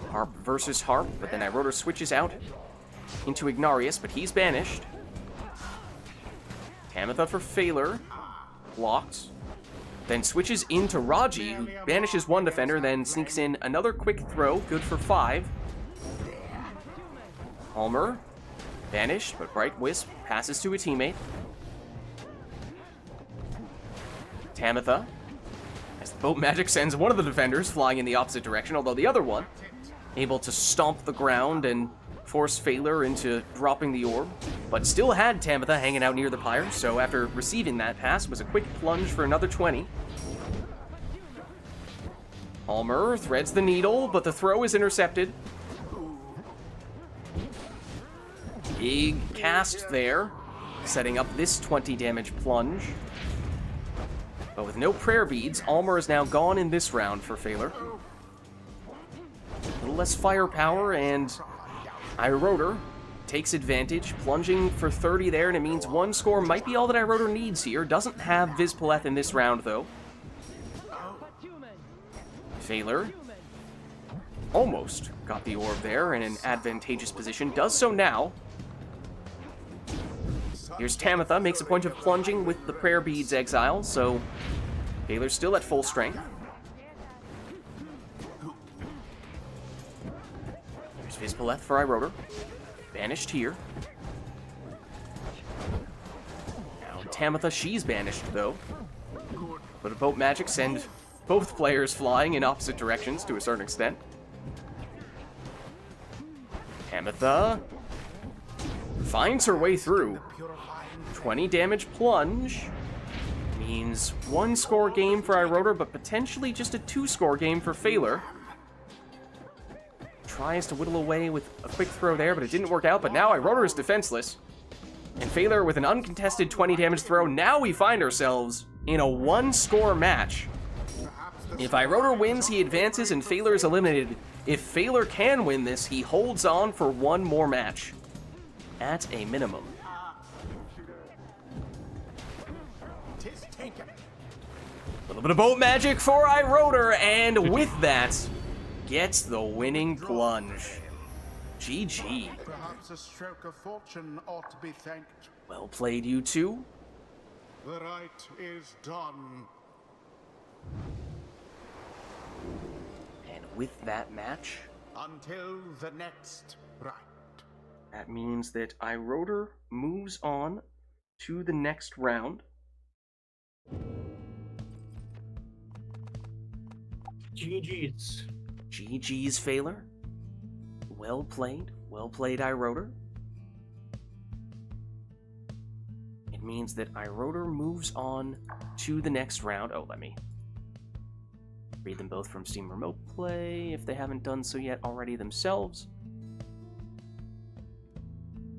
Harp versus Harp, but then Iroder switches out into Ignarius, but he's banished. Tamitha for Phaler. Blocked. Then switches into Raji, who banishes one defender, then sneaks in another quick throw, good for 5. Almer. Banished, but Bright Wisp passes to a teammate. Tamitha. As the Boat Magic sends one of the defenders flying in the opposite direction, although the other one able to stomp the ground and force Phaler into dropping the orb, but still had Tamitha hanging out near the Pyre, so after receiving that pass was a quick plunge for another 20. Almer threads the needle, but the throw is intercepted. Big cast there, setting up this 20 damage plunge. But with no prayer beads, Almer is now gone in this round for Phaler. A little less firepower, and Iroder takes advantage, plunging for 30 there, and it means one score might be all that Iroder needs here. Doesn't have Vizpaleth in this round, though. Phaler almost got the orb there in an advantageous position. Does so now. Here's Tamitha, makes a point of plunging with the prayer beads exile, so Phaler's still at full strength. There's Vizpaleth for Iroder. Banished here. Now Tamitha, she's banished though. But a Boat Magic send both players flying in opposite directions to a certain extent. Tamitha finds her way through. 20 damage plunge means 1 score game for Iroder, but potentially just a 2-score game for Phaler. Tries to whittle away with a quick throw there, but it didn't work out. But now Iroder is defenseless. And Phaler with an uncontested 20 damage throw. Now we find ourselves in a 1-score match. If Iroder wins, he advances and Phaler is eliminated. If Phaler can win this, he holds on for 1 more match. At a minimum. A little bit of Boat Magic for Iroder, and with that, gets the winning plunge. GG. Perhaps a stroke of fortune ought to be thanked. Well played, you two. The rite is done. And with that match, Until the next rite. that means that Iroder moves on to the next round. GG's. GG's, Phaler. Well played, Iroder. It means that Iroder moves on to the next round. Oh, let me read them both from Steam Remote Play if they haven't done so yet already themselves.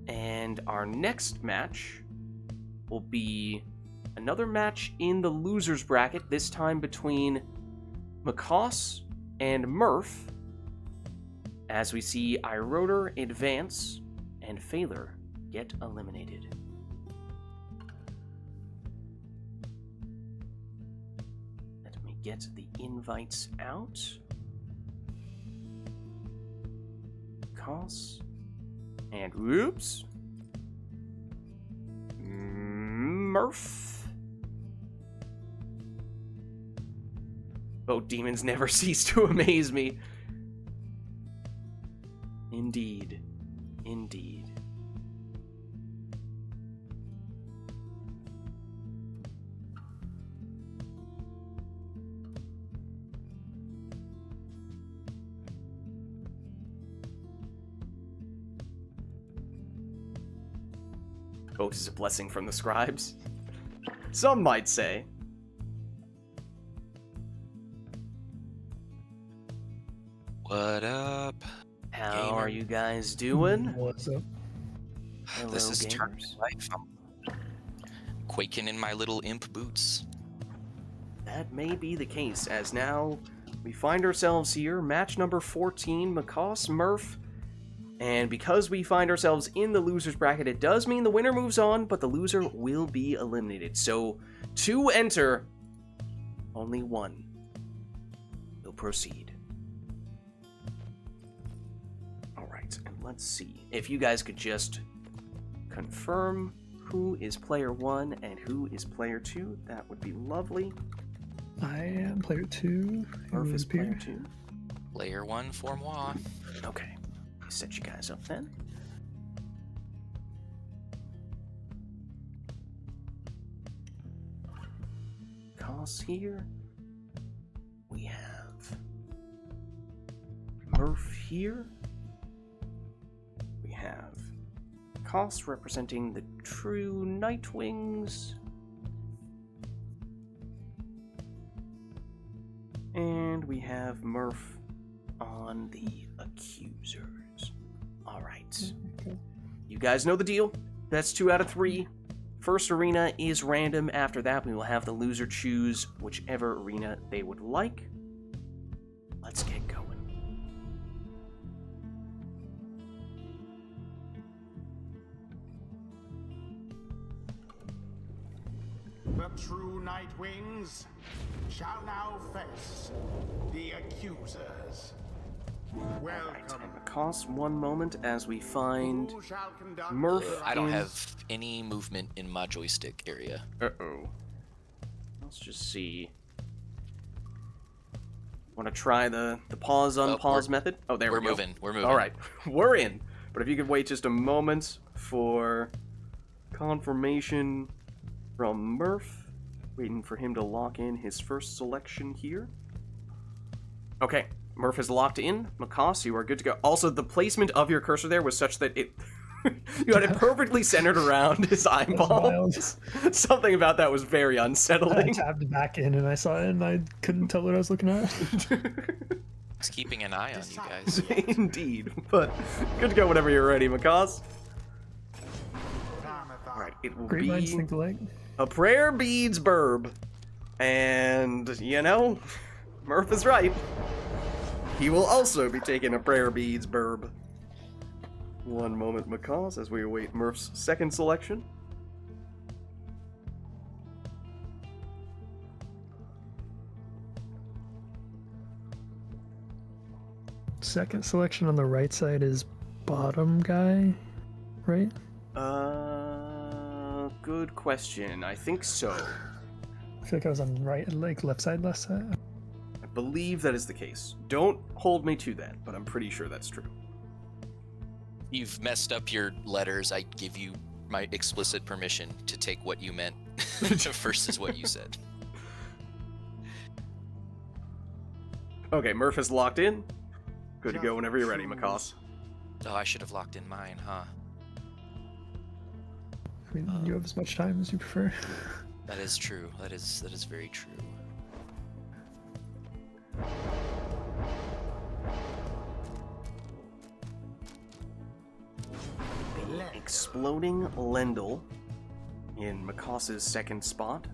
And our next match will be another match in the losers bracket, this time between Macaws and Murph, as we see Iroder advance and Phaler get eliminated. Let me get the invites out. Macaws and whoops. Murph. Boat demons never cease to amaze me. Indeed. Indeed. Boat is a blessing from the scribes. Some might say. What up? How Gamer. are you guys doing? What's up? This Hello, is Turn gamers. Life. I'm quaking in my little imp boots. That may be the case, as now we find ourselves here, match number 14, Macaws, Murph. And because we find ourselves in the loser's bracket, it does mean the winner moves on, but the loser will be eliminated. So, to enter, only one will proceed. Alright, and let's see. If you guys could just confirm who is player 1 and who is player 2, that would be lovely. I am player 2. Murph is player Pyre. 2. Player 1 for moi. Okay, set you guys up then. Cos here. We have Murph here. We have Cos representing the true Nightwings. And we have Murph on the accusers. Alright. You guys know the deal. That's 2 out of 3. First arena is random. After that, we will have the loser choose whichever arena they would like. Let's get going. The true Nightwings shall now face the accusers. Welcome. And Macaws, one moment as we find Who shall conduct Murph. I don't is- have any movement in my joystick area. Uh-oh. Let's just see. Want to try the pause unpause method? Oh, there we We're go. moving. We're moving. All right, we're in. But if you could wait just a moment for confirmation from Murph, waiting for him to lock in his first selection here. Okay, Murph is locked in. Macaws, you are good to go. Also, the placement of your cursor there was such that it you had it perfectly centered around his eyeballs. Something about that was very I unsettling. tabbed back in and I saw it and I couldn't tell what I was looking at. It's keeping an eye on you guys. Indeed, but good to go whenever you're ready, Macaws. Alright, it will Great minds be think alike. a prayer beads burb. And, you know, Murph is right. He will also be taking a prayer beads burb. One moment, Macaws, as we await Murph's second selection. Second selection on the right side is bottom guy, right? Good question. I think so. I feel like I was on right, like left side, left side. I believe that is the case. Don't hold me to that, but I'm pretty sure that's true. You've messed up your letters. I give you my explicit permission to take what you meant versus what you said. Okay, Murph is locked in. Good to go whenever you're ready, Macaws. Oh, I should have locked in mine, huh? I mean, you have as much time as you prefer. That is true. That is very true. The exploding Lendl in Macaw's second spot.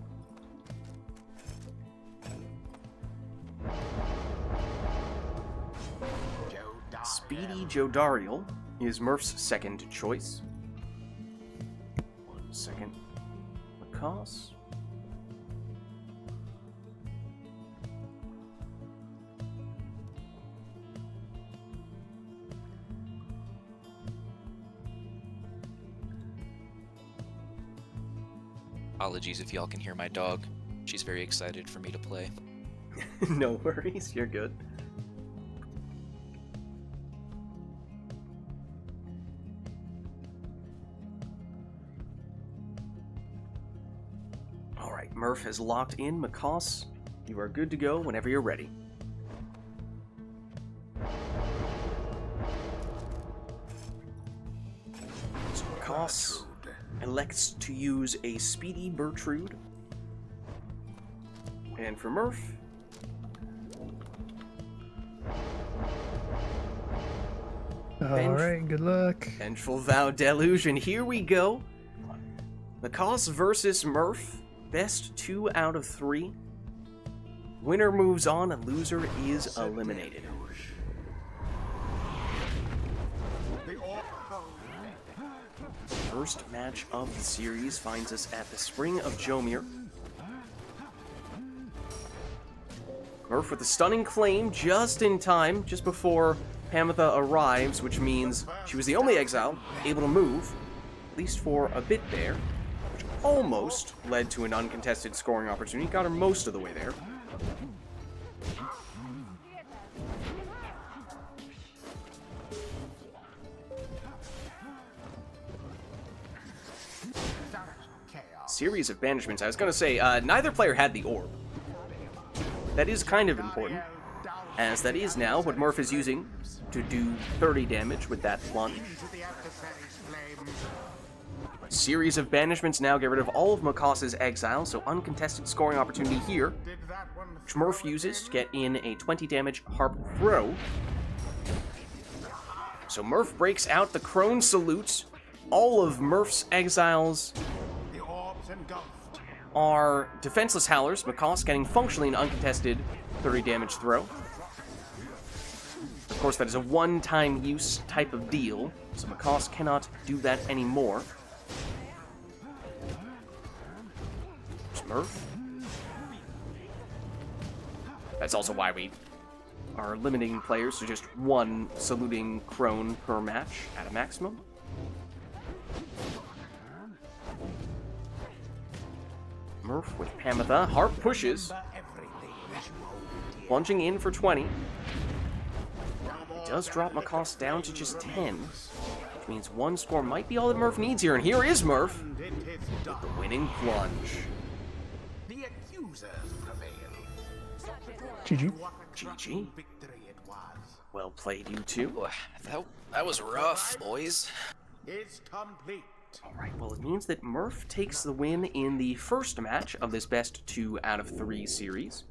Speedy Jodariel is Murph's second choice. 1 second. Macaw's. Apologies if y'all can hear my dog. She's very excited for me to play. No worries, you're good. Alright, Murph has locked in. Macaws, you are good to go whenever you're ready. So Macaws elects to use a Speedy Bertrude And for Murph. Alright, good luck. Vengeful Vow Deluge, and here we go. Macaws versus Murph. Best 2 out of 3. Winner moves on, and loser is eliminated. First match of the series finds us at the Spring of Jomir. Murph with a stunning claim just in time, just before Pamitha arrives, which means she was the only exile able to move, at least for a bit there, which almost led to an uncontested scoring opportunity. Got her most of the way there. Series of banishments. I was going to say, neither player had the orb. That is kind of important, as that is now what Murph is using to do 30 damage with that plunge. A series of banishments now get rid of all of Makas's exile, so uncontested scoring opportunity here, which Murph uses to get in a 20 damage harp throw. So Murph breaks out the Crone Salute. All of Murph's exiles are defenseless Howlers, Macaws getting functionally an uncontested 30 damage throw. Of course, that is a one-time use type of deal, so Macaws cannot do that anymore. Murph. That's also why we are limiting players to just one saluting crone per match at a maximum. Murph with Pamitha. Harp pushes. Plunging in for 20. It does drop Macaws down to just 10. Which means one score might be all that Murph needs here. And here is Murph with the winning plunge. The accusers prevail. GG. GG. Well played, you two. That was rough, boys. It's complete. Alright, well it means that Murph takes the win in the first match of this best 2 out of 3 series.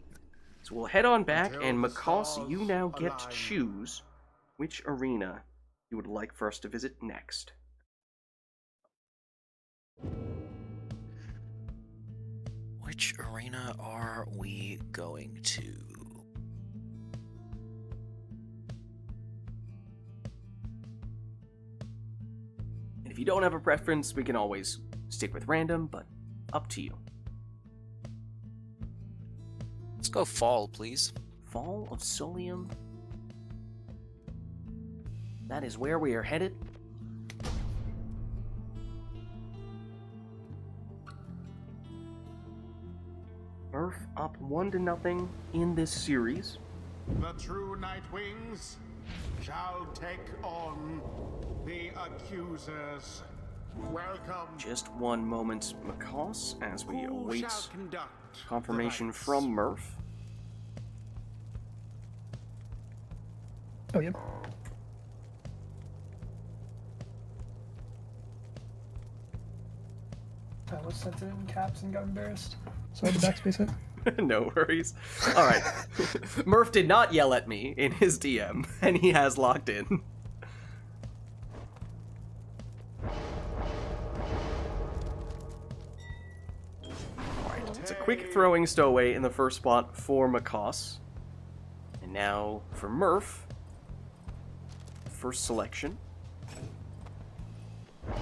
So we'll head on back, and Macaws, you now get to choose which arena you would like for us to visit next. Which arena are we going to? And if you don't have a preference, we can always stick with random, but up to you. Let's go Fall, please. Fall of Solium. That is where we are headed. Murph up 1-0 in this series. The true Nightwings shall take on the accusers. Welcome. Just one moment, Macaws, as we Who await shall conduct confirmation the rites? from Murph. Oh, yep. I was sent it in caps and got embarrassed. So I had to backspace it. No worries. Alright. Murph did not yell at me in his DM, and he has locked in. Alright, it's a quick throwing stowaway in the first spot for Macaws. And now for Murph, first selection. The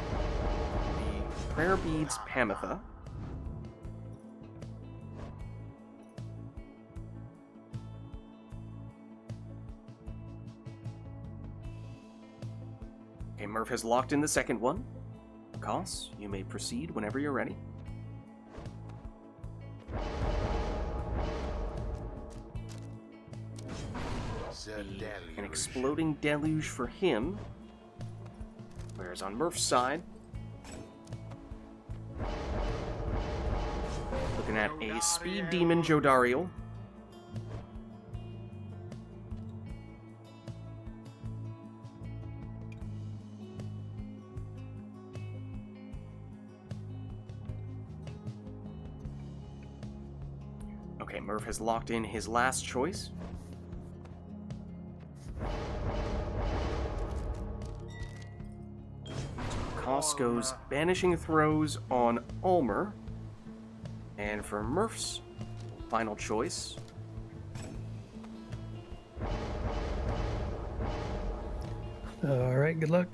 Prayer Beads Pamitha. Okay, Murph has locked in the second one. Macaws, you may proceed whenever you're ready. An exploding deluge for him. Whereas on Murph's side, looking at a Speed Demon Jodariel. Okay, Okay, Murph has locked in his last choice. Koss goes banishing throws on Ulmer. And for Murph's final choice, Alright, good luck.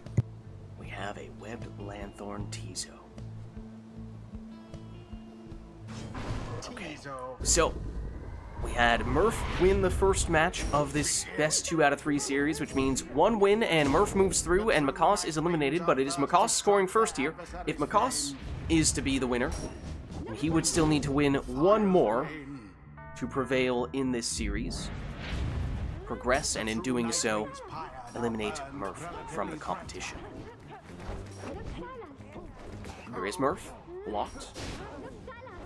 we have a webbed Lanthorn Tizo. Okay, so we had Murph win the first match of this best 2 out of 3 series, which means 1 win and Murph moves through and Makoss is eliminated, but it is Makoss scoring first here. If Makoss is to be the winner, he would still need to win 1 more to prevail in this series, progress, and in doing so, eliminate Murph from the competition. There is Murph, blocked.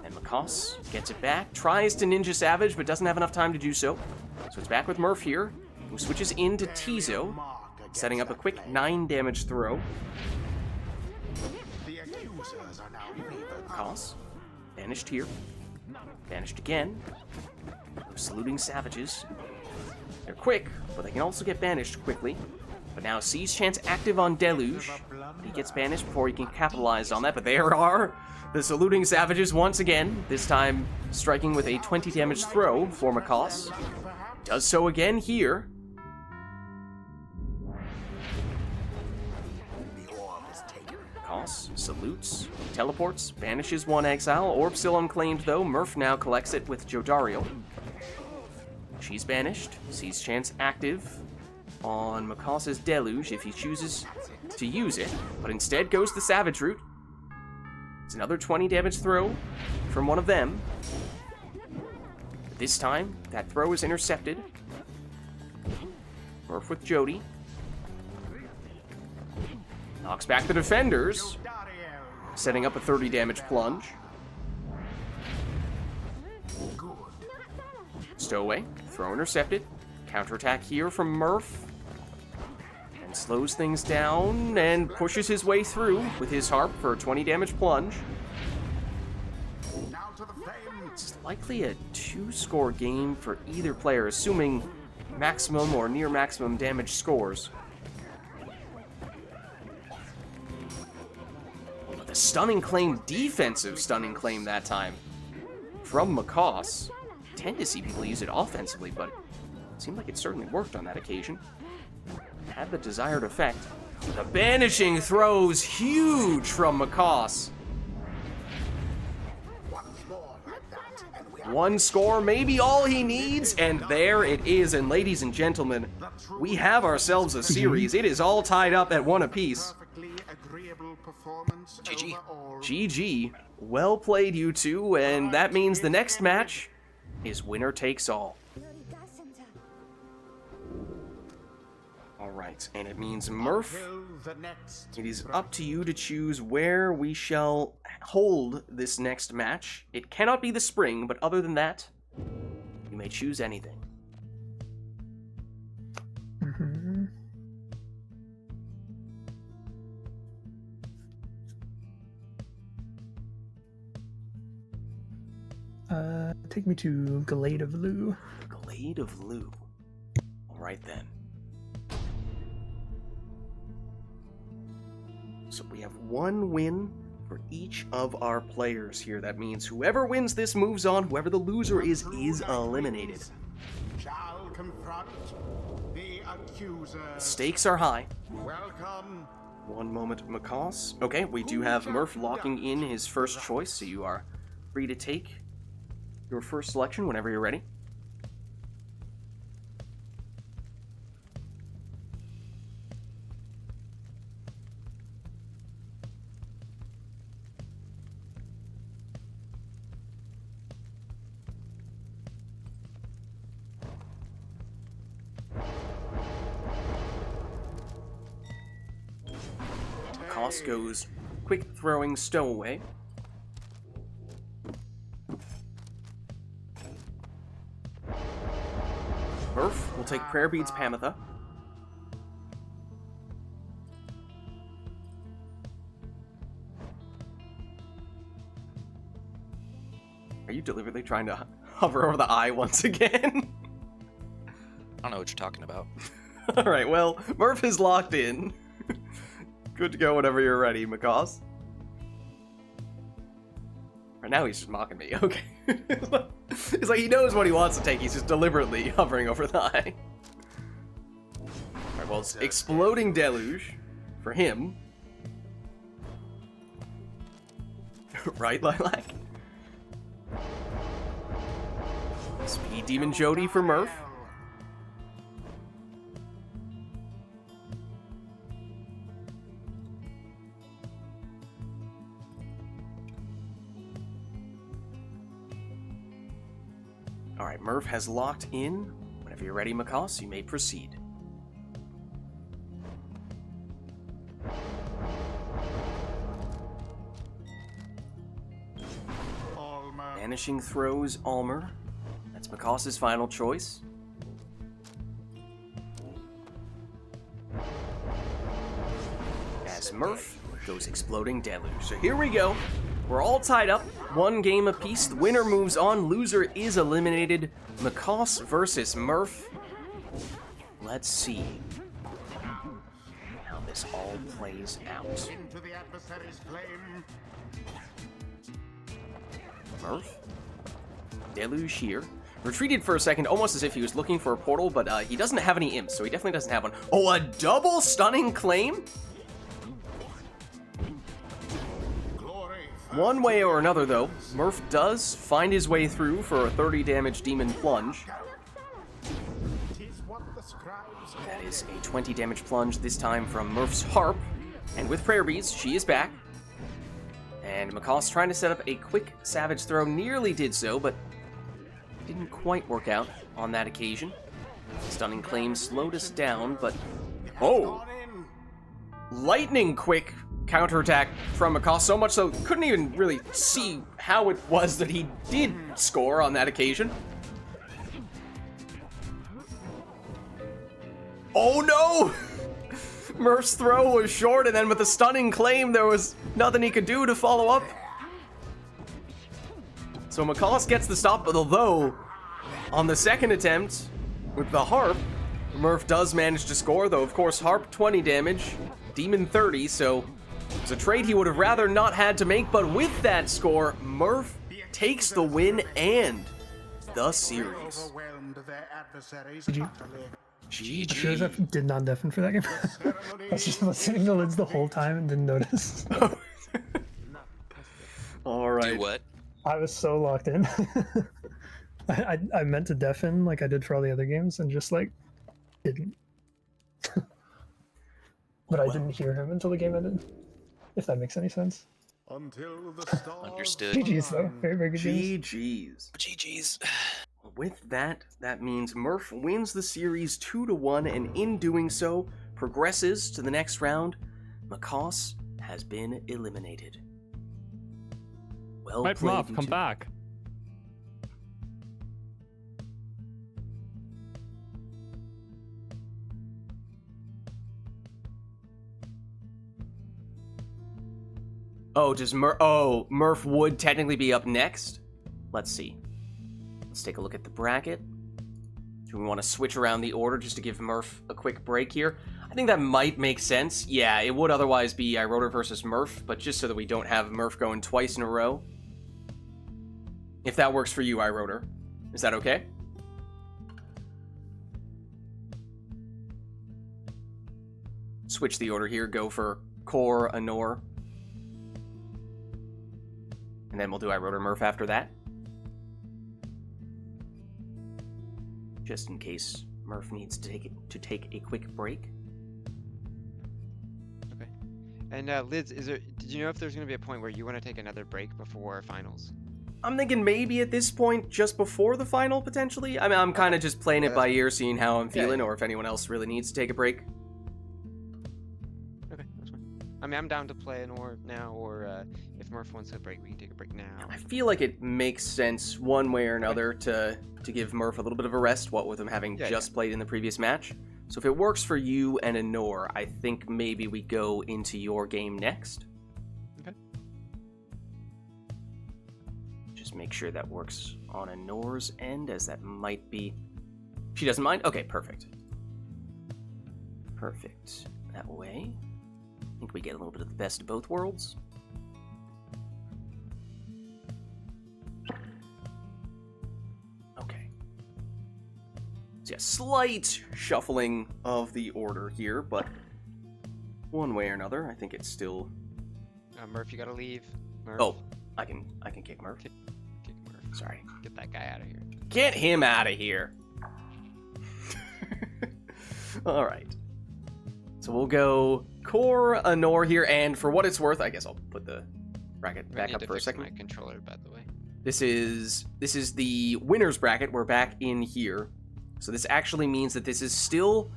And Makoss gets it back, tries to Ninja Savage, but doesn't have enough time to do so. So it's back with Murph here, who switches into Tizo, setting up a quick 9 damage throw. Makoss, banished here, banished again. Saluting Savages. They're quick, but they can also get banished quickly. But now Seize Chance active on Deluge. He gets banished before he can capitalize on that, but there are the Saluting Savages once again, this time striking with a 20 damage throw for Makoss. Does so again here. Makoss salutes, teleports, banishes 1 exile. Orb still unclaimed though. Murph now collects it with Jodario. She's banished. Seize Chance active on Makoss's Deluge if he chooses to use it, but instead goes the Savage route. It's another 20 damage throw from one of them. But this time, that throw is intercepted. Murph with Jody. Knocks back the defenders, setting up a 30 damage plunge. Stowaway, throw intercepted. Counterattack here from Murph. And slows things down and pushes his way through with his harp for a 20 damage plunge. It's likely a 2-score game for either player, assuming maximum or near maximum damage scores. But the stunning claim, defensive stunning claim that time from Makoss. Tend to see people use it offensively, but it seemed like it certainly worked on that occasion. Had the desired effect. The banishing throws, huge from Makoss. 1 score, maybe all he needs, and there it is. And ladies and gentlemen, we have ourselves a series. It is all tied up at 1 apiece. GG. GG. Well played, you two, and that means the next match is winner takes all. Alright, and it means Murph, it is up to you to choose where we shall hold this next match. It cannot be the spring, but other than that, you may choose anything. Take me to Glade of Lou. Glade of Lou. Alright then. So we have 1 win for each of our players here. That means whoever wins this moves on. Whoever the loser is eliminated. Shall confront the accusers. Stakes are high. Welcome. 1 moment, Makoss. Okay, we do have Murph locking in his first choice, so you are free to take your first selection whenever you're ready. Makoss goes quick throwing Stowaway. Murph will take Prayer Beads Pamitha. Are you deliberately trying to hover over the eye once again. I don't know what you're talking about. Alright, well, Murph is locked in. Good to go whenever you're ready, Macaws. Right now he's just mocking me, okay. It's like he knows what he wants to take, he's just deliberately hovering over the eye. Alright, well, it's Exploding Deluge for him. Right, Lilac? Speed Demon Jody for Murph. Alright, Murph has locked in. Whenever you're ready, Macaws, you may proceed. Vanishing Throws Almer. That's Macaws' final choice. As Murph goes Exploding Deluge. So here we go. We're all tied up. One game apiece. The winner moves on. Loser is eliminated. Macaws versus Murph. Let's see how this all plays out. Into the adversary's flame. Murph. Deluge here. Retreated for a second, almost as if he was looking for a portal, but he doesn't have any imps, so he definitely doesn't have one. Oh, a double stunning claim? One way or another, though, Murph does find his way through for a 30 damage Demon Plunge. That is a 20 damage plunge, this time from Murph's Harp. And with Prayer Beads, she is back. And Macaws trying to set up a quick Savage Throw, nearly did so, but didn't quite work out on that occasion. Stunning Claim slowed us down, but... Oh! Lightning quick counterattack from Macaws, so much so couldn't even really see how it was that he did score on that occasion. Oh no! Murph's throw was short, and then with the Stunning Claim, there was nothing he could do to follow up. So Macaws gets the stop, but although on the second attempt with the Harp, Murph does manage to score, though of course Harp 20 damage, Demon 30, so it's a trade he would have rather not had to make, but with that score, Murph takes the win and the series. I'm sure that did not deafen for that game. I was just listening to Lids the whole time and didn't notice. Alright. Do what? I was so locked in. I meant to deafen like I did for all the other games and just like didn't. But I didn't hear him until the game ended. If that makes any sense. Understood. GG's though. Very, very good games. GG's. GG's. With that, that means Murph wins the series 2-1, and in doing so, progresses to the next round. Macaws has been eliminated. Well Right, played, Murph, you come two. back. Oh, does Murph would technically be up next? Let's see. Let's take a look at the bracket. Do we want to switch around the order just to give Murph a quick break here? I think that might make sense. Yeah, it would otherwise be Iroder versus Murph, but just so that we don't have Murph going twice in a row. If that works for you, Iroder. Is that okay? Switch the order here, go for Core, Anor. And then we'll do Iroder Murph after that. Just in case Murph needs to take a quick break. Okay. And Lids, did you know if there's going to be a point where you want to take another break before finals? I'm thinking maybe at this point, just before the final, potentially. I mean, I'm kind of just playing it by ear, seeing how I'm feeling, or if anyone else really needs to take a break. Okay, that's fine. I mean, I'm down to play an or now, or if Murph wants a break, we can take a break now. I feel like it makes sense one way or another to give Murph a little bit of a rest, what with him having just played in the previous match. So if it works for you and Anor, I think maybe we go into your game next. Okay. Just Just make sure that works on Anore's end, as that might be... She doesn't mind? Okay, perfect. Perfect. That way, I think we get a little bit of the best of both worlds. Okay. So yeah, slight shuffling of the order here, but one way or another, I think it's still... Murph, you gotta leave. Murph. Oh, I can kick Murph. Kick Murph. Sorry. Get that guy out of here. Get him out of here. All right. So we'll go Core, Anor here, and for what it's worth, I guess I'll put the bracket We back need up to for a fix second. my controller, by the way. This is the winner's bracket. We're back in here. So this actually means that this is still...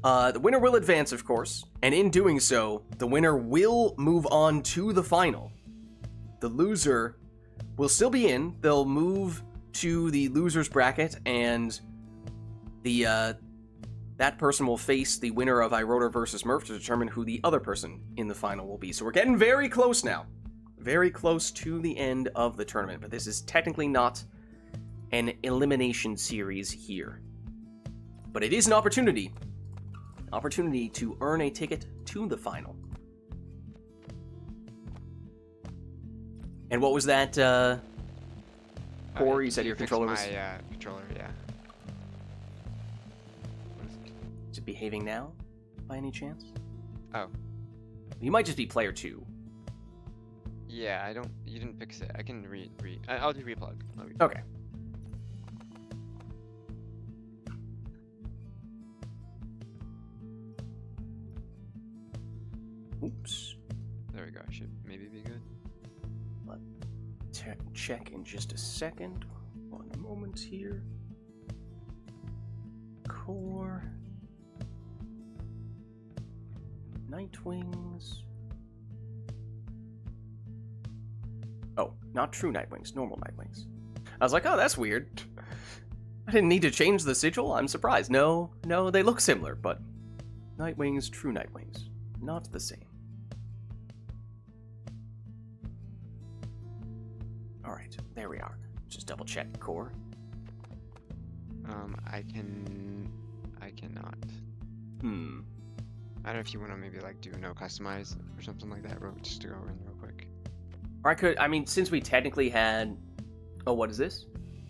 the winner will advance, of course, and in doing so, the winner will move on to the final. The loser will still be in. They'll move to the loser's bracket, and the that person will face the winner of Iroder versus Murph to determine who the other person in the final will be. So we're getting very close now. Very close to the end of the tournament, but this is technically not an elimination series here. But it is an opportunity to earn a ticket to the final. And what was that, Core? You said your fix controller was... my controller, yeah. Is it behaving now, by any chance? Oh. You might just be player 2. Yeah, you didn't fix it. I can I'll do replug. Okay. Oops. There we go. I should maybe be good. Check in just a second. One moment here. Core. Nightwings. Oh, not true Nightwings, normal Nightwings. I was like, oh, that's weird. I didn't need to change the sigil. I'm surprised. No, they look similar, but Nightwings, true Nightwings, not the same. Alright, there we are. Just double check Core. I cannot. I don't know if you want to maybe like do no customize or something like that, just to go in real quick. Or I mean, since we technically had... Oh, what is this?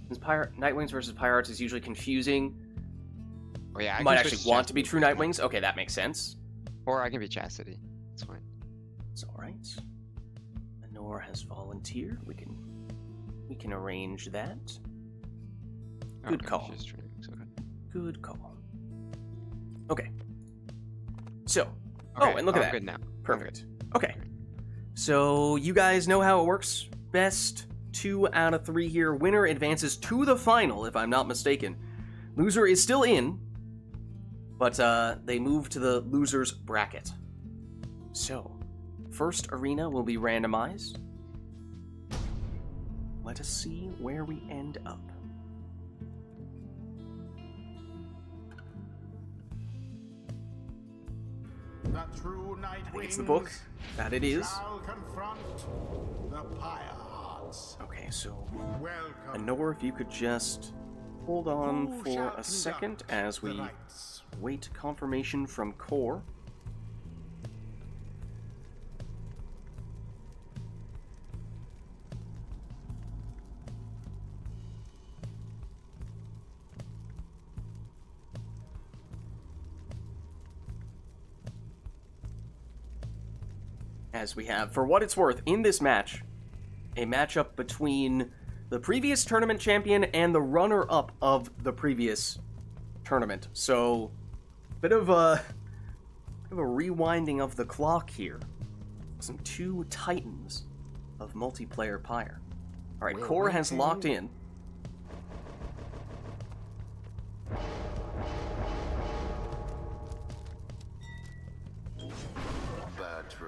Since Nightwings versus Pirates is usually confusing. Oh yeah, I might can actually switch want to be Chastity true if you want. Nightwings. Okay, that makes sense. Or I can be Chastity. It's fine. It's alright. Anor has volunteered. We can arrange that. Good Okay, call. she's training, so okay. Good call. Okay. So. Okay, Oh, and look at I'm that. good now. Perfect. Okay. So you guys know how it works. Best 2 out of 3 here. Winner advances to the final, if I'm not mistaken. Loser is still in, but they move to the loser's bracket. So, first arena will be randomized. Let us see where we end up. The true I think Nightwings it's the book. That it is. shall confront the Pyre Hearts. Okay, so Welcome. Anor, if you could just hold on Who for shall a second conduct as the we rites? wait confirmation from Core. As we have, for what it's worth, in this match, a matchup between the previous tournament champion and the runner-up of the previous tournament. So, bit of a rewinding of the clock here. Some 2 titans of multiplayer Pyre. All right, Core has locked in.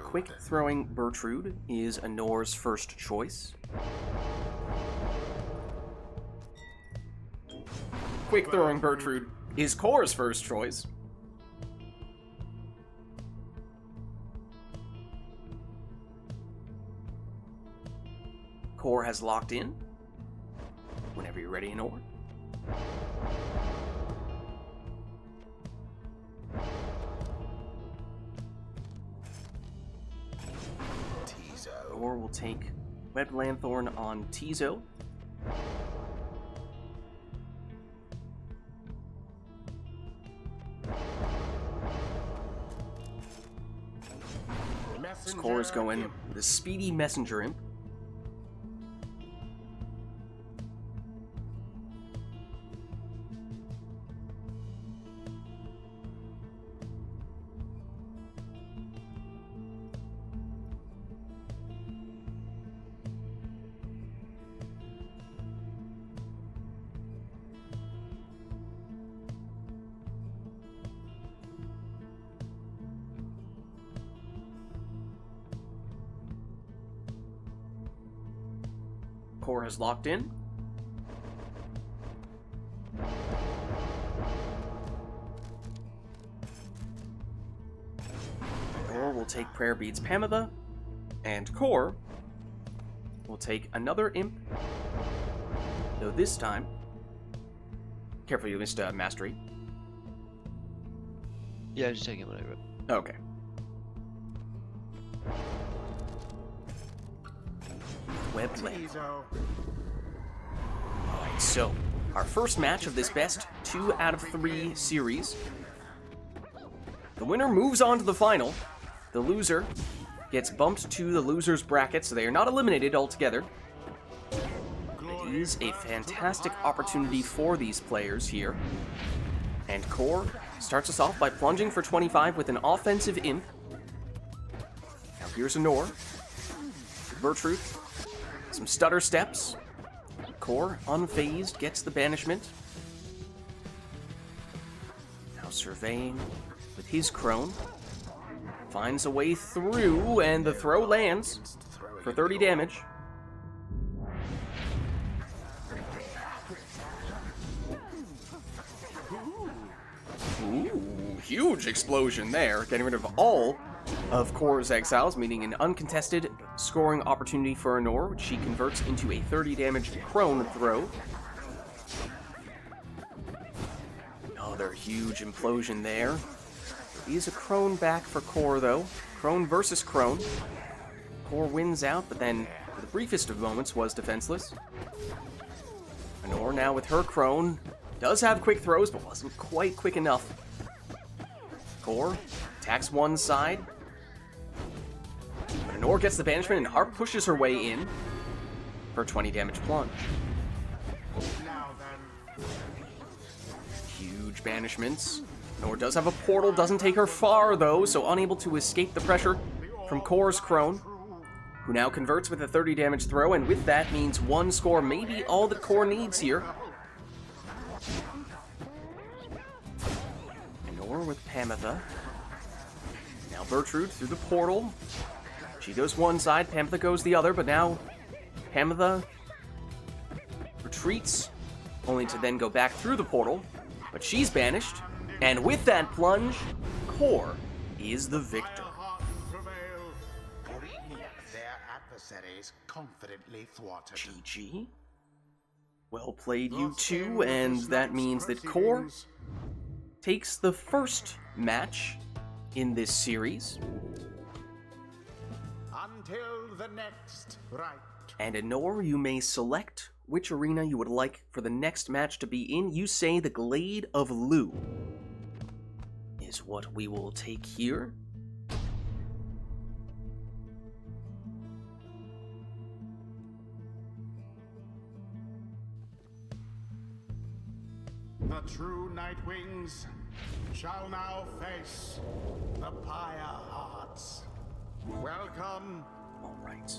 Quick throwing Bertrude is Anor's first choice. Quick throwing Bertrude is Core's first choice. Core has locked in. you ready, Nor? Or we'll take Webbed Lanthorn on Tizo. This core is going the Speedy Messenger Imp. Core has locked in. Core will take Prayer Beads Pamitha, and Core will take another Imp, though this time, careful you missed Mastery. Yeah, just taking what I wrote. Okay. Webbed Lanthorn. Alright, so our first match of this best 2 out of 3 series. The winner moves on to the final. The loser gets bumped to the loser's bracket, so they are not eliminated altogether. It is a fantastic opportunity for these players here. And Core starts us off by plunging for 25 with an offensive Imp. Now here's a Nor. Bertrude. Some stutter steps. Core, unfazed, gets the banishment. Now surveying with his crone. Finds a way through, and the throw lands for 30 damage. Ooh, huge explosion there, getting rid of all of Core's exiles, meaning an uncontested scoring opportunity for Nor, which she converts into a 30 damage crone throw. Another huge implosion there. There is a crone back for Core, though. Crone versus crone. Core wins out, but then, for the briefest of moments, was defenseless. Nor now with her crone does have quick throws, but wasn't quite quick enough. Core attacks one side. Nor gets the banishment, and Harp pushes her way in for 20 damage plunge. Huge banishments. Nor does have a portal, doesn't take her far though, so unable to escape the pressure from Core's crone, who now converts with a 30 damage throw, and with that means one score, maybe all that Core needs here. Nor with Pamitha. Now Bertrude through the portal. She goes one side, Pamitha goes the other, but now Pamitha retreats, only to then go back through the portal. But she's banished, and with that plunge, Core is the victor. Their adversaries confidently thwarted. GG. Well played, you two, and that means that Core takes the first match in this series. Until the next Rite. And Nor, you may select which arena you would like for the next match to be in. You say the Glade of Lu is what we will take here. The true Nightwings shall now face the Pyre Hearts. Welcome. All right.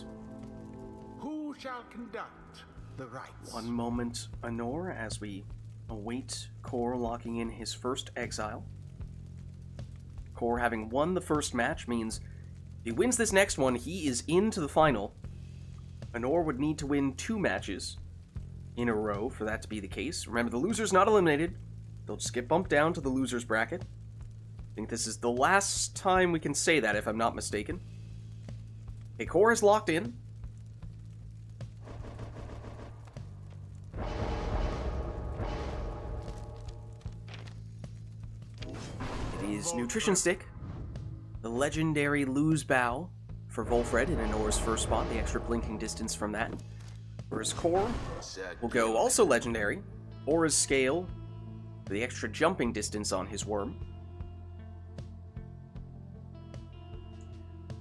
Who shall conduct the rites? One moment, Nor, as we await Core locking in his first exile. Core, having won the first match, means if he wins this next one, he is into the final. Nor would need to win 2 matches in a row for that to be the case. Remember, the loser's not eliminated. They'll just get bumped down to the loser's bracket. I think this is the last time we can say that, if I'm not mistaken. Okay, Core is locked in. his nutrition stick, the legendary lose bow for Volfred in Anor's first spot, the extra blinking distance from that. For his core, we'll go also legendary, Aura's scale, for the extra jumping distance on his worm.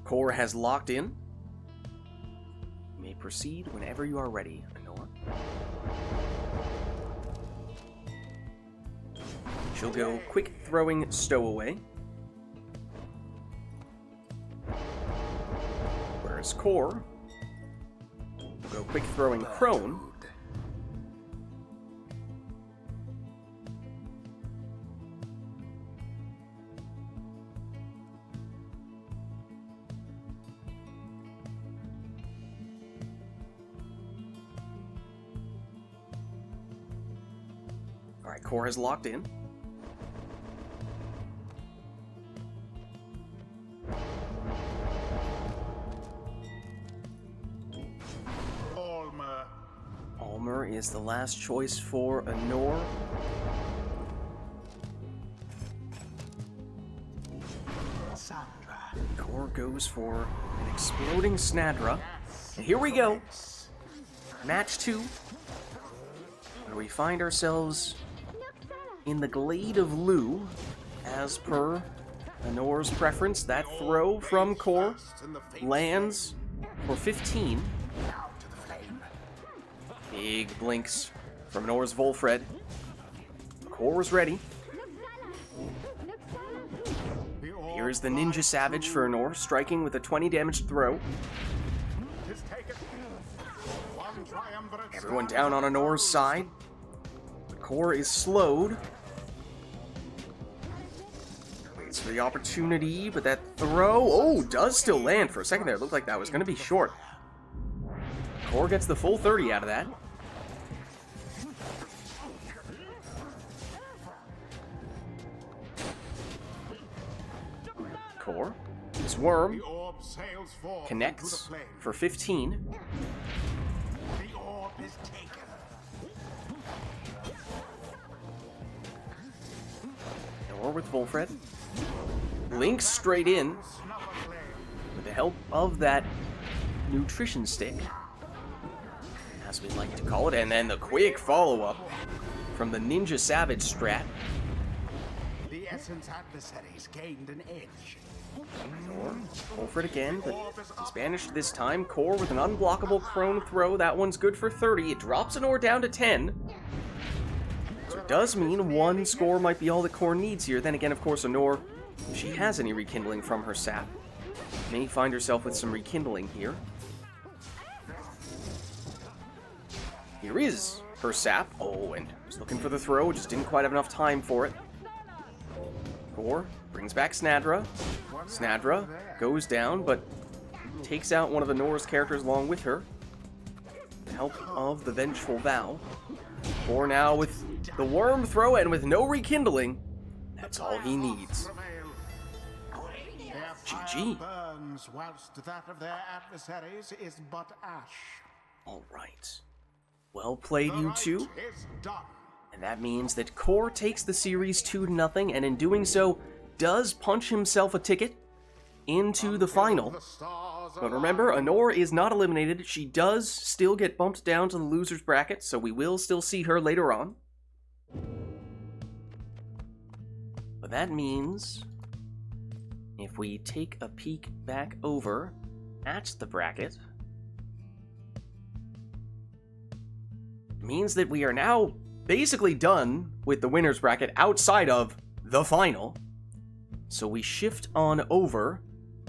Core has locked in. You may proceed whenever you are ready, Anor. She'll go quick throwing stowaway. Whereas Core will go quick throwing prone. Alright, Core has locked in. Almer is the last choice for Anor. Core goes for an exploding Snadra. And here we go. Match 2. Where we find ourselves in the Glade of Lu, as per Anor's preference. That throw from Core lands for 15. Big blinks from Anor's Volfred. Core is ready. Here's the Ninja Savage for Anor, striking with a 20 damage throw. Everyone down on Anor's side. Core is slowed. Waits for the opportunity, but that throw, does still land for a second there. It looked like that was going to be short. Core gets the full 30 out of that. Core. His worm connects for 15. The orb is taken. Or with Volfred. Links straight in with the help of that nutrition stick, as we like to call it, and then the quick follow-up from the Ninja Savage strat. The Essence adversaries gained an edge. Volfred again, but he's banished this time. Core with an unblockable prone throw. That one's good for 30. It drops Anor down to 10. So it does mean one score might be all that Core needs here. Then again, of course, Anor, if she has any rekindling from her sap, may find herself with some rekindling here. Here is her sap. Oh, and was looking for the throw, just didn't quite have enough time for it. Core brings back Snadra. Snadra goes down, but takes out one of Anor's characters along with her. With the help of the Vengeful Vow. Core now with the worm throw and with no rekindling. That's all he needs. GG. Burns whilst that of their adversaries is but ash. Alright. Well played, you two. And that means that Core takes the series 2-0, and in doing so, does punch himself a ticket into the final. But remember, Anor is not eliminated. She does still get bumped down to the loser's bracket, so we will still see her later on. But that means, if we take a peek back over at the bracket, it means that we are now basically done with the winner's bracket outside of the final. So we shift on over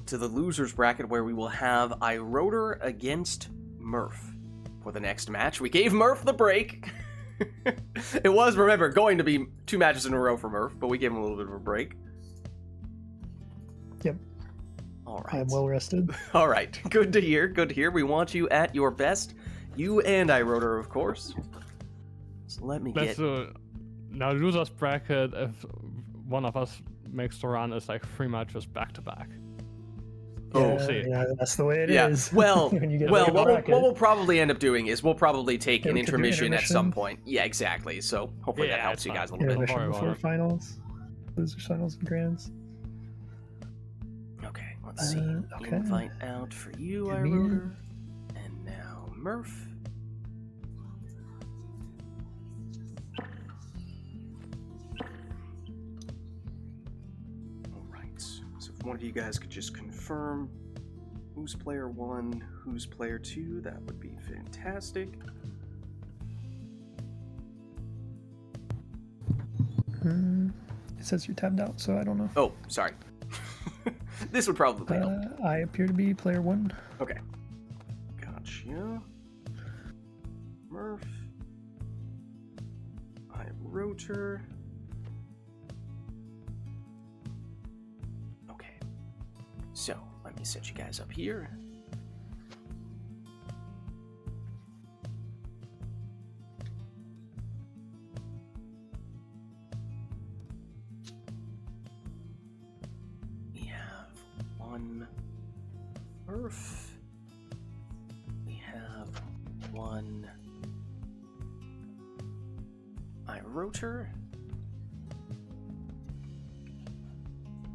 to the loser's bracket, where we will have Iroder against Murph for the next match. We gave Murph the break. It was, remember, going to be 2 matches in a row for Murph, but we gave him a little bit of a break. Yep. All right. I'm well rested. All right. Good to hear. Good to hear. We want you at your best. You and Iroder, of course. So let me get... Now, loser's bracket, if one of us makes the run, is like 3 matches back-to-back. Yeah, that's the way it is. Well, When you get what a we'll probably end up doing is we'll probably take an we could do intermission at some intermission. point. Yeah, exactly. So hopefully that helps you guys a little bit. Intermission before finals. losers, finals, and grands. Okay, let's see. Okay. Invite out for you, Get me in. iRotor. And now Murph. Alright, so if one of you guys could just confirm who's player 1, who's player 2, that would be fantastic. It says you're tabbed out, so I don't know. Oh, sorry. This would probably help. I appear to be player 1. Okay. Gotcha. Murph. iRotor. Okay. So, let me set you guys up here. We have one Murph. We have one iRotor.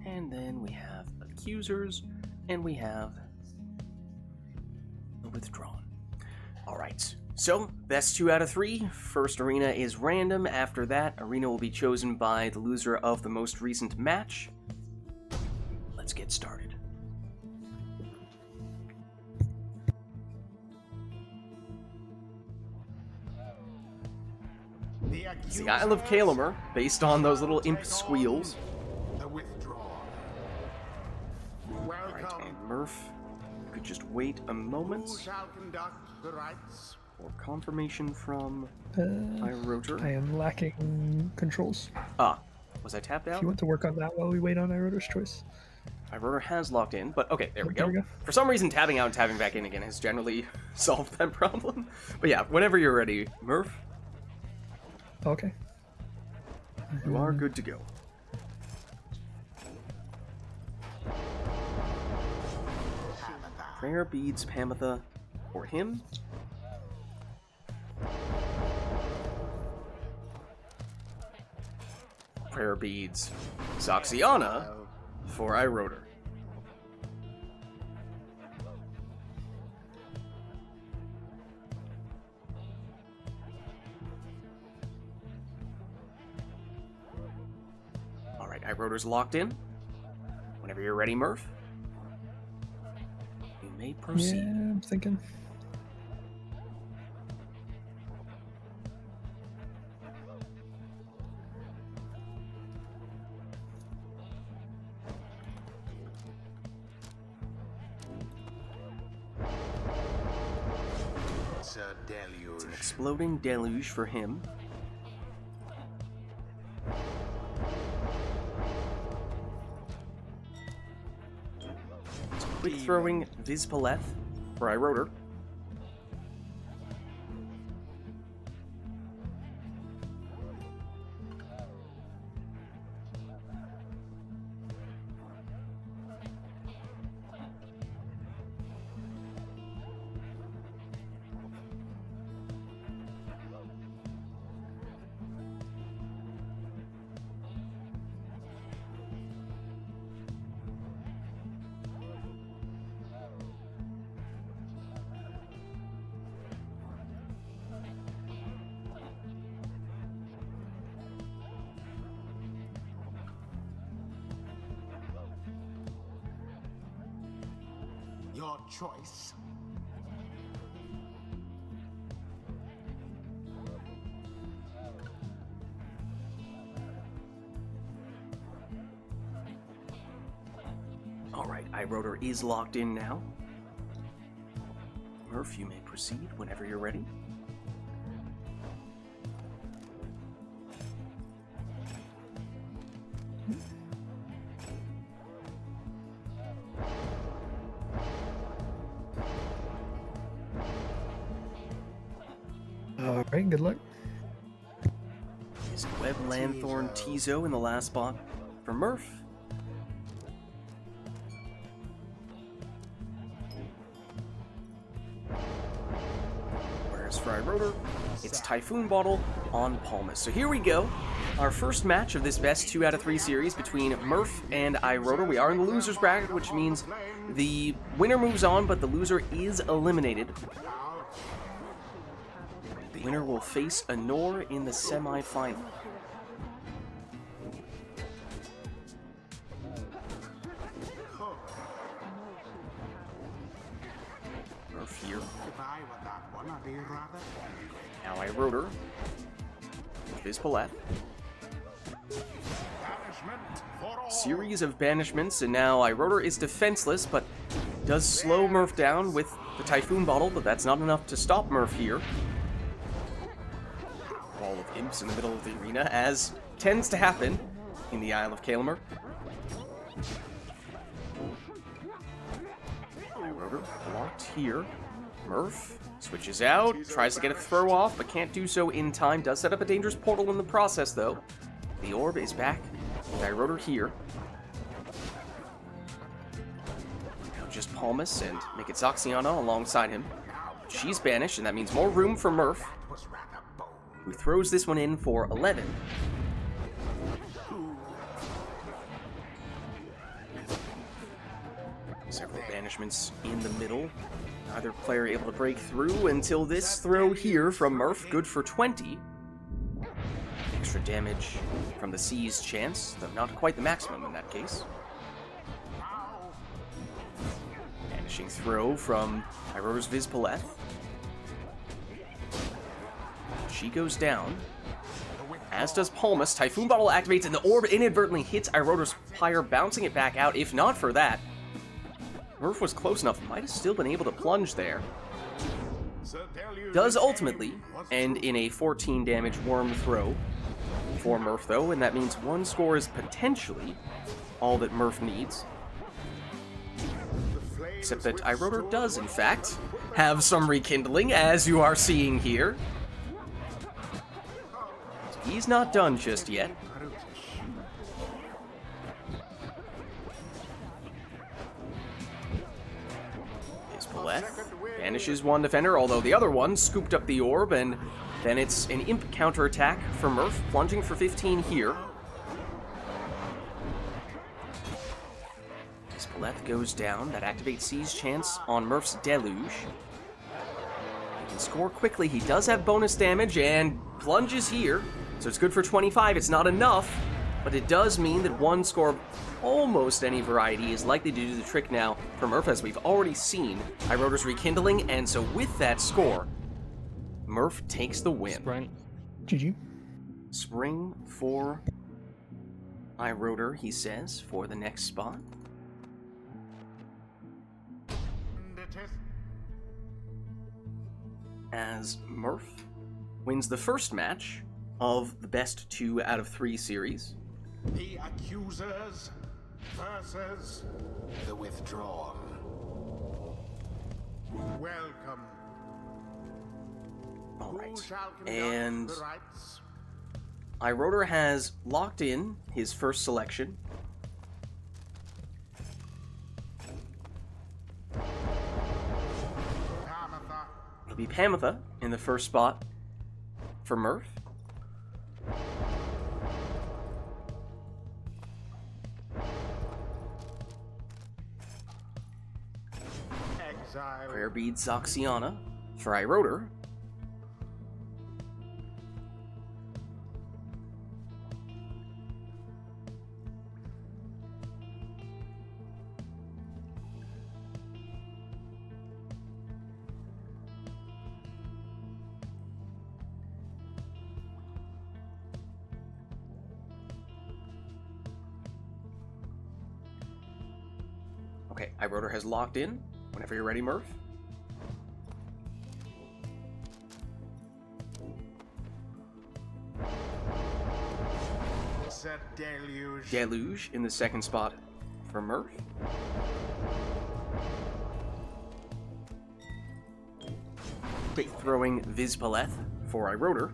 And then we have accusers, and we have the withdrawn. Alright, so best 2 out of 3. First arena is random. After that, arena will be chosen by the loser of the most recent match. Let's get started. It's the Isle of Kalamer, based on those little imp squeals. The withdrawn. Alright, Welcome. and Murph, you could just wait a moment Who shall conduct the rites? for confirmation from I iRotor. am lacking controls. Ah, was I tapped If out? you want to work on that while we wait on iRotor's choice. iRotor has locked in, but okay, there we There go. we go. For some reason, tabbing out and tabbing back in again has generally solved that problem. But yeah, whenever you're ready, Murph, Okay. you are good to go. Prayer beads Pamitha for him. Prayer beads Soxiana for iRotor. Alright, iRotor's locked in. Whenever you're ready, Murph, you may proceed. Yeah, I'm thinking. It's a deluge. It's an exploding deluge for him. It's a quick throwing Vizpaleth for iRotor. Your choice. Alright, iRotor is locked in now. Murph, you may proceed whenever you're ready. Alright, good luck. Is Web Lanthorn Tizo in the last spot for Murph? Whereas for iRotor, it's Typhoon Bottle on Palmas. So here we go. our first match of this best 2 out of 3 series between Murph and iRotor. We are in the loser's bracket, which means the winner moves on, but the loser is eliminated. The winner will face Anor in the semi-final. Murph here. Now iRotor. Vids Palette. Series of banishments, and now iRotor is defenseless, but does slow Murph down with the Typhoon Bottle, but that's not enough to stop Murph here. Wall of imps in the middle of the arena, as tends to happen in the Isle of Kalimur. iRotor blocked here. Murph switches out, tries to get a throw off, but can't do so in time. Does set up a dangerous portal in the process, though. The orb is back with iRotor here. Now just Palmas and make it Zoxiana alongside him. She's banished, and that means more room for Murph, who throws this one in for 11. Several banishments in the middle. Neither player able to break through until this throw here from Murph, good for 20. Extra damage from the Seize chance, though not quite the maximum in that case. Banishing throw from iRotor's Vids Palette. She goes down, as does Palmas. Typhoon Bottle activates and the orb inadvertently hits iRotor's Pyre, bouncing it back out. If not for that, Murph was close enough, might have still been able to plunge there. Does ultimately end in a 14 damage worm throw for Murph, though, and that means one score is potentially all that Murph needs. Except that iRotor does, in fact, have some rekindling, as you are seeing here. So he's not done just yet. Banishes one defender, although the other one scooped up the orb, and then it's an imp counterattack for Murph, plunging for 15 here. Spaleth goes down, that activates Seize chance on Murph's Deluge. He can score quickly, he does have bonus damage, and plunges here, so it's good for 25. It's not enough, but it does mean that one score of almost any variety is likely to do the trick now for Murph, as we've already seen iRotor's rekindling, and so with that score, Murph takes the win. Spring. GG. Spring for iRotor, he says, for the next spot. As Murph wins the first match of the best 2 out of 3 series. The accusers versus the withdrawn. Welcome. All right. Who shall conduct And the rites? iRotor has locked in his first selection. Tamatha. It'll be Pamatha in the first spot for Murph. Exile. Prayer Bead Zoxiana for iRotor. Okay, iRotor has locked in. Whenever you're ready, Murph. It's a deluge. Deluge in the second spot for Murph. Big throwing Vids Palette for iRotor.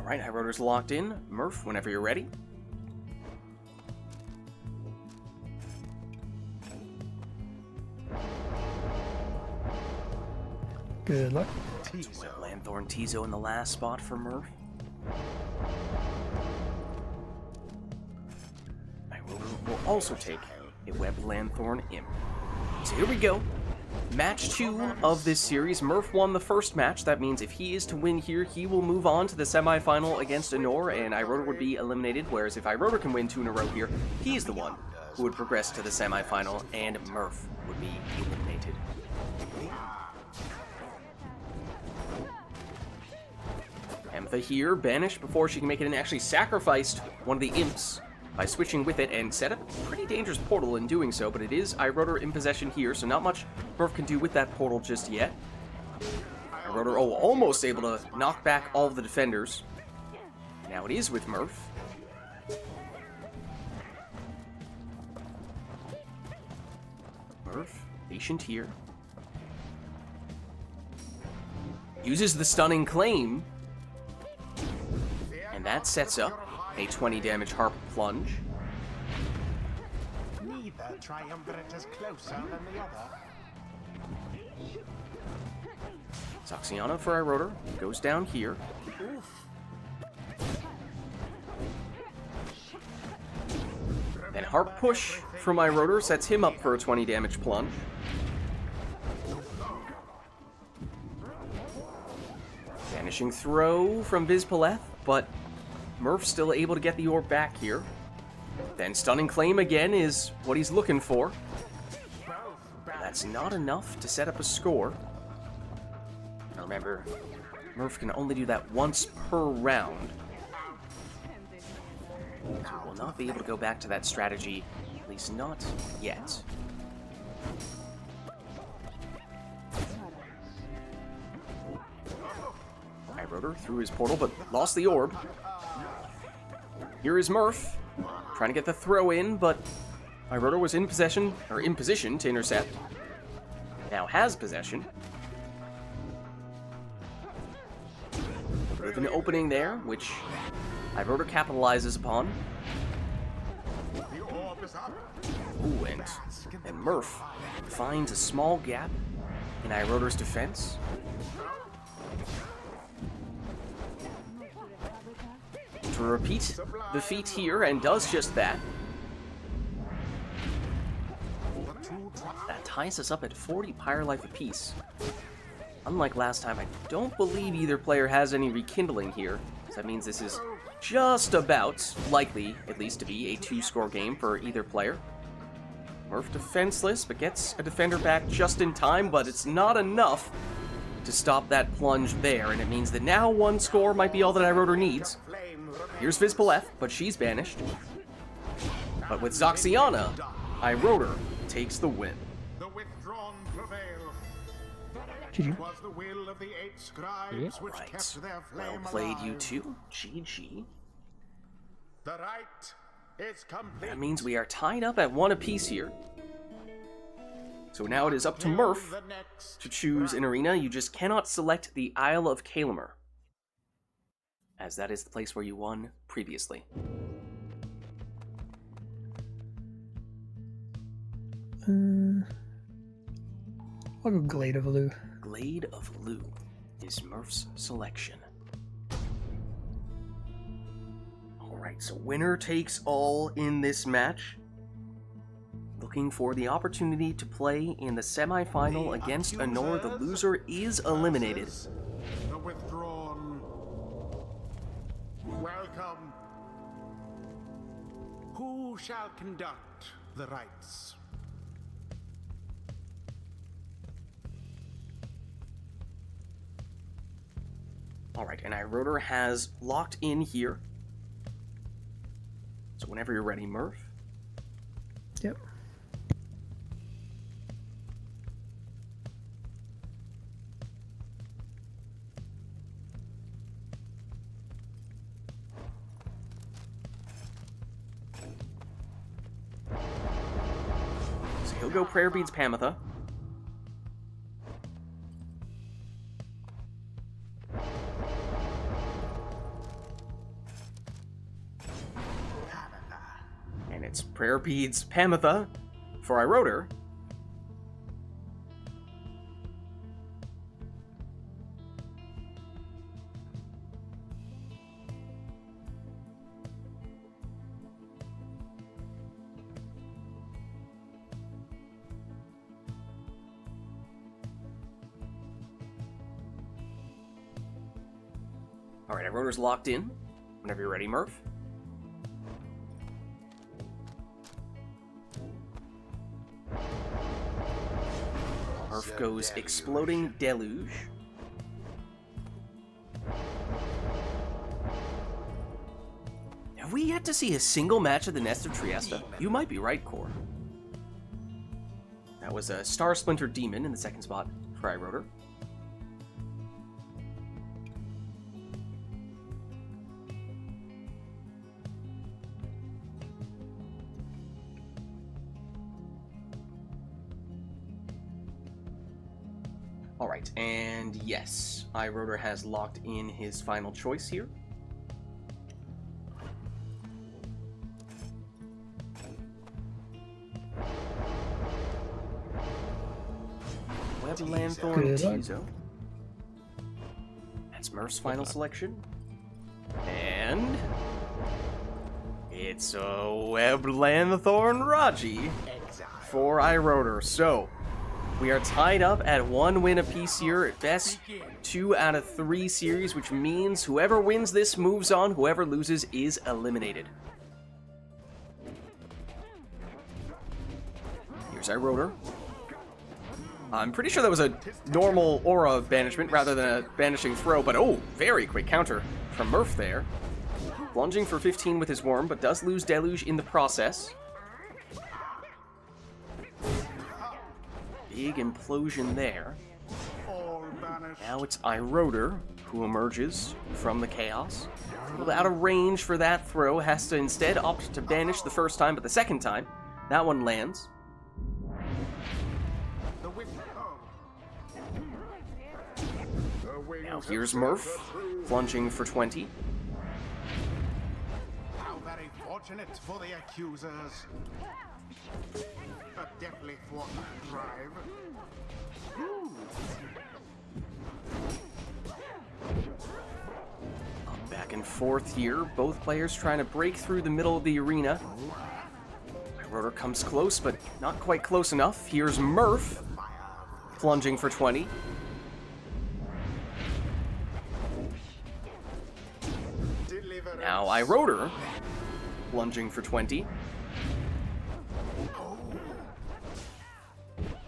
Alright, High Rotor's locked in. Murph, whenever you're ready. Good luck. So Lanthorn Tizo in the last spot for Murph. High Rotor will also take a Web Lanthorn Imp. So here we go. Match 2 of this series. Murph won the first match. That means if he is to win here, he will move on to the semifinal against Anor, and Irotor would be eliminated, whereas if Irotor can win 2 in a row here, he's the one who would progress to the semifinal, and Murph would be eliminated. Emtha here, banished before she can make it, and actually sacrificed one of the imps by switching with it and set up a pretty dangerous portal in doing so, but it is Irotor in possession here, so not much Murph can do with that portal just yet. Irotor, almost able to knock back all of the defenders. Now it is with Murph. Murph, patient here. Uses the stunning claim. And that sets up a 20 damage Harp Plunge. Neither triumvirate is closer than the other. Soxiana for Irotor goes down here. Then Harp Push from Irotor sets him up for a 20 damage plunge. Vanishing Throw from Vizpaleth, but Murph's still able to get the orb back here. Then Stunning Claim again is what he's looking for. That's not enough to set up a score. Now remember, Murph can only do that once per round. So we'll not be able to go back to that strategy, at least not yet. Irotor through his portal, but lost the orb. Here is Murph, trying to get the throw in, but Irotor was in position to intercept. Now has possession. A bit of an opening there, which Irotor capitalizes upon. Ooh, and Murph finds a small gap in Irotor's defense. To repeat the feat here, and does just that. That ties us up at 40 Pyre life apiece. Unlike last time, I don't believe either player has any rekindling here, so that means this is just about likely, at least, to be a 2-score game for either player. Murph defenseless, but gets a defender back just in time, but it's not enough to stop that plunge there, and it means that now 1 score might be all that Irotor needs. Here's Vizpaleth, but she's banished. But with Zoxiana, Irotor takes the win. The withdrawn prevail. GG. Was the will of the 8 scribes which Right. kept their Well flame played, you alive. two. GG. The rite is complete. That means we are tied up at 1 apiece here. So now it is up to Murph The next to choose an arena. You just cannot select the Isle of Kalamer, as that is the place where you won previously. I'll go Glade of Alu. Glade of Lu is Murph's selection. Alright, so winner takes all in this match. Looking for the opportunity to play in the semi-final against Anor. The loser is eliminated. The withdrawn. Welcome. Who shall conduct the rites? Alright, and Irotor has locked in here. So whenever you're ready, Murph. Yep. So he'll go Prayer Beads Pamitha. Prayer Beads Pamitha for Iroder. Alright, Iroder's locked in. Whenever you're ready, Murph. Murph goes Exploding Deluge. Have we yet to see a single match of the Nest of Trieste? You might be right, Core. That was a Star Splinter Demon in the second spot for Iroder. Alright, and yes, Iroder has locked in his final choice here. Weblanthorn Tizo. That's Murph's final selection. And it's a Weblanthorn Raji for Iroder. So we are tied up at 1 win apiece here. At best, 2 out of 3 series, which means whoever wins this moves on. Whoever loses is eliminated. Here's Iroder. I'm pretty sure that was a normal aura banishment rather than a banishing throw, but oh, very quick counter from Murph there. Plunging for 15 with his worm, but does lose Deluge in the process. Big implosion there. Now it's Iroder who emerges from the chaos. A little out of range for that throw. Has to instead opt to banish the first time, but the second time, that one lands. Now here's Murph, plunging for 20. How very fortunate for the accusers. A deadly thwart drive. Back and forth here, both players trying to break through the middle of the arena. Iroder comes close, but not quite close enough. Here's Murph, plunging for 20. Now Iroder, plunging for 20.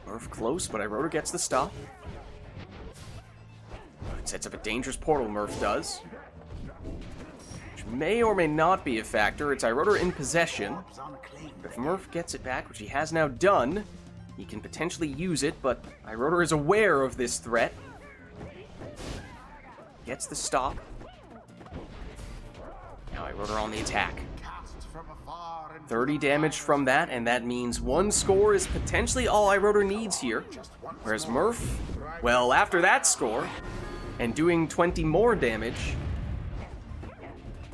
Murph close, but Iroder gets the stop. Sets up a dangerous portal, Murph does. Which may or may not be a factor. It's Iroder in possession. If Murph gets it back, which he has now done, he can potentially use it, but Iroder is aware of this threat. Gets the stop. Now Iroder on the attack. 30 damage from that, and that means 1 score is potentially all Iroder needs here. Whereas Murph, well, after that score, and doing 20 more damage,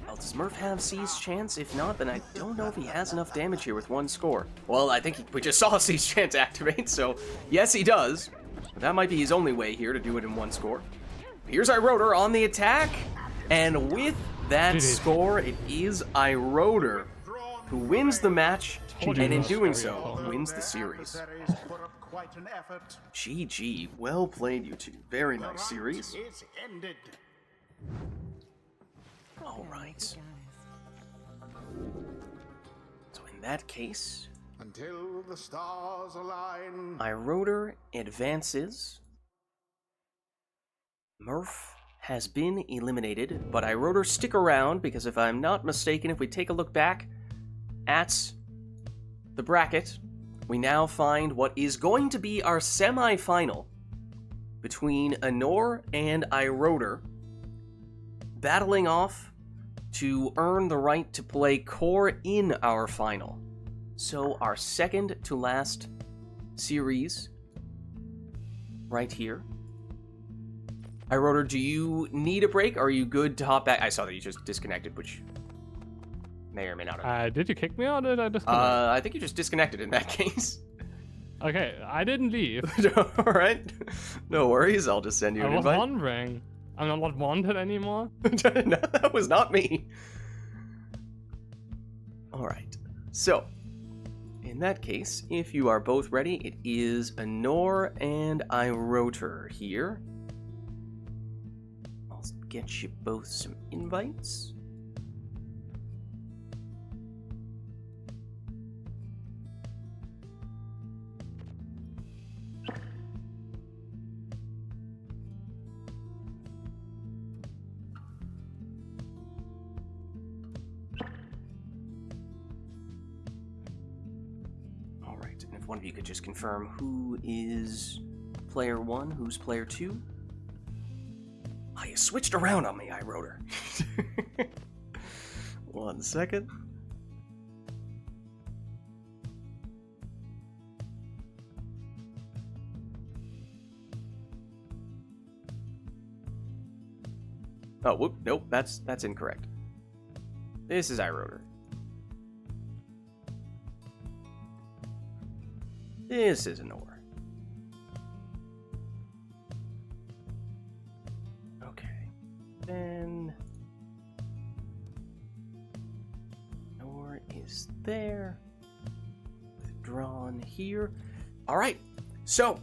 well, does Murph have C's chance? If not, then I don't know if he has enough damage here with 1 score. Well, I think we just saw C's chance activate, so yes, he does. But that might be his only way here to do it in 1 score. Here's Iroder on the attack, and with that score, it is Iroder who wins the match, and in doing so, wins the series. GG, well played, you two. Very nice series. Alright. So in that case, until the stars align, Iroder advances. Murph has been eliminated, but Iroder stick around, because if I'm not mistaken, if we take a look back at the bracket, we now find what is going to be our semi-final between Anor and Iroder, battling off to earn the right to play Core in our final. So our second to last series right here. Iroder, do you need a break? Or are you good to hop back? I saw that you just disconnected, which May or may not have. Did you kick me or did I disconnect? I think you just disconnected in that case. Okay, I didn't leave. Alright. No worries, I'll just send you an I was invite. wondering. I'm not wanted anymore. No, that was not me. Alright. So, in that case, if you are both ready, it is Anor and Iroter here. I'll get you both some invites. If one of you could just confirm who is player 1, who's player 2. Oh, you switched around on me, Iroter. 1 second. Oh, whoop, nope, that's incorrect. This is Iroter. This is Anor. Okay. Then Anor is there. Withdrawn here. Alright. So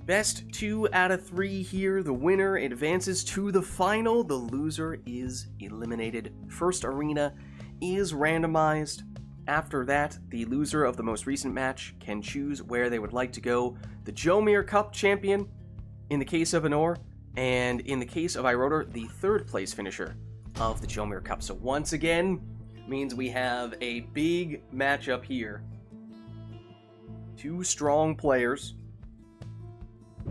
best 2 out of 3 here. The winner advances to the final. The loser is eliminated. First arena is randomized. After that, the loser of the most recent match can choose where they would like to go. The Jomir Cup champion, in the case of Anor, and in the case of Iroter, the 3rd place finisher of the Jomir Cup. So once again, means we have a big matchup here. 2 strong players.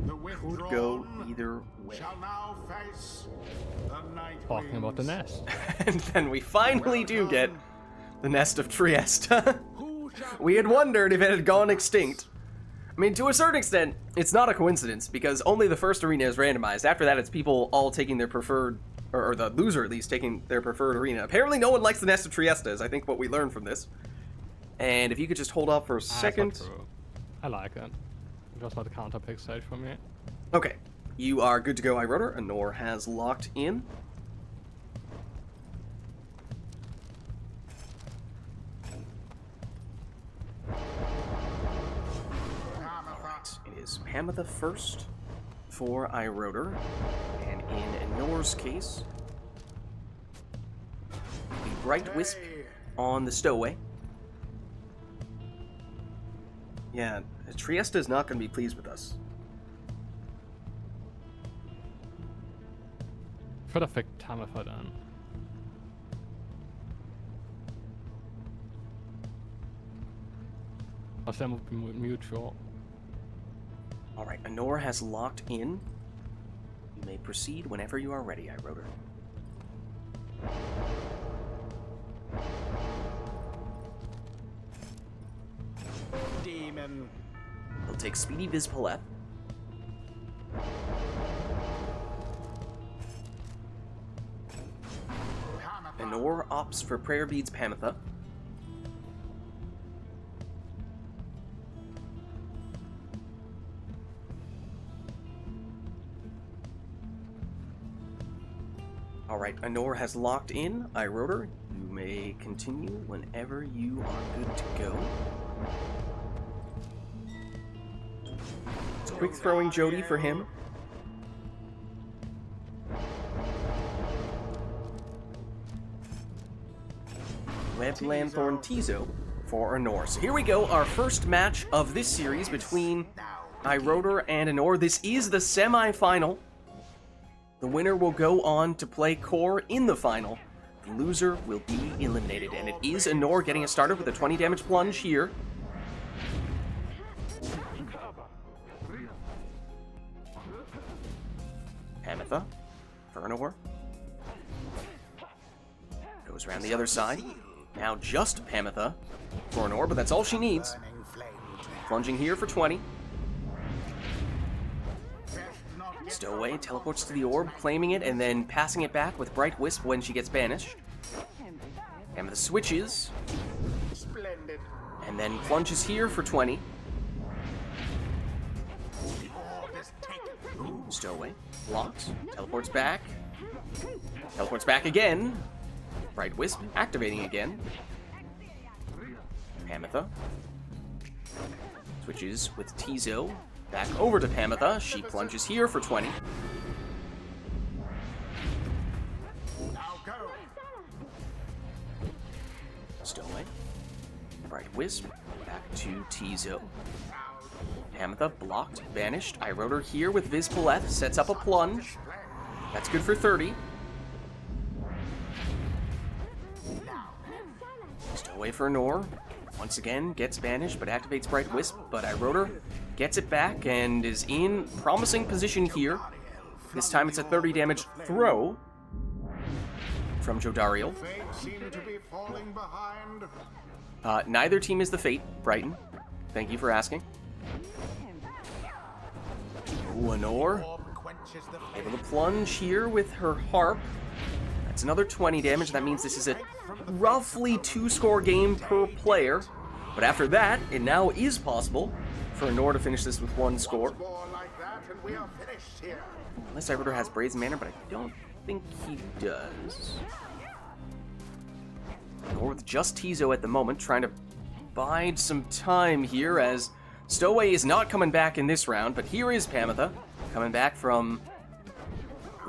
Could go either way. Talking about the nest. And then we finally do get the nest of Trieste. We had wondered if it had gone extinct. I mean, to a certain extent, it's not a coincidence, because only the first arena is randomized. After that, it's people all taking their preferred, or the loser at least, taking their preferred arena. Apparently no one likes the nest of Trieste, is I think what we learned from this. And if you could just hold off for a second. I like it. Just not a counter pick stage for me. Okay. You are good to go, Iroter. Anor has locked in. It is Pamitha first for Iroter, and in Anor's case, the Bright Wisp on the Stowaway. Yeah, Trieste is not going to be pleased with us. Should have picked Pamitha then. Or that would be mutual. Alright, Anor has locked in. You may proceed whenever you are ready, Iroter. Demon. He'll take Speedy Vizpaleth. Anor opts for Prayer Beads Pamitha. Alright, Anor has locked in. Iroter, you may continue whenever you are good to go. It's quick throwing Jody for him. Web Lanthorn Tizo for Anor. So here we go, our first match of this series between Iroter and Anor. This is the semi-final. The winner will go on to play Core in the final. The loser will be eliminated, and it is Anor getting us started with a 20 damage plunge here. Pamitha for Anor. Goes around the other side. Now just Pamitha for Anor, but that's all she needs. Plunging here for 20. Stowaway teleports to the orb, claiming it, and then passing it back with Bright Wisp when she gets banished. Pamela switches, Splendid. and then plunges here for 20. The orb is taken. Stowaway. Blocks. Teleports back. Teleports back again. Bright Wisp activating again. Pamitha. Switches with Tizo. Back over to Pamitha. She plunges here for 20. Now go. Stowaway. Bright Wisp. Back to Tizo. Pamitha blocked, vanished. I wrote her here with Viz Paleth. Sets up a plunge. That's good for 30. Stowaway for Nor. Once again, gets banished, but activates Bright Wisp. But I wrote her, gets it back, and is in promising position here. This time it's a 30 damage throw from Jodariel. Fate seem to be falling behind. Neither team is the Fate, Brighton. Thank you for asking. Lenore, Orb quenches the able to plunge here with her harp. That's another 20 damage. That means this is a roughly 2-score game per player. But after that, it now is possible for Lenore to finish this with 1 score. more like that, and we are finished here. Unless Iroder has Brazen Manor, but I don't think he does. Lenore with just Tizo at the moment, trying to bide some time here as Stowaway is not coming back in this round, but here is Pamitha, coming back from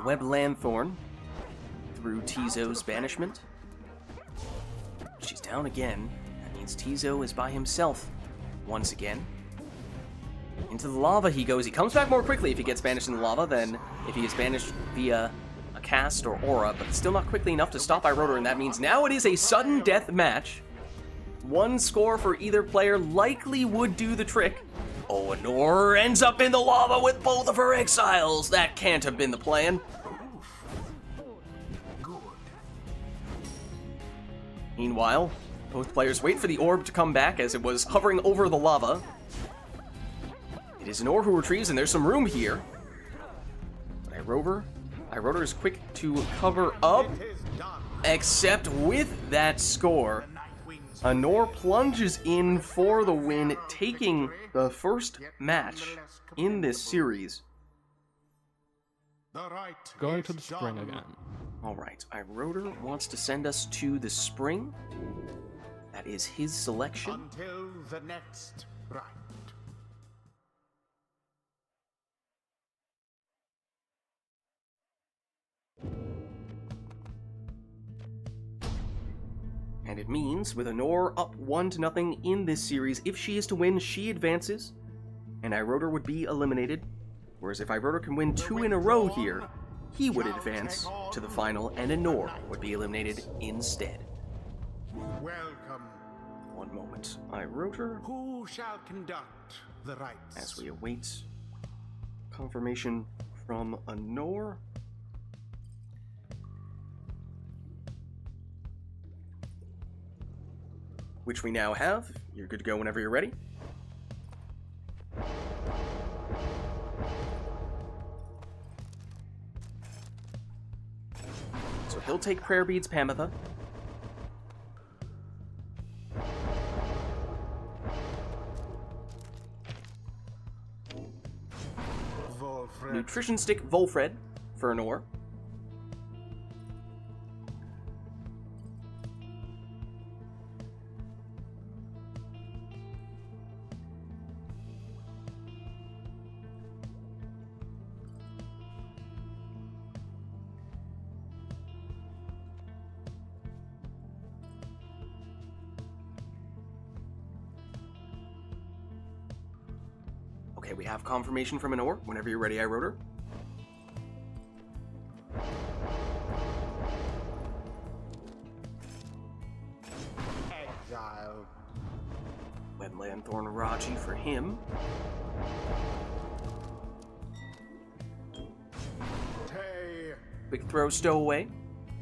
Web Lanthorn through Tizo's banishment. She's down again. That means Tizo is by himself once again. Into the lava he goes. He comes back more quickly if he gets banished in the lava than if he is banished via a cast or aura, but still not quickly enough to stop Iroder, and that means now it is a sudden death match. 1 score for either player likely would do the trick. Oh, Lenore ends up in the lava with both of her exiles. That can't have been the plan. Meanwhile, both players wait for the orb to come back as it was hovering over the lava. It is Lenore who retrieves, and there's some room here. But Iroder is quick to cover up, except with that score. Lenore plunges in for the win, taking the first match in this series. Going to the spring again. Alright, Iroder wants to send us to the spring. That is his selection. Until the next rite. And it means, with Lenore up 1-0 in this series, if she is to win, she advances, and Iroder would be eliminated. Whereas if Iroder can win 2 in a row here, he would advance to the final, and Lenore would be eliminated instead. Welcome. One moment. Iroder, Who shall conduct the rites? as we await confirmation from Lenore. Which we now have. You're good to go whenever you're ready. So he'll take Prayer Beads Pamitha. Volfred. Nutrition Stick Volfred for Lenore. Okay, we have confirmation from Lenore. Whenever you're ready, Iroder. Exile. Web Lanthorn Raji for him. Tay. Quick throw Stowaway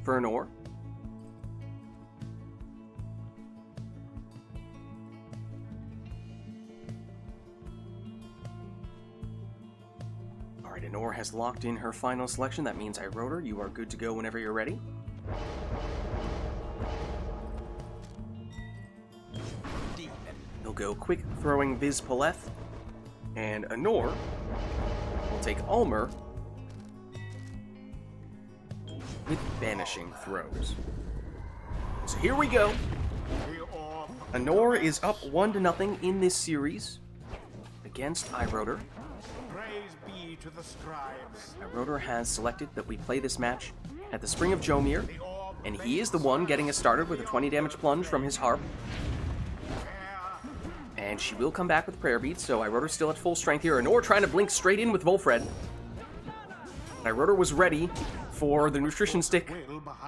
for Lenore. Alright, Lenore has locked in her final selection. That means Iroder, you are good to go whenever you're ready. go quick throwing Viz Paleth, and Anor will take Almer with banishing throws. So here we go. Anor is up 1-0 in this series against Iroder. Praise be to the scribes. Iroder has selected that we play this match at the Spring of Jomir, and he is the one getting us started with a 20 damage plunge from his harp. And she will come back with prayer beads, so Iroder's still at full strength here. Anor trying to blink straight in with Volfred. Iroder was ready for the nutrition stick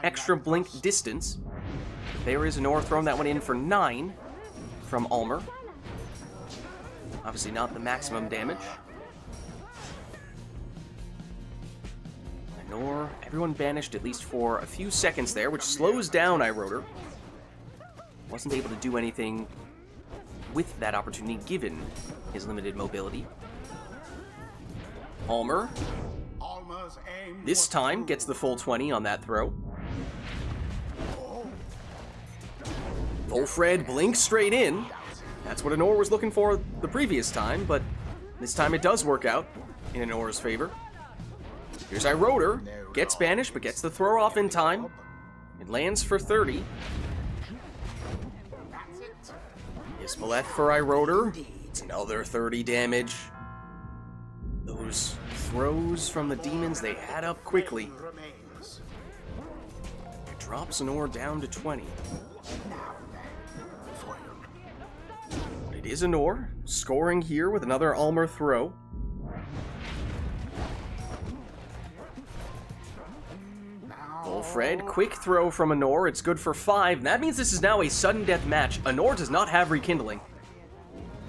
extra blink distance. There is Anor throwing that one in for 9 from Almer. Obviously not the maximum damage. Anor, everyone banished at least for a few seconds there, which slows down Iroder. Wasn't able to do anything with that opportunity given his limited mobility. Almer, this time, gets the full 20 on that throw. Volfred blinks straight in. That's what Anor was looking for the previous time, but this time it does work out in Anor's favor. Here's Iroder, gets banished, but gets the throw off in time. It lands for 30. Ismaleth for Iroder. It's another 30 damage. Those throws from the demons, they add up quickly. It drops Anor down to 20. It is Anor, scoring here with another Almer throw. Volfred, quick throw from Anor, it's good for 5, and that means this is now a sudden death match. Anor does not have rekindling.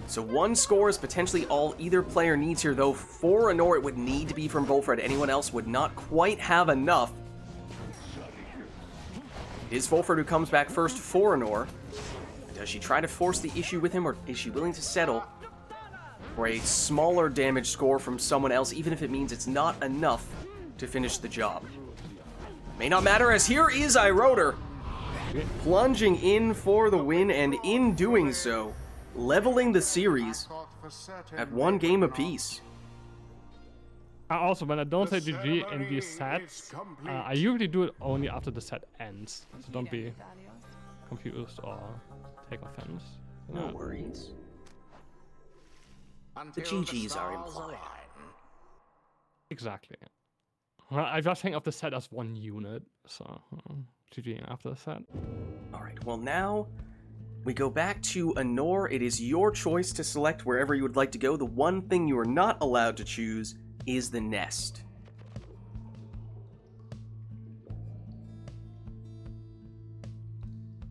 So one score is potentially all either player needs here, though for Anor it would need to be from Volfred. Anyone else would not quite have enough. It is Volfred who comes back first for Anor. Does she try to force the issue with him, or is she willing to settle for a smaller damage score from someone else, even if it means it's not enough to finish the job? May not matter, as here is Iroder plunging in for the win, and in doing so, leveling the series at 1 game apiece. Also, when I don't say GG in these sets, I usually do it only after the set ends. So don't be confused or take offense. No worries. The GGs are implied. Exactly. Well, I just think of the set as one unit, so GG after the set. Alright, well now we go back to Anor. It is your choice to select wherever you would like to go. The one thing you are not allowed to choose is the nest.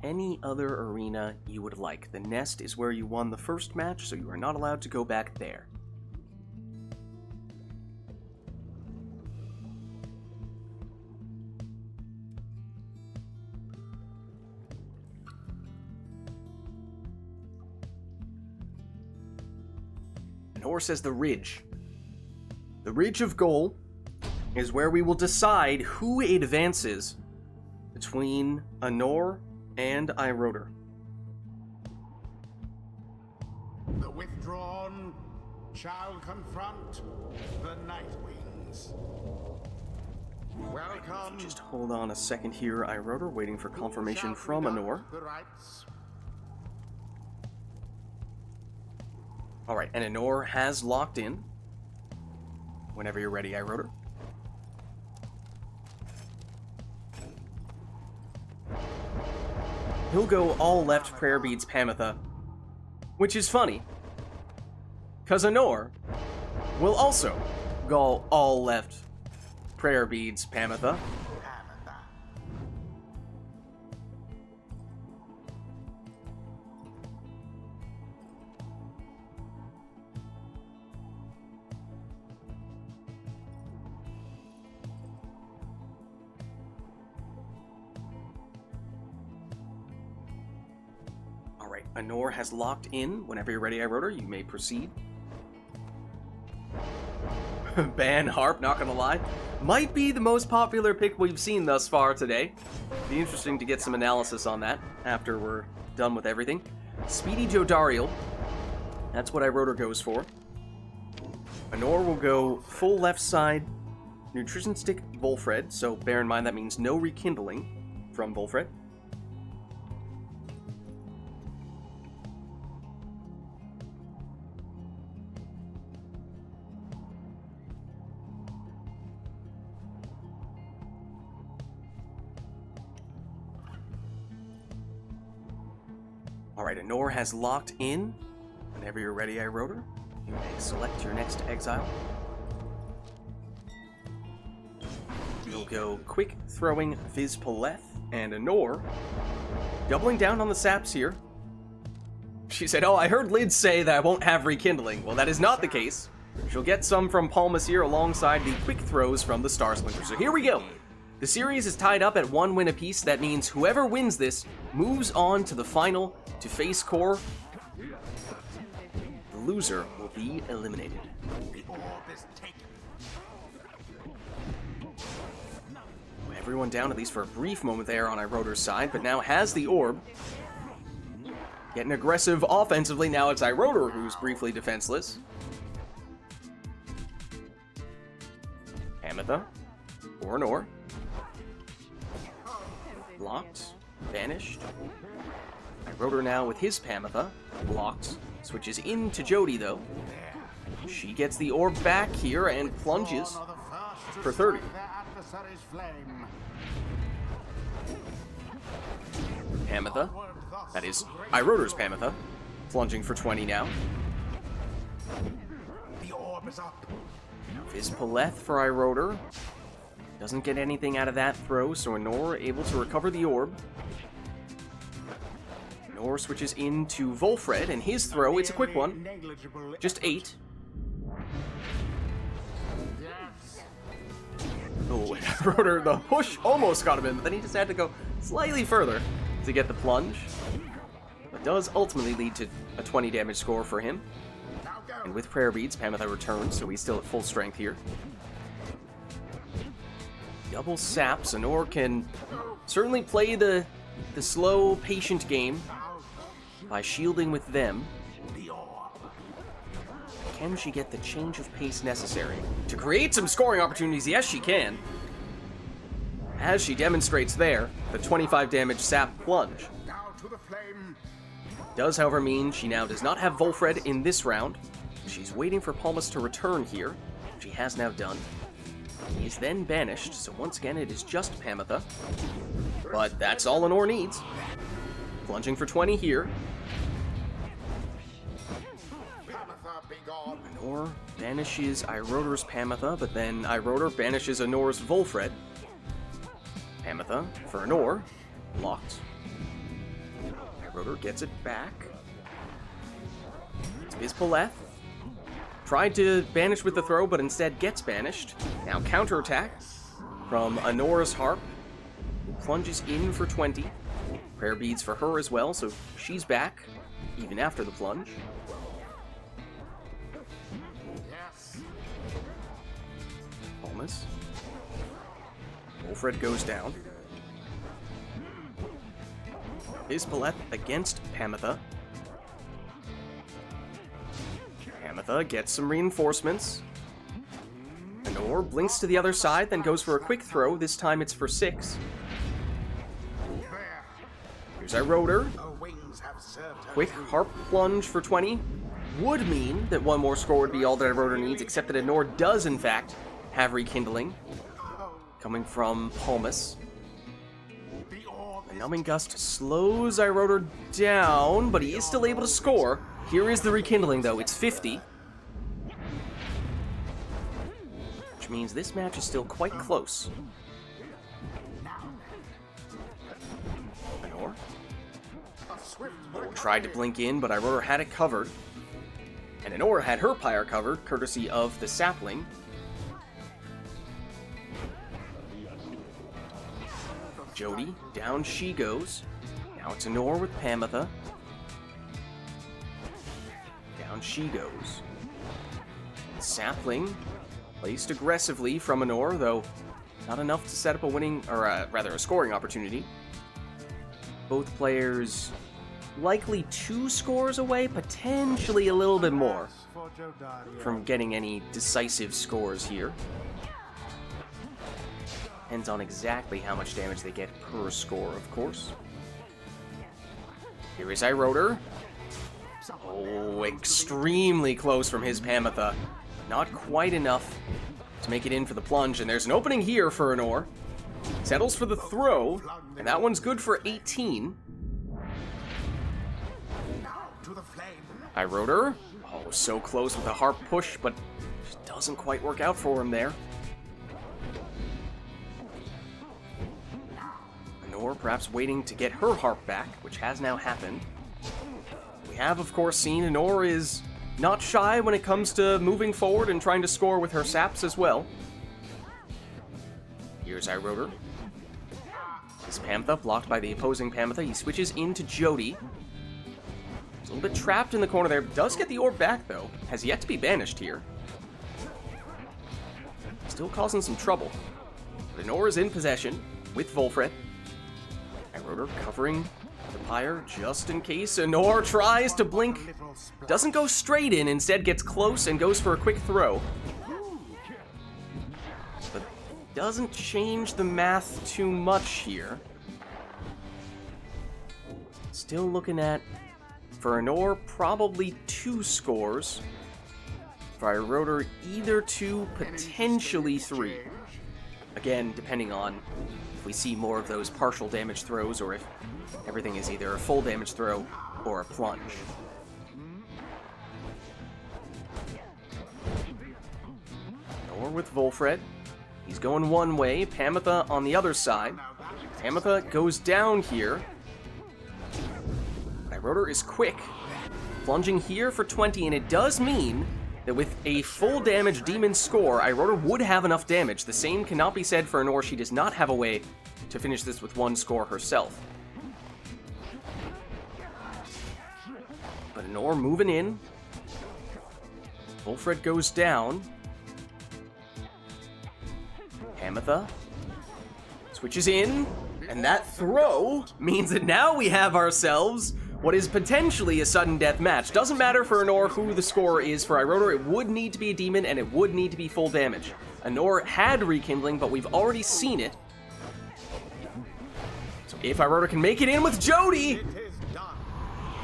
Any other arena you would like. The nest is where you won the first match, so you are not allowed to go back there. Anor says the Ridge. The Ridge of Goal is where we will decide who advances between Anor and Iroder. The withdrawn shall confront the Nightwings. Welcome. Just hold on a second here, Iroder, waiting for confirmation from Anor. Alright, and Anor has locked in. Whenever you're ready, Iroder. He'll go all left prayer beads Pamitha, which is funny, because Anor will also go all left prayer beads Pamitha. Alright, Anor has locked in. Whenever you're ready, Iroder, you may proceed. Ban Harp, not gonna lie. Might be the most popular pick we've seen thus far today. Be interesting to get some analysis on that after we're done with everything. Speedy Jodariel That's what iRotor goes for. Anor will go full left side nutrition stick Volfred, so bear in mind that means no rekindling from Volfred. Alright, Anor has locked in. Whenever you're ready, iRotor, you may select your next exile. We'll go quick throwing Vids and Anor, doubling down on the saps here. She said, oh, I heard Lids say that I won't have rekindling. Well, that is not the case. She'll get some from Palmas here alongside the quick throws from the Star Splinter. So here we go. The series is tied up at 1 win apiece. That means whoever wins this moves on to the final to face Core. The loser will be eliminated. Everyone down, at least for a brief moment there on iRotor's side, but now has the orb. Getting aggressive offensively, now it's iRotor who's briefly defenseless. Ametha, or Anor. Blocked, banished. iRotor now with his Pamitha, blocked. Switches into Jody though. She gets the orb back here and plunges for 30. Pamitha, that is iRotor's Pamitha, plunging for 20 now. The orb is up. Vids for iRotor. Doesn't get anything out of that throw, so Anor able to recover the orb. Anor switches into Volfred, and his throw, it's a quick one. Just 8. Oh, and iRotor, the push almost got him in, but then he just had to go slightly further to get the plunge. It does ultimately lead to a 20 damage score for him. And with Prayer Beads, Pamitha returns, so he's still at full strength here. Double saps. Anor can certainly play the slow, patient game by shielding with them. Can she get the change of pace necessary to create some scoring opportunities? Yes, she can. As she demonstrates there, the 25 damage sap plunge. Does, however, mean she now does not have Volfred in this round. She's waiting for Palmas to return here. She has now done. He is then banished, so once again it is just Pamitha. But that's all Anor needs. Plunging for 20 here. Anor banishes iRotor's Pamitha, but then iRotor banishes Anor's Volfred. Pamitha for Anor. Blocked. iRotor gets it back. It's Vids. Tried to banish with the throw, but instead gets banished. Now counterattack from Anor's Harp, who plunges in for 20. Prayer Beads for her as well, so she's back, even after the plunge. Palmas. Volfred goes down. Vids against Pamitha. Pamitha gets some reinforcements. Anor blinks to the other side, then goes for a quick throw. This time it's for 6. Here's iRotor. Quick harp plunge for 20. Would mean that one more score would be all that iRotor needs, except that Anor does, in fact, have rekindling. Coming from Palmas. The Numbing Gust slows iRotor down, but he is still able to score. Here is the rekindling, though. It's 50. Which means this match is still quite close. Anor. Tried to blink in, but iRotor had it covered. And Anor had her Pyre covered, courtesy of the sapling. Jody, down she goes. Now it's Anor with Pamitha. Down she goes. Sapling, placed aggressively from Anor, though not enough to set up a winning, or rather a scoring opportunity. Both players likely 2 scores away, potentially a little bit more, from getting any decisive scores here. Depends on exactly how much damage they get per score, of course. Here is Iroder. Oh, extremely close from his Pamitha. Not quite enough to make it in for the plunge, and there's an opening here for Anor. Settles for the throw, and that one's good for 18. Iroder. Oh, so close with the harp push, but just doesn't quite work out for him there. Anor perhaps waiting to get her harp back, which has now happened. We have, of course, seen Anor is not shy when it comes to moving forward and trying to score with her saps as well. Here's Iroder. His Pamitha blocked by the opposing Pamitha. He switches into Jody. He's a little bit trapped in the corner there. Does get the orb back, though. Has yet to be banished here. Still causing some trouble. But Anor is in possession with Volfred. Iroder covering the Pyre just in case Anor tries to blink. Doesn't go straight in, instead gets close and goes for a quick throw. But doesn't change the math too much here. Still looking at, for Anor, probably 2 scores. For Iroder, either 2, potentially 3. Again, depending on if we see more of those partial damage throws or if everything is either a full damage throw or a plunge. Or with Volfred. He's going one way, Pamitha on the other side. Pamitha goes down here. Iroder is quick. Plunging here for 20, and it does mean that with a full damage demon score, Iroder would have enough damage. The same cannot be said for Anor. She does not have a way to finish this with 1 score herself. But Anor moving in. Volfred goes down. Pamitha switches in, and that throw means that now we have ourselves what is potentially a sudden death match. Doesn't matter for Anor who the scorer is. For Iroder, it would need to be a demon, and it would need to be full damage. Anor had rekindling, but we've already seen it. So if Iroder can make it in with Jody,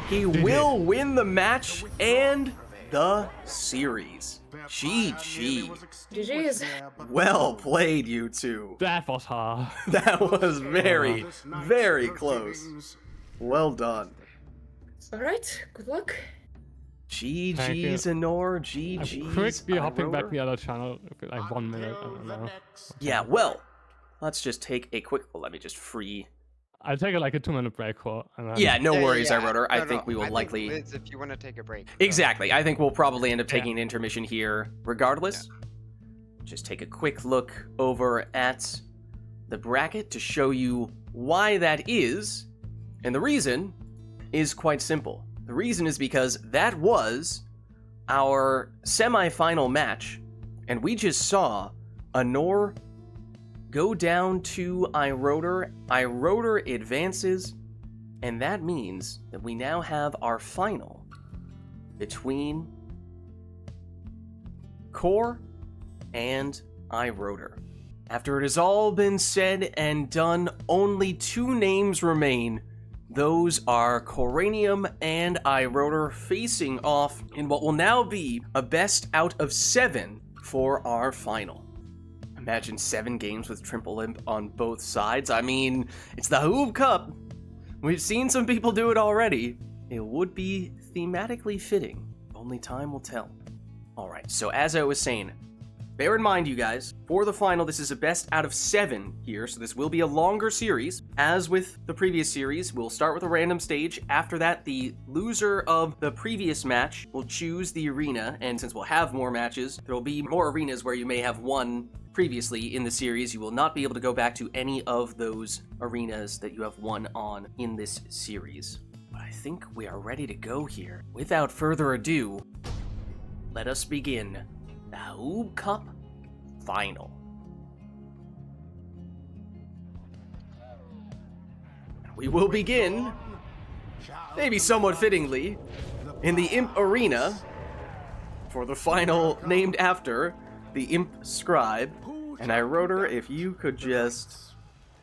he will win the match and the series. GG. GG's. Well played, you two. That was hard. That was very, very close. Well done. Alright, good luck. GG's Anor, GG's I'm quickly hopping back Iroder. the other channel, like 1 minute, I don't know. Yeah, well, let's just take a quick, well, let me just free. I'll take like a 2-minute break for. And then... Yeah, no worries, Iroder. I No, think we will likely... Lids, if you want to take a break. Exactly. I think we'll probably end up taking an intermission here regardless. Just take a quick look over at the bracket to show you why that is. And the reason is quite simple. The reason is because that was our semi-final match, and we just saw Anor go down to Iroder. Iroder advances, and that means that we now have our final between Core and Iroder. After it has all been said and done, only 2 names remain. Those are Coranium and Iroder facing off in what will now be a best out of 7 for our final. Imagine 7 games with Triple Imp on both sides. I mean, it's the Hoob Cup. We've seen some people do it already. It would be thematically fitting. Only time will tell. Alright, so as I was saying, bear in mind, you guys, for the final, this is a best out of 7 here, so this will be a longer series. As with the previous series, we'll start with a random stage. After that, the loser of the previous match will choose the arena, and since we'll have more matches, there will be more arenas where you may have won previously in the series. You will not be able to go back to any of those arenas that you have won on in this series. But I think we are ready to go here. Without further ado, let us begin the Hoob Cup Final. We will begin maybe somewhat fittingly, in the Imp Arena for the final named after the Imp Scribe. And Iroder, if you could just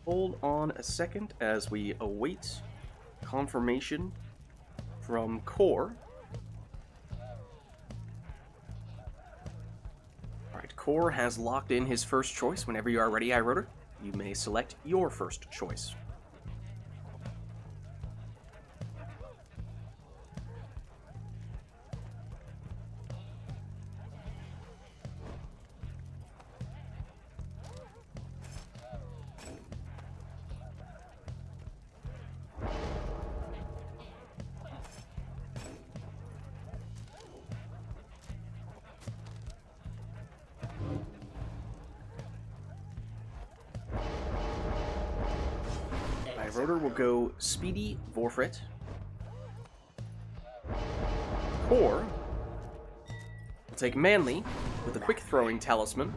hold on a second as we await confirmation from Core. Alright, Core has locked in his first choice. Whenever you are ready, Iroder, you may select your first choice. Iroder will go Speedy Vorfrit. Core will take Manly with a quick throwing talisman.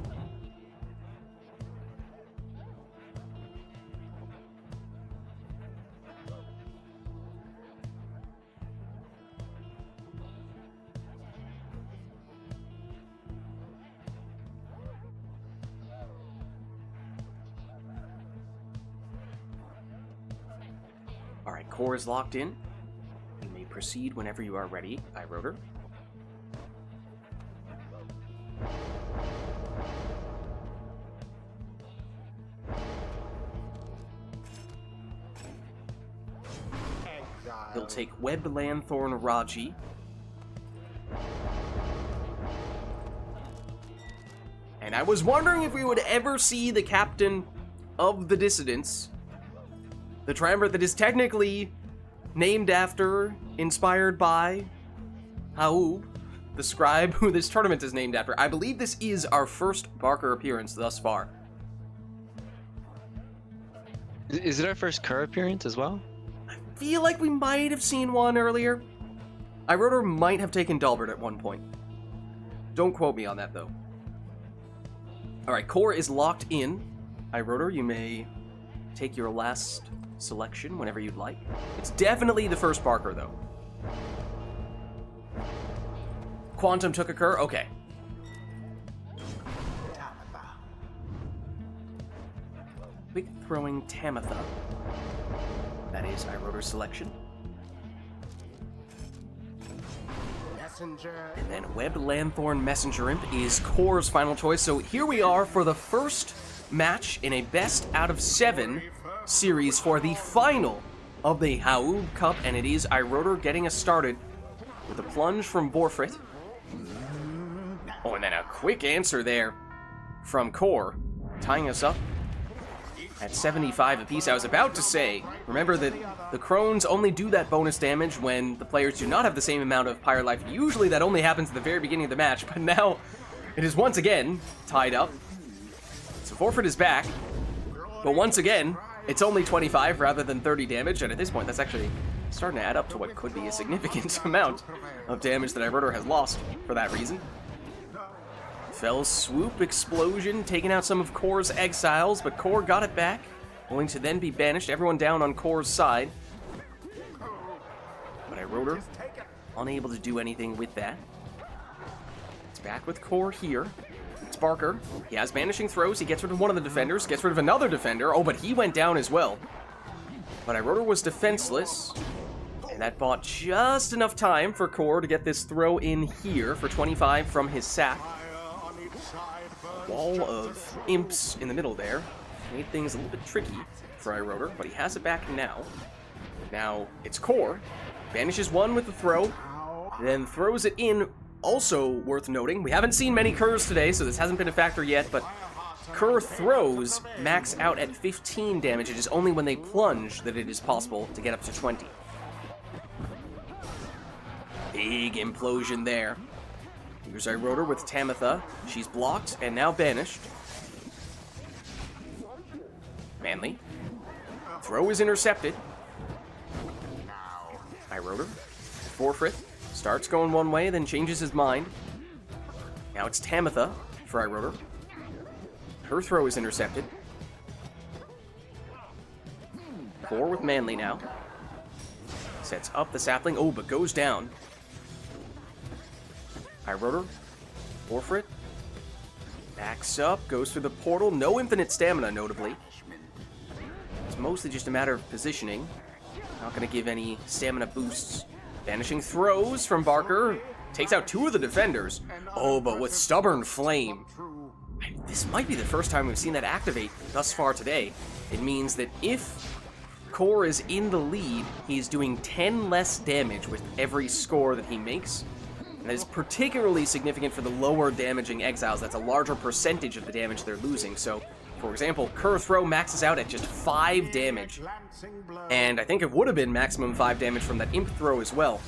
Alright, Core is locked in. You may proceed whenever you are ready, Iroder. He'll take Webbed Lanthorn Raji. And I was wondering if we would ever see the captain of the Dissidents, the triumvirate that is technically named after, inspired by, Haub, the scribe who this tournament is named after. I believe this is our first Barker appearance thus far. Is it our first Kerr appearance as well? I feel like we might have seen one earlier. Iroder might have taken Dalbert at one point. Don't quote me on that, though. Alright, Core is locked in. Iroder, you may take your last selection whenever you'd like. It's definitely the first Barker, though. Quantum took a Kerr? Okay. Quick throwing Tamitha. That is Iroder's selection. And then Webbed Lanthorn Messenger Imp is Core's final choice. So here we are for the first match in a best out of 7 series for the final of the Haub Cup, and it is Iroder getting us started with a plunge from Vorfrit. Oh, and then a quick answer there from Core, tying us up at 75 apiece. I was about to say, remember that the Crones only do that bonus damage when the players do not have the same amount of Pyre life. Usually that only happens at the very beginning of the match, but now it is once again tied up. So Vorfrit is back, but once again, it's only 25 rather than 30 damage, and at this point that's actually starting to add up to what could be a significant amount of damage that Iroder has lost for that reason. Fell Swoop Explosion, taking out some of Core's exiles, but Core got it back, only to then be banished. Everyone down on Core's side. But Iroder, unable to do anything with that. It's back with Core here. It's Barker. He has banishing throws. He gets rid of one of the defenders, gets rid of another defender. Oh, but he went down as well. But Iroder was defenseless, and that bought just enough time for Core to get this throw in here for 25 from his sack. Wall of imps in the middle there made things a little bit tricky for Iroder, but he has it back now. Now it's Core. Banishes one with the throw, then throws it in. Also worth noting, we haven't seen many Kerrs today, so this hasn't been a factor yet, but Kerr throws max out at 15 damage. It is only when they plunge that it is possible to get up to 20. Big implosion there. Here's Iroder with Tamitha. She's blocked and now banished. Manly. Throw is intercepted. Iroder. Vorfrit. Starts going one way, then changes his mind. Now it's Tamitha for Iroder. Her throw is intercepted. Core with Manly now. Sets up the sapling. Oh, but goes down. Rotor. Warfrit. Backs up. Goes through the portal. No infinite stamina, notably. It's mostly just a matter of positioning. Not going to give any stamina boosts. Vanishing throws from Barker. Takes out 2 of the defenders. Oh, but with Stubborn Flame. This might be the first time we've seen that activate thus far today. It means that if Core is in the lead, he's doing 10 less damage with every score that he makes. And that is particularly significant for the lower damaging exiles. That's a larger percentage of the damage they're losing. So, for example, Cur Throw maxes out at just 5 damage. And I think it would have been maximum 5 damage from that Imp Throw as well.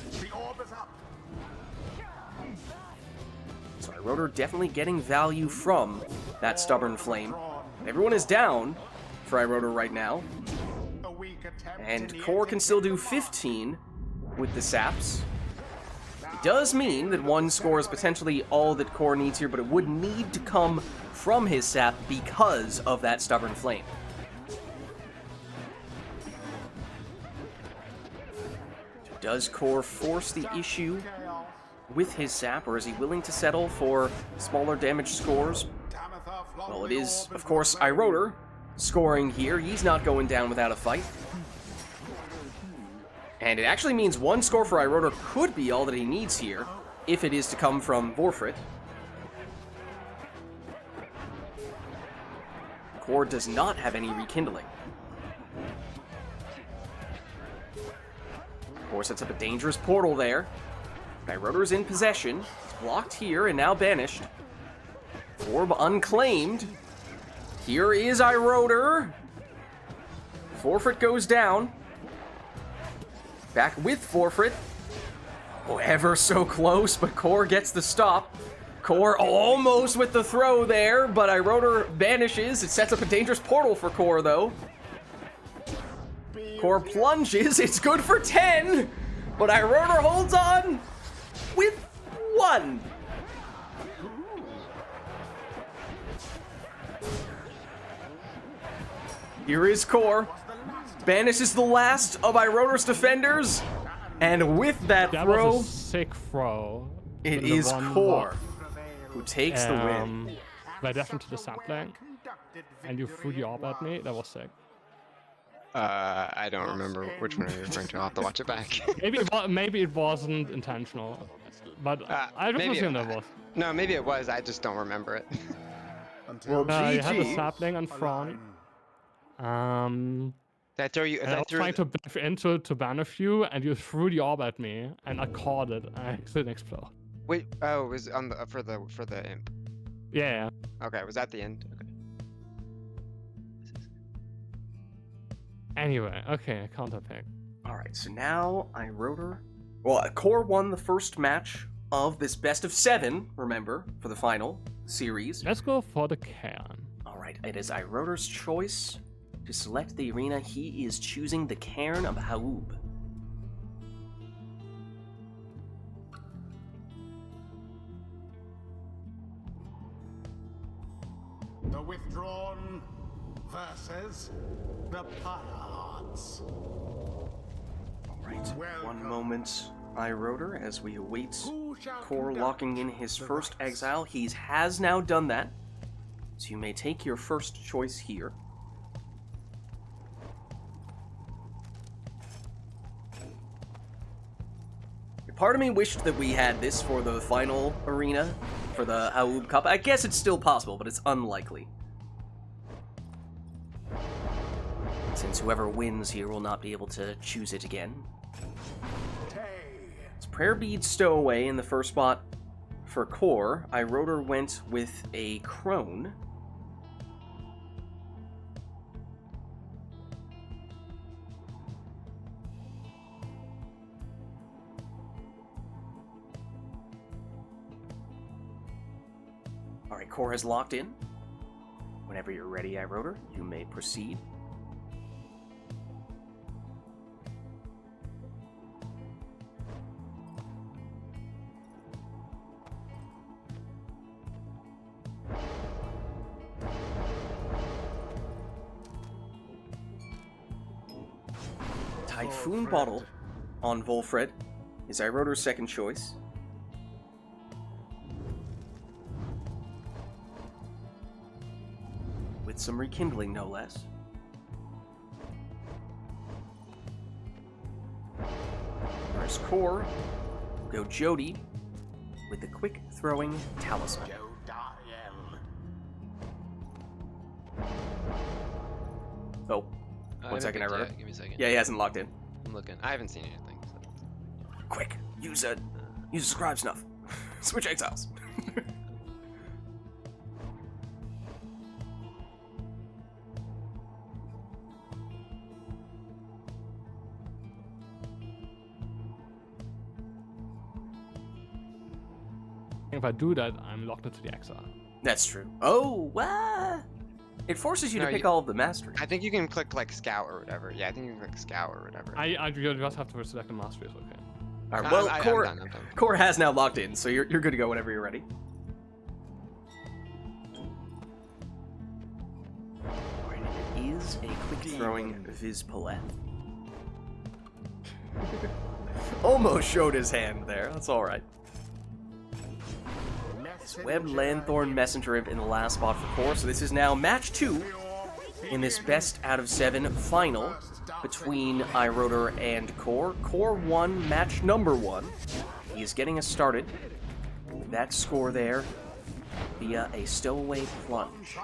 So Rotor definitely getting value from that Stubborn Flame. Everyone is down for Rotor right now. And Core can still do 15 with the saps. It does mean that 1 score is potentially all that Core needs here, but it would need to come from his sap because of that Stubborn Flame. Does Core force the issue with his sap, or is he willing to settle for smaller damage scores? Well, it is, of course, Rotor scoring here. He's not going down without a fight. And it actually means 1 score for Rotor could be all that he needs here, if it is to come from Vorfrit. Core does not have any rekindling. Core sets up a dangerous portal there. Rotor's in possession. He's blocked here and now banished. Orb unclaimed. Here is Rotor. Forfeit goes down. Back with Forfeit. Oh, ever so close, but Core gets the stop. Core almost with the throw there, but Rotor banishes. It sets up a dangerous portal for Core, though. Core plunges. It's good for 10, but Rotor holds on with 1. Here is Core. Banishes the last of Rotor's defenders. And with that throw, was a sick throw. it is Core who takes the win. Right after to the sapling, and you threw the orb at me. That was sick. I don't remember which one you're referring to. I'll have to watch it back. maybe it wasn't intentional, but I just assume that was. No, maybe it was. I just don't remember it. Well, you had a GG. sapling in front. Did I throw you? And I was trying to back into to banish you, and you threw the orb at me, and I caught it, and I didn't explode. Wait. Oh, it was on the for the imp. Yeah. Okay. Was that the end? Okay. Anyway, okay, counter pick. Alright, so now Rotor. Well, Core won the first match of this best of 7, remember, for the final series. Let's go for the Cairn. Alright, it is Rotor's choice to select the arena. He is choosing the Cairn of Haub. The withdrawn versus the Pirates. Alright, one moment, Rotor, as we await Core locking in his first exile. He has now done that, so you may take your first choice here. Part of me wished that we had this for the final arena, for the Haub Cup. I guess it's still possible, but it's unlikely. Since whoever wins here will not be able to choose it again. It's Prayer Bead Stowaway in the first spot for Core. Rotor went with a Crone. Alright, Core has locked in. Whenever you're ready, Rotor, you may proceed. Typhoon Bottle on Volfred is Iroder's second choice. With some rekindling, no less. Whereas Core will go Jody with the quick throwing talisman. Oh, one second, Iroder. Give me a second. Yeah, he hasn't logged in. I'm looking. I haven't seen anything. So. Quick, use a scribe snuff. Switch exiles. If I do that, I'm locked into the exile. That's true. Oh, what? It forces you to pick all of the mastery. I think you can click like scout or whatever. Yeah, I think you can click scout or whatever. I just have to select the mastery. It's okay. All right. Well, Core, I'm done. Core has now logged in, so you're good to go whenever you're ready. Alright, it is a quick throwing Vids. Almost showed his hand there. That's all right. Web Lanthorn Messenger Imp in the last spot for Core, so this is now match 2 in this best out of 7 final between Iroder and Core. Core won match number 1. He is getting us started with that score there via a stowaway plunge.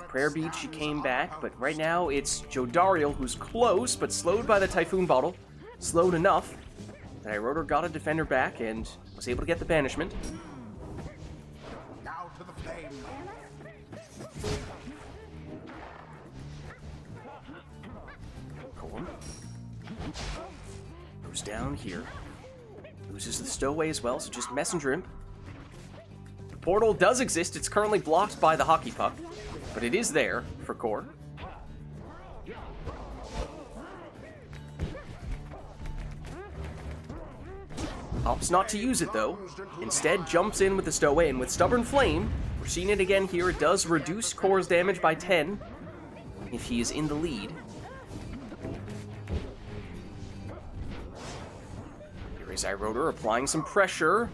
Prayer Beach, she came back, but right now it's Jodariel who's close, but slowed by the Typhoon Bottle. Slowed enough that Iroder got a defender back and was able to get the banishment. Core goes down here. Loses the stowaway as well, so just Messenger Imp. The portal does exist. It's currently blocked by the hockey puck, but it is there for Core. Opts not to use it though. Instead jumps in with the stowaway, and with Stubborn Flame, we're seeing it again here. It does reduce Core's damage by 10 if he is in the lead. Here is Iroder applying some pressure.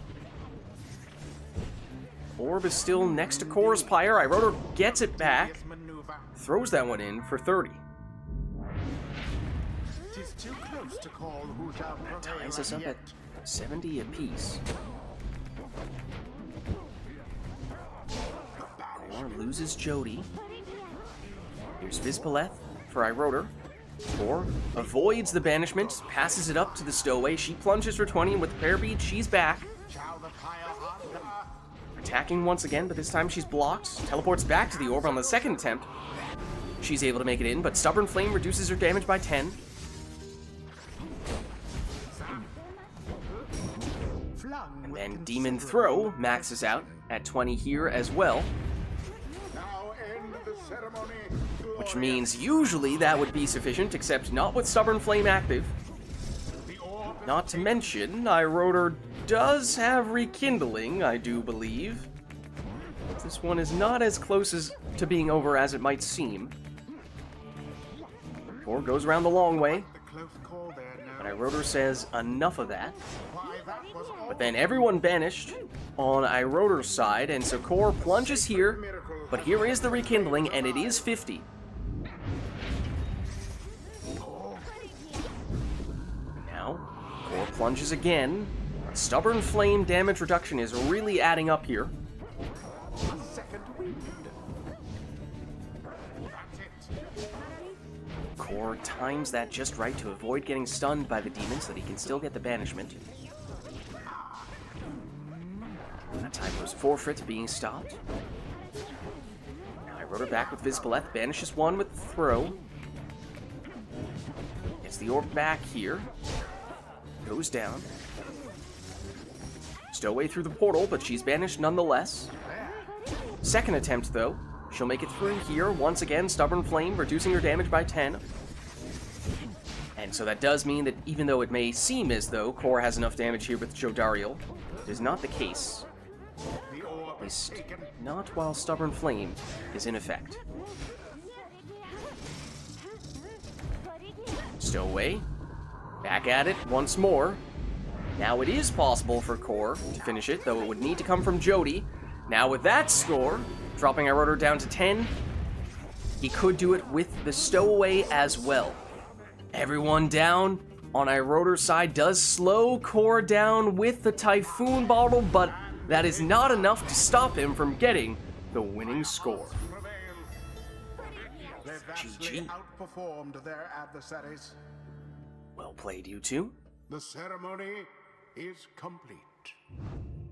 Orb is still next to Core's Pyre. Iroder gets it back. Throws that one in for 30. That ties us up at 70 apiece. Core loses Jody. Here's Vids for Iroder. Core avoids the banishment, passes it up to the stowaway. She plunges for 20, and with the Prayer Bead, she's back. Attacking once again, but this time she's blocked. Teleports back to the orb on the second attempt. She's able to make it in, but Stubborn Flame reduces her damage by 10. And then Demon Throw maxes out at 20 here as well. Which means usually that would be sufficient, except not with Stubborn Flame active. Not to mention, Iroder does have Rekindling, I do believe. This one is not as close to being over as it might seem. Core goes around the long way. But Iroder says enough of that. But then everyone banished on Iroder's side, and so Core plunges here. But here is the Rekindling, and it is 50. Now, Core plunges again. Stubborn Flame damage reduction is really adding up here. Core times that just right to avoid getting stunned by the demon so that he can still get the banishment. That time was forfeit being stopped. Now Iroder back with Vids. Banishes one with the throw. Gets the orb back here. Goes down. Stowaway through the portal, but she's banished nonetheless. Second attempt, though. She'll make it through here. Once again, Stubborn Flame, reducing her damage by 10. And so that does mean that even though it may seem as though Core has enough damage here with Jodariel, it is not the case. At least, not while Stubborn Flame is in effect. Stowaway. Back at it once more. Now it is possible for Core to finish it, though it would need to come from Jody. Now with that score, dropping Iroder down to 10, he could do it with the stowaway as well. Everyone down on Iroder's side does slow Core down with the Typhoon Bottle, but that is not enough to stop him from getting the winning score. They vastly outperformed their adversaries. Well played, you two. The ceremony is complete.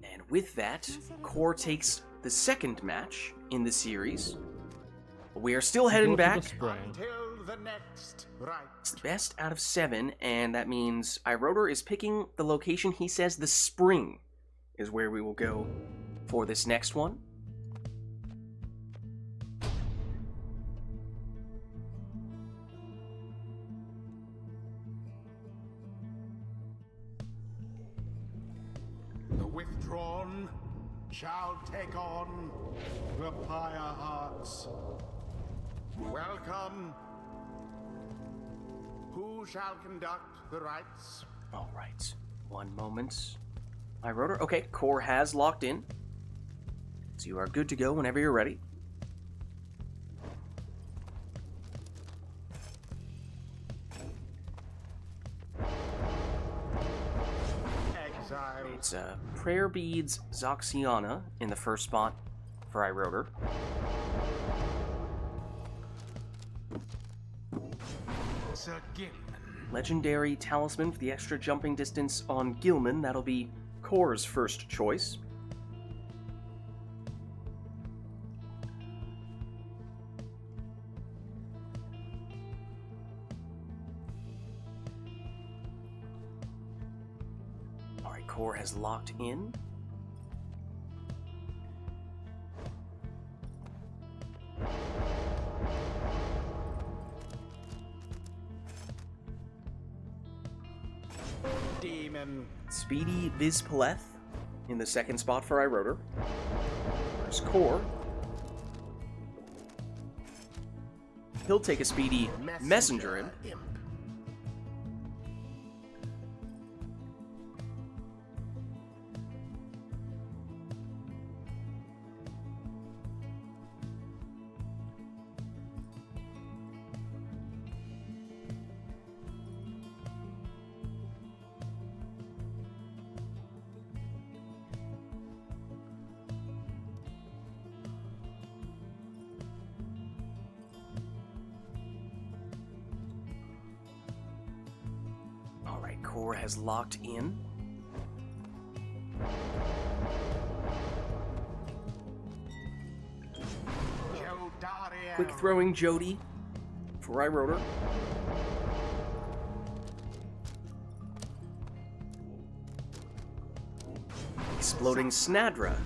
And with that, Core takes the second match in the series. We are still heading back. Until the next Rite. It's the best out of 7, and that means Iroder is picking the location he says the spring is where we will go for this next one. The withdrawn shall take on the Pyre Hearts. Welcome. Who shall conduct the rites? All right, one moment. Iroder, okay, Core has locked in. So you are good to go whenever you're ready. Exile. It's Prayer Beads Zoxiana in the first spot for Iroder. Sir Gilman. Legendary Talisman for the extra jumping distance on Gilman. That'll be Core's first choice. Alright, Core has locked in. Demon. Speedy Vizpaleth in the second spot for Iroder. There's Core. He'll take a speedy Messenger Imp. Alright, Core has locked in. Quick throwing Jody for Iroder. Exploding Snadra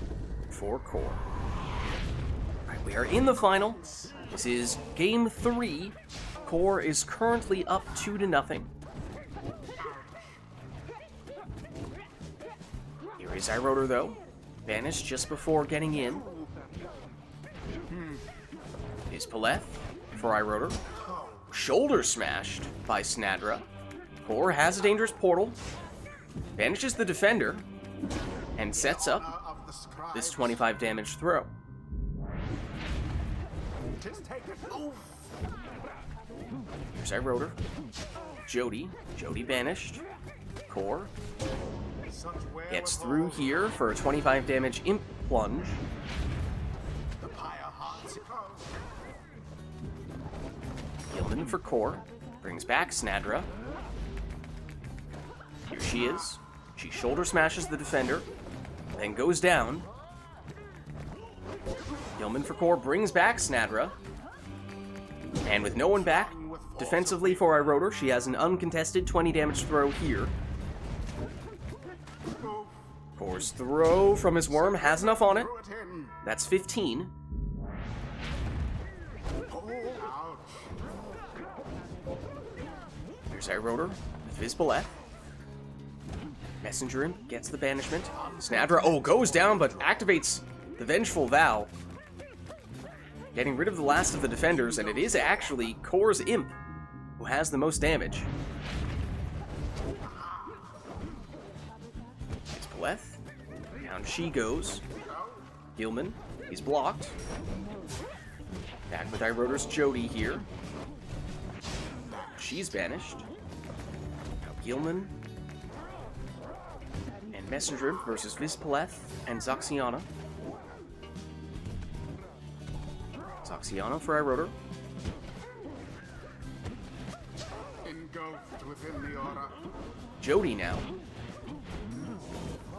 for Core. Alright, we are in the final. This is game 3. Core is currently up 2-0. Here is Iroder though. Banished just before getting in. Is Paleth for Iroder. Shoulder smashed by Snadra. Core has a dangerous portal. Banishes the defender. And sets up this 25 damage throw. Here's Iroder. Jody. Jody banished. Core gets through here for a 25 damage Imp Plunge. Gilman for Core. Brings back Snadra. Here she is. She shoulder smashes the defender. Then goes down. Gilman for Core brings back Snadra. And with no one back, defensively for Iroder, she has an uncontested 20 damage throw here. Core's throw from his worm has enough on it. That's 15. Here's Iroder with Vizpaleth. Messenger Imp gets the banishment. Snadra, goes down, but activates the Vengeful Vow. Getting rid of the last of the defenders, and it is actually Core's Imp who has the most damage. Vispeleth. Down she goes. Gilman, he's blocked. Back with Iroder's Jody here. She's banished. Now Gilman and Messenger versus Vispeleth and Zoxiana. Zoxiana for Iroder. Engulfed within the aura. Jody now.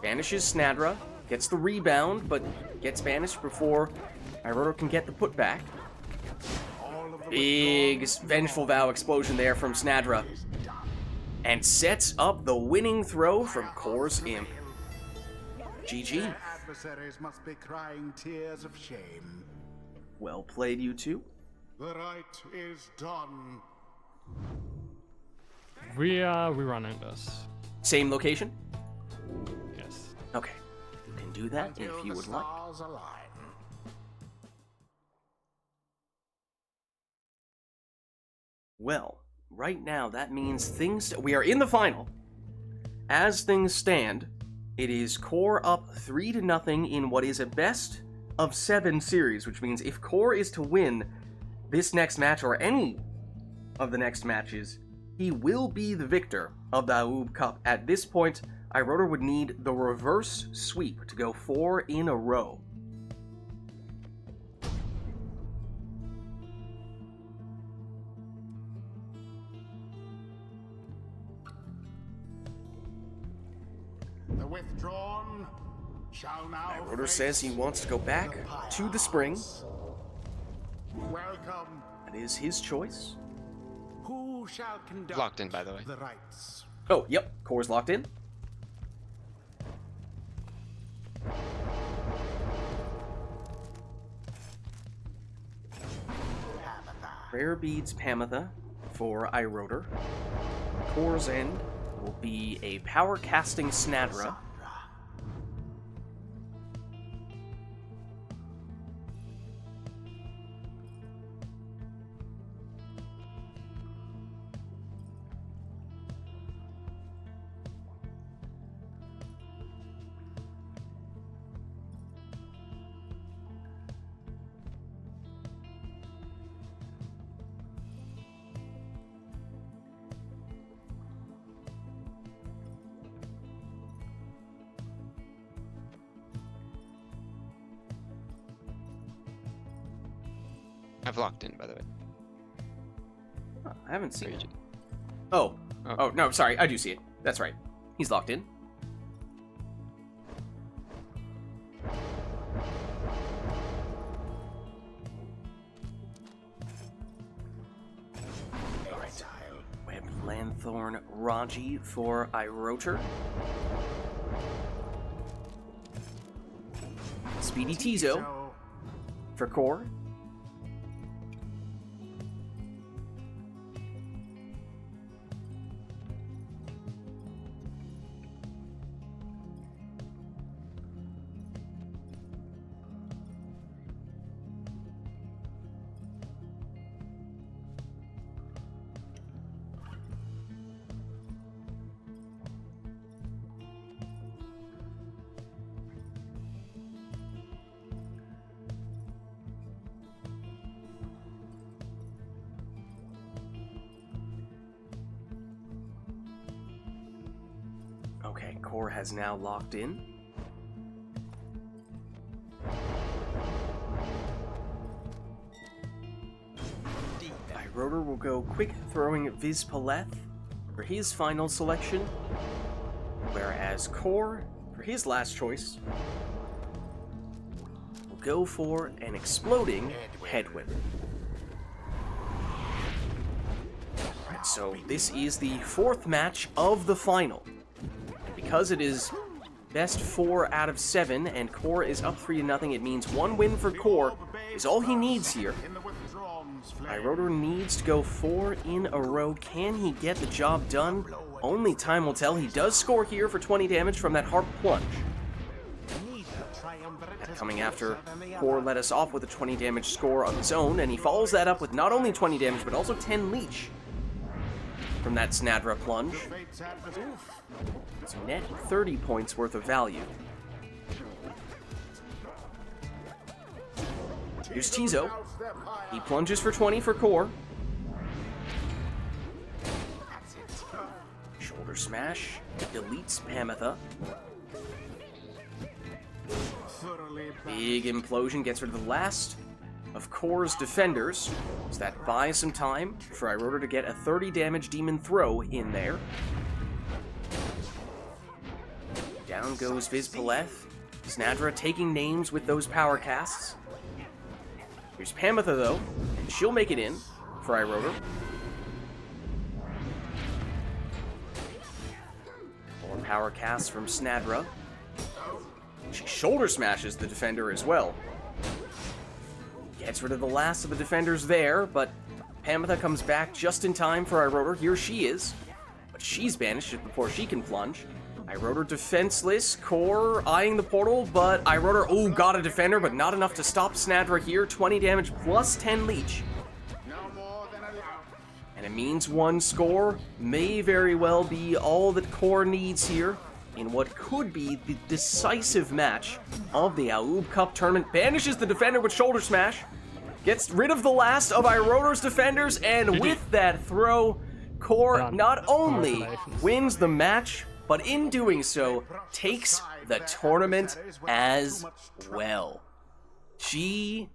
Banishes Snadra. Gets the rebound, but gets banished before Iroder can get the putback. Big Vengeful Vow explosion there from Snadra. And sets up the winning throw from Core's Imp. GG. Their adversaries must be crying tears of shame. Well played, you two. The rite is done. We are rerunning this. Same location? Yes. Okay. You can do that Until if you the would like. stars align. Well, right now that means we are in the final. As things stand, it is Core up 3-0 in what is a best of 7 series, which means if Core is to win this next match or any of the next matches, he will be the victor of the Aoub Cup. At this point, Iroder would need the reverse sweep to go 4 in a row. The withdrawn shall now. Iroder says he wants to go back to the spring. Welcome. That is his choice. Who shall conduct Locked in, by the way. the rites? Oh, yep, Core's locked in. Rare Beads Pamatha for Iroder. Core's End will be a power casting Snadra. I've locked in, by the way. Oh, I haven't seen Or you it. ju- Oh. Oh. Oh, no, sorry, I do see it. That's right. He's locked in. Alright. Web Lanthorn Raji for Iroter. Speedy Tizo for Core. Okay, Core has now locked in. Iroder will go quick throwing Vispeleth for his final selection, whereas Core, for his last choice, will go for an exploding Headwind. Alright, so this is the 4th match of the final. And because it is best 4 out of 7 and Core is up 3-0, it means 1 win for Core is all he needs here. Iroder needs to go 4 in a row. Can he get the job done? Only time will tell. He does score here for 20 damage from that Harp Plunge. And coming after, Core let us off with a 20 damage score of his own, and he follows that up with not only 20 damage, but also 10 leech. from that Snadra plunge. It's net 30 points worth of value. Here's Tizo. He plunges for 20 for core. Shoulder smash. Deletes Pamitha. Big implosion gets rid of the last of Core's defenders. So that buys some time for Iroder to get a 30 damage demon throw in there. Down goes Viz Paleth. Snadra taking names with those power casts. Here's Pamitha though, and she'll make it in for Iroder. More power casts from Snadra. She shoulder smashes the defender as well. Gets rid of the last of the defenders there, but Pamitha comes back just in time for Iroder. Here she is, but she's banished just before she can plunge. Iroder defenseless, Core eyeing the portal, but Iroder, oh, got a defender, but not enough to stop Snadra here. 20 damage plus 10 leech. And it means one score may very well be all that Core needs here in what could be the decisive match of the Aoub Cup tournament. Banishes the defender with shoulder smash, gets rid of the last of Iroder's defenders, and with that throw, Core not only wins the match, but in doing so, takes the tournament as well. GG.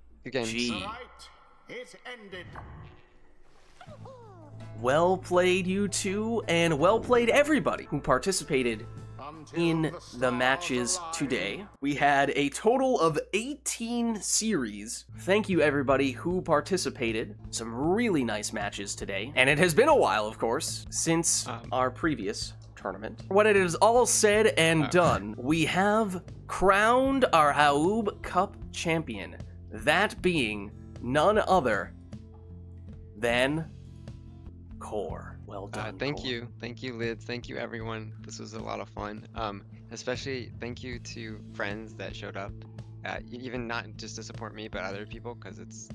Well played, you two, and well played everybody who participated in the matches today. We had a total of 18 series. Thank you everybody who participated. Some really nice matches today. And it has been a while, of course, since our previous tournament. When it is all said and done, we have crowned our Aoub Cup champion. That being none other than Core. Well done. Thank you, Lids. Thank you, everyone. This was a lot of fun. Especially thank you to friends that showed up, even not just to support me, but other people, because this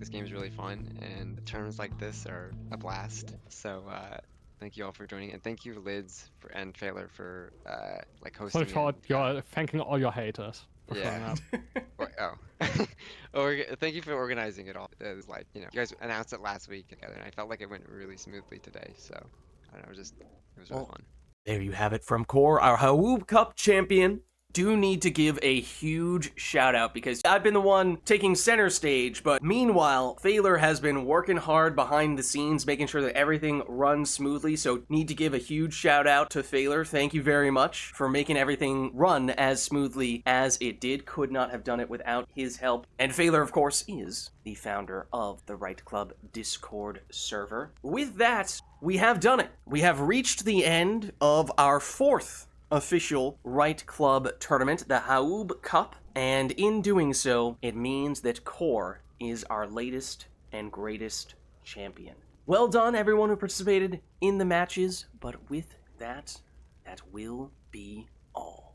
game is really fun, and tournaments like this are a blast. So thank you all for joining, and thank you, Lids and Trailer, for like hosting. So short, you're thanking all your haters. Yeah. Thank you for organizing it all. It was like, you guys announced it last week together, and I felt like it went really smoothly today. So, I don't know, it was really fun. There you have it from Core, our Aoub Cup champion. Do need to give a huge shout out because I've been the one taking center stage, but meanwhile, Thaler has been working hard behind the scenes, making sure that everything runs smoothly, so need to give a huge shout out to Thaler. Thank you very much for making everything run as smoothly as it did. Could not have done it without his help. And Thaler, of course, is the founder of the Rite Club Discord server. With that, we have done it. We have reached the end of our fourth official Rite Club tournament, the Aoub Cup, and in doing so, it means that Core is our latest and greatest champion. Well done, everyone who participated in the matches, but with that, that will be all.